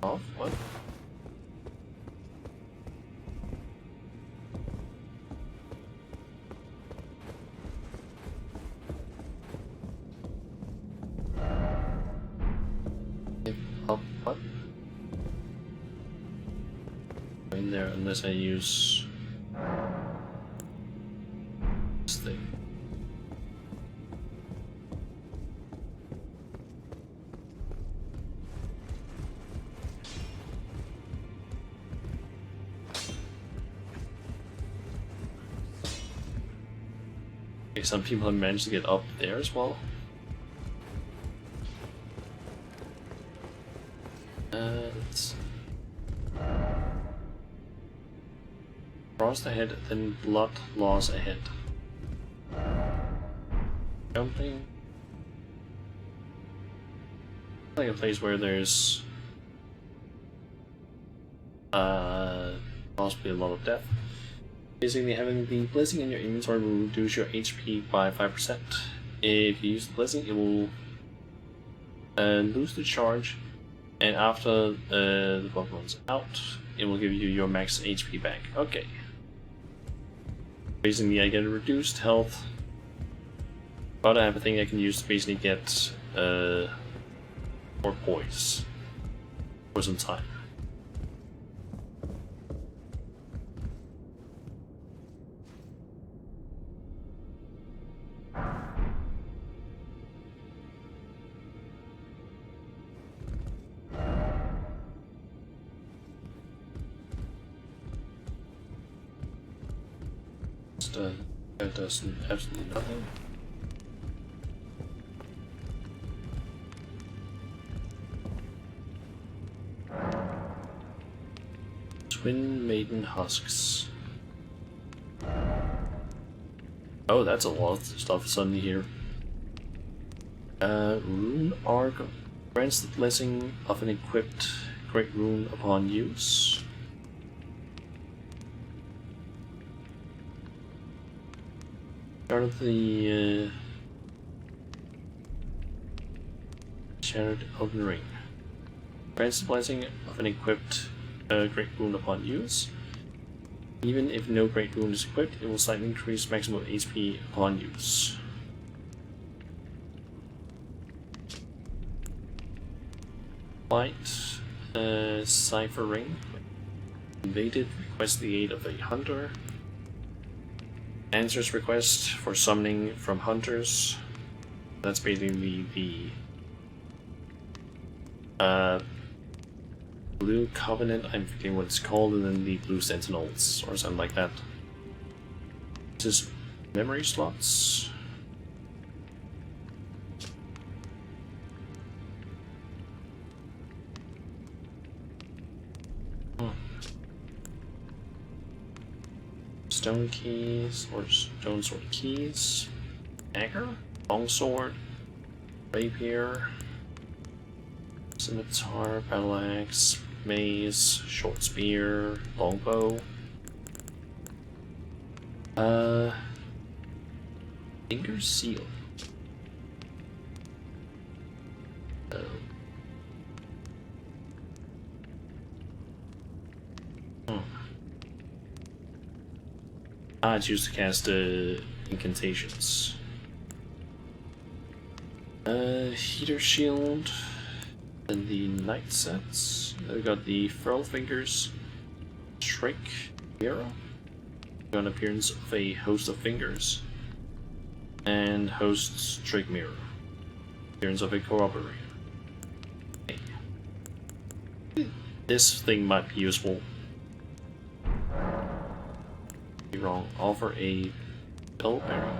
off. What? Up, what? In there, unless I use this thing. Okay, some people have managed to get up there as well. Let's frost ahead, then blood loss ahead. Jumping. Like a place where there's possibly a lot of death. Basically, having the blessing in your inventory will reduce your HP by 5%. If you use the blessing, it will lose the charge, and after the buff runs out, it will give you your max HP back. Okay. Basically, I get a reduced health, but I have a thing I can use to basically get more poise for some time. That does absolutely nothing. Twin Maiden Husks. Oh, that's a lot of stuff suddenly here. Rune Arc grants the blessing of an equipped Great Rune upon use. Start of the Shattered Elden Ring. Grants the blessing of an equipped Great Rune upon use. Even if no Great Rune is equipped, it will slightly increase maximum HP upon use. Light Cipher Ring. Invaded, request the aid of a hunter. Answers request for summoning from hunters. That's basically the Blue Covenant, I'm forgetting what it's called, and then the Blue Sentinels, or something like that. This is memory slots. Stone keys, or stone sword keys. Dagger, longsword, rapier, scimitar, battle axe, mace, short spear, longbow. Finger seal. It's used to cast incantations. Heater shield. Then the knight sets. We got the Furl Fingers, Shrike, Mira. Got an appearance of a host of fingers. And host's trick mirror. Appearance of a corroborator. Okay. This thing might be useful. Be wrong. Offer a bell bearing.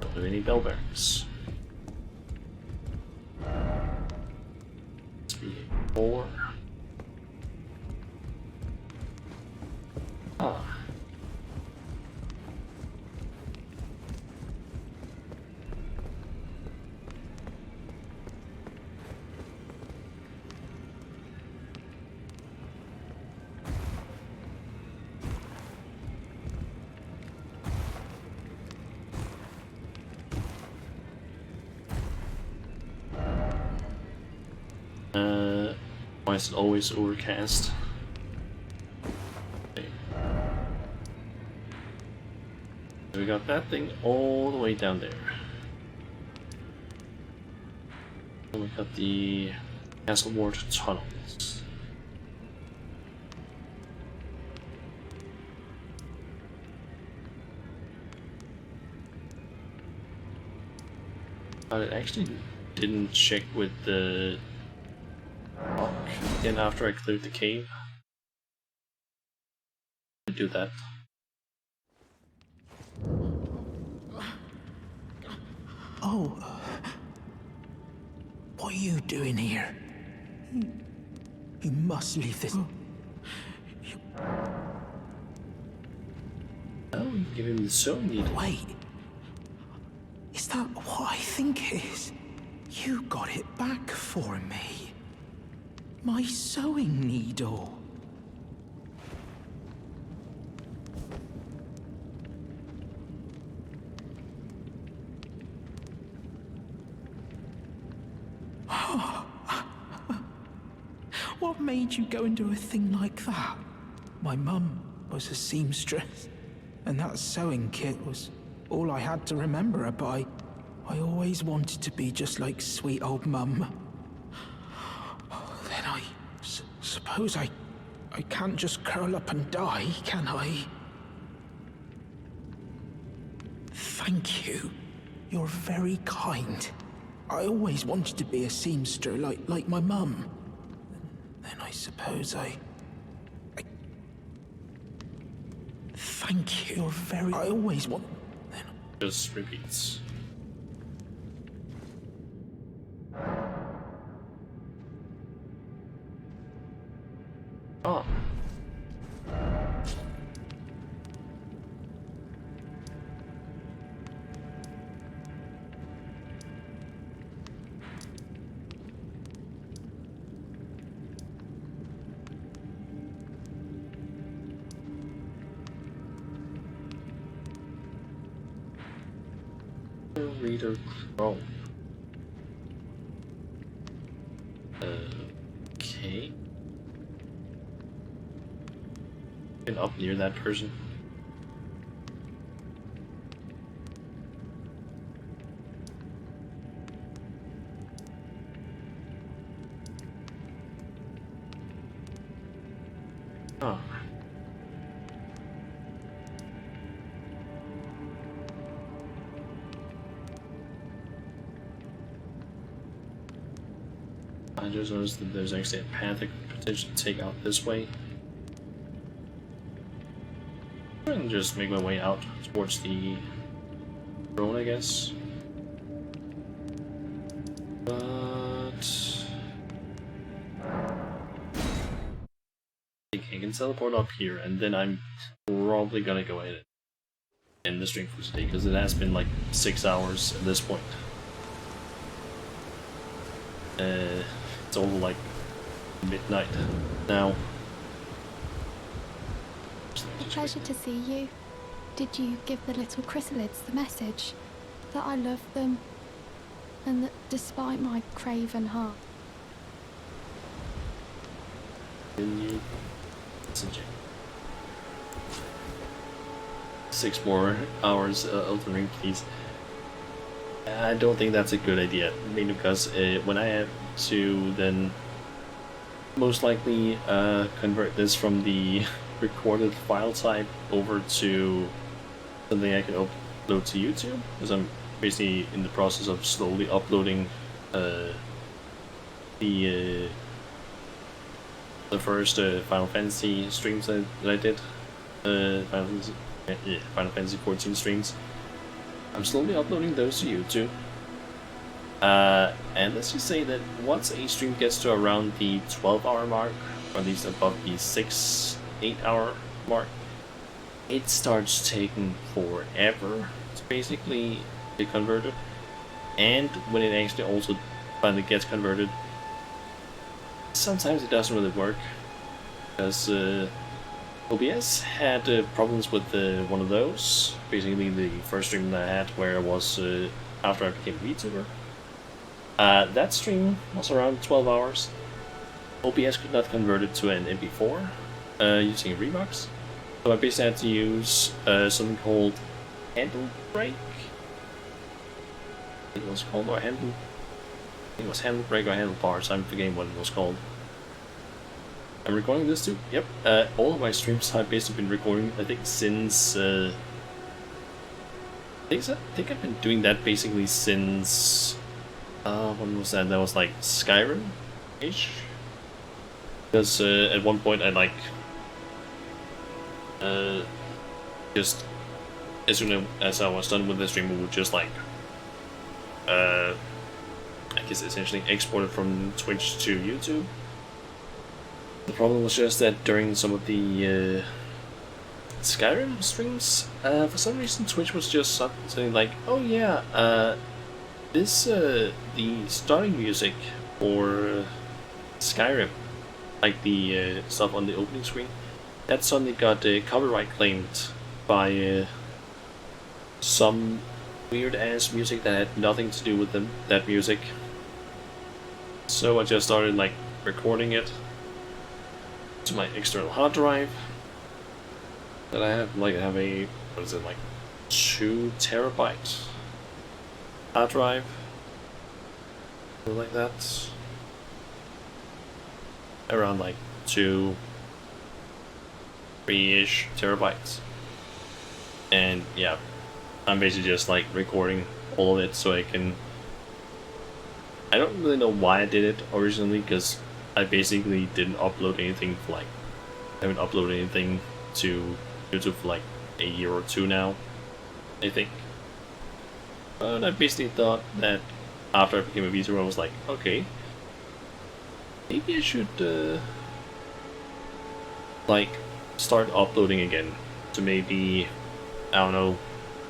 Don't have any bell bearings. 4. Ah. Why is it always overcast? Okay. We got that thing all the way down there. And we got the Castle Ward tunnels. But I actually didn't check with the rock again after I cleared the cave. I do that. Oh. What are you doing here? You must leave this. Oh, give him the sewing needle. Wait. Is that what I think it is? You got it back for me. My sewing needle. What made you go and do a thing like that? My mum was a seamstress, and that sewing kit was all I had to remember her by. I always wanted to be just like sweet old mum. Then I suppose I can't just curl up and die, can I? Thank you. You're very kind. I always wanted to be a seamster like my mum. Then I suppose I... Thank you. You're very... I always want... Then... Just repeats. Oh. Reader Chrome. Okay. Get up near that person. Oh. I just noticed that there's actually a path I could potentially take out this way. And just make my way out towards the drone, I guess. But I can teleport up here, and then I'm probably gonna go ahead and end the stream for today, because it has been like 6 hours at this point. It's all like midnight now. A pleasure to see you. Did you give the little chrysalids the message? That I love them, and that despite my craven heart... Continue messaging. 6 more hours, Elden Ring, please. I don't think that's a good idea, mainly because when I have to then most likely convert this from the recorded file type over to something I can upload to YouTube, because I'm basically in the process of slowly uploading the first Final Fantasy streams that I did. Final Fantasy 14 streams. I'm slowly uploading those to YouTube. And let's just say that once a stream gets to around the 12-hour mark, or at least above the 6-8 hour mark, it starts taking forever to basically get converted. And when it actually also finally gets converted, sometimes it doesn't really work, because OBS had problems with one of those. Basically the first stream that I had, where it was after I became a VTuber. That stream was around 12 hours. OBS could not convert it to an MP4 using Remux. So I basically had to use something called Handle Break. It was called, or Handle. I think it was Handle Break or Handle Bars. I'm forgetting what it was called. I'm recording this too. Yep. All of my streams I've basically been recording, I think, since I think I've been doing that basically since when was that? That was like Skyrim-ish. Because at one point I like just as soon as I was done with the stream, we would just like I guess essentially export it from Twitch to YouTube. The problem was just that during some of the Skyrim streams, for some reason Twitch was just something like, oh yeah, this the starting music for Skyrim, like the stuff on the opening screen, that suddenly got copyright claimed by some weird ass music that had nothing to do with that music. So I just started like recording it to my external hard drive that I have. Like I have a, what is it, like 2 terabyte hard drive, something like that, around like 2-3 ish terabytes. And yeah, I'm basically just like recording all of it so I can. I don't really know why I did it originally, because I basically didn't upload anything for like, I haven't uploaded anything to YouTube for like a year or 2 now, I think. But I basically thought that after I became a VTuber, I was like, okay, maybe I should like start uploading again to maybe, I don't know,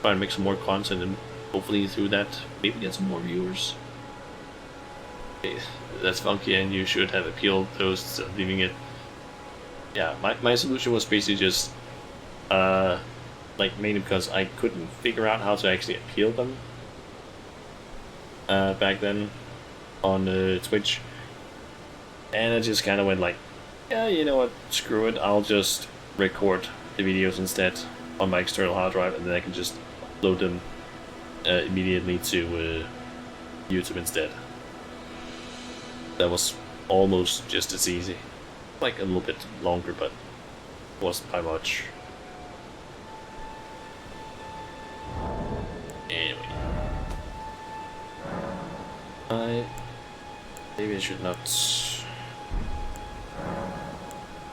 try and make some more content, and hopefully through that maybe get some more viewers. That's funky, and you should have appealed those leaving it. Yeah, my solution was basically just like mainly because I couldn't figure out how to actually appeal them back then on Twitch, and I just kind of went like, yeah, you know what, screw it, I'll just record the videos instead on my external hard drive, and then I can just upload them immediately to YouTube instead. That was almost just as easy. Like a little bit longer, but wasn't by much. Anyway. Maybe I should not.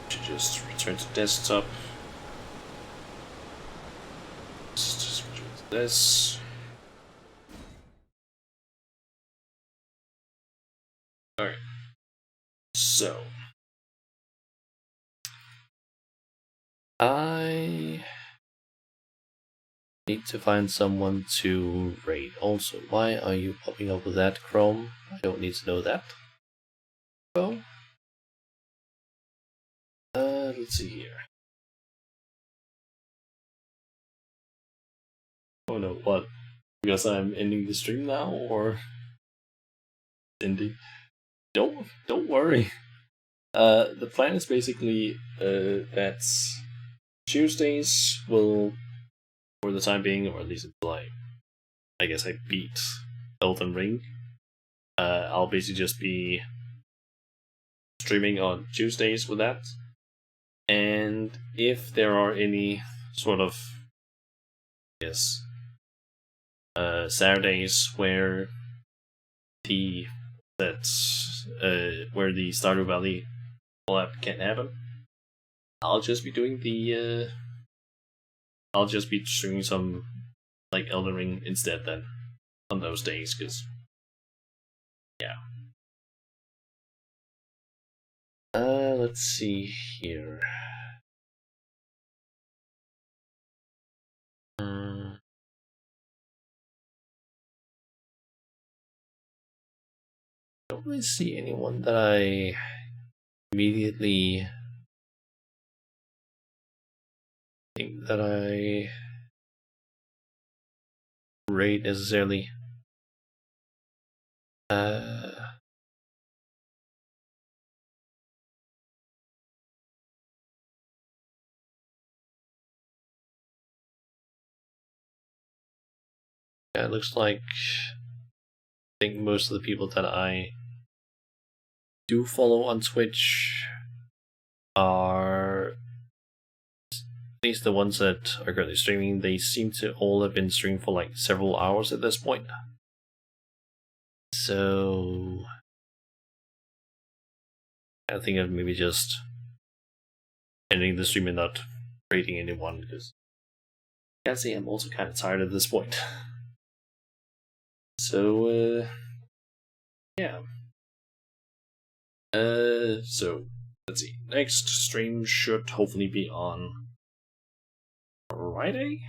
Should just return to desktop. Just return to this. Alright. So I need to find someone to raid. Also, why are you popping up with that, Chrome? I don't need to know that. Well, let's see here. Oh no, what? Because I'm ending the stream now, or ending? Don't worry. The plan is basically that Tuesdays will, for the time being, or at least until I guess I beat Elden Ring, I'll basically just be streaming on Tuesdays with that. And if there are any sort of Saturdays where the Stardew Valley collab can't happen, I'll just be doing I'll just be streaming some like Elden Ring instead then on those days, because yeah. Let's see here. Don't really see anyone that I immediately think that I rate necessarily. Yeah, it looks like I think most of the people that I do follow on Twitch are, at least the ones that are currently streaming, they seem to all have been streaming for like several hours at this point. So I think of maybe just ending the stream and not rating anyone, because I gotta say I'm also kind of tired at this point. So yeah. So let's see. Next stream should hopefully be on Friday,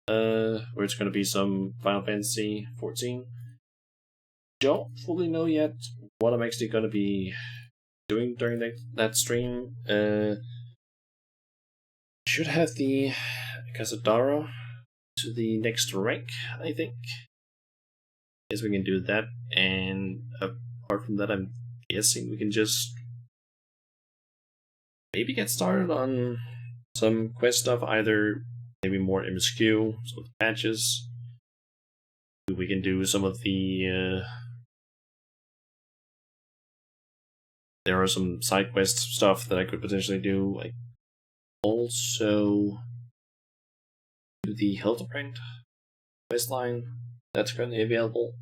where it's gonna be some Final Fantasy 14. Don't fully know yet what I'm actually gonna be doing during that stream. Should have the Casadara to the next rank, I think. Guess we can do that, and apart from that, I'm guessing we can just maybe get started on some quest stuff, either maybe more MSQ, some patches. We can do some of the there are some side quest stuff that I could potentially do, like also do the Hildebrand quest line that's currently available.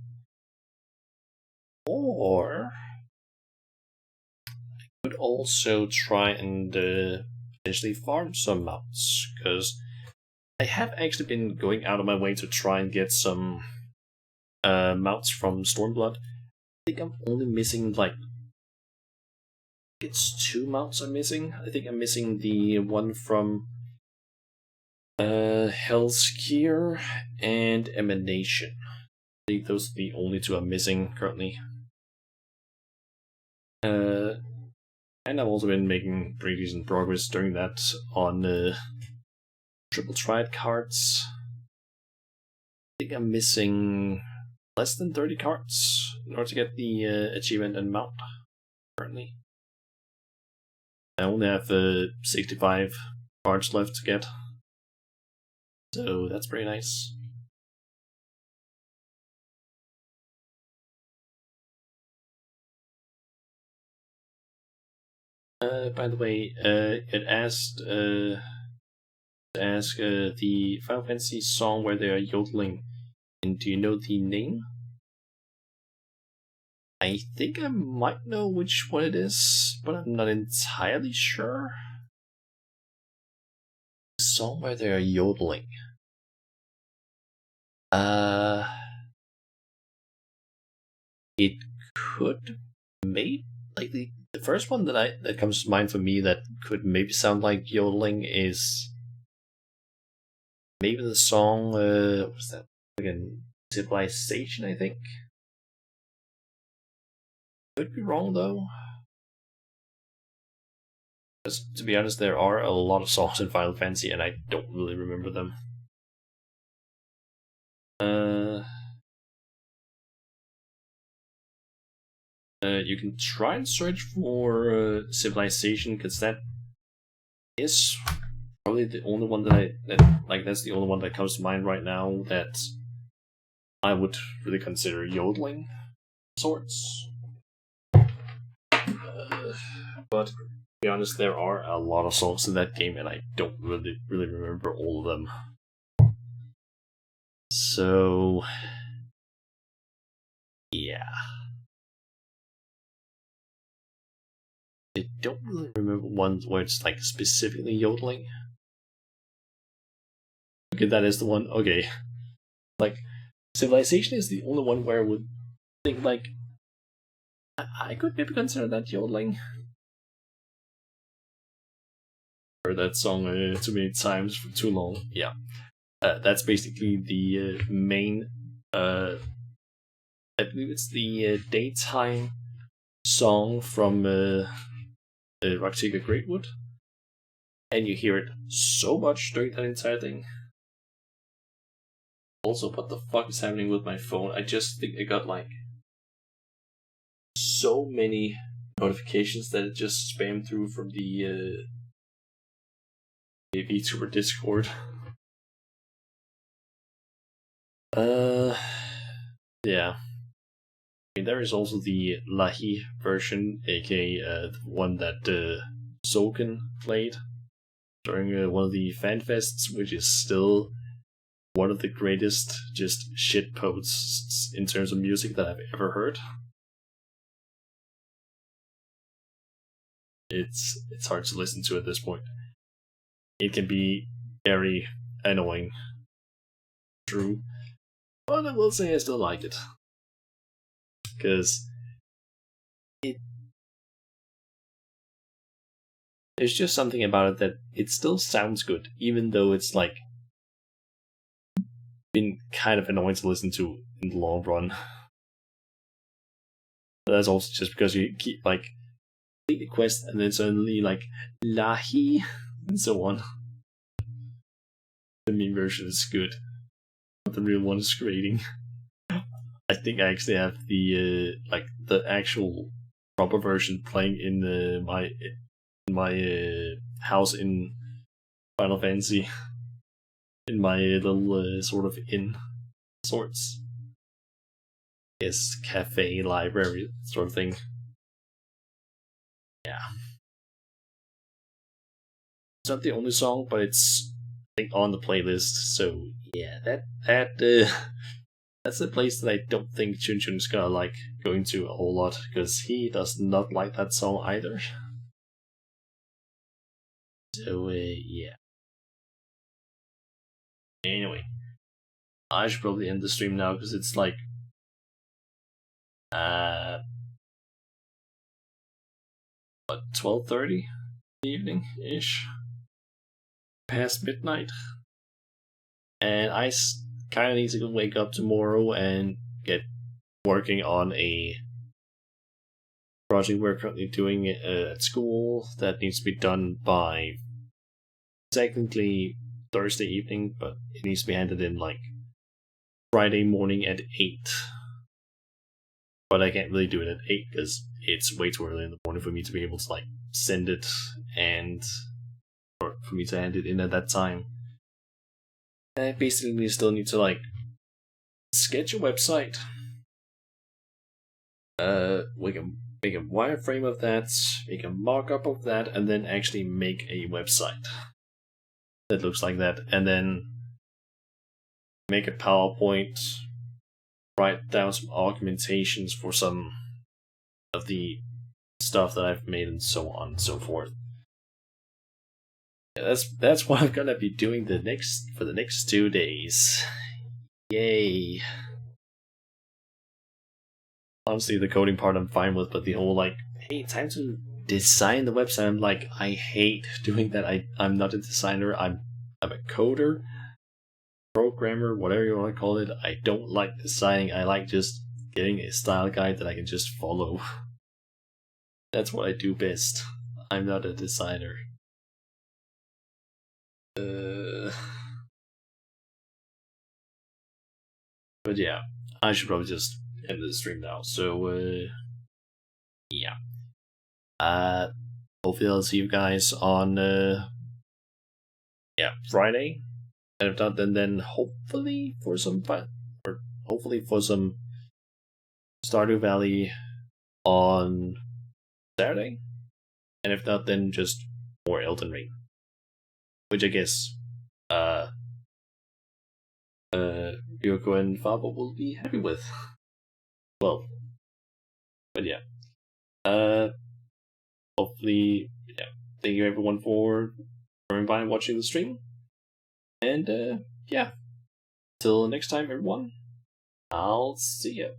Or I could also try and potentially farm some mounts, because I have actually been going out of my way to try and get some mounts from Stormblood. I think I'm only missing like, it's 2 mounts I'm missing. I think I'm missing the one from Hell's Gear and Emanation. I think those are the only 2 I'm missing currently. And I've also been making pretty decent progress during that on triple triad cards. I think I'm missing less than 30 cards in order to get the achievement and mount currently. I only have 65 cards left to get, so that's pretty nice. By the way, it asked the Final Fantasy song where they are yodeling, and do you know the name? I think I might know which one it is, but I'm not entirely sure. The song where they are yodeling. It could maybe, like the first one that comes to mind for me that could maybe sound like yodeling is maybe the song what's that? Again, Civilization, I think. Could be wrong though. Because to be honest, there are a lot of songs in Final Fantasy and I don't really remember them. You can try and search for Civilization, because that is probably the only one that's the only one that comes to mind right now that I would really consider yodeling sorts. But be honest, there are a lot of songs in that game, and I don't really remember all of them. So, yeah. I don't really remember ones where it's like specifically yodeling. Okay, that is the one. Okay. Like, Civilization is the only one where I would think, like, I could maybe consider that yodeling. Heard that song too many times for too long. Yeah. That's basically the main. I believe it's the daytime song from Raktika Greatwood. And you hear it so much during that entire thing. Also, what the fuck is happening with my phone? I just think I got like so many notifications that it just spammed through from the VTuber Discord. Yeah. I mean, there is also the Lahi version, aka the one that Soken played during one of the fan fests, which is still one of the greatest just shit posts in terms of music that I've ever heard. It's hard to listen to at this point. It can be very annoying. True. But I will say I still like it. Because there's just something about it that it still sounds good, even though it's like been kind of annoying to listen to in the long run. But that's also just because you keep like complete the quest and then suddenly like Lahi and so on. The meme version is good, but the real one is grating. I think I actually have the like the actual proper version playing in my house in Final Fantasy, in my little sort of inn sorts. Yes, cafe, library sort of thing. Yeah. It's not the only song, but it's I think on the playlist. So yeah, that's a place that I don't think Chun Chun is gonna like going to a whole lot, because he does not like that song either. So yeah. Anyway, I should probably end the stream now because it's like 12:30 in the evening ish, past midnight, and I kind of need to wake up tomorrow and get working on a project we're currently doing at school that needs to be done by technically Thursday evening, but it needs to be handed in like Friday morning at 8. But I can't really do it at 8 because it's way too early in the morning for me to be able to like send it and or for me to hand it in at that time. I basically still need to like sketch a website. We can make a wireframe of that, make a mock-up of that, and then actually make a website that looks like that, and then make a PowerPoint, write down some argumentations for some of the stuff that I've made, and so on and so forth. Yeah, that's what I'm gonna be doing for the next 2 days. Yay! Honestly, the coding part I'm fine with, but the whole like, hey, time to design the website. I'm like, I hate doing that. I'm not a designer. I'm a coder, programmer, whatever you want to call it. I don't like designing. I like just getting a style guide that I can just follow. That's what I do best. I'm not a designer. But yeah, I should probably just end the stream now. So yeah. Hopefully I'll see you guys on Friday. And if not, then hopefully for some fun, or hopefully for some Stardew Valley on Saturday. And if not, then just more Elden Ring. Which I guess Ryoko and Fabo will be happy with. Well, but yeah. Hopefully, yeah. Thank you everyone for coming by and watching the stream. And yeah. Till next time, everyone. I'll see you.